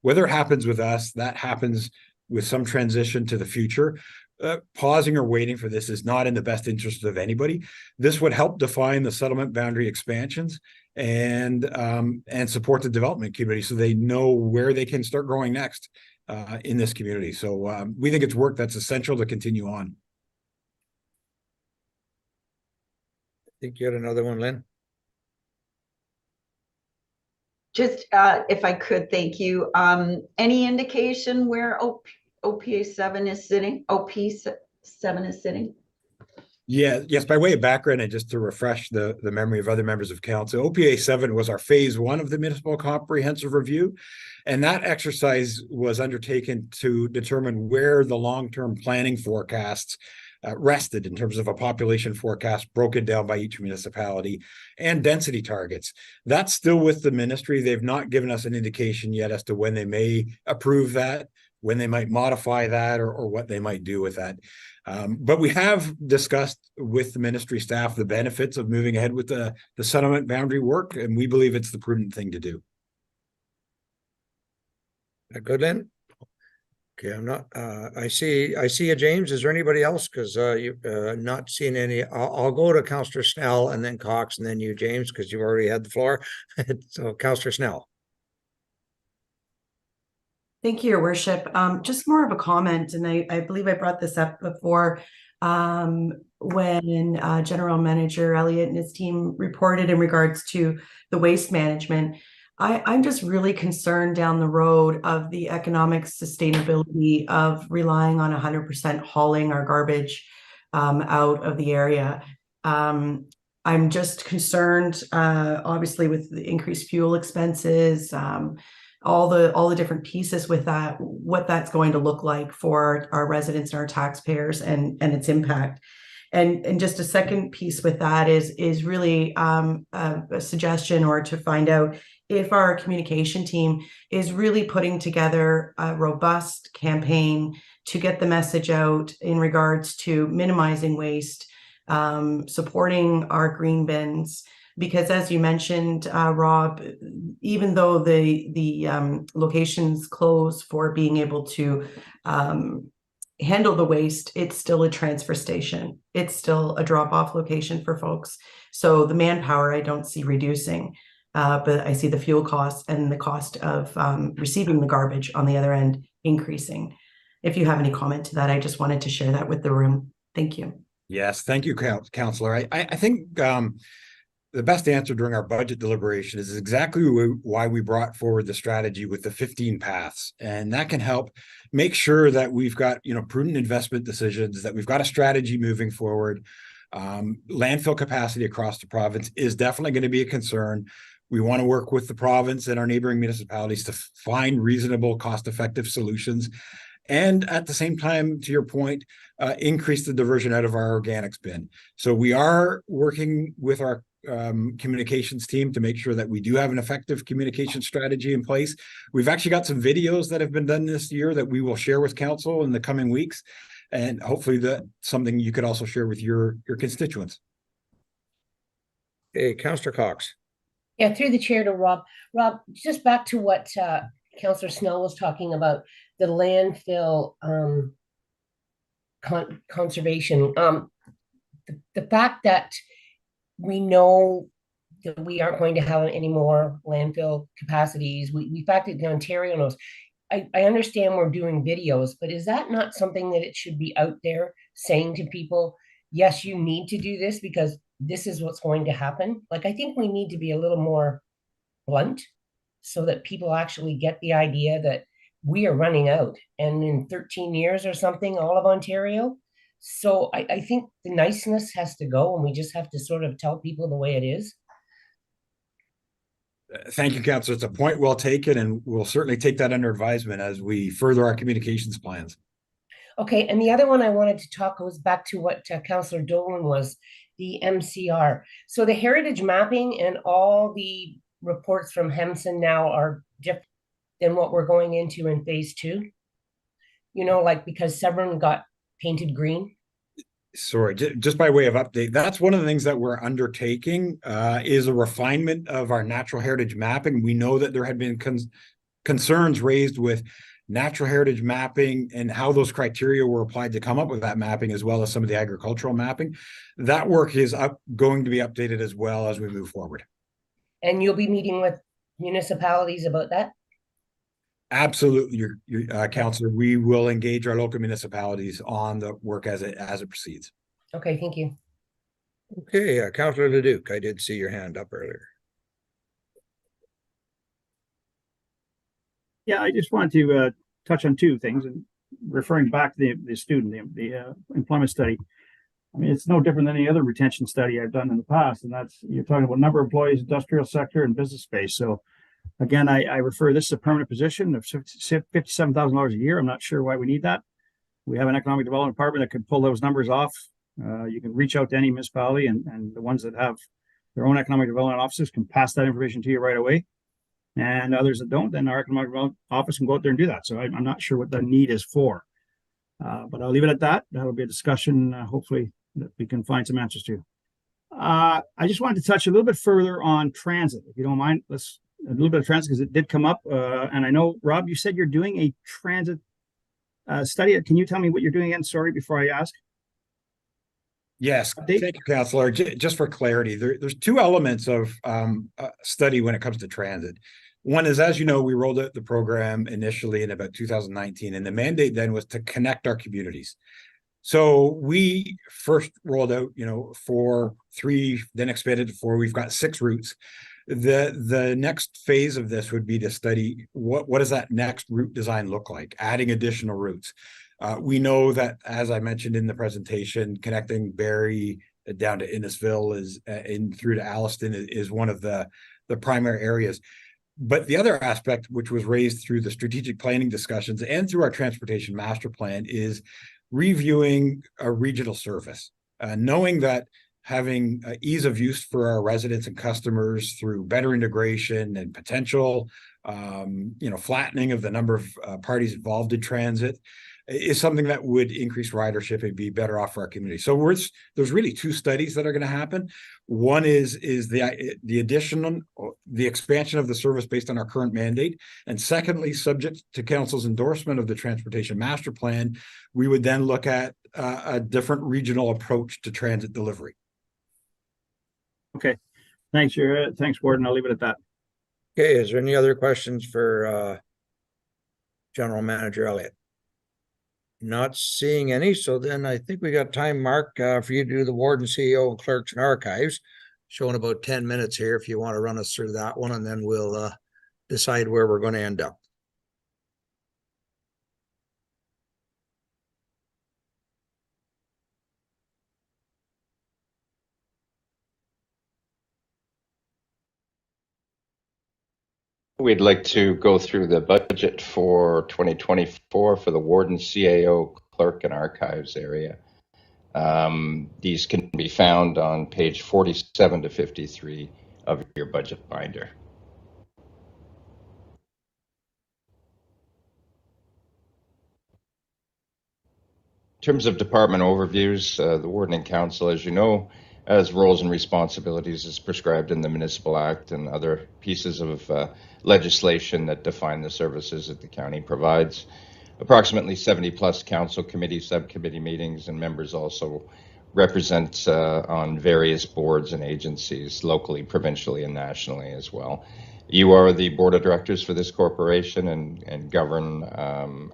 Whether it happens with us, that happens with some transition to the future. Pausing or waiting for this is not in the best interest of anybody. This would help define the settlement boundary expansions and support the development community so they know where they can start growing next in this community. So we think it's work that's essential to continue on. I think you had another one, Lynn. Just if I could, thank you. Any indication where OPA 7 is sitting? OP7 is sitting? Yes, by way of background and just to refresh the memory of other members of council, OPA 7 was our phase 1 of the municipal comprehensive review. And that exercise was undertaken to determine where the long-term planning forecasts rested in terms of a population forecast broken down by each municipality and density targets. That's still with the ministry. They've not given us an indication yet as to when they may approve that, when they might modify that, or what they might do with that. But we have discussed with the ministry staff the benefits of moving ahead with the settlement boundary work, and we believe it's the prudent thing to do. Good, Lynn? Okay, I'm not, I see you, James. Is there anybody else? Because you've not seen any. I'll go to Councillor Snell and then Cox and then you, James, because you've already had the floor. So Councillor Snell. Thank you, Your Worship. Just more of a comment, and I believe I brought this up before when General Manager Elliott and his team reported in regards to the waste management. I'm just really concerned down the road of the economic sustainability of relying on 100% hauling our garbage out of the area. I'm just concerned, obviously, with the increased fuel expenses, all the different pieces with that, what that's going to look like for our residents and our taxpayers, and its impact. And just a second piece with that is really a suggestion, or to find out if our communication team is really putting together a robust campaign to get the message out in regards to minimizing waste, supporting our green bins. Because as you mentioned, Rob, even though the locations close for being able to handle the waste, it's still a transfer station. It's still a drop-off location for folks. So the manpower I don't see reducing, but I see the fuel costs and the cost of receiving the garbage on the other end increasing. If you have any comment to that, I just wanted to share that with the room. Thank you. Yes, thank you, Councillor. I think the best answer during our budget deliberation is exactly why we brought forward the strategy with the 15 paths. And that can help make sure that we've got, prudent investment decisions, that we've got a strategy moving forward. Landfill capacity across the province is definitely going to be a concern. We want to work with the province and our neighboring municipalities to find reasonable, cost-effective solutions. And at the same time, to your point, increase the diversion out of our organics bin. So we are working with our communications team to make sure that we do have an effective communication strategy in place. We've actually got some videos that have been done this year that we will share with council in the coming weeks. And hopefully that's something you could also share with your constituents. Hey, Councillor Cox. Yeah, through the chair to Rob. Rob, just back to what Councillor Snell was talking about, the landfill conservation. The fact that we know that we aren't going to have any more landfill capacities. We fact that Ontario knows. I understand we're doing videos, but is that not something that it should be out there saying to people, yes, you need to do this because this is what's going to happen? Like, I think we need to be a little more blunt so that people actually get the idea that we are running out, and in 13 years or something, all of Ontario. So I think the niceness has to go, and we just have to sort of tell people the way it is. Thank you, Councillor. It's a point well taken, and we'll certainly take that under advisement as we further our communications plans. Okay, and the other one I wanted to talk goes back to what Councillor Dolan was, the MCR. So the heritage mapping and all the reports from Hemson now are different than what we're going into in phase 2. Like because Severn got painted green. Sorry, just by way of update, that's one of the things that we're undertaking is a refinement of our natural heritage mapping. We know that there had been concerns raised with natural heritage mapping and how those criteria were applied to come up with that mapping, as well as some of the agricultural mapping. That work is going to be updated as well as we move forward. And you'll be meeting with municipalities about that? Absolutely, your Councillor. We will engage our local municipalities on the work as it proceeds. Okay, thank you. Okay, Councillor Leduc, I did see your hand up earlier. Yeah, I just wanted to touch on two things, and referring back to the student, the employment study. I mean, it's no different than any other retention study I've done in the past, and that's, you're talking about number of employees, industrial sector, and business space. So again, I refer, this is a permanent position of $57,000 a year. I'm not sure why we need that. We have an economic development department that could pull those numbers off. You can reach out to any municipality, and the ones that have their own economic development offices can pass that information to you right away. And others that don't, then our economic development office can go out there and do that. So I'm not sure what the need is for. But I'll leave it at that. That'll be a discussion, hopefully, that we can find some answers to. I just wanted to touch a little bit further on transit, if you don't mind. Let's a little bit of transit, because it did come up. And I know, Rob, you said you're doing a transit study. Can you tell me what you're doing again? Sorry, before I ask. Yes, thank you, Councillor. Just for clarity, there's two elements of study when it comes to transit. One is, as you know, we rolled out the program initially in about 2019, and the mandate then was to connect our communities. So we first rolled out, 4, 3, then expanded to 4. We've got 6 routes. The next phase of this would be to study what does that next route design look like, adding additional routes. We know that, as I mentioned in the presentation, connecting Barrie down to Innisfil is in through to Alliston is one of the primary areas. But the other aspect, which was raised through the strategic planning discussions and through our transportation master plan, is reviewing a regional service, knowing that having ease of use for our residents and customers through better integration and potential, flattening of the number of parties involved in transit is something that would increase ridership and be better off for our community. So there's really two studies that are going to happen. One is the addition, the expansion of the service based on our current mandate, and secondly, subject to council's endorsement of the transportation master plan, we would then look at a different regional approach to transit delivery. Okay, thanks, Warden. I'll leave it at that. Okay, is there any other questions for General Manager Elliott? Not seeing any, so then I think we got time, Mark, for you to do the Warden, CEO, and Clerks and Archives. Showing about 10 minutes here if you want to run us through that one, and then we'll decide where we're going to end up. We'd like to go through the budget for 2024 for the Warden, CAO, Clerk, and Archives area. These can be found on page 47 to 53 of your budget binder. In terms of department overviews, the Warden and Council, as you know, has roles and responsibilities as prescribed in the Municipal Act and other pieces of legislation that define the services that the county provides. Approximately 70 plus council committee, subcommittee meetings, and members also represent on various boards and agencies, locally, provincially, and nationally as well. You are the board of directors for this corporation and govern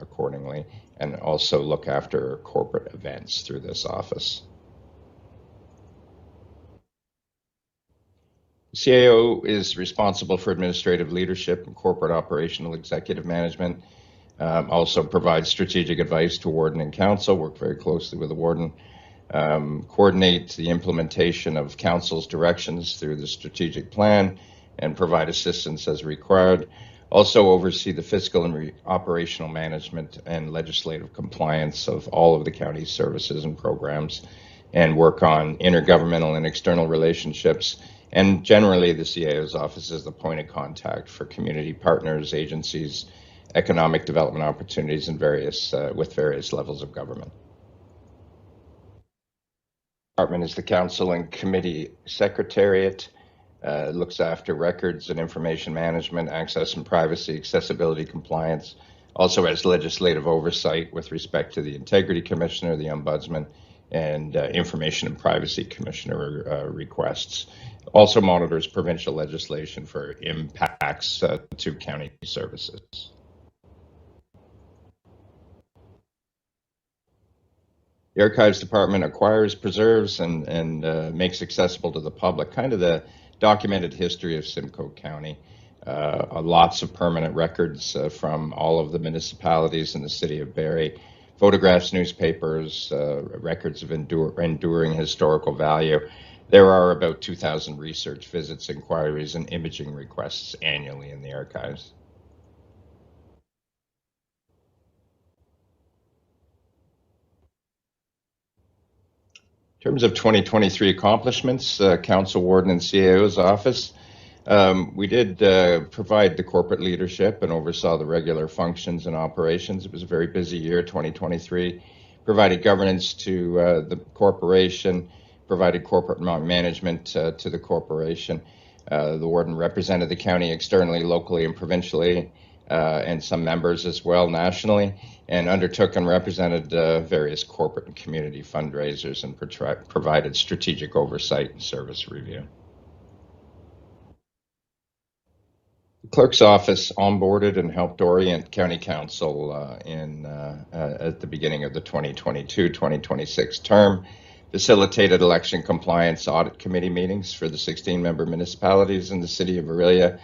accordingly, and also look after corporate events through this office. CAO is responsible for administrative leadership and corporate operational executive management. Also provides strategic advice to Warden and Council, work very closely with the Warden, coordinate the implementation of Council's directions through the strategic plan, and provide assistance as required. Also oversee the fiscal and operational management and legislative compliance of all of the county's services and programs, and work on intergovernmental and external relationships. And generally, the CAO's office is the point of contact for community partners, agencies, economic development opportunities, and with various levels of government. Department is the Council and Committee Secretariat. Looks after records and information management, access and privacy, accessibility, compliance. Also has legislative oversight with respect to the Integrity Commissioner, the Ombudsman, and Information and Privacy Commissioner requests. Also monitors provincial legislation for impacts to county services. The Archives Department acquires, preserves, and makes accessible to the public kind of the documented history of Simcoe County. Lots of permanent records from all of the municipalities in the city of Barrie. Photographs, newspapers, records of enduring historical value. There are about 2,000 research visits, inquiries, and imaging requests annually in the archives. In terms of 2023 accomplishments, Council, Warden, and CAO's office, we did provide the corporate leadership and oversaw the regular functions and operations. It was a very busy year, 2023. Provided governance to the corporation, provided corporate management to the corporation. The Warden represented the county externally, locally, and provincially, and some members as well nationally, and undertook and represented various corporate and community fundraisers and provided strategic oversight and service review. The Clerk's office onboarded and helped orient County Council at the beginning of the 2022-2026 term. facilitated election compliance audit committee meetings for the 16-member municipalities in the city of Orillia,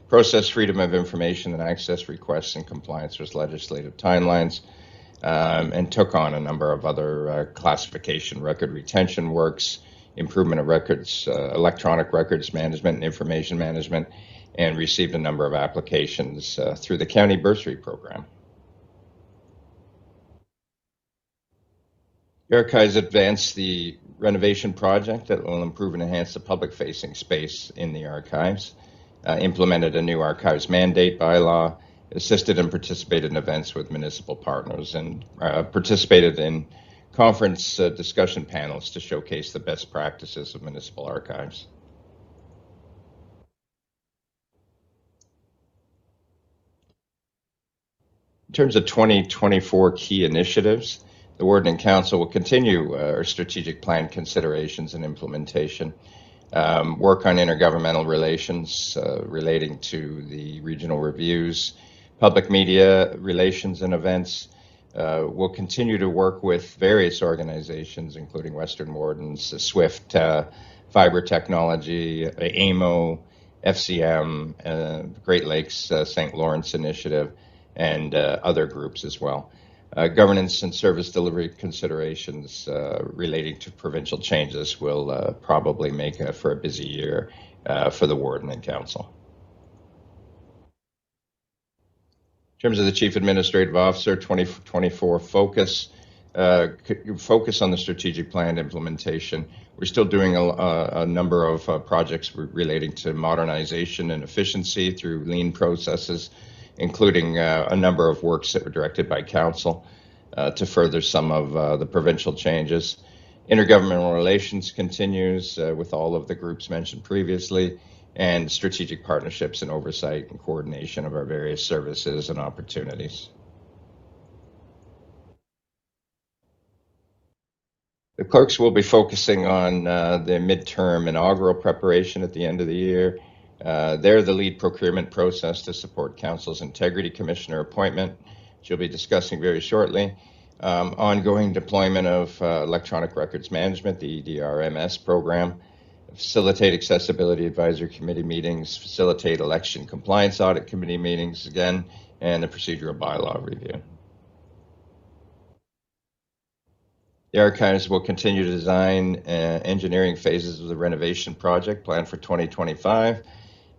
processed freedom of information and access requests in compliance with legislative timelines, and took on a number of other classification record retention works, improvement of records, electronic records management and information management, and received a number of applications through the county bursary program. The Archives advanced the renovation project that will improve and enhance the public-facing space in the archives, implemented a new archives mandate bylaw, assisted and participated in events with municipal partners, and participated in conference discussion panels to showcase the best practices of municipal archives. In terms of 2024 key initiatives, the Warden and Council will continue our strategic plan considerations and implementation, work on intergovernmental relations relating to the regional reviews, public media relations and events. We'll continue to work with various organizations, including Western Wardens, SWIFT, Fiber Technology, AMO, FCM, Great Lakes St. Lawrence Initiative, and other groups as well. Governance and service delivery considerations relating to provincial changes will probably make for a busy year for the Warden and Council. In terms of the Chief Administrative Officer, 2024 focus on the strategic plan implementation. We're still doing a number of projects relating to modernization and efficiency through lean processes, including a number of works that were directed by Council to further some of the provincial changes. Intergovernmental relations continues with all of the groups mentioned previously, and strategic partnerships and oversight and coordination of our various services and opportunities. The clerks will be focusing on the midterm inaugural preparation at the end of the year. They're the lead procurement process to support Council's Integrity Commissioner appointment, which you'll be discussing very shortly. Ongoing deployment of electronic records management, the EDRMS program, facilitate accessibility advisory committee meetings, facilitate election compliance audit committee meetings again, and the procedural bylaw review. The Archives will continue to design engineering phases of the renovation project planned for 2025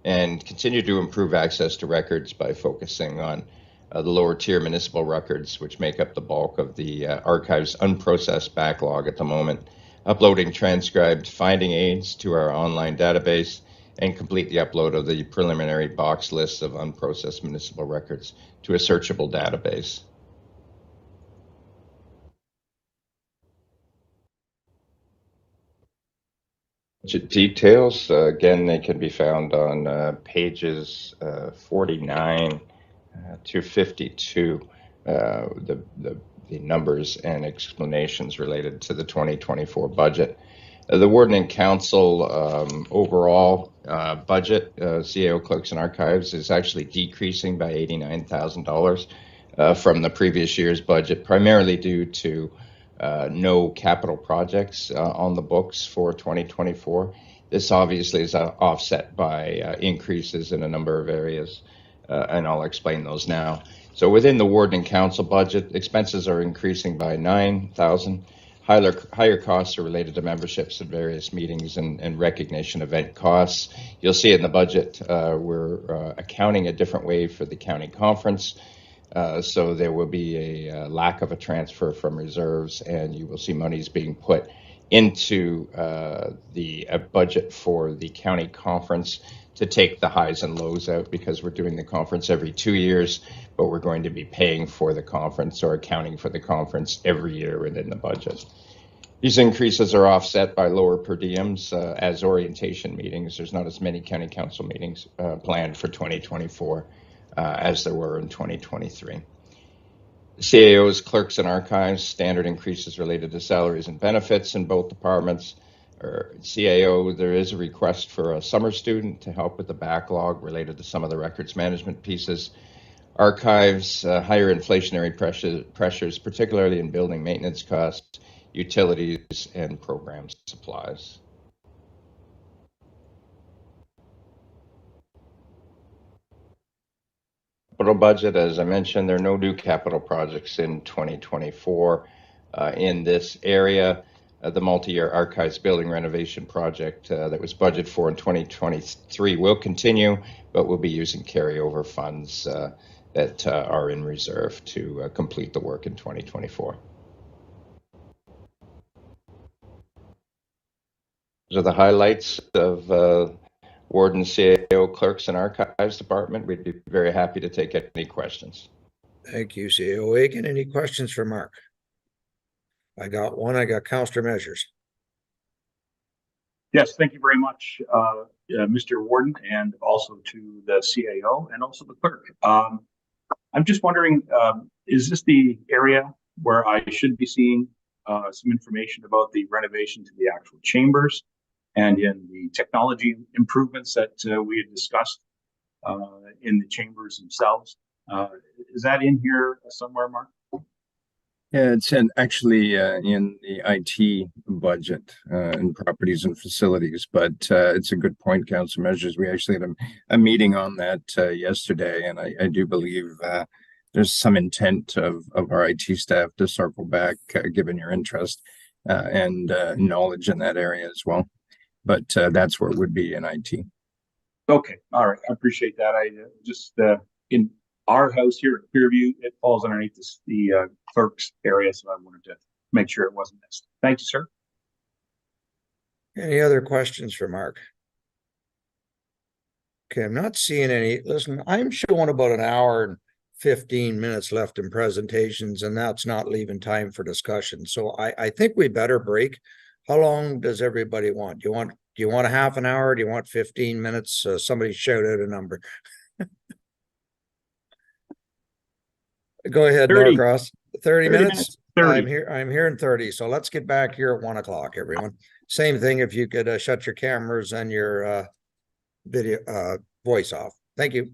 and continue to improve access to records by focusing on the lower tier municipal records, which make up the bulk of the Archives unprocessed backlog at the moment, uploading transcribed finding aids to our online database, and complete the upload of the preliminary box lists of unprocessed municipal records to a searchable database. Details, again, they can be found on pages 49 to 52, the numbers and explanations related to the 2024 budget. The Warden and Council overall budget, CAO Clerks and Archives, is actually decreasing by $89,000 from the previous year's budget, primarily due to no capital projects on the books for 2024. This obviously is offset by increases in a number of areas, and I'll explain those now. So within the Warden and Council budget, expenses are increasing by $9,000. Higher costs are related to memberships at various meetings and recognition event costs. You'll see in the budget we're accounting a different way for the county conference. So there will be a lack of a transfer from reserves, and you will see monies being put into the budget for the county conference to take the highs and lows out, because we're doing the conference every 2 years, but we're going to be paying for the conference or accounting for the conference every year within the budget. These increases are offset by lower per diems as orientation meetings. There's not as many county council meetings planned for 2024 as there were in 2023. CAO's Clerks and Archives, standard increases related to salaries and benefits in both departments. CAO, there is a request for a summer student to help with the backlog related to some of the records management pieces. Archives, higher inflationary pressures, particularly in building maintenance costs, utilities, and program supplies. Capital budget, as I mentioned, there are no new capital projects in 2024 in this area. The multi-year archives building renovation project that was budgeted for in 2023 will continue, but we'll be using carryover funds that are in reserve to complete the work in 2024. Those are the highlights of Warden, CAO, Clerks, and Archives Department. We'd be very happy to take any questions. Thank you, CAO Aiken. Any questions for Mark? I got one. I got Councillor Measures. Yes, thank you very much, Mr. Warden, and also to the CAO and also the clerk. I'm just wondering, is this the area where I should be seeing some information about the renovation to the actual chambers and in the technology improvements that we had discussed in the chambers themselves? Is that in here somewhere, Mark? Yeah, it's actually in the IT budget in properties and facilities, but it's a good point, Council Measures. We actually had a meeting on that yesterday, and I do believe there's some intent of our IT staff to circle back, given your interest and knowledge in that area as well. But that's where it would be in IT. Okay, all right, I appreciate that. I just in our house here at Clearview, it falls underneath the clerk's area, so I wanted to make sure it wasn't missed. Thank you, sir. Any other questions for Mark? Okay, I'm not seeing any. Listen, I'm showing about an hour and 15 minutes left in presentations, and that's not leaving time for discussion. So I think we better break. How long does everybody want? Do you want a half an hour? Do you want 15 minutes? Somebody shout out a number. Go ahead, 30. Norcross. 30 minutes? 30. I'm here in 30. So let's get back here at 1 o'clock, everyone. Same thing if you could shut your cameras and your video voice off. Thank you.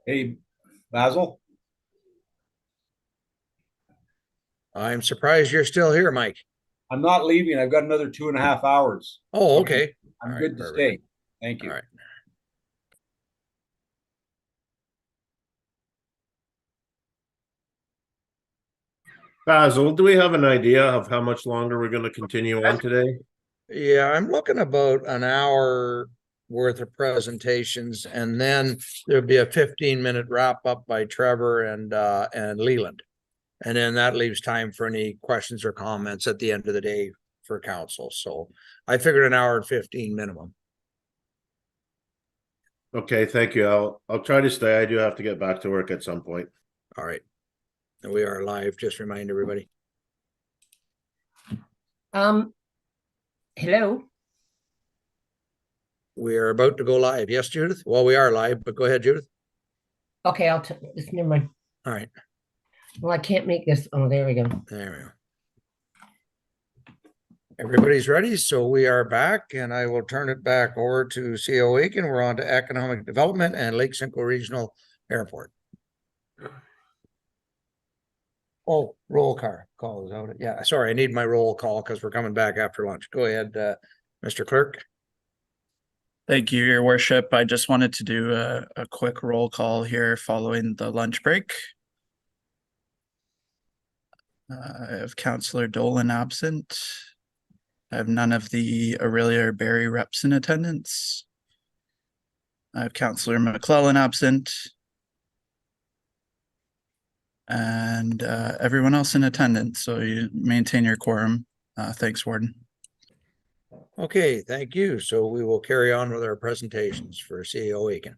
Hey, Basil? I'm surprised you're still here, Mike. I'm not leaving. I've got another 2.5 hours. Oh, okay. I'm All right, good to perfect. stay. Thank you. All right. Basil, do we have an idea of how much longer we're going to continue on today? Yeah, I'm looking about an hour worth of presentations, and then there'll be a 15-minute wrap up by Trevor and Leland. And then that leaves time for any questions or comments at the end of the day for council. So I figured an hour and 15 minimum. Okay, thank you. I'll try to stay. I do have to get back to work at some point. All right. And we are live. Just remind everybody. Hello. We are about to go live. Yes, Judith? Well, we are live, but go ahead, Judith. Okay, just never mind. All right. Well, I can't make this. Oh, there we go. There we go. Everybody's ready, so we are back, and I will turn it back over to CO Aiken. We're on to economic development and Lake Simcoe Regional Airport. Oh, roll call is out. Yeah, sorry, I need my roll call because we're coming back after lunch. Go ahead, Mr. Clerk. Thank you, Your Worship. I just wanted to do a quick roll call here following the lunch break. I have Councillor Dolan absent. I have none of the Aurelia or Barrie reps in attendance. I have Councillor McClellan absent. And everyone else in attendance, so you maintain your quorum. Thanks, Warden. Okay, thank you. So we will carry on with our presentations for CEO Aiken.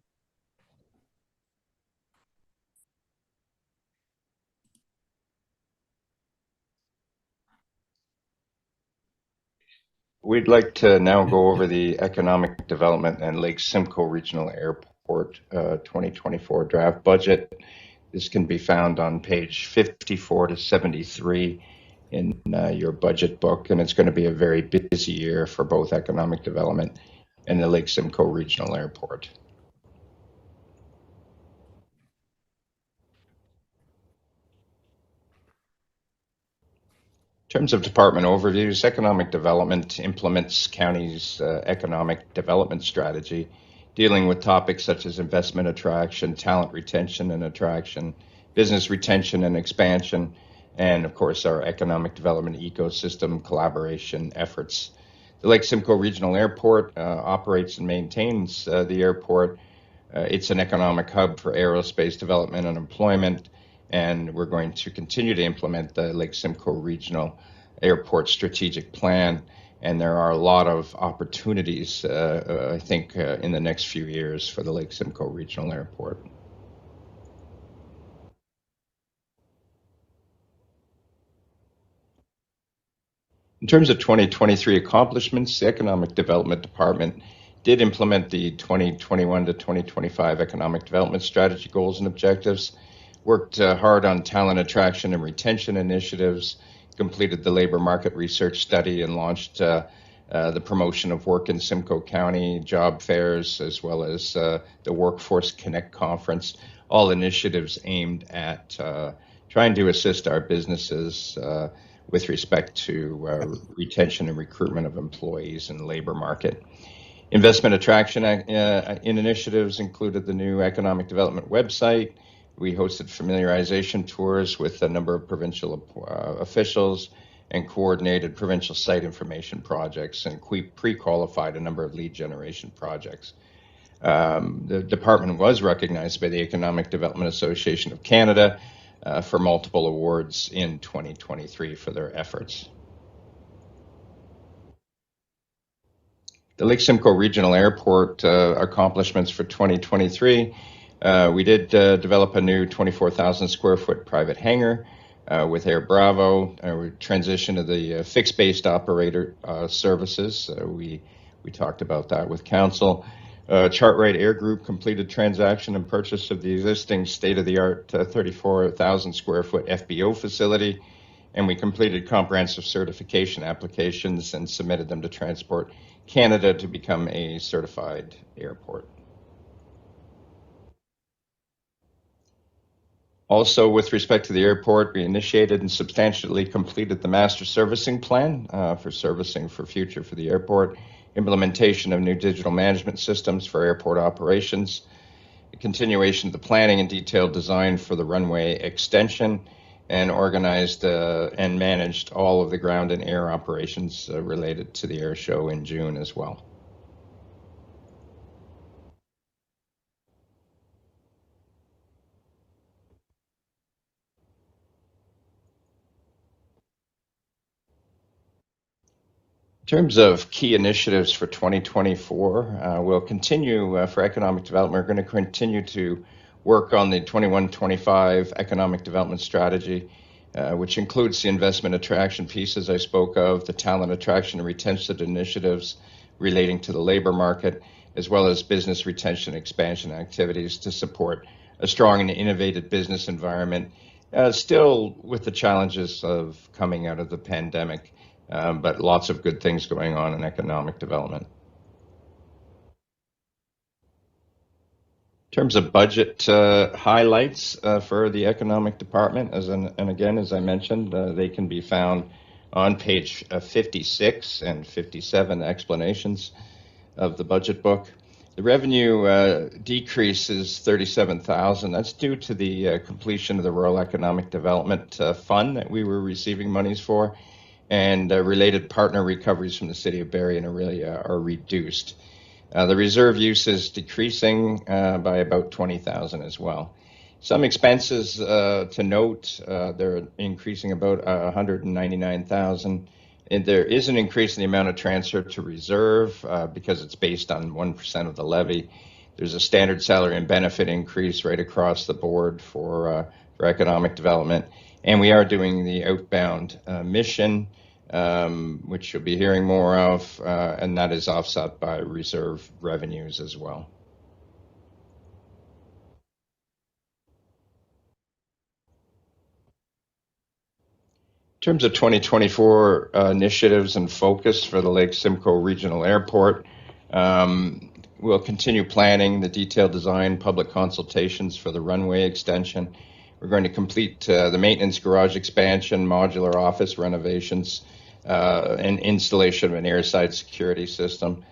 We'd like to now go over the Economic Development and Lake Simcoe Regional Airport 2024 draft budget. This can be found on page 54 to 73 in your budget book, and it's going to be a very busy year for both economic development and the Lake Simcoe Regional Airport. In terms of department overviews, economic development implements county's economic development strategy, dealing with topics such as investment attraction, talent retention and attraction, business retention and expansion, and of course our economic development ecosystem collaboration efforts. The Lake Simcoe Regional Airport operates and maintains the airport. It's an economic hub for aerospace development and employment, and we're going to continue to implement the Lake Simcoe Regional Airport Strategic Plan. And there are a lot of opportunities, I think, in the next few years for the Lake Simcoe Regional Airport. In terms of 2023 accomplishments, the Economic Development Department did implement the 2021 to 2025 Economic Development Strategy goals and objectives, worked hard on talent attraction and retention initiatives, completed the labor market research study, and launched the promotion of work in Simcoe County, job fairs, as well as the Workforce Connect Conference, all initiatives aimed at trying to assist our businesses with respect to retention and recruitment of employees in the labor market. Investment attraction in initiatives included the new economic development website. We hosted familiarization tours with a number of provincial officials and coordinated provincial site information projects and pre-qualified a number of lead generation projects. The department was recognized by the Economic Development Association of Canada for multiple awards in 2023 for their efforts. The Lake Simcoe Regional Airport accomplishments for 2023. We did develop a new 24,000 square foot private hangar with Air Bravo. We transitioned to the fixed-based operator services. We talked about that with council. Chartwright Air Group completed transaction and purchase of the existing state-of-the-art 34,000 square foot FBO facility, and we completed comprehensive certification applications and submitted them to Transport Canada to become a certified airport. Also, with respect to the airport, we initiated and substantially completed the master servicing plan for servicing for future for the airport, implementation of new digital management systems for airport operations, a continuation of the planning and detailed design for the runway extension, and organized and managed all of the ground and air operations related to the air show in June as well. In terms of key initiatives for 2024, we'll continue for economic development. We're going to continue to work on the 21-25 economic development strategy, which includes the investment attraction pieces I spoke of, the talent attraction and retention initiatives relating to the labor market, as well as business retention expansion activities to support a strong and innovative business environment, still with the challenges of coming out of the pandemic. But lots of good things going on in economic development. In terms of budget highlights for the economic department, and again, as I mentioned, they can be found on page 56 and 57 explanations of the budget book. The revenue decrease is $37,000. That's due to the completion of the Rural Economic Development Fund that we were receiving monies for, and related partner recoveries from the City of Barrie and Aurelia are reduced. The reserve use is decreasing by about $20,000 as well. Some expenses to note, they're increasing about $199,000. And there is an increase in the amount of transfer to reserve because it's based on 1% of the levy. There's a standard salary and benefit increase right across the board for economic development. And we are doing the outbound mission, which you'll be hearing more of, and that is offset by reserve revenues as well. In terms of 2024 initiatives and focus for the Lake Simcoe Regional Airport, we'll continue planning the detailed design, public consultations for the runway extension. We're going to complete the maintenance garage expansion, modular office renovations, and installation of an airside security system.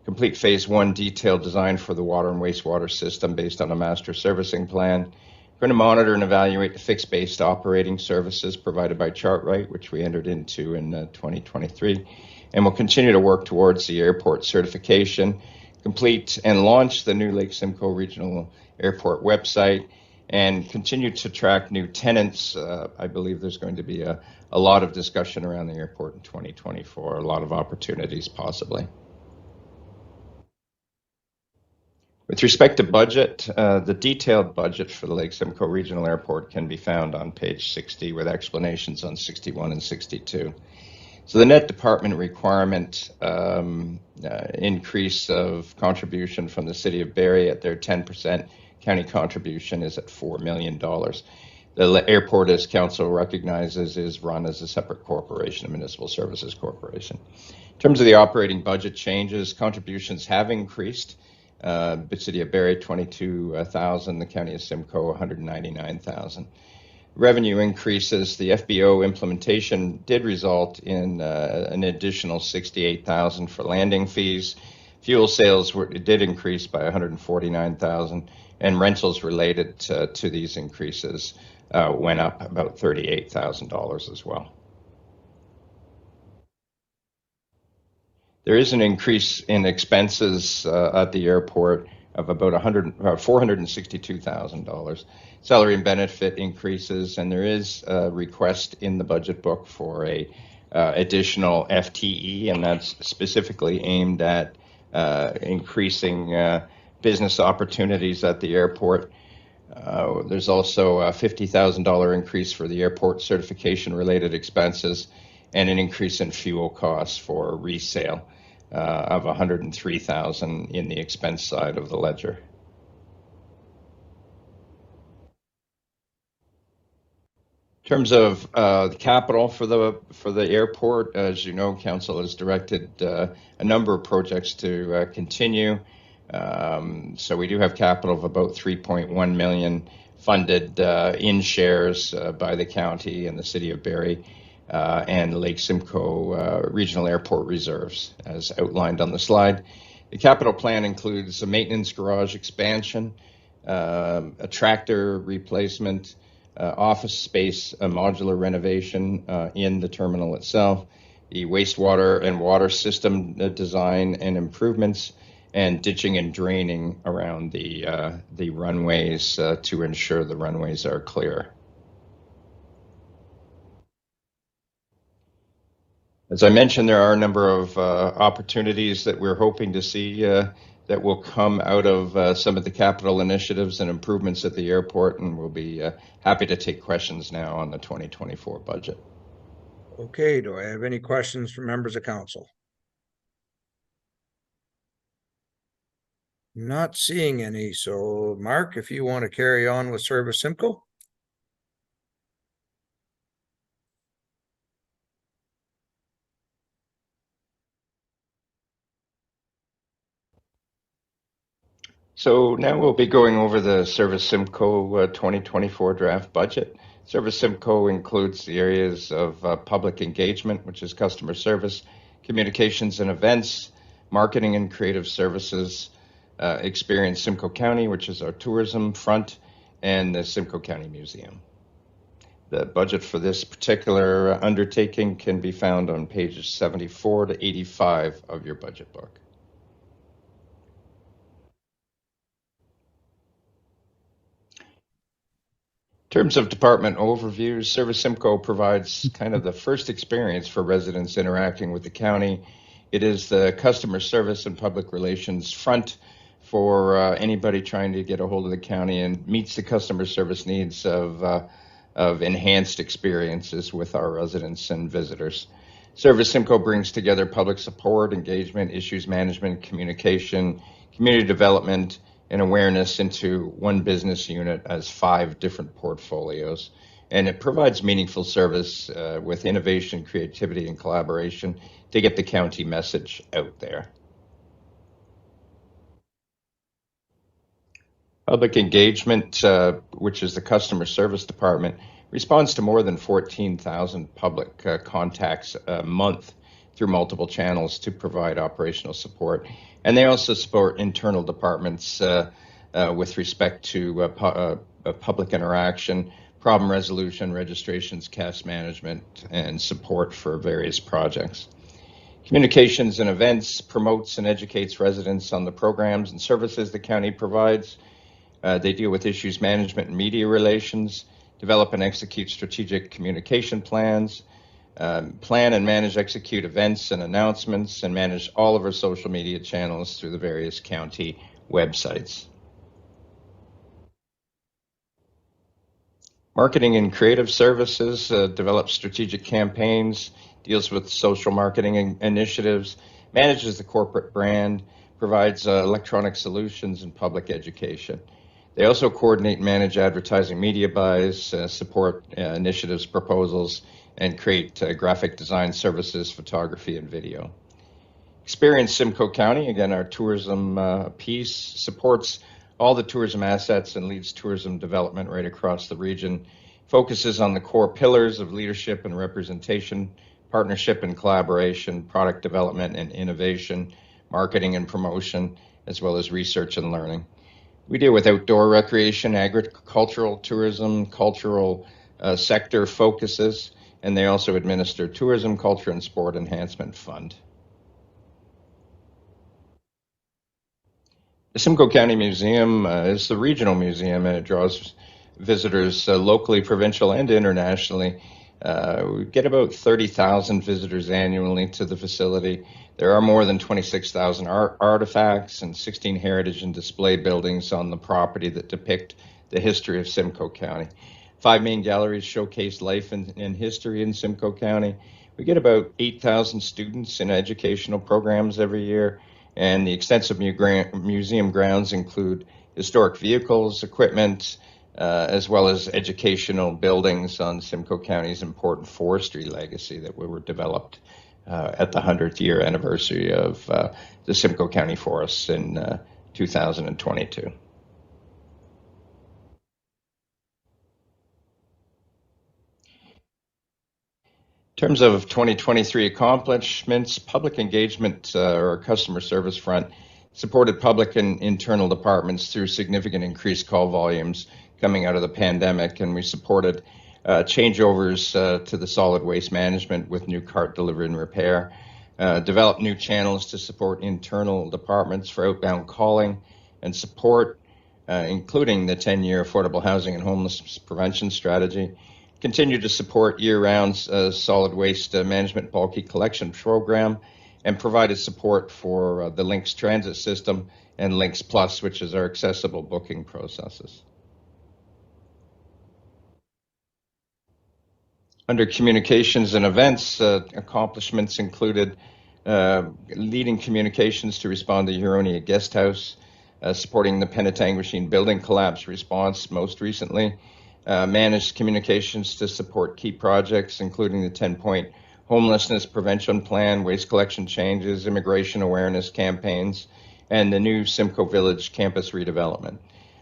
Complete phase 1 detailed design for the water and wastewater system based on a master servicing plan. We're going to monitor and evaluate the fixed-based operating services provided by Chartwright, which we entered into in 2023. And we'll continue to work towards the airport certification, complete and launch the new Lake Simcoe Regional Airport website, and continue to track new tenants. I believe there's going to be a lot of discussion around the airport in 2024, a lot of opportunities possibly. With respect to budget, the detailed budget for the Lake Simcoe Regional Airport can be found on page 60 with explanations on 61 and 62. So the net department requirement increase of contribution from the City of Barrie at their 10% county contribution is at $4 million. The airport, as council recognizes, is run as a separate corporation, a municipal services corporation. In terms of the operating budget changes, contributions have increased. The City of Barrie, $22,000, the County of Simcoe, $199,000. Revenue increases. The FBO implementation did result in an additional $68,000 for landing fees. Fuel sales did increase by $149,000, and rentals related to these increases went up about $38,000 as well. There is an increase in expenses at the airport of about $462,000. Salary and benefit increases, and there is a request in the budget book for a additional FTE, and that's specifically aimed at increasing business opportunities at the airport. There's also a $50,000 increase for the airport certification related expenses, and an increase in fuel costs for resale of $103,000 in the expense side of the ledger. In terms of the capital for the airport, as you know, council has directed a number of projects to continue. So we do have capital of about 3.1 million funded in shares by the county and the city of Barrie and Lake Simcoe Regional Airport reserves, as outlined on the slide. The capital plan includes a maintenance garage expansion, a tractor replacement, office space, a modular renovation in the terminal itself, the wastewater and water system design and improvements, and ditching and draining around the runways to ensure the runways are clear. As I mentioned, there are a number of opportunities that we're hoping to see that will come out of some of the capital initiatives and improvements at the airport, and we'll be happy to take questions now on the 2024 budget. Okay, do I have any questions from members of council? Not seeing any, so Mark, if you want to carry on with Service Simcoe? So now we'll be going over the Service Simcoe 2024 draft budget. Service Simcoe includes the areas of public engagement, which is customer service, communications and events, marketing and creative services, Experience Simcoe County, which is our tourism front, and the Simcoe County Museum. The budget for this particular undertaking can be found on pages 74 to 85 of your budget book. In terms of department overviews, Service Simcoe provides kind of the first experience for residents interacting with the county. It is the customer service and public relations front for anybody trying to get a hold of the county, and meets the customer service needs of enhanced experiences with our residents and visitors. Service Simcoe brings together public support, engagement, issues management, communication, community development, and awareness into one business unit as 5 different portfolios. And it provides meaningful service with innovation, creativity, and collaboration to get the county message out there. Public engagement, which is the customer service department, responds to more than 14,000 public contacts a month through multiple channels to provide operational support. And they also support internal departments with respect to public interaction, problem resolution, registrations, cash management, and support for various projects. Communications and events promotes and educates residents on the programs and services the county provides. They deal with issues management and media relations, develop and execute strategic communication plans, plan and manage, execute events and announcements, and manage all of our social media channels through the various county websites. Marketing and creative services develops strategic campaigns, deals with social marketing initiatives, manages the corporate brand, provides electronic solutions and public education. They also coordinate and manage advertising media buys, support initiatives, proposals, and create graphic design services, photography, and video. Experience Simcoe County, again, our tourism piece, supports all the tourism assets and leads tourism development right across the region. Focuses on the core pillars of leadership and representation, partnership and collaboration, product development and innovation, marketing and promotion, as well as research and learning. We deal with outdoor recreation, agricultural tourism, cultural sector focuses, and they also administer Tourism, Culture, and Sport Enhancement Fund. The Simcoe County Museum is the regional museum, and it draws visitors locally, provincial, and internationally. We get about 30,000 visitors annually to the facility. There are more than 26,000 artifacts and 16 heritage and display buildings on the property that depict the history of Simcoe County. 5 main galleries showcase life and history in Simcoe County. We get about 8,000 students in educational programs every year, and the extensive museum grounds include historic vehicles, equipment, as well as educational buildings on Simcoe County's important forestry legacy that were developed at the 100th year anniversary of the Simcoe County Forests in 2022. In terms of 2023 accomplishments, public engagement or customer service front supported public and internal departments through significant increased call volumes coming out of the pandemic, and we supported changeovers to the solid waste management with new cart delivery and repair, developed new channels to support internal departments for outbound calling and support, including the 10-year affordable housing and homelessness prevention strategy, continue to support year-round solid waste management bulky collection program, and provided support for the Lynx transit system and Lynx Plus, which is our accessible booking processes. Under communications and events, accomplishments included leading communications to respond to Huronia Guest House, supporting the Penetanguishene building collapse response most recently, managed communications to support key projects, including the 10-point homelessness prevention plan, waste collection changes, immigration awareness campaigns, and the new Simcoe Village campus redevelopment.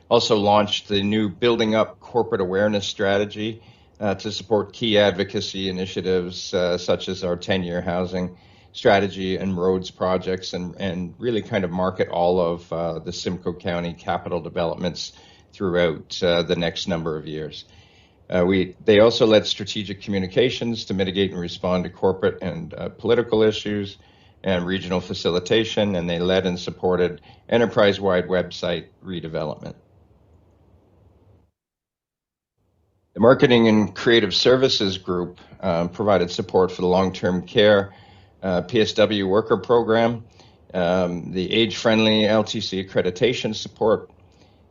Also launched the new Building Up Corporate Awareness Strategy to support key advocacy initiatives such as our 10-year housing strategy and roads projects, and really kind of market all of the Simcoe County capital developments throughout the next number of years. They also led strategic communications to mitigate and respond to corporate and political issues and regional facilitation, and they led and supported enterprise-wide website redevelopment. The Marketing and Creative Services Group provided support for the long-term care PSW worker program, the age-friendly LTC accreditation support,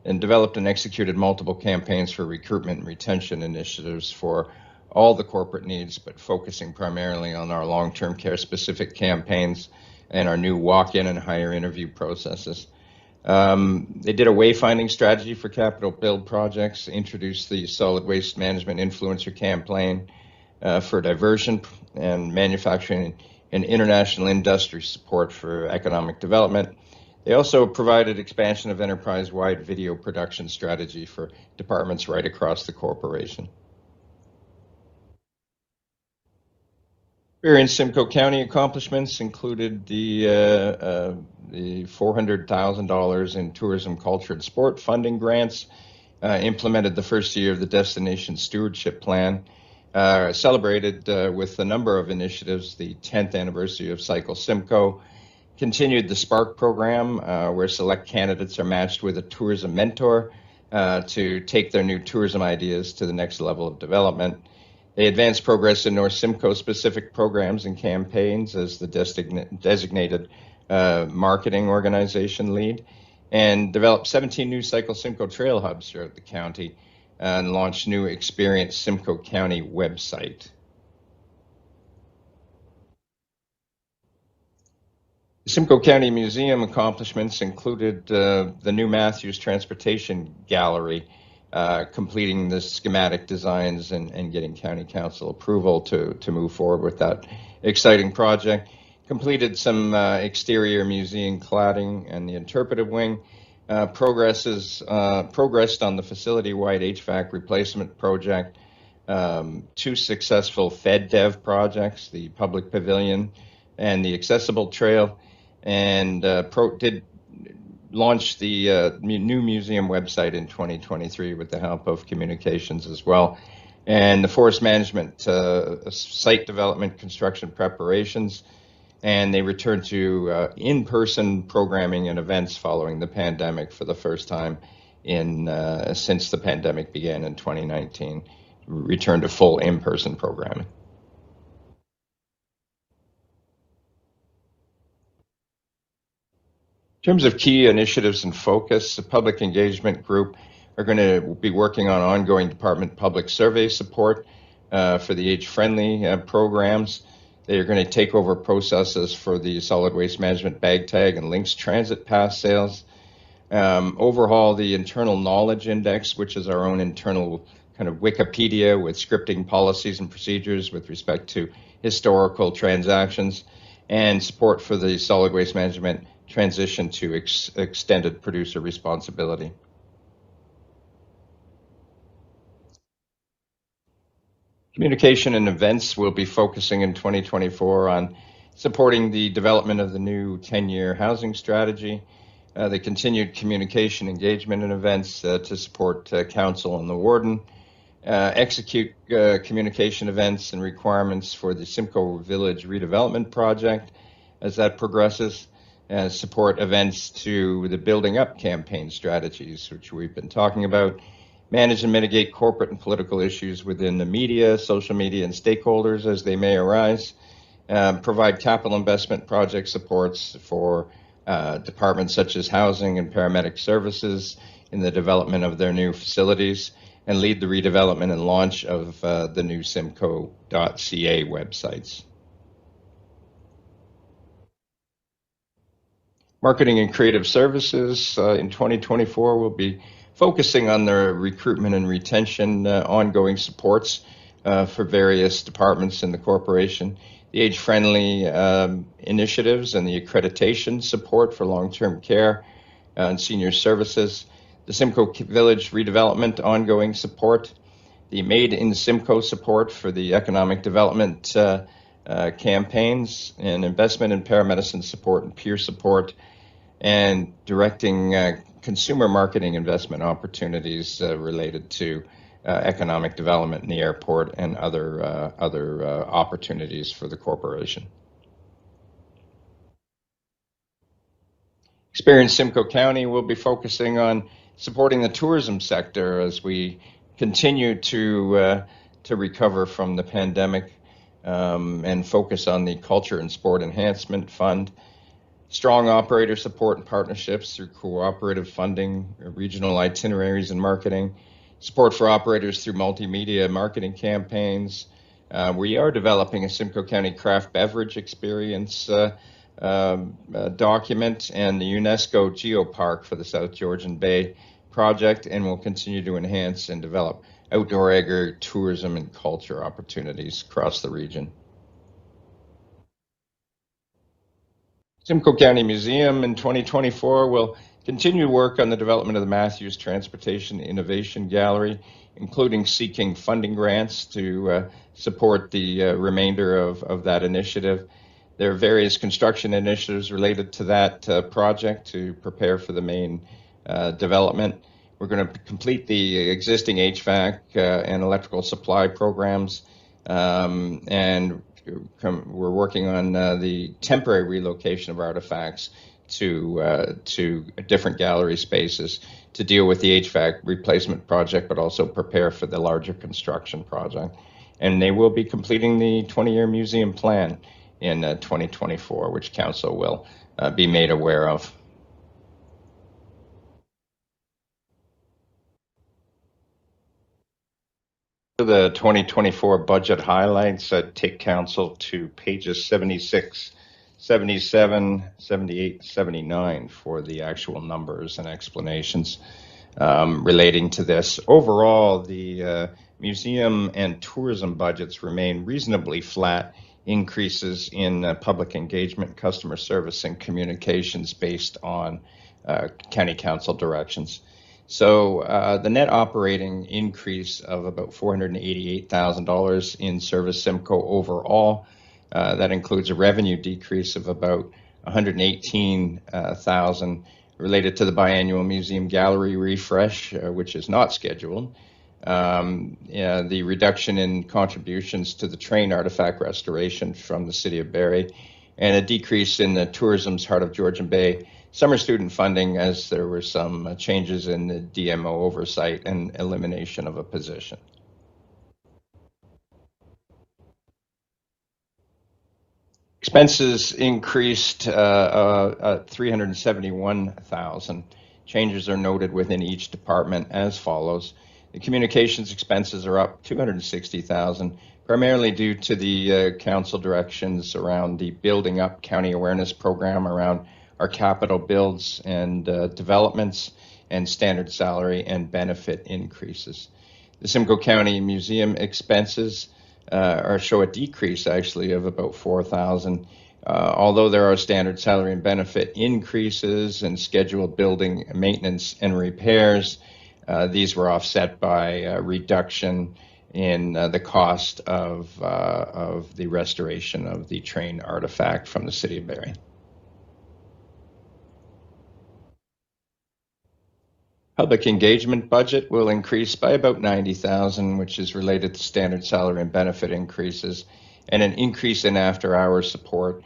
and developed and executed multiple campaigns for recruitment and retention initiatives for all the corporate needs, but focusing primarily on our long-term care specific campaigns and our new walk-in and hire interview processes. They did a wayfinding strategy for capital build projects, introduced the solid waste management influencer campaign for diversion and manufacturing and international industry support for economic development. They also provided expansion of enterprise-wide video production strategy for departments right across the corporation. Here in Simcoe County, accomplishments included the $400,000 in tourism, culture, and sport funding grants, implemented the first year of the Destination Stewardship Plan, celebrated with a number of initiatives, the 10th anniversary of Cycle Simcoe, continued the Spark program, where select candidates are matched with a tourism mentor to take their new tourism ideas to the next level of development. They advanced progress in North Simcoe specific programs and campaigns as the designated marketing organization lead, and developed 17 new Cycle Simcoe trail hubs throughout the county and launched new Experience Simcoe County website. The Simcoe County Museum accomplishments included the new Matthews Transportation Gallery, completing the schematic designs and getting County Council approval to move forward with that exciting project. Completed some exterior museum cladding and the interpretive wing. Progressed on the facility-wide HVAC replacement project. 2 successful FedDev projects, the Public Pavilion and the Accessible Trail, and did launch the new museum website in 2023 with the help of communications as well. And the forest management site development construction preparations, and they returned to in-person programming and events following the pandemic for the first time since the pandemic began in 2019. Returned to full in-person programming. In terms of key initiatives and focus, the Public Engagement Group are going to be working on ongoing department public survey support for the age-friendly programs. They are going to take over processes for the solid waste management bag tag and Lynx transit pass sales. Overhaul the internal knowledge index, which is our own internal kind of Wikipedia with scripting policies and procedures with respect to historical transactions, and support for the solid waste management transition to extended producer responsibility. Communication and events will be focusing in 2024 on supporting the development of the new 10-year housing strategy, the continued communication, engagement, and events to support council and the warden, execute communication events and requirements for the Simcoe Village redevelopment project as that progresses, support events to the building up campaign strategies, which we've been talking about, manage and mitigate corporate and political issues within the media, social media, and stakeholders as they may arise, provide capital investment project supports for departments such as housing and paramedic services in the development of their new facilities, and lead the redevelopment and launch of the new simcoe.ca websites. Marketing and creative services in 2024 will be focusing on the recruitment and retention ongoing supports for various departments in the corporation, the age-friendly initiatives and the accreditation support for long-term care and senior services, the Simcoe Village redevelopment ongoing support, the Made in Simcoe support for the economic development campaigns, and investment in paramedicine support and peer support, and directing consumer marketing investment opportunities related to economic development in the airport and other opportunities for the corporation. Experience Simcoe County will be focusing on supporting the tourism sector as we continue to recover from the pandemic, and focus on the Culture and Sport Enhancement Fund, strong operator support and partnerships through cooperative funding, regional itineraries and marketing, support for operators through multimedia marketing campaigns. We are developing a Simcoe County craft beverage experience document and the UNESCO Geopark for the South Georgian Bay project, and will continue to enhance and develop outdoor agri-tourism and culture opportunities across the region. Simcoe County Museum in 2024 will continue work on the development of the Matthews Transportation Innovation Gallery, including seeking funding grants to support the remainder of that initiative. There are various construction initiatives related to that project to prepare for the main development. We're going to complete the existing HVAC and electrical supply programs, and we're working on the temporary relocation of artifacts to different gallery spaces to deal with the HVAC replacement project, but also prepare for the larger construction project. And they will be completing the 20-year museum plan in 2024, which council will be made aware of. The 2024 budget highlights, take council to pages 76, 77, 78, 79 for the actual numbers and explanations relating to this. Overall, the museum and tourism budgets remain reasonably flat. Increases in public engagement, customer service, and communications based on county council directions. So the net operating increase of about $488,000 in Service Simcoe overall. That includes a revenue decrease of about $118,000 related to the biannual museum gallery refresh, which is not scheduled. The reduction in contributions to the train artifact restoration from the City of Barrie, and a decrease in the tourism's Heart of Georgian Bay summer student funding, as there were some changes in the DMO oversight and elimination of a position. Expenses increased $371,000. Changes are noted within each department as follows. The communications expenses are up $260,000, primarily due to the council directions around the Building Up County Awareness Program around our capital builds and developments and standard salary and benefit increases. The Simcoe County Museum expenses show a decrease actually of about $4,000 Although there are standard salary and benefit increases and scheduled building maintenance and repairs, these were offset by a reduction in the cost of the restoration of the train artifact from the City of Barrie. Public engagement budget will increase by about $90,000, which is related to standard salary and benefit increases, and an increase in after-hours support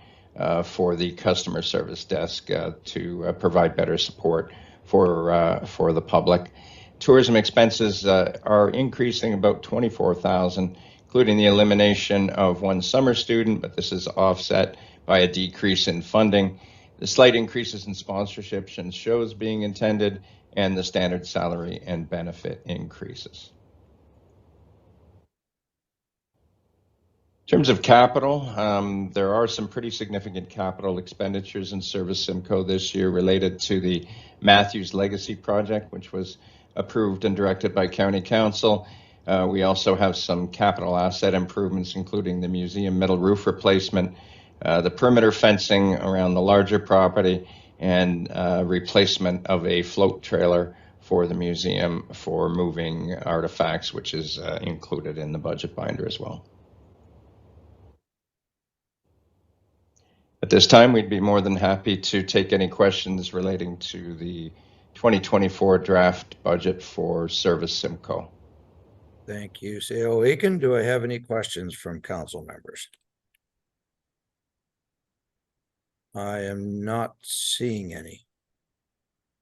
for the customer service desk to provide better support for the public. Tourism expenses are increasing about $24,000, including the elimination of one summer student, but this is offset by a decrease in funding. The slight increases in sponsorships and shows being attended, and the standard salary and benefit increases. In terms of capital, there are some pretty significant capital expenditures in Service Simcoe this year related to the Matthews Legacy Project, which was approved and directed by County Council. We also have some capital asset improvements, including the museum metal roof replacement, the perimeter fencing around the larger property, and replacement of a float trailer for the museum for moving artifacts, which is included in the budget binder as well. At this time, we'd be more than happy to take any questions relating to the 2024 draft budget for Service Simcoe. Thank you, C.O. Aiken. Do I have any questions from council members? I am not seeing any.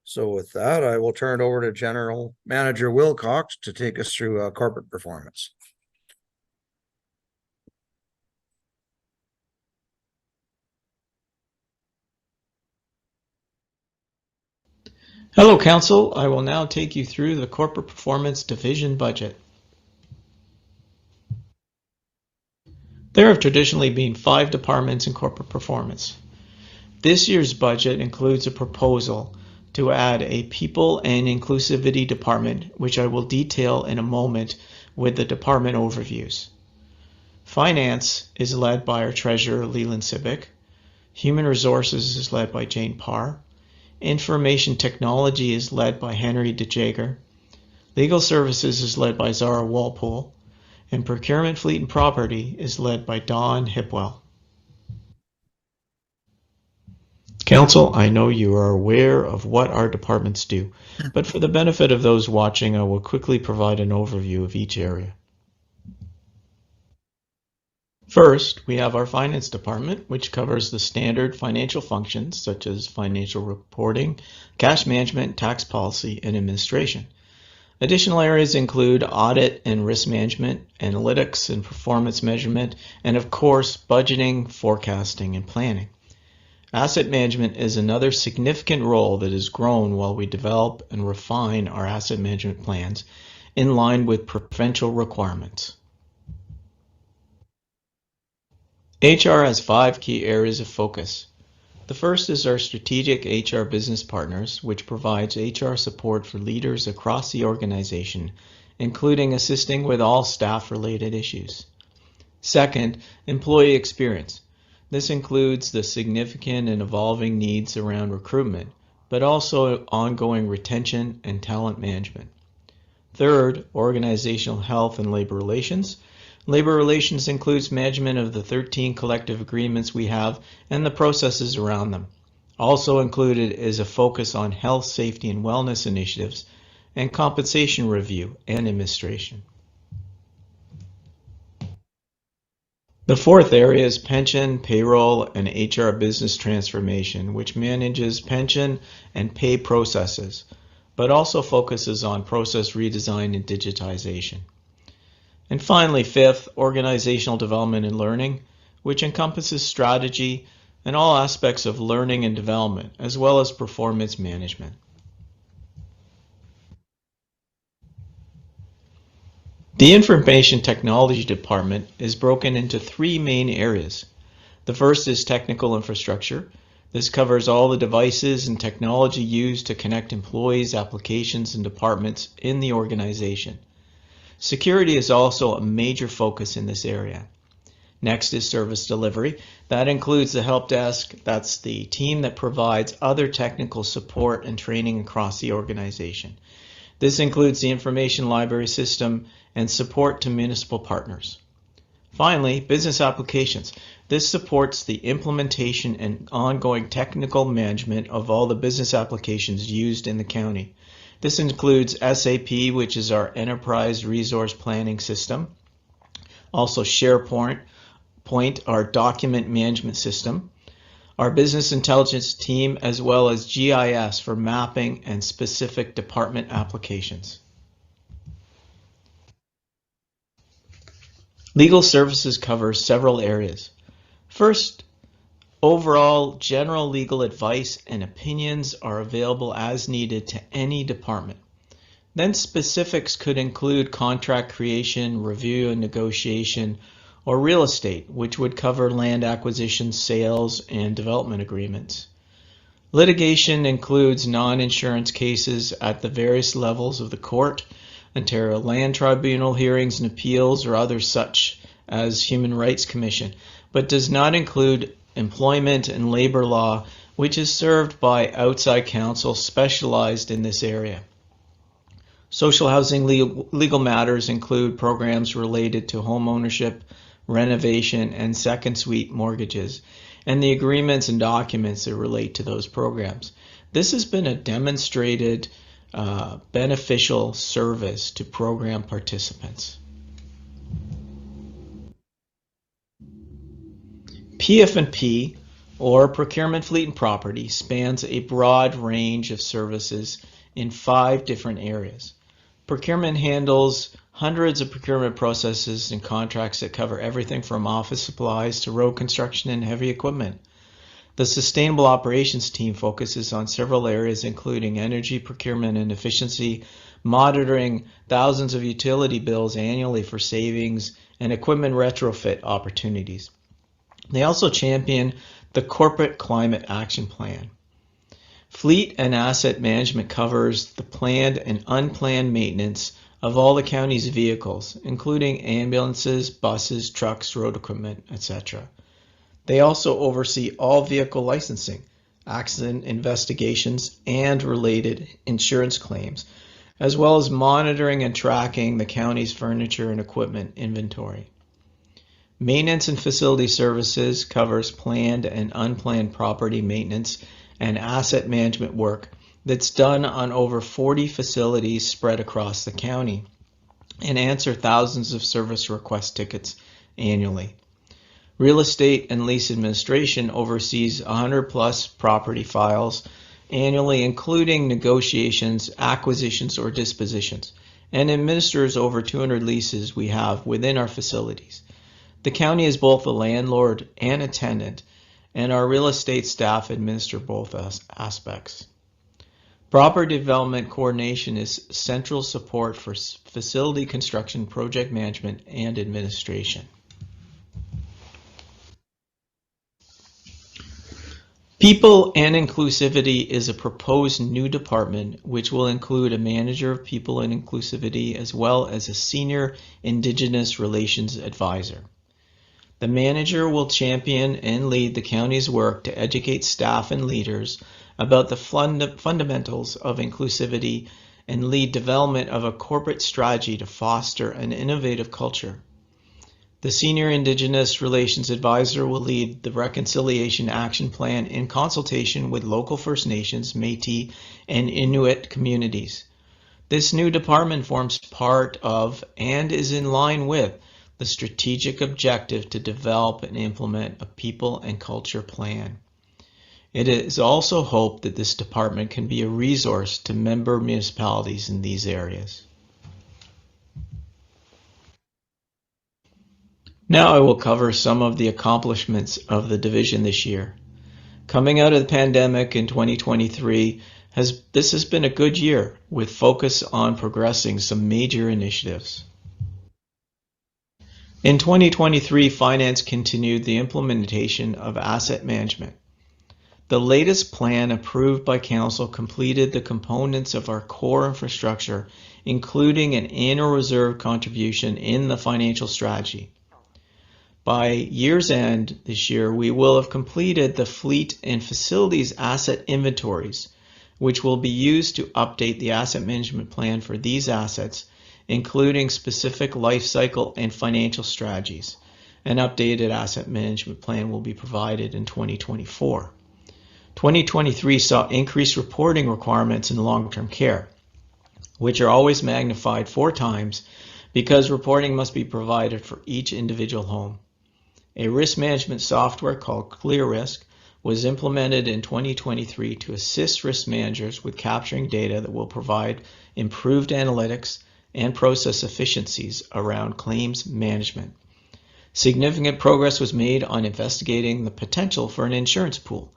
So with that, I will turn it over to General Manager Wilcox to take us through corporate performance. Hello, Council. I will now take you through the Corporate Performance Division budget. There have traditionally been 5 departments in corporate performance. This year's budget includes a proposal to add a People and Inclusivity department, which I will detail in a moment with the department overviews. Finance is led by our Treasurer, Leland Sibic. Human Resources is led by Jane Parr. Information Technology is led by Henry DeJager. Legal Services is led by Zara Walpole. And Procurement, Fleet and Property is led by Don Hipwell. Council, I know you are aware of what our departments do, but for the benefit of those watching, I will quickly provide an overview of each area. First, we have our Finance Department, which covers the standard financial functions such as financial reporting, cash management, tax policy, and administration. Additional areas include audit and risk management, analytics and performance measurement, and of course, budgeting, forecasting, and planning. Asset management is another significant role that has grown while we develop and refine our asset management plans in line with provincial requirements. HR has 5 key areas of focus. The first is our strategic HR business partners, which provides HR support for leaders across the organization, including assisting with all staff-related issues. Second, employee experience. This includes the significant and evolving needs around recruitment, but also ongoing retention and talent management. Third, organizational health and labor relations. Labor relations includes management of the 13 collective agreements we have and the processes around them. Also included is a focus on health, safety, and wellness initiatives and compensation review and administration. The fourth area is pension, payroll, and HR business transformation, which manages pension and pay processes, but also focuses on process redesign and digitization. And finally, fifth, organizational development and learning, which encompasses strategy and all aspects of learning and development, as well as performance management. The Information Technology Department is broken into 3 main areas. The first is technical infrastructure. This covers all the devices and technology used to connect employees, applications, and departments in the organization. Security is also a major focus in this area. Next is service delivery. That includes the help desk. That's the team that provides other technical support and training across the organization. This includes the information library system and support to municipal partners. Finally, business applications. This supports the implementation and ongoing technical management of all the business applications used in the county. This includes SAP, which is our enterprise resource planning system. Also SharePoint, our document management system, our business intelligence team, as well as GIS for mapping and specific department applications. Legal services covers several areas. First, overall general legal advice and opinions are available as needed to any department. Then specifics could include contract creation, review and negotiation, or real estate, which would cover land acquisition, sales, and development agreements. Litigation includes non-insurance cases at the various levels of the court, Ontario Land Tribunal hearings and appeals, or others such as Human Rights Commission, but does not include employment and labor law, which is served by outside counsel specialized in this area. Social housing legal matters include programs related to home ownership, renovation, and second suite mortgages, and the agreements and documents that relate to those programs. This has been a demonstrated beneficial service to program participants. PF&P, or Procurement, Fleet and Property, spans a broad range of services in 5 different areas. Procurement handles hundreds of procurement processes and contracts that cover everything from office supplies to road construction and heavy equipment. The Sustainable Operations team focuses on several areas including energy procurement and efficiency, monitoring thousands of utility bills annually for savings, and equipment retrofit opportunities. They also champion the Corporate Climate Action Plan. Fleet and Asset Management covers the planned and unplanned maintenance of all the county's vehicles, including ambulances, buses, trucks, road equipment, etc. They also oversee all vehicle licensing, accident investigations, and related insurance claims, as well as monitoring and tracking the county's furniture and equipment inventory. Maintenance and Facility Services covers planned and unplanned property maintenance and asset management work that's done on over 40 facilities spread across the county and answer thousands of service request tickets annually. Real Estate and Lease Administration oversees 100+ property files annually, including negotiations, acquisitions, or dispositions, and administers over 200 leases we have within our facilities. The county is both a landlord and a tenant, and our real estate staff administer both aspects. Property development coordination is central support for facility construction, project management, and administration. People and Inclusivity is a proposed new department which will include a manager of people and inclusivity as well as a senior Indigenous Relations advisor. The manager will champion and lead the county's work to educate staff and leaders about the fundamentals of inclusivity and lead development of a corporate strategy to foster an innovative culture. The Senior Indigenous Relations Advisor will lead the Reconciliation Action Plan in consultation with local First Nations, Métis, and Inuit communities. This new department forms part of and is in line with the strategic objective to develop and implement a people and culture plan. It is also hoped that this department can be a resource to member municipalities in these areas. Now I will cover some of the accomplishments of the division this year. Coming out of the pandemic in 2023, this has been a good year with focus on progressing some major initiatives. In 2023, Finance continued the implementation of asset management. The latest plan approved by Council completed the components of our core infrastructure, including an annual reserve contribution in the financial strategy. By year's end this year, we will have completed the fleet and facilities asset inventories, which will be used to update the asset management plan for these assets, including specific life cycle and financial strategies. An updated asset management plan will be provided in 2024. 2023 saw increased reporting requirements in long-term care, which are always magnified 4 times because reporting must be provided for each individual home. A risk management software called ClearRisk was implemented in 2023 to assist risk managers with capturing data that will provide improved analytics and process efficiencies around claims management. Significant progress was made on investigating the potential for an insurance pool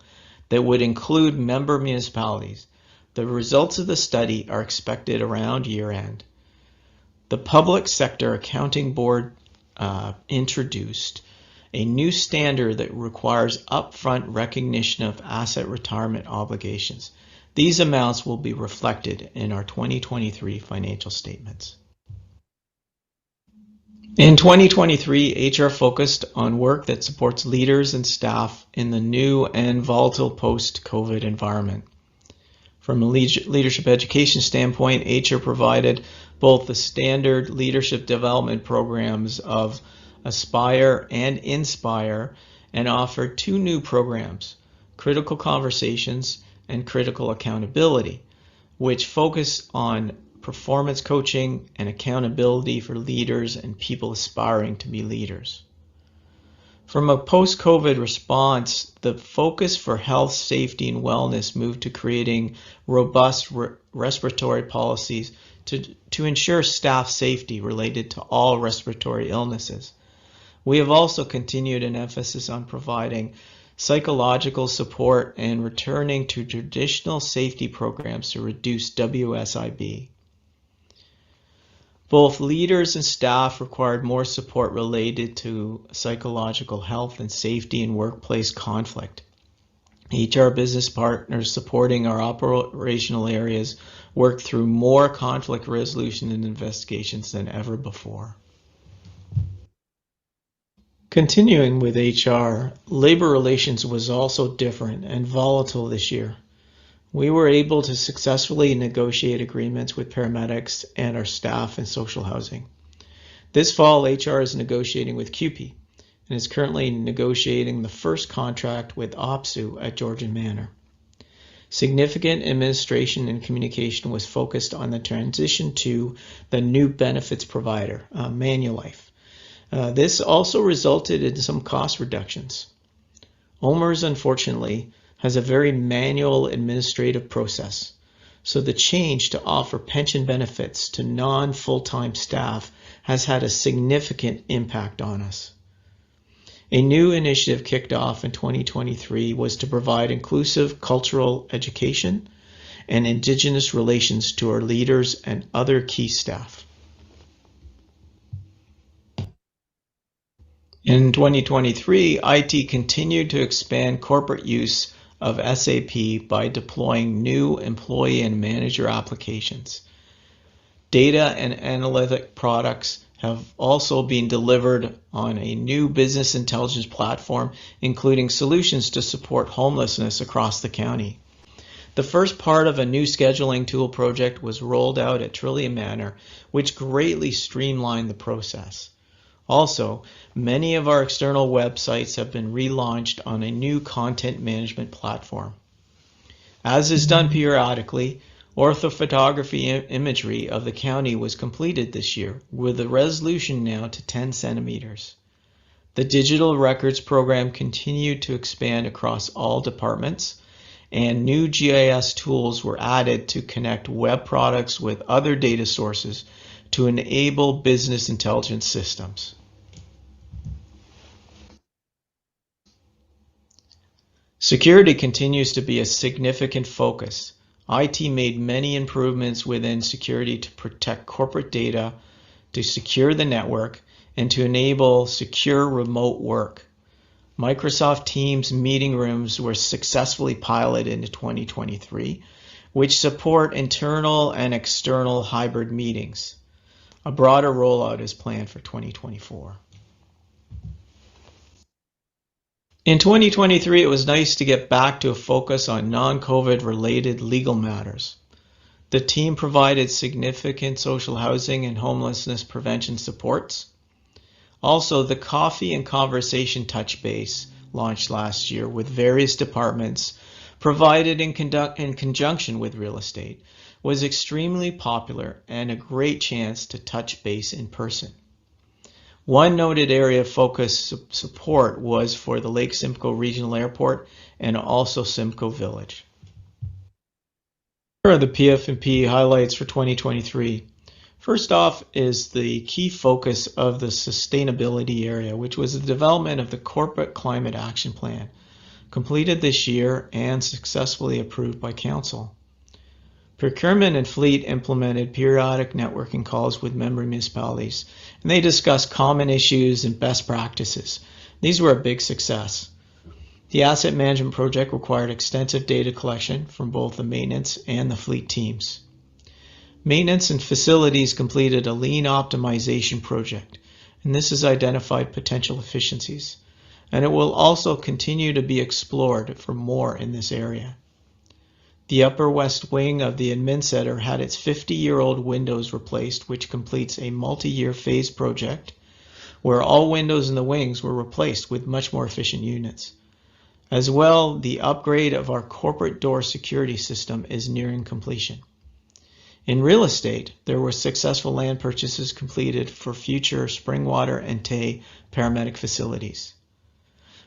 that would include member municipalities. The results of the study are expected around year-end. The Public Sector Accounting Board introduced a new standard that requires upfront recognition of asset retirement obligations. These amounts will be reflected in our 2023 financial statements. In 2023, HR focused on work that supports leaders and staff in the new and volatile post-COVID environment. From a leadership education standpoint, HR provided both the standard leadership development programs of Aspire and Inspire, and offered 2 new programs, Critical Conversations and Critical Accountability, which focus on performance coaching and accountability for leaders and people aspiring to be leaders. From a post-COVID response, the focus for health, safety, and wellness moved to creating robust respiratory policies to ensure staff safety related to all respiratory illnesses. We have also continued an emphasis on providing psychological support and returning to traditional safety programs to reduce WSIB. Both leaders and staff required more support related to psychological health and safety in workplace conflict. HR business partners supporting our operational areas worked through more conflict resolution and investigations than ever before. Continuing with HR, labor relations was also different and volatile this year. We were able to successfully negotiate agreements with paramedics and our staff in social housing. This fall, HR is negotiating with CUPE and is currently negotiating the first contract with OPSU at Georgian Manor. Significant administration and communication was focused on the transition to the new benefits provider, Manulife. This also resulted in some cost reductions. OMERS, unfortunately, has a very manual administrative process, so the change to offer pension benefits to non-full-time staff has had a significant impact on us. A new initiative kicked off in 2023 was to provide inclusive cultural education and Indigenous relations to our leaders and other key staff. In 2023, IT continued to expand corporate use of SAP by deploying new employee and manager applications. Data and analytic products have also been delivered on a new business intelligence platform, including solutions to support homelessness across the county. The first part of a new scheduling tool project was rolled out at Trillium Manor, which greatly streamlined the process. Also, many of our external websites have been relaunched on a new content management platform. As is done periodically, orthophotography imagery of the county was completed this year, with the resolution now to 10 centimeters. The digital records program continued to expand across all departments, and new GIS tools were added to connect web products with other data sources to enable business intelligence systems. Security continues to be a significant focus. IT made many improvements within security to protect corporate data, to secure the network, and to enable secure remote work. Microsoft Teams meeting rooms were successfully piloted in 2023, which support internal and external hybrid meetings. A broader rollout is planned for 2024. In 2023, it was nice to get back to a focus on non-COVID related legal matters. The team provided significant social housing and homelessness prevention supports. Also, the Coffee and Conversation Touch Base launched last year with various departments provided in conjunction with real estate was extremely popular and a great chance to touch base in person. One noted area of focus support was for the Lake Simcoe Regional Airport and also Simcoe Village. Here are the PF&P highlights for 2023. First off is the key focus of the sustainability area, which was the development of the Corporate Climate Action Plan, completed this year and successfully approved by Council. Procurement and Fleet implemented periodic networking calls with member municipalities, and they discussed common issues and best practices. These were a big success. The asset management project required extensive data collection from both the maintenance and the fleet teams. Maintenance and facilities completed a lean optimization project, and this has identified potential efficiencies, and it will also continue to be explored for more in this area. The upper west wing of the admin center had its 50-year-old windows replaced, which completes a multi-year phase project where all windows in the wings were replaced with much more efficient units. As well, the upgrade of our corporate door security system is nearing completion. In real estate, there were successful land purchases completed for future Springwater and Tay paramedic facilities.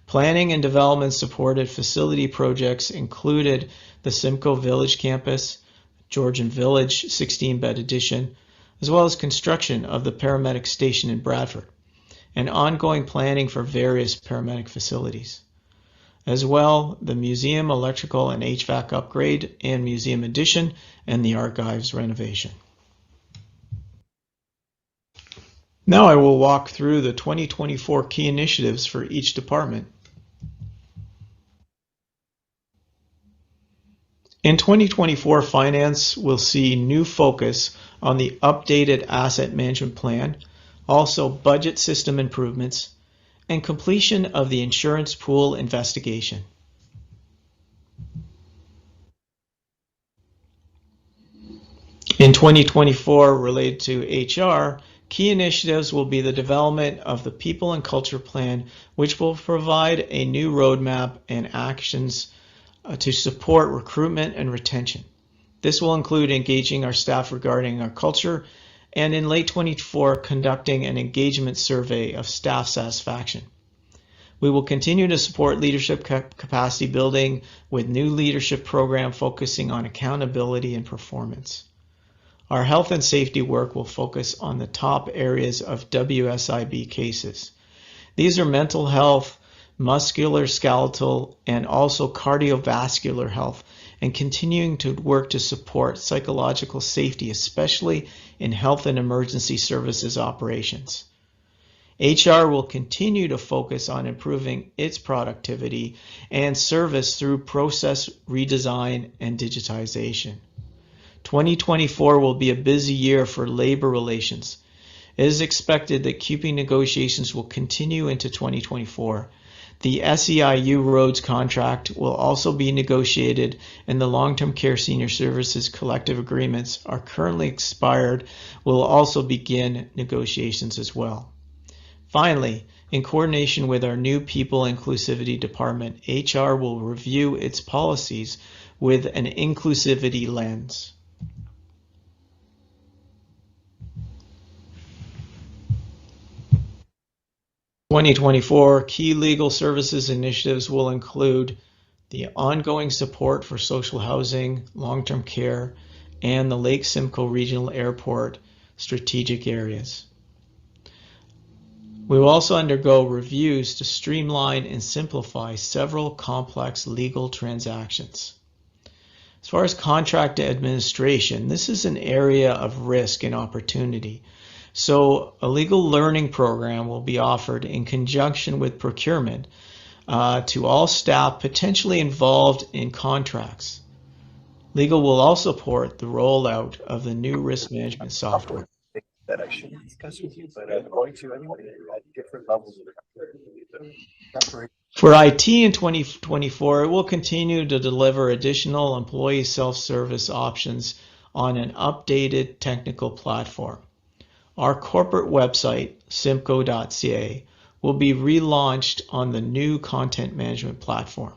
Planning and development supported facility projects included the Simcoe Village campus, Georgian Village 16-bed addition, as well as construction of the paramedic station in Bradford, and ongoing planning for various paramedic facilities. As well, the museum electrical and HVAC upgrade and museum addition and the archives renovation. Now I will walk through the 2024 key initiatives for each department. In 2024, Finance will see new focus on the updated asset management plan, also budget system improvements, and completion of the insurance pool investigation. In 2024, related to HR, key initiatives will be the development of the People and Culture Plan, which will provide a new roadmap and actions to support recruitment and retention. This will include engaging our staff regarding our culture and in late 2024 conducting an engagement survey of staff satisfaction. We will continue to support leadership capacity building with new leadership program focusing on accountability and performance. Our health and safety work will focus on the top areas of WSIB cases. These are mental health, musculoskeletal, and also cardiovascular health, and continuing to work to support psychological safety, especially in health and emergency services operations. HR will continue to focus on improving its productivity and service through process redesign and digitization. 2024 will be a busy year for labor relations. It is expected that CUPE negotiations will continue into 2024. The SEIU roads contract will also be negotiated, and the long-term care senior services collective agreements are currently expired, will also begin negotiations as well. Finally, in coordination with our new People Inclusivity Department, HR will review its policies with an inclusivity lens. 2024 key legal services initiatives will include the ongoing support for social housing, long-term care, and the Lake Simcoe Regional Airport strategic areas. We will also undergo reviews to streamline and simplify several complex legal transactions. As far as contract administration, this is an area of risk and opportunity. So a legal learning program will be offered in conjunction with procurement to all staff potentially involved in contracts. Legal will also support the rollout of the new risk management software. That I shouldn't discuss with you, but I'm going to anyway at different levels of For IT in 2024, it will continue to deliver additional employee self-service options on an updated technical platform. Our corporate website, simcoe.ca, will be relaunched on the new content management platform.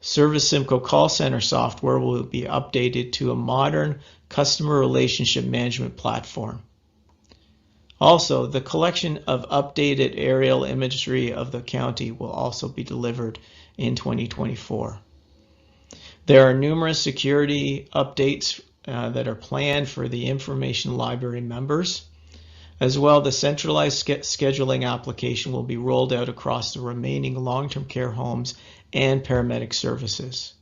Service Simcoe call center software will be updated to a modern customer relationship management platform. Also, the collection of updated aerial imagery of the county will also be delivered in 2024. There are numerous security updates that are planned for the information library members. As well, the centralized scheduling application will be rolled out across the remaining long-term care homes and paramedic services.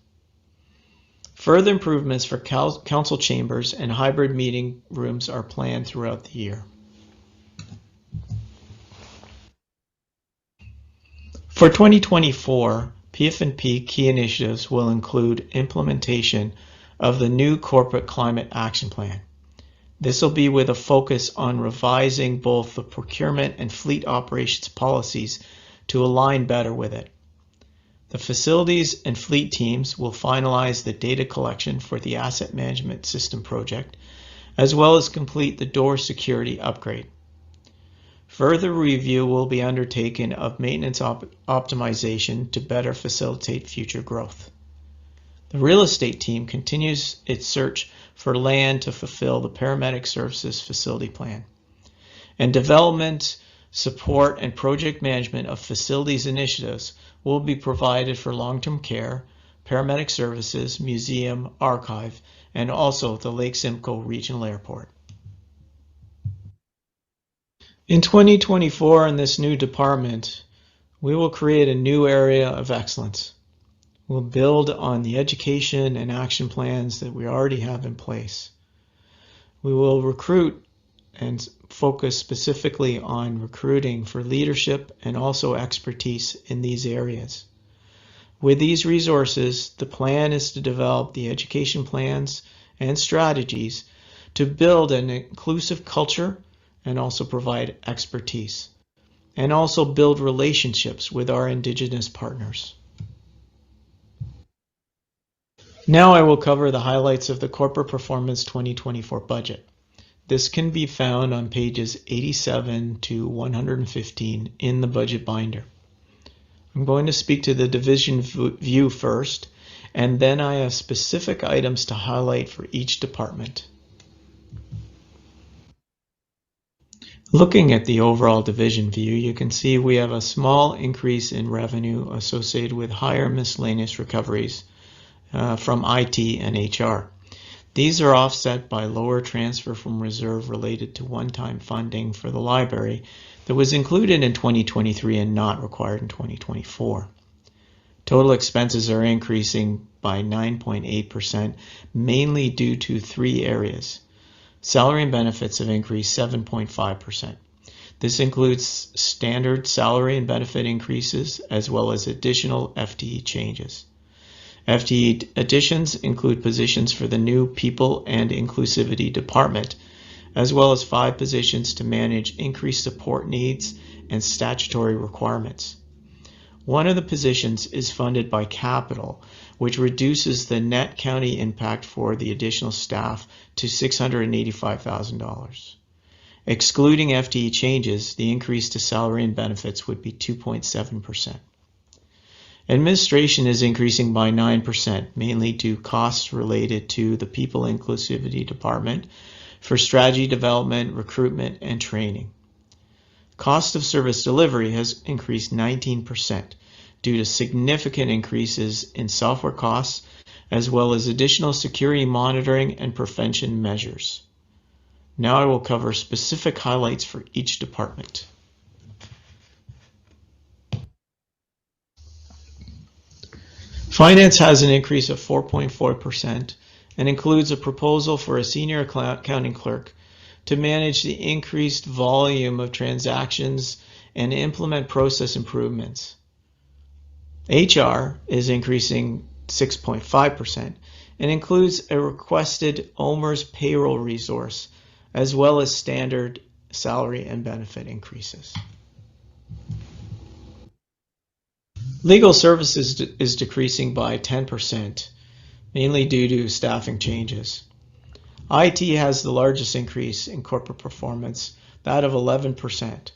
Further improvements for council chambers and hybrid meeting rooms are planned throughout the year. For 2024, PF&P key initiatives will include implementation of the new Corporate Climate Action Plan. This will be with a focus on revising both the procurement and fleet operations policies to align better with it. The facilities and fleet teams will finalize the data collection for the asset management system project, as well as complete the door security upgrade. Further review will be undertaken of maintenance optimization to better facilitate future growth. The real estate team continues its search for land to fulfill the paramedic services facility plan. And development, support, and project management of facilities initiatives will be provided for long-term care, paramedic services, museum, archive, and also the Lake Simcoe Regional Airport. In 2024, in this new department, we will create a new area of excellence. We'll build on the education and action plans that we already have in place. We will recruit and focus specifically on recruiting for leadership and also expertise in these areas. With these resources, the plan is to develop the education plans and strategies to build an inclusive culture and also provide expertise, and also build relationships with our Indigenous partners. Now I will cover the highlights of the Corporate Performance 2024 budget. This can be found on pages 87 to 115 in the budget binder. I'm going to speak to the division view first, and then I have specific items to highlight for each department. Looking at the overall division view, you can see we have a small increase in revenue associated with higher miscellaneous recoveries from IT and HR. These are offset by lower transfer from reserve related to one-time funding for the library that was included in 2023 and not required in 2024. Total expenses are increasing by 9.8%, mainly due to three areas. Salary and benefits have increased 7.5%. This includes standard salary and benefit increases as well as additional FTE changes. FTE additions include positions for the new People and Inclusivity Department, as well as 5 positions to manage increased support needs and statutory requirements. One of the positions is funded by capital, which reduces the net county impact for the additional staff to $685,000. Excluding FTE changes, the increase to salary and benefits would be 2.7%. Administration is increasing by 9%, mainly due to costs related to the People Inclusivity Department for strategy development, recruitment, and training. Cost of service delivery has increased 19% due to significant increases in software costs, as well as additional security monitoring and prevention measures. Now I will cover specific highlights for each department. Finance has an increase of 4.4% and includes a proposal for a senior accounting clerk to manage the increased volume of transactions and implement process improvements. HR is increasing 6.5% and includes a requested OMERS payroll resource as well as standard salary and benefit increases. Legal services is decreasing by 10%, mainly due to staffing changes. IT has the largest increase in corporate performance, that of 11%,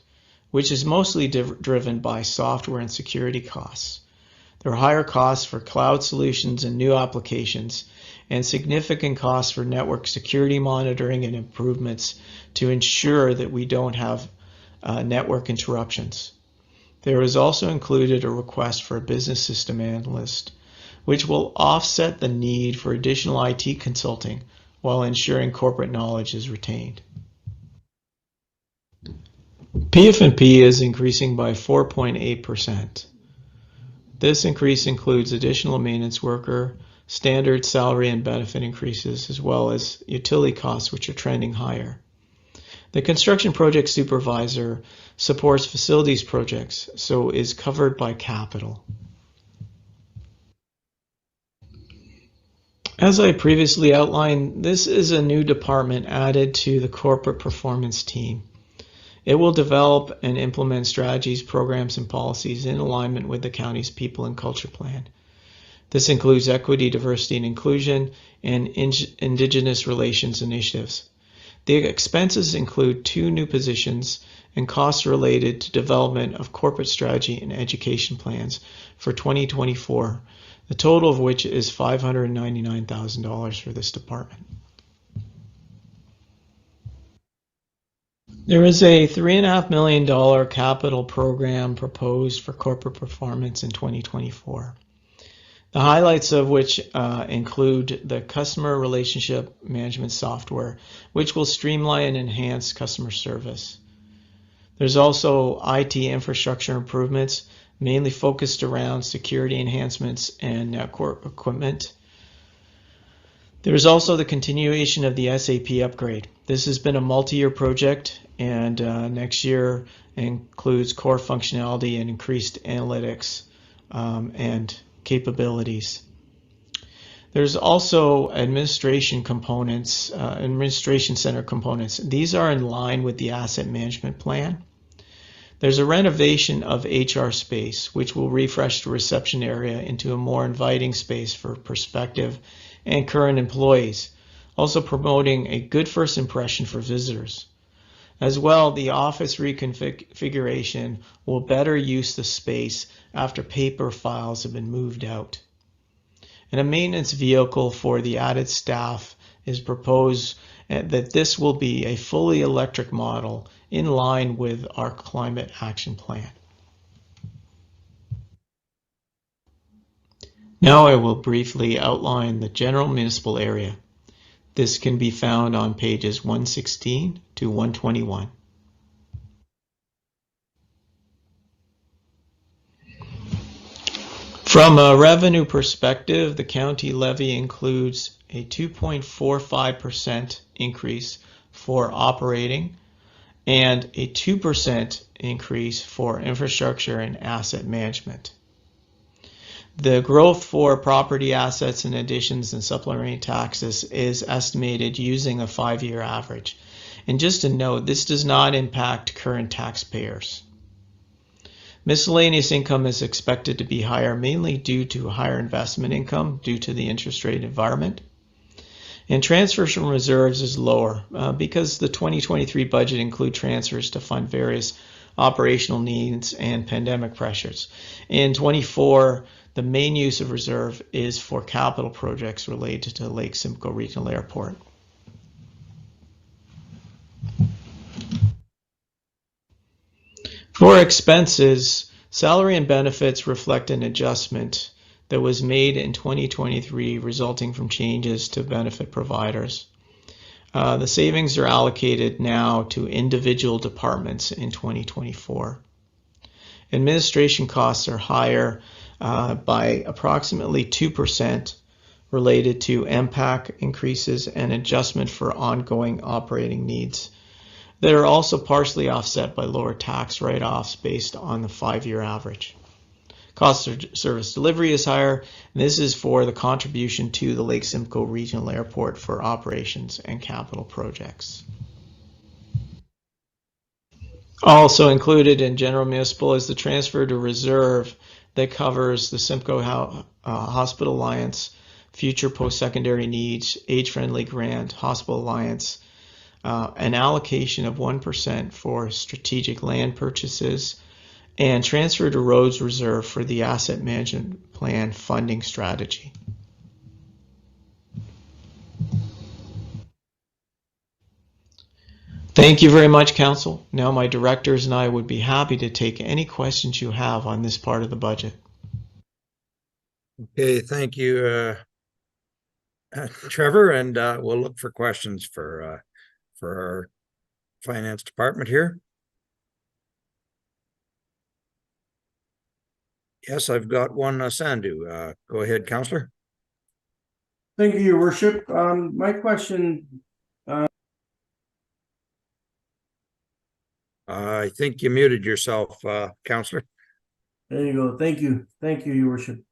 which is mostly driven by software and security costs. There are higher costs for cloud solutions and new applications, and significant costs for network security monitoring and improvements to ensure that we don't have network interruptions. There is also included a request for a business system analyst, which will offset the need for additional IT consulting while ensuring corporate knowledge is retained. PF&P is increasing by 4.8%. This increase includes additional maintenance worker, standard salary and benefit increases, as well as utility costs, which are trending higher. The construction project supervisor supports facilities projects, so is covered by capital. As I previously outlined, this is a new department added to the corporate performance team. It will develop and implement strategies, programs, and policies in alignment with the county's People and Culture Plan. This includes equity, diversity, and inclusion, and Indigenous relations initiatives. The expenses include 2 new positions and costs related to development of corporate strategy and education plans for 2024, the total of which is $599,000 for this department. There is a $3.5 million capital program proposed for corporate performance in 2024. The highlights of which include the customer relationship management software, which will streamline and enhance customer service. There's also IT infrastructure improvements, mainly focused around security enhancements and network equipment. There's also the continuation of the SAP upgrade. This has been a multi-year project, and next year includes core functionality and increased analytics and capabilities. There's also administration components, administration center components. These are in line with the asset management plan. There's a renovation of HR space, which will refresh the reception area into a more inviting space for prospective and current employees, also promoting a good first impression for visitors. As well, the office reconfiguration will better use the space after paper files have been moved out. And a maintenance vehicle for the added staff is proposed that this will be a fully electric model in line with our climate action plan. Now I will briefly outline the general municipal area. This can be found on pages 116 to 121. From a revenue perspective, the county levy includes a 2.45% increase for operating and a 2% increase for infrastructure and asset management. The growth for property assets and additions and supplementary taxes is estimated using a 5-year average. And just to note, this does not impact current taxpayers. Miscellaneous income is expected to be higher, mainly due to higher investment income due to the interest rate environment. And transfers from reserves is lower because the 2023 budget includes transfers to fund various operational needs and pandemic pressures. In 24, the main use of reserve is for capital projects related to Lake Simcoe Regional Airport. For expenses, salary and benefits reflect an adjustment that was made in 2023 resulting from changes to benefit providers. The savings are allocated now to individual departments in 2024. Administration costs are higher by approximately 2% related to MPAC increases and adjustment for ongoing operating needs. That are also partially offset by lower tax write-offs based on the 5-year average. Cost of service delivery is higher, and this is for the contribution to the Lake Simcoe Regional Airport for operations and capital projects. Also included in general municipal is the transfer to reserve that covers the Simcoe Hospital Alliance, future post-secondary needs, age-friendly grant, hospital alliance, an allocation of 1% for strategic land purchases, and transfer to roads reserve for the asset management plan funding strategy. Thank you very much, Council. Now my directors and I would be happy to take any questions you have on this part of the budget. Okay, thank you, Trevor, and we'll look for questions for our finance department here. Yes, I've got one, Sandu. Go ahead, Councillor. Thank you, Your Worship. My question. I think you muted yourself, Councillor. There you go. Thank you. Thank you, Your Worship.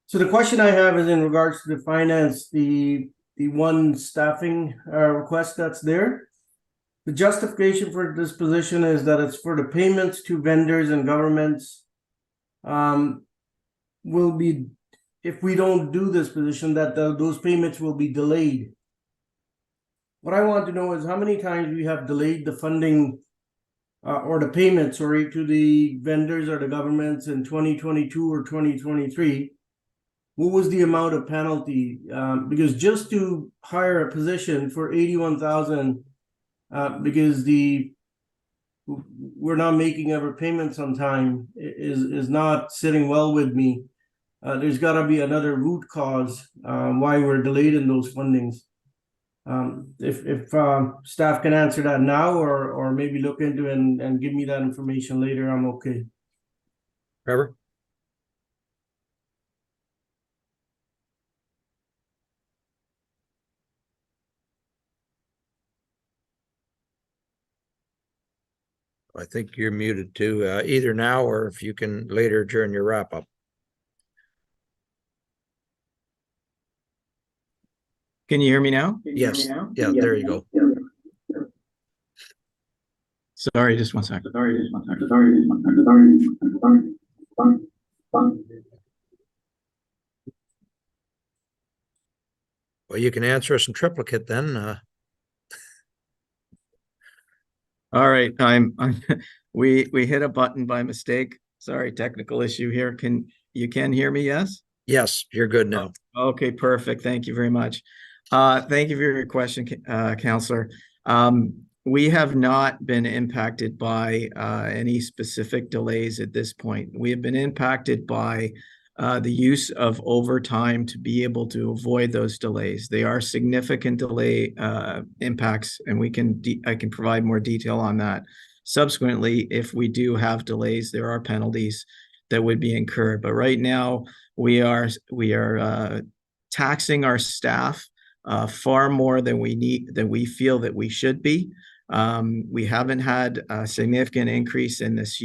So the question I have is in regards to the finance, the one staffing request that's there. The justification for this position is that it's for the payments to vendors and governments. Will be, if we don't do this position, that those payments will be delayed. What I want to know is how many times we have delayed the funding or the payments, sorry, to the vendors or the governments in 2022 or 2023. What was the amount of penalty? Because just to hire a position for 81,000, because we're not making ever payments on time is not sitting well with me. There's got to be another root cause why we're delayed in those fundings. If staff can answer that now, or maybe look into it and give me that information later, I'm okay. Trevor? I think you're muted too, either now or if you can later during your wrap up. Can you hear me now? Yes. Yeah, there you go. Sorry, just one second. Well, you can answer us in triplicate then. All right, we hit a button by mistake. Sorry, technical issue here. You can hear me? Yes. Yes, you're good now. Okay, perfect. Thank you very much. Thank you for your question, Councillor. We have not been impacted by any specific delays at this point. We have been impacted by the use of overtime to be able to avoid those delays. They are significant delay impacts, and I can provide more detail on that. Subsequently, if we do have delays, there are penalties that would be incurred. But right now, we are taxing our staff far more than we feel that we should be. We haven't had a significant increase in this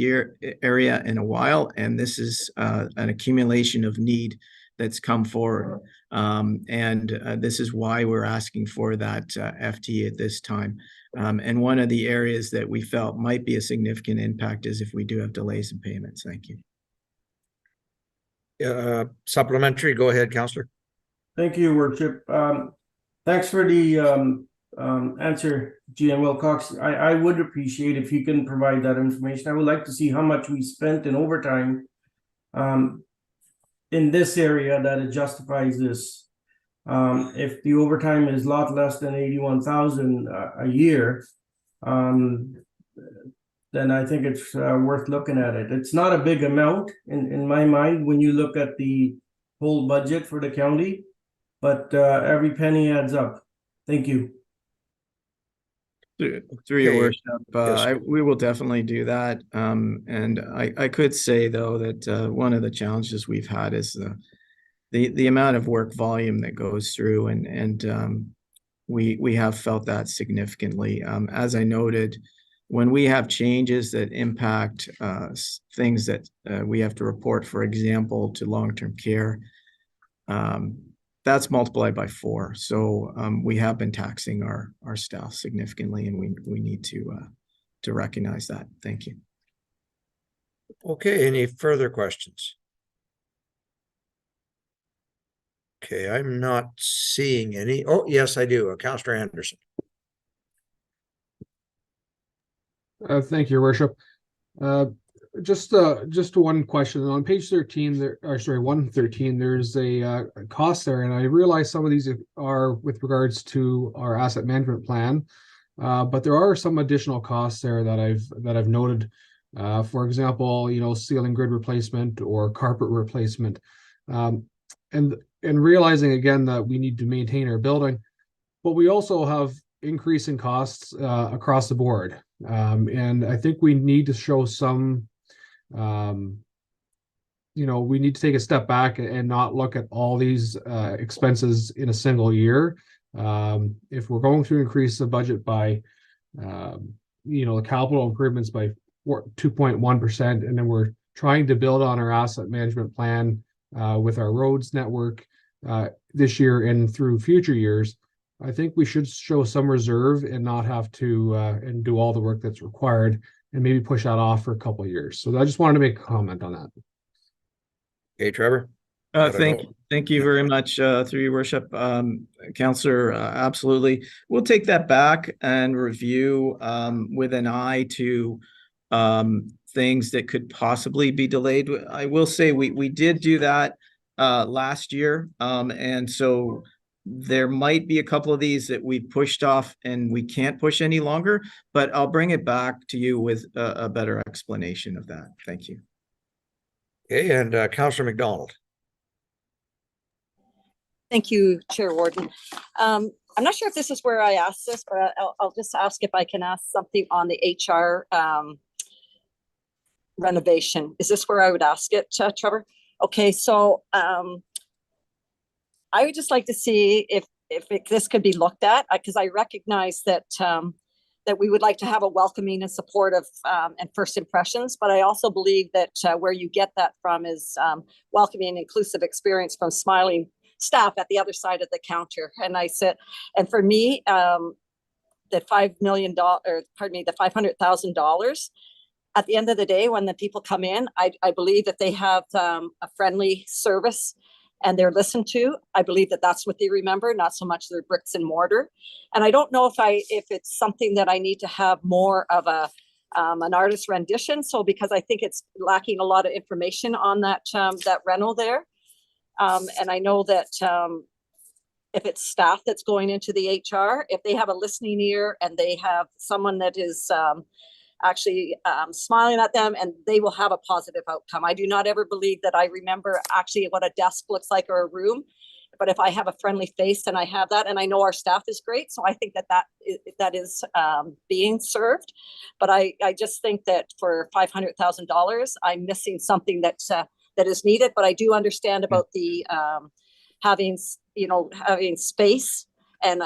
area in a while, and this is an accumulation of need that's come forward. This is why we're asking for that FTE at this time. And one of the areas that we felt might be a significant impact is if we do have delays in payments. Thank you. Supplementary, go ahead, Councillor. Thank you, Your Worship. Thanks for the answer, GM Wilcox. I would appreciate if you can provide that information. I would like to see how much we spent in overtime in this area that it justifies this. If the overtime is a lot less than 81,000 a year, then I think it's worth looking at it. It's not a big amount in my mind when you look at the whole budget for the county, but every penny adds up. Thank you. Through your worship, we will definitely do that. And I could say though that one of the challenges we've had is the amount of work volume that goes through, and we have felt that significantly. As I noted, when we have changes that impact things that we have to report, for example, to long-term care, that's multiplied by 4. So we have been taxing our staff significantly, and we need to recognize that. Thank you. Okay, any further questions? Okay, I'm not seeing any. Oh, yes, I do. Councillor Anderson. Thank you, Your Worship. Just one question. On page 13, there, or sorry, 113, there's a cost there, and I realize some of these are with regards to our asset management plan, but there are some additional costs there that I've noted. For example, ceiling grid replacement or carpet replacement, and realizing again that we need to maintain our building, but we also have increasing costs across the board. And I think we need to show some, we need to take a step back and not look at all these expenses in a single year. If we're going to increase the budget by, the capital improvements by 2.1%, and then we're trying to build on our asset management plan with our roads network this year and through future years, I think we should show some reserve and not have to and do all the work that's required and maybe push that off for a couple of years. So I just wanted to make a comment on that. Hey, Trevor. Thank you very much, through your worship, Councillor. Absolutely. We'll take that back and review with an eye to things that could possibly be delayed. I will say we did do that last year. And so there might be a couple of these that we pushed off and we can't push any longer, but I'll bring it back to you with a better explanation of that. Thank you. Okay, and Councillor McDonald. Thank you, Chair Warden. I'm not sure if this is where I asked this, but I'll just ask if I can ask something on the HR renovation. Is this where I would ask it, Trevor? Okay, so I would just like to see if this could be looked at, because I recognize that that we would like to have a welcoming and supportive and first impressions, but I also believe that where you get that from is welcoming and inclusive experience from smiling staff at the other side of the counter. And I said, and for me, the $5 million, or pardon me, the $500,000. At the end of the day, when the people come in, I believe that they have a friendly service and they're listened to. I believe that that's what they remember, not so much their bricks and mortar. And I don't know if it's something that I need to have more of an artist rendition. So because I think it's lacking a lot of information on that rental there. And I know that if it's staff that's going into the HR, if they have a listening ear and they have someone that is actually smiling at them, and they will have a positive outcome. I do not ever believe that I remember actually what a desk looks like or a room, but if I have a friendly face and I have that, and I know our staff is great, so I think that is being served. But I just think that for $500,000, I'm missing something that is needed. But I do understand about the having space. And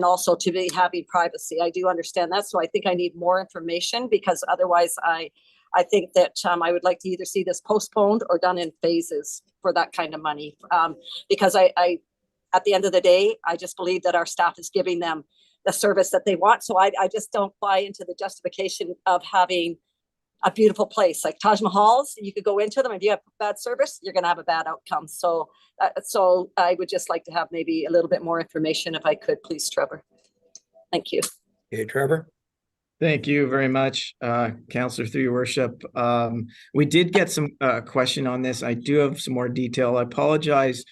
also to be having privacy. I do understand that. So I think I need more information, because otherwise I think that I would like to either see this postponed or done in phases for that kind of money. Because I at the end of the day, I just believe that our staff is giving them the service that they want. So I just don't buy into the justification of having a beautiful place like Taj Mahals. You could go into them, if you have bad service, you're going to have a bad outcome. So I would just like to have maybe a little bit more information if I could, please, Trevor. Thank you. Hey, Trevor. Thank you very much, Councillor, through your worship. We did get some question on this. I do have some more detail. I apologize.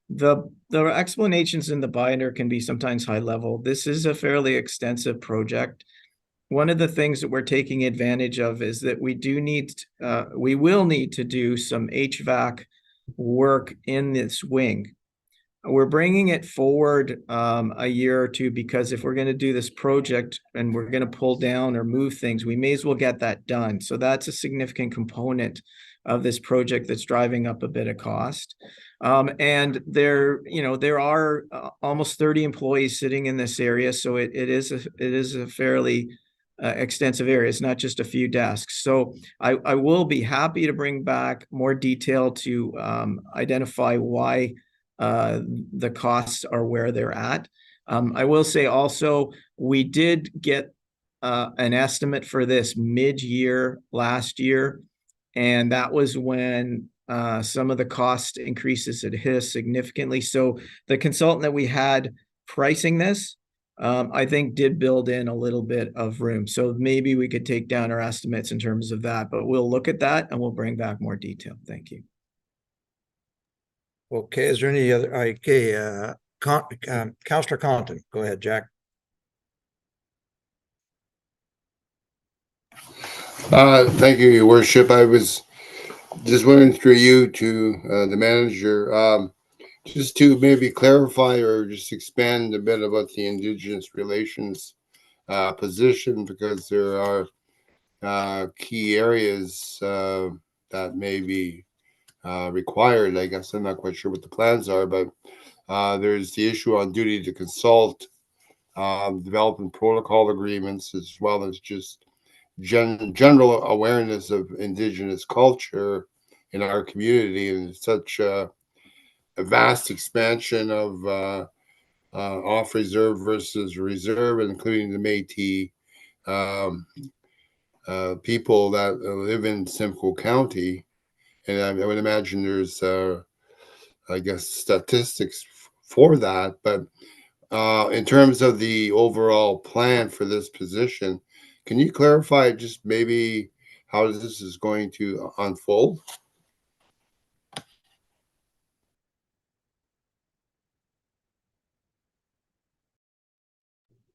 The explanations in the binder can be sometimes high level. This is a fairly extensive project. One of the things that we're taking advantage of is that we will need to do some HVAC work in this wing. We're bringing it forward a year or two, because if we're going to do this project and we're going to pull down or move things, we may as well get that done. So that's a significant component of this project that's driving up a bit of cost. And there are almost 30 employees sitting in this area, so it is a fairly extensive area. It's not just a few desks. So I will be happy to bring back more detail to identify why the costs are where they're at. I will say also, we did get an estimate for this mid-year last year, and that was when some of the cost increases had hit us significantly. So the consultant that we had pricing this, I think did build in a little bit of room. So maybe we could take down our estimates in terms of that, but we'll look at that and we'll bring back more detail. Thank you. Okay, is there any other, okay, Councillor Compton, go ahead, Jack. Thank you, Your Worship. I was just wondering through you to the manager, just to maybe clarify or just expand a bit about the Indigenous relations position, because there are key areas that may be required. I guess I'm not quite sure what the plans are, but there's the issue on duty to consult, developing protocol agreements, as well as just general awareness of Indigenous culture in our community, and such a vast expansion of off reserve versus reserve, including the Métis people that live in Simcoe County. And I would imagine there's, I guess, statistics for that. But in terms of the overall plan for this position, can you clarify just maybe how this is going to unfold?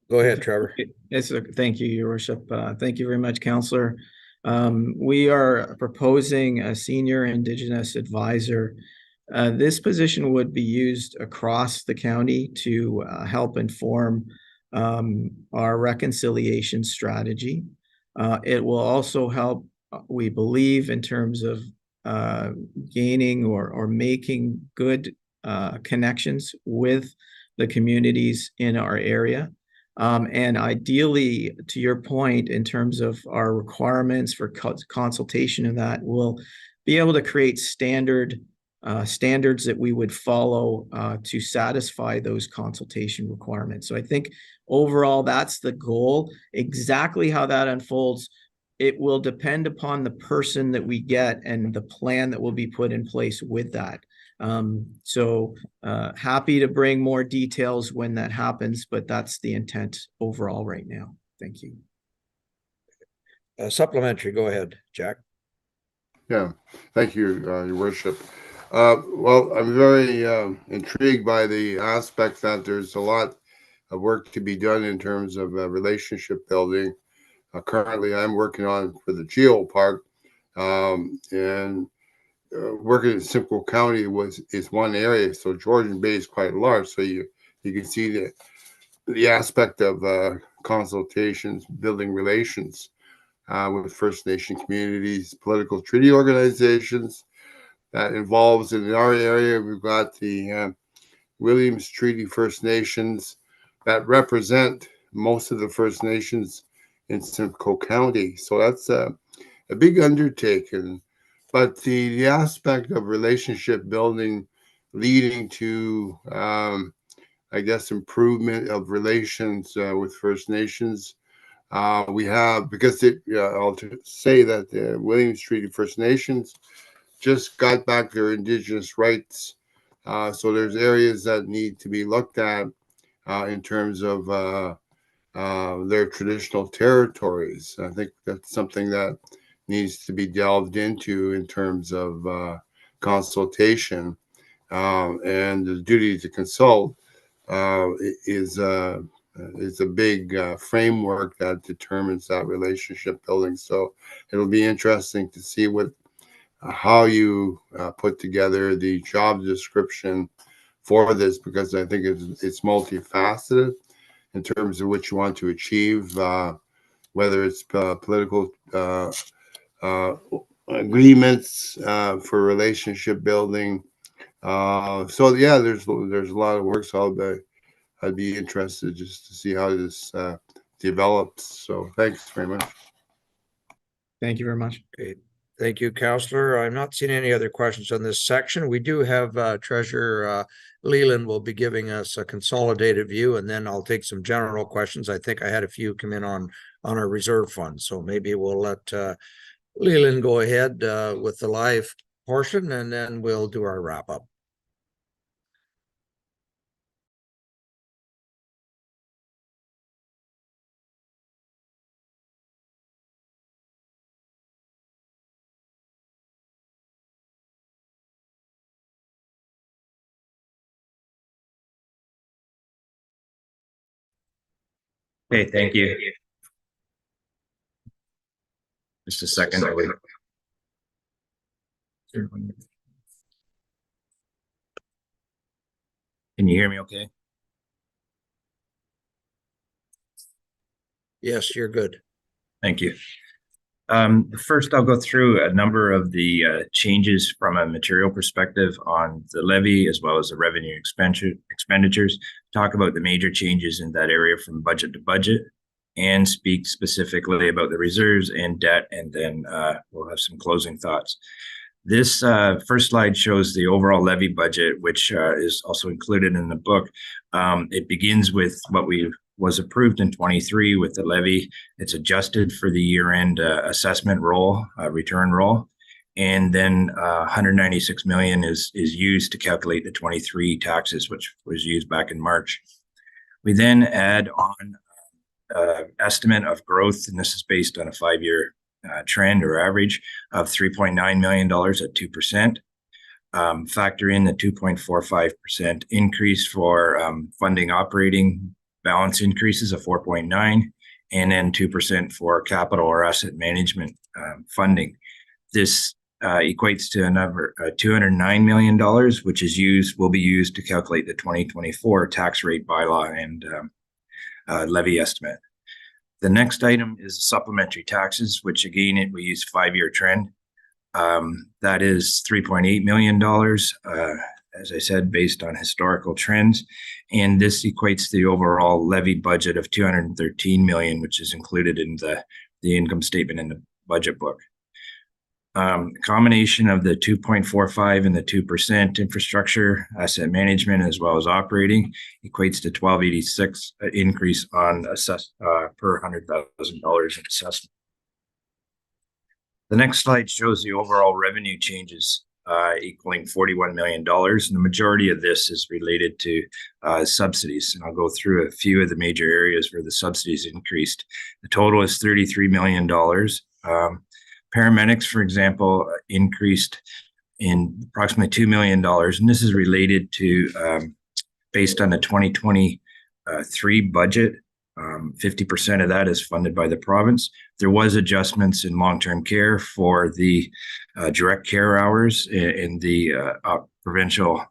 Go ahead, Trevor. Thank you, Your Worship. Thank you very much, Councillor. We are proposing a senior Indigenous advisor. This position would be used across the county to help inform our reconciliation strategy. It will also help, we believe, in terms of gaining or making good connections with the communities in our area. And ideally, to your point, in terms of our requirements for consultation of that, we'll be able to create standards that we would follow to satisfy those consultation requirements. So I think overall, that's the goal. Exactly how that unfolds, it will depend upon the person that we get and the plan that will be put in place with that. So happy to bring more details when that happens, but that's the intent overall right now. Thank you. Supplementary, go ahead, Jack. Yeah, thank you, Your Worship. Well, I'm very intrigued by the aspect that there's a lot of work to be done in terms of relationship building. Currently, I'm working on for the Geo Park, and working in Simcoe County is one area. So Georgian Bay is quite large. So you can see the aspect of consultations, building relations with First Nation communities, political treaty organizations. That involves, in our area, we've got the Williams Treaty First Nations that represent most of the First Nations in Simcoe County. So that's a big undertaking. But the aspect of relationship building leading to, I guess, improvement of relations with First Nations, we have, because I'll say that the Williams Treaty First Nations just got back their Indigenous rights. So there's areas that need to be looked at in terms of their traditional territories. I think that's something that needs to be delved into in terms of consultation, and the duty to consult is a big framework that determines that relationship building. So it'll be interesting to see how you put together the job description for this, because I think it's multifaceted in terms of what you want to achieve, whether it's political agreements for relationship building. So yeah, there's a lot of work. So I'd be interested just to see how this develops. So thanks very much. Thank you very much. Okay. Thank you, Councillor. I'm not seeing any other questions on this section. We do have Treasurer Leland will be giving us a consolidated view, and then I'll take some general questions. I think I had a few come in on our reserve fund, so maybe we'll let Leland go ahead with the live portion, and then we'll do our wrap up. Okay, thank you. Just a second. Can you hear me okay? Yes, you're good. Thank you. First, I'll go through a number of the changes from a material perspective on the levy as well as the revenue expenditures, talk about the major changes in that area from budget to budget, and speak specifically about the reserves and debt, and then we'll have some closing thoughts. This first slide shows the overall levy budget, which is also included in the book. It begins with what was approved in 23 with the levy. It's adjusted for the year-end assessment roll, return roll, and then 196 million is used to calculate the 23 taxes, which was used back in March. We then add on estimate of growth, and this is based on a 5-year trend or average of $3.9 million at 2%. Factor in the 2.45% increase for funding operating balance increases of 4.9, and then 2% for capital or asset management funding. This equates to another $209 million, which will be used to calculate the 2024 tax rate bylaw and levy estimate. The next item is supplementary taxes, which again, we use 5-year trend. That is $3.8 million, as I said, based on historical trends. And this equates to the overall levy budget of $213 million, which is included in the income statement in the budget book. Combination of the 2.45 and the 2% infrastructure, asset management, as well as operating equates to 1286 increase on per $100,000 in assessment. The next slide shows the overall revenue changes equaling $41 million. And the majority of this is related to subsidies. And I'll go through a few of the major areas where the subsidies increased. The total is $33 million. Paramedics, for example, increased in approximately $2 million. And this is related to, based on the 2023 budget, 50% of that is funded by the province. There was adjustments in long-term care for the direct care hours in the provincial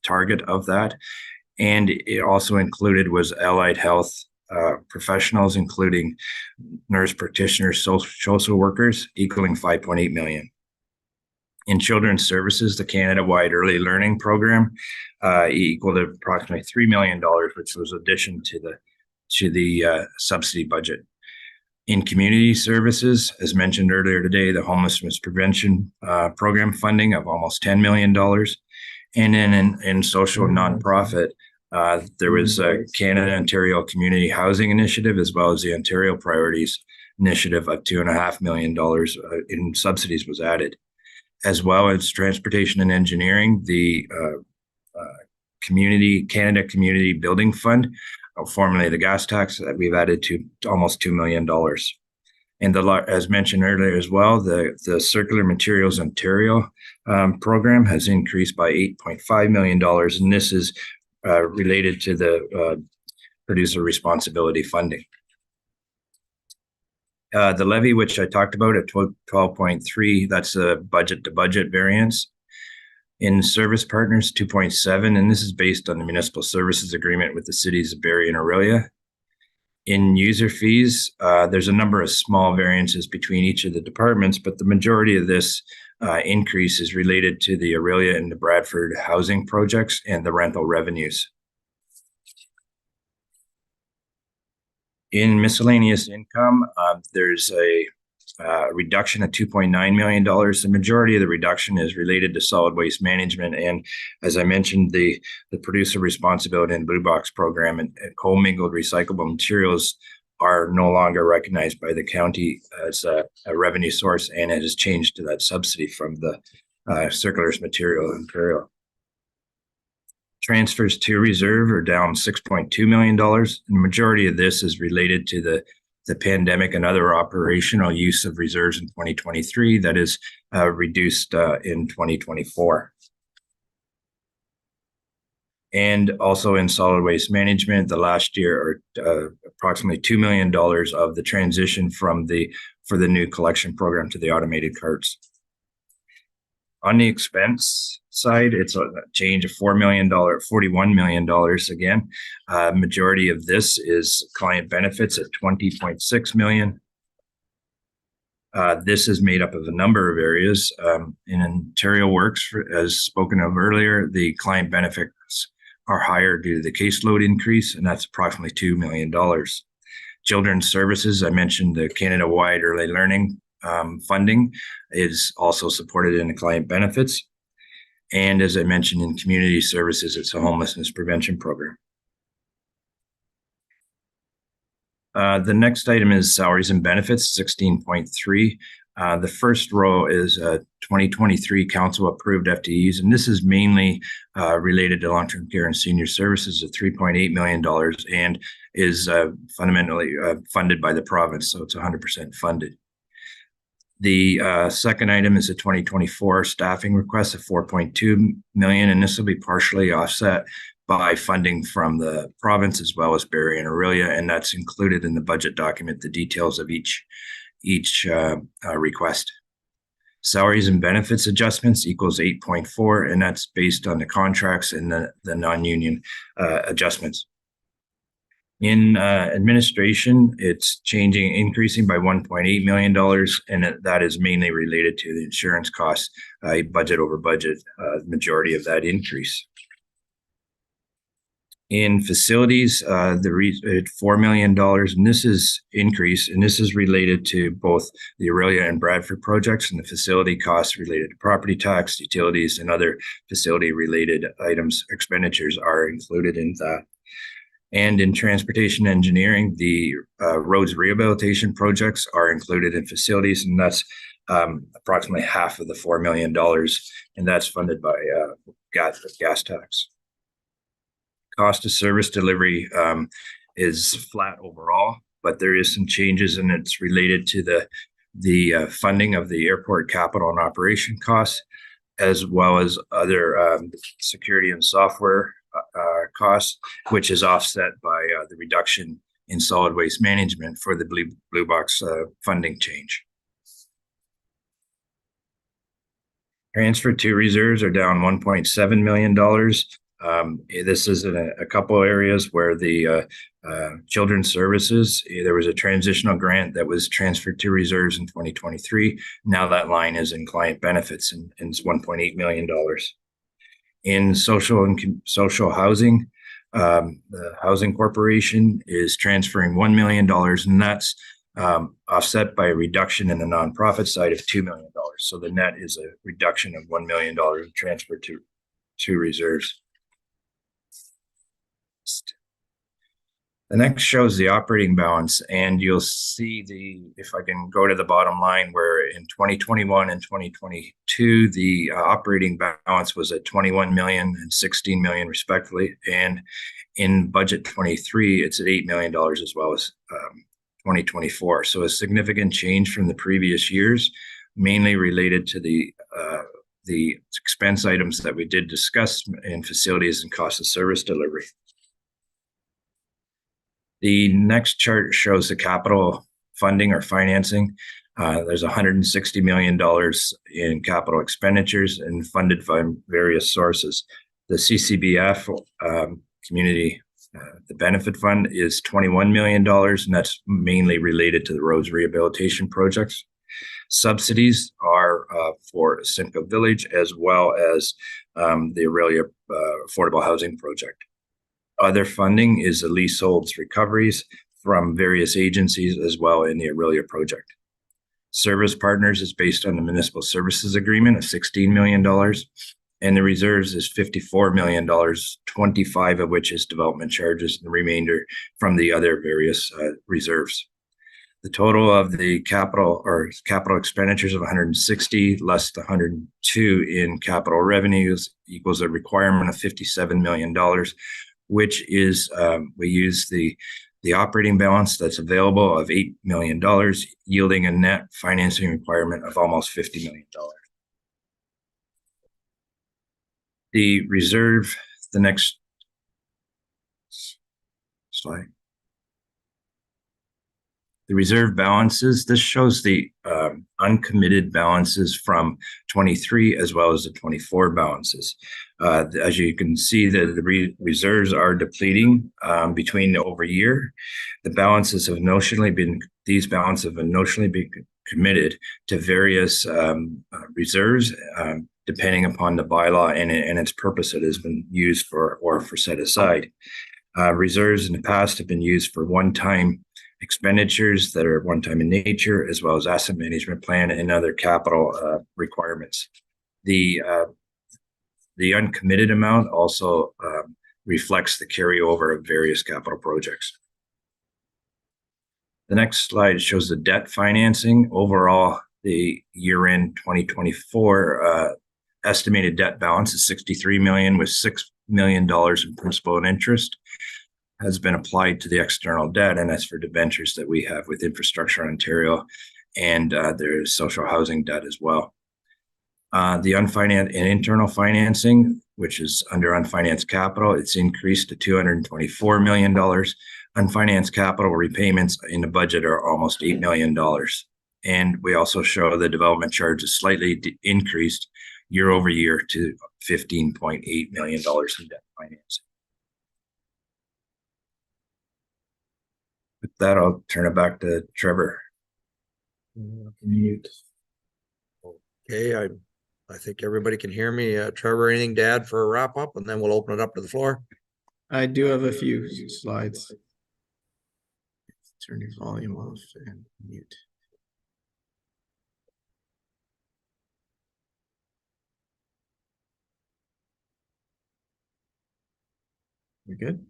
target of that. And it also included was allied health professionals, including nurse practitioners, social workers, equaling 5.8 million. In children's services, the Canada-wide early learning program equaled approximately $3 million, which was addition to the subsidy budget. In community services, as mentioned earlier today, the homelessness prevention program funding of almost $10 million. And then in social nonprofit, there was a Canada-Ontario Community Housing Initiative, as well as the Ontario Priorities Initiative of $2.5 million in subsidies was added. As well as transportation and engineering, the Canada Community Building Fund, formerly the gas tax, that we've added to almost $2 million. And as mentioned earlier as well, the Circular Materials Ontario program has increased by $8.5 million, and this is related to the producer responsibility funding. The levy, which I talked about at 12.3, that's a budget to budget variance. In service partners, 2.7, and this is based on the municipal services agreement with the cities of Barrie and Aurelia. In user fees, there's a number of small variances between each of the departments, but the majority of this increase is related to the Aurelia and the Bradford housing projects and the rental revenues. In miscellaneous income, there's a reduction of $2.9 million. The majority of the reduction is related to solid waste management. And as I mentioned, the producer responsibility and Blue Box program and commingled recyclable materials are no longer recognized by the county as a revenue source, and it has changed to that subsidy from the Circular's material Imperial. Transfers to reserve are down $6.2 million. And the majority of this is related to the pandemic and other operational use of reserves in 2023 that is reduced in 2024. And also in solid waste management, the last year are approximately $2 million of the transition for the new collection program to the automated carts. On the expense side, it's a change of $41 million again. Majority of this is client benefits at $20.6 million. This is made up of a number of areas. In Ontario Works, as spoken of earlier, the client benefits are higher due to the caseload increase, and that's approximately $2 million. Children's Services, I mentioned the Canada-wide early learning funding is also supported in the client benefits. And as I mentioned in Community Services, it's a homelessness prevention program. The next item is salaries and benefits, 16.3. The first row is 2023 council approved FTEs, and this is mainly related to long-term care and senior services of $3.8 million and is fundamentally funded by the province, so it's 100% funded. The second item is a 2024 staffing request of $4.2 million, and this will be partially offset by funding from the province as well as Barrie and Orillia, and that's included in the budget document, the details of each request. Salaries and benefits adjustments equals 8.4, and that's based on the contracts and the non-union adjustments. In administration, it's increasing by $1.8 million, and that is mainly related to the insurance costs, budget over budget, majority of that increase. In facilities, $4 million, and this is increase, and this is related to both the Orillia and Bradford projects, and the facility costs related to property tax, utilities, and other facility-related items, expenditures are included in that. And in transportation engineering, the roads rehabilitation projects are included in facilities, and that's approximately half of the $4 million, and that's funded by gas tax. Cost of service delivery is flat overall, but there is some changes, and it's related to the funding of the airport capital and operation costs, as well as other security and software costs, which is offset by the reduction in solid waste management for the blue box funding change. Transfer to reserves are down $1.7 million. This is in a couple areas where the Children's Services, there was a transitional grant that was transferred to reserves in 2023. Now that line is in client benefits, and it's $1.8 million. In social housing, the Housing Corporation is transferring $1 million, and that's offset by a reduction in the nonprofit side of $2 million. So the net is a reduction of $1 million transferred to reserves. The next shows the operating balance, and you'll see if I can go to the bottom line, where in 2021 and 2022, the operating balance was at $21 million and $16 million respectively. And in budget 23, it's at $8 million as well as 2024. So a significant change from the previous years, mainly related to the expense items that we did discuss in facilities and cost of service delivery. The next chart shows the capital funding or financing. There's $160 million in capital expenditures and funded from various sources. The CCBF community, the benefit fund is $21 million, and that's mainly related to the roads rehabilitation projects. Subsidies are for Simcoe Village, as well as the Orillia affordable housing project. Other funding is the leaseholds recoveries from various agencies as well in the Orillia project. Service Partners is based on the Municipal Services Agreement of $16 million, and the reserves is $54 million, 25 of which is development charges, and the remainder from the other various reserves. The total of the capital expenditures of 160 less the 102 in capital revenues equals a requirement of $57 million, which is we use the operating balance that's available of $8 million, yielding a net financing requirement of almost $50 million. The reserve, the next slide. The reserve balances, this shows the uncommitted balances from 23 as well as the 24 balances. As you can see, the reserves are depleting between over year. These balances have notionally been committed to various reserves depending upon the bylaw and its purpose it has been used for or for set aside. Reserves in the past have been used for one-time expenditures that are one-time in nature, as well as asset management plan and other capital requirements. The uncommitted amount also reflects the carryover of various capital projects. The next slide shows the debt financing. Overall, the year-end 2024 estimated debt balance is $63 million, with $6 million in principal and interest has been applied to the external debt, and that's for debentures that we have with Infrastructure Ontario, and there's social housing debt as well. The unfinanced and internal financing, which is under unfinanced capital, it's increased to $224 million. Unfinanced capital repayments in the budget are almost $8 million. And we also show the development charge is slightly increased year over year to $15.8 million in debt financing. With that, I'll turn it back to Trevor. Okay, I think everybody can hear me. Trevor, anything to add for a wrap up, and then we'll open it up to the floor. I do have a few slides. Turn your volume off and mute. We're good.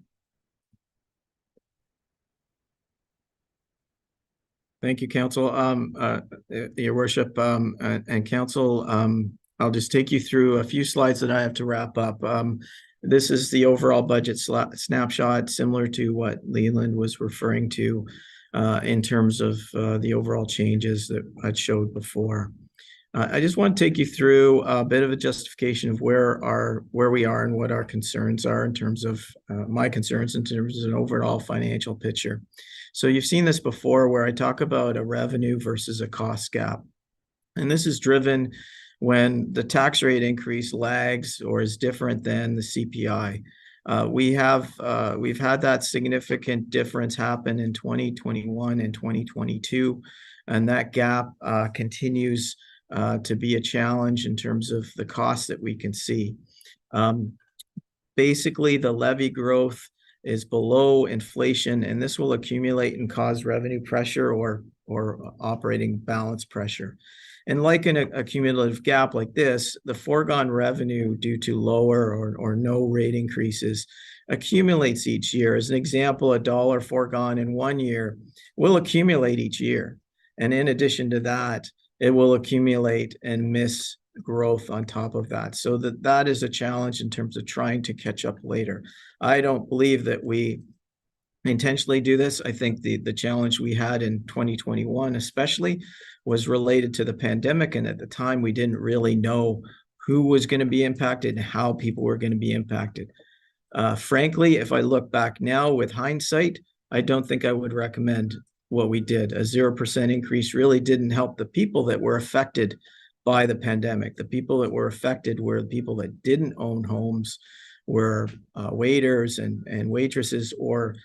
Thank you, Council. Your Worship and Council, I'll just take you through a few slides that I have to wrap up. This is the overall budget snapshot, similar to what Leland was referring to in terms of the overall changes that I showed before. I just want to take you through a bit of a justification of where we are and what our concerns are in terms of my concerns in terms of an overall financial picture. So you've seen this before where I talk about a revenue versus a cost gap. And this is driven when the tax rate increase lags or is different than the CPI. We've had that significant difference happen in 2021 and 2022, and that gap continues to be a challenge in terms of the costs that we can see. Basically, the levy growth is below inflation, and this will accumulate and cause revenue pressure or operating balance pressure. And like in a cumulative gap like this, the foregone revenue due to lower or no rate increases accumulates each year. As an example, $1 foregone in 1 year will accumulate each year. And in addition to that, it will accumulate and miss growth on top of that. So that is a challenge in terms of trying to catch up later. I don't believe that we intentionally do this. I think the challenge we had in 2021 especially was related to the pandemic, and at the time we didn't really know who was going to be impacted and how people were going to be impacted. Frankly, if I look back now with hindsight, I don't think I would recommend what we did. A 0% increase really didn't help the people that were affected by the pandemic. The people that were affected were the people that didn't own homes, were waiters and waitresses, or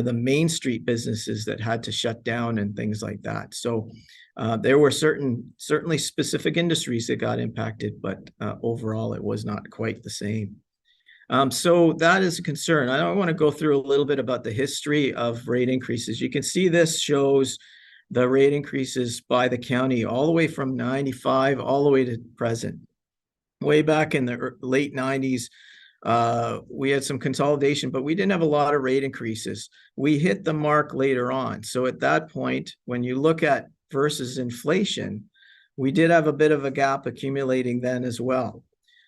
the Main Street businesses that had to shut down and things like that. So there were certainly specific industries that got impacted, but overall it was not quite the same. So that is a concern. I want to go through a little bit about the history of rate increases. You can see this shows the rate increases by the county all the way from 95 all the way to present. Way back in the late 90s, We had some consolidation, but we didn't have a lot of rate increases. We hit the mark later on. So at that point, when you look at versus inflation, we did have a bit of a gap accumulating then as well.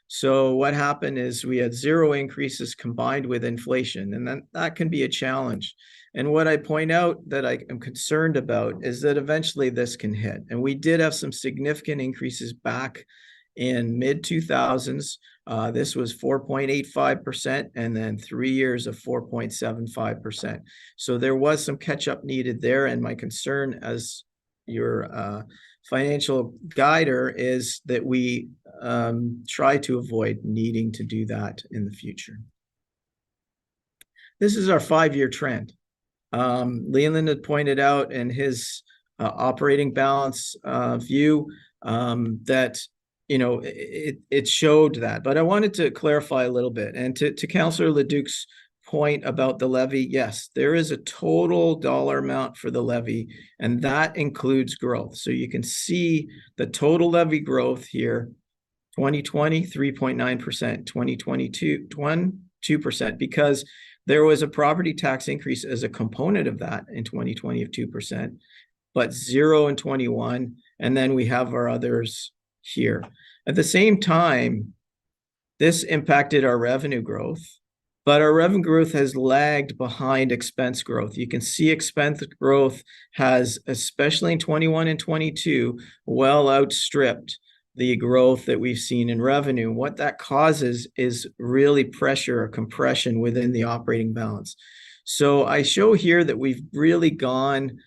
So what happened is we had 0 increases combined with inflation, and then that can be a challenge. And what I point out that I am concerned about is that eventually this can hit. And we did have some significant increases back in mid 2000s. This was 4.85%, and then 3 years of 4.75%. So there was some catch up needed there. And my concern as your financial guider is that we try to avoid needing to do that in the future. This is our 5-year trend. Leland had pointed out in his operating balance view that it showed that, but I wanted to clarify a little bit. And to Councillor Leduc's point about the levy, yes, there is a total dollar amount for the levy, and that includes growth. So you can see the total levy growth here, 2020, 3.9%, 2022, 2%, because there was a property tax increase as a component of that in 2020 of 2%, but 0 in 21, and then we have our others here. At the same time, this impacted our revenue growth, but our revenue growth has lagged behind expense growth. You can see expense growth has, especially in 21 and 22, well outstripped the growth that we've seen in revenue. What that causes is really pressure or compression within the operating balance. So I show here that we've really gone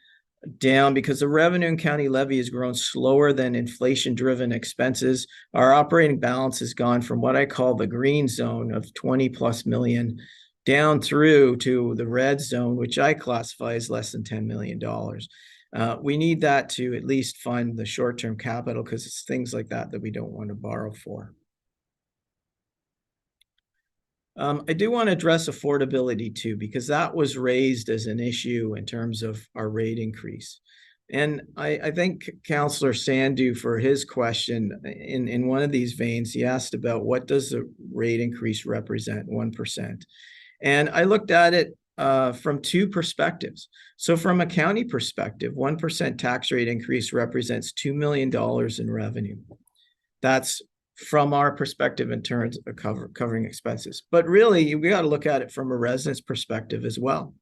down because the revenue and county levy has grown slower than inflation-driven expenses. Our operating balance has gone from what I call the green zone of 20 plus million down through to the red zone, which I classify as less than $10 million. We need that to at least fund the short-term capital because it's things like that that we don't want to borrow for. I do want to address affordability too, because that was raised as an issue in terms of our rate increase. And I thank Councillor Sandu for his question. In one of these veins, he asked about what does the rate increase represent, 1%. And I looked at it from 2 perspectives. So from a county perspective, 1% tax rate increase represents $2 million in revenue. That's from our perspective in terms of covering expenses. But really, we got to look at it from a resident's perspective as well.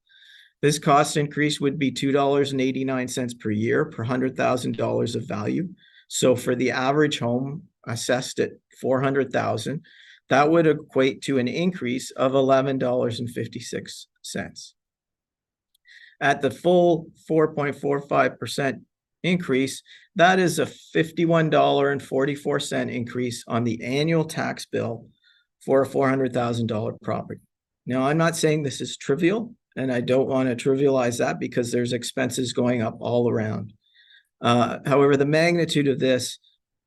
This cost increase would be $2.89 per year per $100,000 of value. So for the average home assessed at $400,000, that would equate to an increase of $11.56. At the full 4.45% increase, that is a $51.44 increase on the annual tax bill for a $400,000 property. Now, I'm not saying this is trivial, and I don't want to trivialize that because there's expenses going up all around. However, the magnitude of this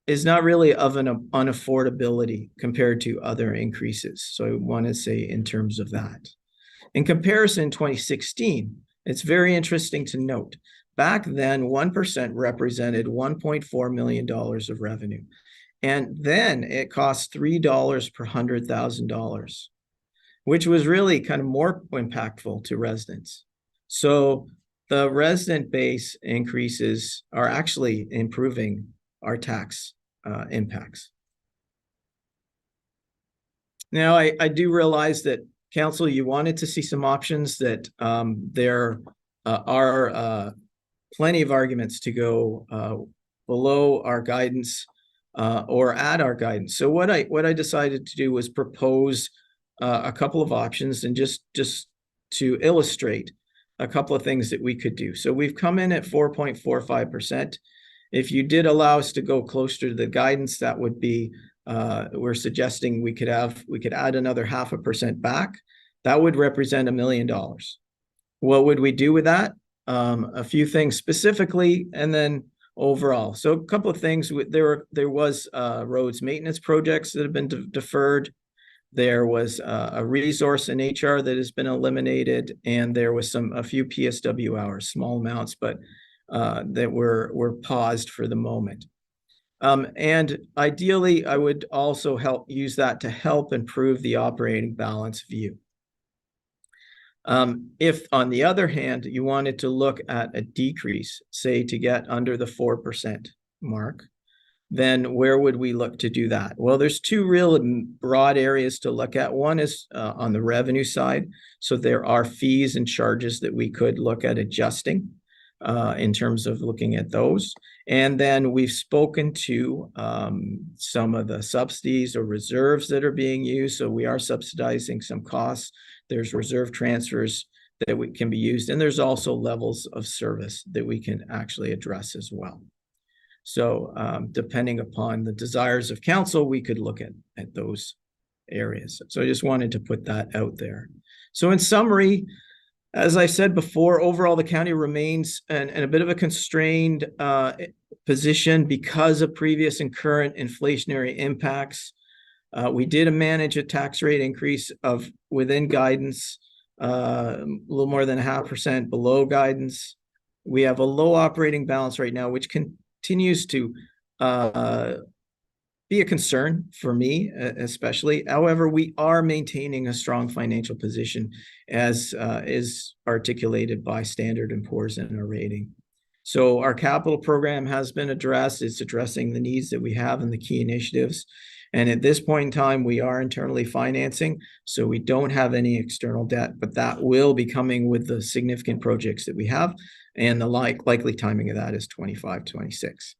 is not really of an unaffordability compared to other increases. So I want to say in terms of that. In comparison, 2016, it's very interesting to note. Back then, 1% represented $1.4 million of revenue. And then it cost $3 per $100,000, which was really kind of more impactful to residents. So the resident base increases are actually improving our tax impacts. Now, I do realize that, Council, you wanted to see some options that there are plenty of arguments to go below our guidance or at our guidance. So what I decided to do was propose a couple of options and just to illustrate a couple of things that we could do. So we've come in at 4.45%. If you did allow us to go closer to the guidance, that would be we're suggesting we could add another 0.5% back. That would represent $1 million. What would we do with that? A few things specifically, and then overall. So a couple of things. There was roads maintenance projects that have been deferred. There was a resource in HR that has been eliminated, and there was a few PSW hours, small amounts, but that were paused for the moment. And ideally, I would also use that to help improve the operating balance view. If, on the other hand, you wanted to look at a decrease, say to get under the 4% mark, then where would we look to do that? Well, there's two real broad areas to look at. One is on the revenue side. So there are fees and charges that we could look at adjusting in terms of looking at those. And then we've spoken to some of the subsidies or reserves that are being used. So we are subsidizing some costs. There's reserve transfers that can be used. And there's also levels of service that we can actually address as well. So depending upon the desires of council, we could look at those areas. So I just wanted to put that out there. So in summary, as I said before, overall, the county remains in a bit of a constrained position because of previous and current inflationary impacts. We did manage a tax rate increase of within guidance, a little more than 0.5% below guidance. We have a low operating balance right now, which continues to be a concern for me, especially. However, we are maintaining a strong financial position as is articulated by Standard & Poor's in our rating. So our capital program has been addressed. It's addressing the needs that we have and the key initiatives. And at this point in time, we are internally financing, so we don't have any external debt, but that will be coming with the significant projects that we have. And the likely timing of that is 25, 26.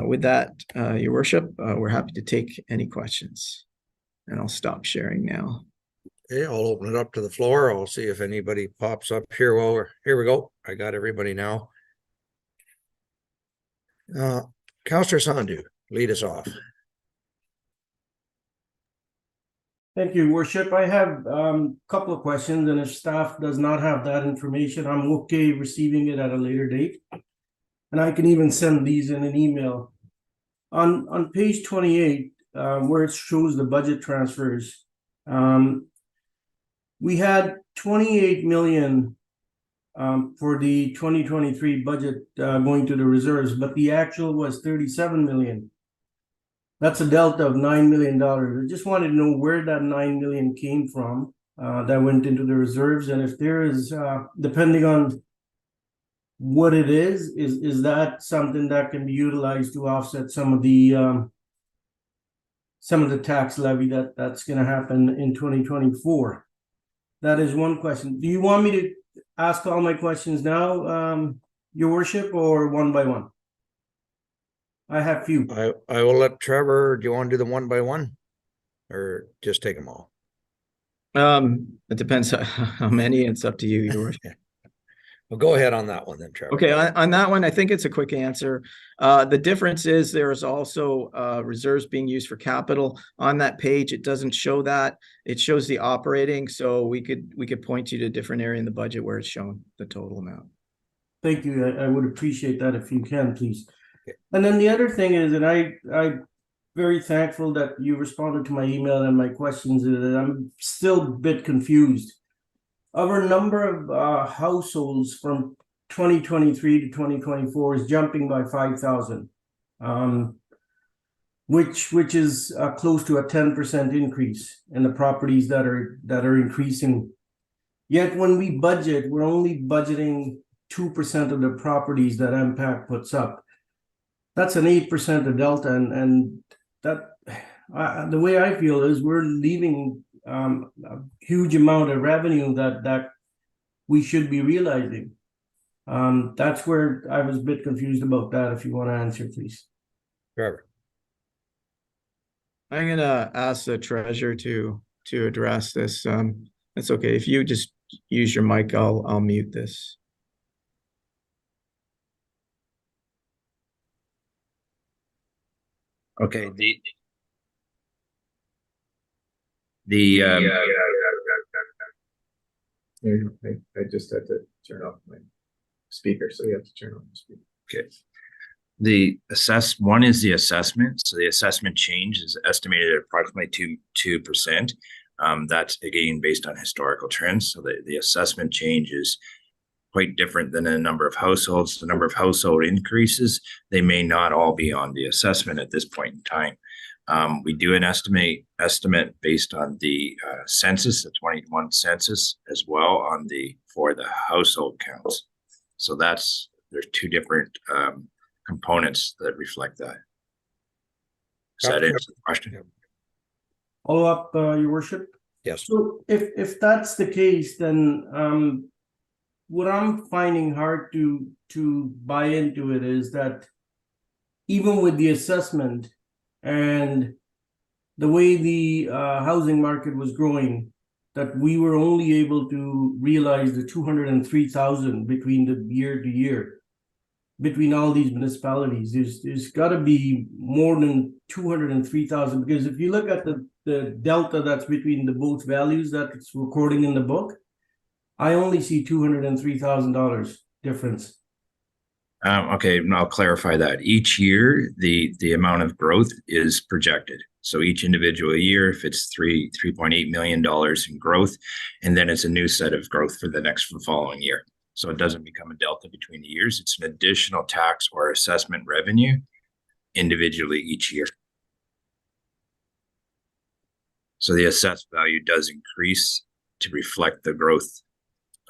With that, Your Worship, we're happy to take any questions. And I'll stop sharing now. Okay, I'll open it up to the floor. I'll see if anybody pops up here. Well, here we go. I got everybody now. Councillor Sandu, lead us off. Thank you, Worship. I have a couple of questions, and if staff does not have that information, I'm okay receiving it at a later date. And I can even send these in an email. On page 28, where it shows the budget transfers, we had 28 million for the 2023 budget going to the reserves, but the actual was 37 million. That's a delta of $9 million. I just wanted to know where that 9 million came from that went into the reserves, and if there is, depending on what it is that something that can be utilized to offset some of the tax levy that's going to happen in 2024? That is one question. Do you want me to ask all my questions now, Your Worship, or one by one? I have few. I will let Trevor. Do you want to do them one by one, or just take them all? It depends how many. It's up to you, Your Worship. Well, go ahead on that one then, Trevor. Okay, on that one, I think it's a quick answer. The difference is there is also reserves being used for capital. On that page, it doesn't show that. It shows the operating, so we could point you to a different area in the budget where it's shown the total amount. Thank you. I would appreciate that if you can, please. Okay. And then the other thing is that I'm very thankful that you responded to my email and my questions. I'm still a bit confused. Our number of households from 2023 to 2024 is jumping by 5,000, which is close to a 10% increase in the properties that are increasing. Yet when we budget, we're only budgeting 2% of the properties that MPAC puts up. That's an 8% of delta, and that the way I feel is we're leaving a huge amount of revenue that we should be realizing. That's where I was a bit confused about that. If you want to answer, please. Trevor. I'm gonna ask the treasurer to address this. It's okay if you just use your mic. I'll mute this. Okay. I just had to turn off my speaker, so you have to turn on the speaker. Okay. One is the assessment. So the assessment change is estimated at approximately 2%. That's again based on historical trends. So the assessment change is quite different than a number of households. The number of household increases, they may not all be on the assessment at this point in time. We do an estimate based on the census, the 21 census, as well for the household counts. So there's two different components that reflect that. Does that answer the question? Follow up, Your Worship? Yes. So if that's the case, then what I'm finding hard to buy into it is that even with the assessment and the way the housing market was growing, that we were only able to realize the 203,000 between the year to year, between all these municipalities. There's got to be more than 203,000, because if you look at the delta that's between the both values that it's recording in the book, I only see $203,000 difference. Okay, I'll clarify that. Each year, the amount of growth is projected. So each individual year, if it's $3.8 million in growth, and then it's a new set of growth for the following year. So it doesn't become a delta between the years. It's an additional tax or assessment revenue individually each year. So the assessed value does increase to reflect the growth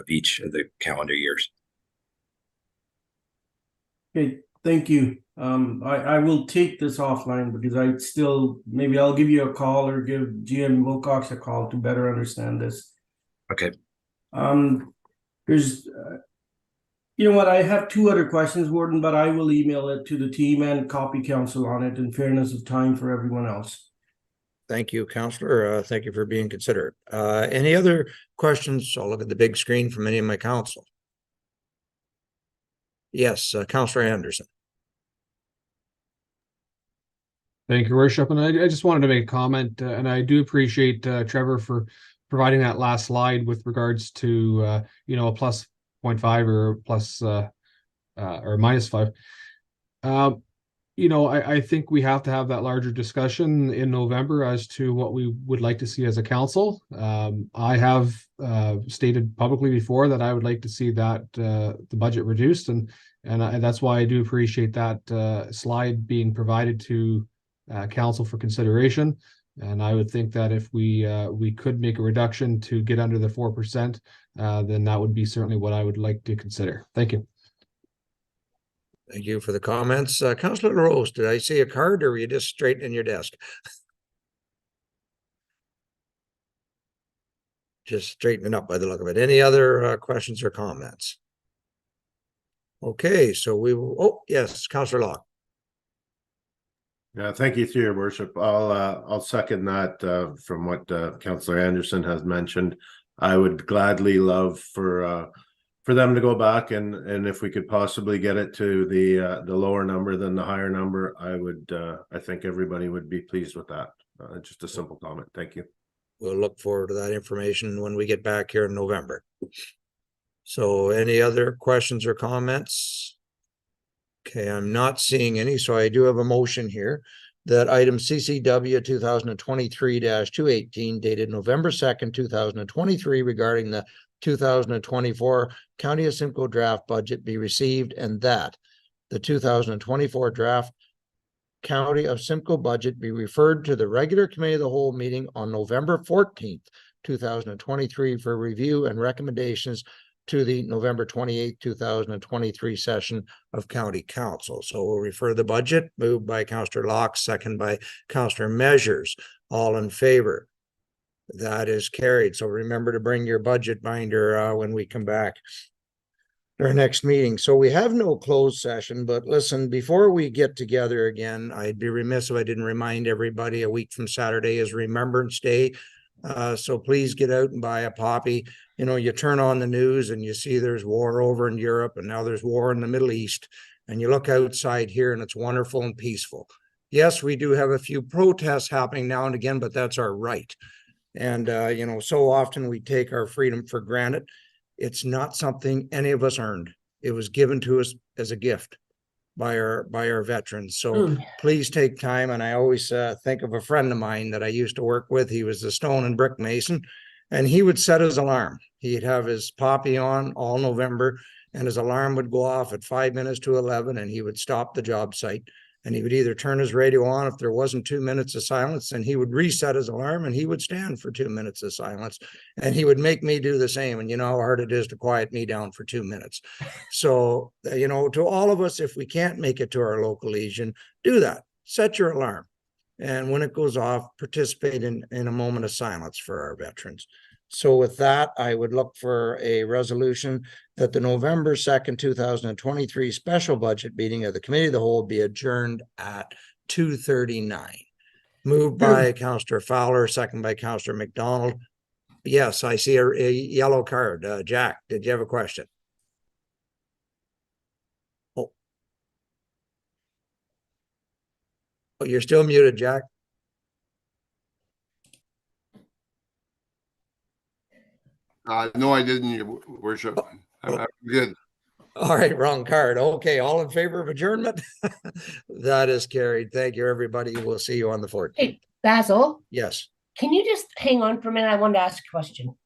of each of the calendar years. Okay, thank you. I will take this offline because maybe I'll give you a call or give GM Wilcox a call to better understand this. Okay. There's, you know what, I have two other questions, Warden, but I will email it to the team and copy council on it in fairness of time for everyone else. Thank you, Councillor. Thank you for being considerate. Any other questions? I'll look at the big screen from any of my council. Yes, Councillor Anderson. Thank you, Worship. And I just wanted to make a comment, and I do appreciate Trevor for providing that last slide with regards to a plus 0.5 or plus or minus 5. I think we have to have that larger discussion in November as to what we would like to see as a council. I have stated publicly before that I would like to see that the budget reduced, and that's why I do appreciate that slide being provided to council for consideration. And I would think that if we could make a reduction to get under the 4%, then that would be certainly what I would like to consider. Thank you. Thank you for the comments. Councillor Rose, did I see a card or were you just straightening your desk? Just straightening up by the look of it. Any other questions or comments? Okay, so we will, oh, yes, Councillor Locke. Yeah, thank you, through your worship. I'll second that from what Councillor Anderson has mentioned. I would gladly love for them to go back and if we could possibly get it to the lower number than the higher number, I think everybody would be pleased with that. Just a simple comment. Thank you. We'll look forward to that information when we get back here in November. So any other questions or comments? Okay, I'm not seeing any, so I do have a motion here that item CCW 2023-218 dated November 2nd, 2023 regarding the 2024 County of Simcoe draft budget be received, and that the 2024 draft County of Simcoe budget be referred to the regular committee of the whole meeting on November 14th, 2023 for review and recommendations to the November 28th, 2023 session of County Council. So we'll refer the budget, moved by Councillor Locke, second by Councillor Measures. All in favor? That is carried. So remember to bring your budget binder when we come back to our next meeting. So we have no closed session, but listen, before we get together again, I'd be remiss if I didn't remind everybody a week from Saturday is Remembrance Day. So please get out and buy a poppy. You know, you turn on the news and you see there's war over in Europe and now there's war in the Middle East, and you look outside here and it's wonderful and peaceful. Yes, we do have a few protests happening now and again, but that's our right. And, so often we take our freedom for granted. It's not something any of us earned. It was given to us as a gift by our veterans. So please take time. And I always think of a friend of mine that I used to work with. He was a stone and brick mason. And he would set his alarm. He'd have his poppy on all November, and his alarm would go off at 5 minutes to 11, and he would stop the job site. And he would either turn his radio on if there wasn't 2 minutes of silence, and he would reset his alarm, and he would stand for 2 minutes of silence. And he would make me do the same. And you know how hard it is to quiet me down for 2 minutes. So, you know, to all of us, if we can't make it to our local Legion, do that. Set your alarm. And when it goes off, participate in a moment of silence for our veterans. So with that, I would look for a resolution that the November 2nd, 2023 special budget meeting of the Committee of the Whole be adjourned at 2:39. Moved by Councillor Fowler, second by Councillor McDonald. Yes, I see a yellow card. Jack, did you have a question? Oh, you're still muted, Jack. No, I didn't, Your Worship. I'm good. All right, wrong card. Okay, all in favor of adjournment? That is carried. Thank you, everybody. We'll see you on the 14th. Hey, Basil, Yes, can you just hang on for a minute? I wanted to ask a question.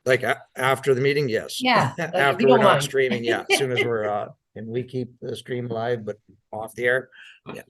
like after the meeting, yes. Yeah, like, if After you we're don't not mind. streaming, yeah. As soon as we're and we keep the stream live, but off the air. Yeah.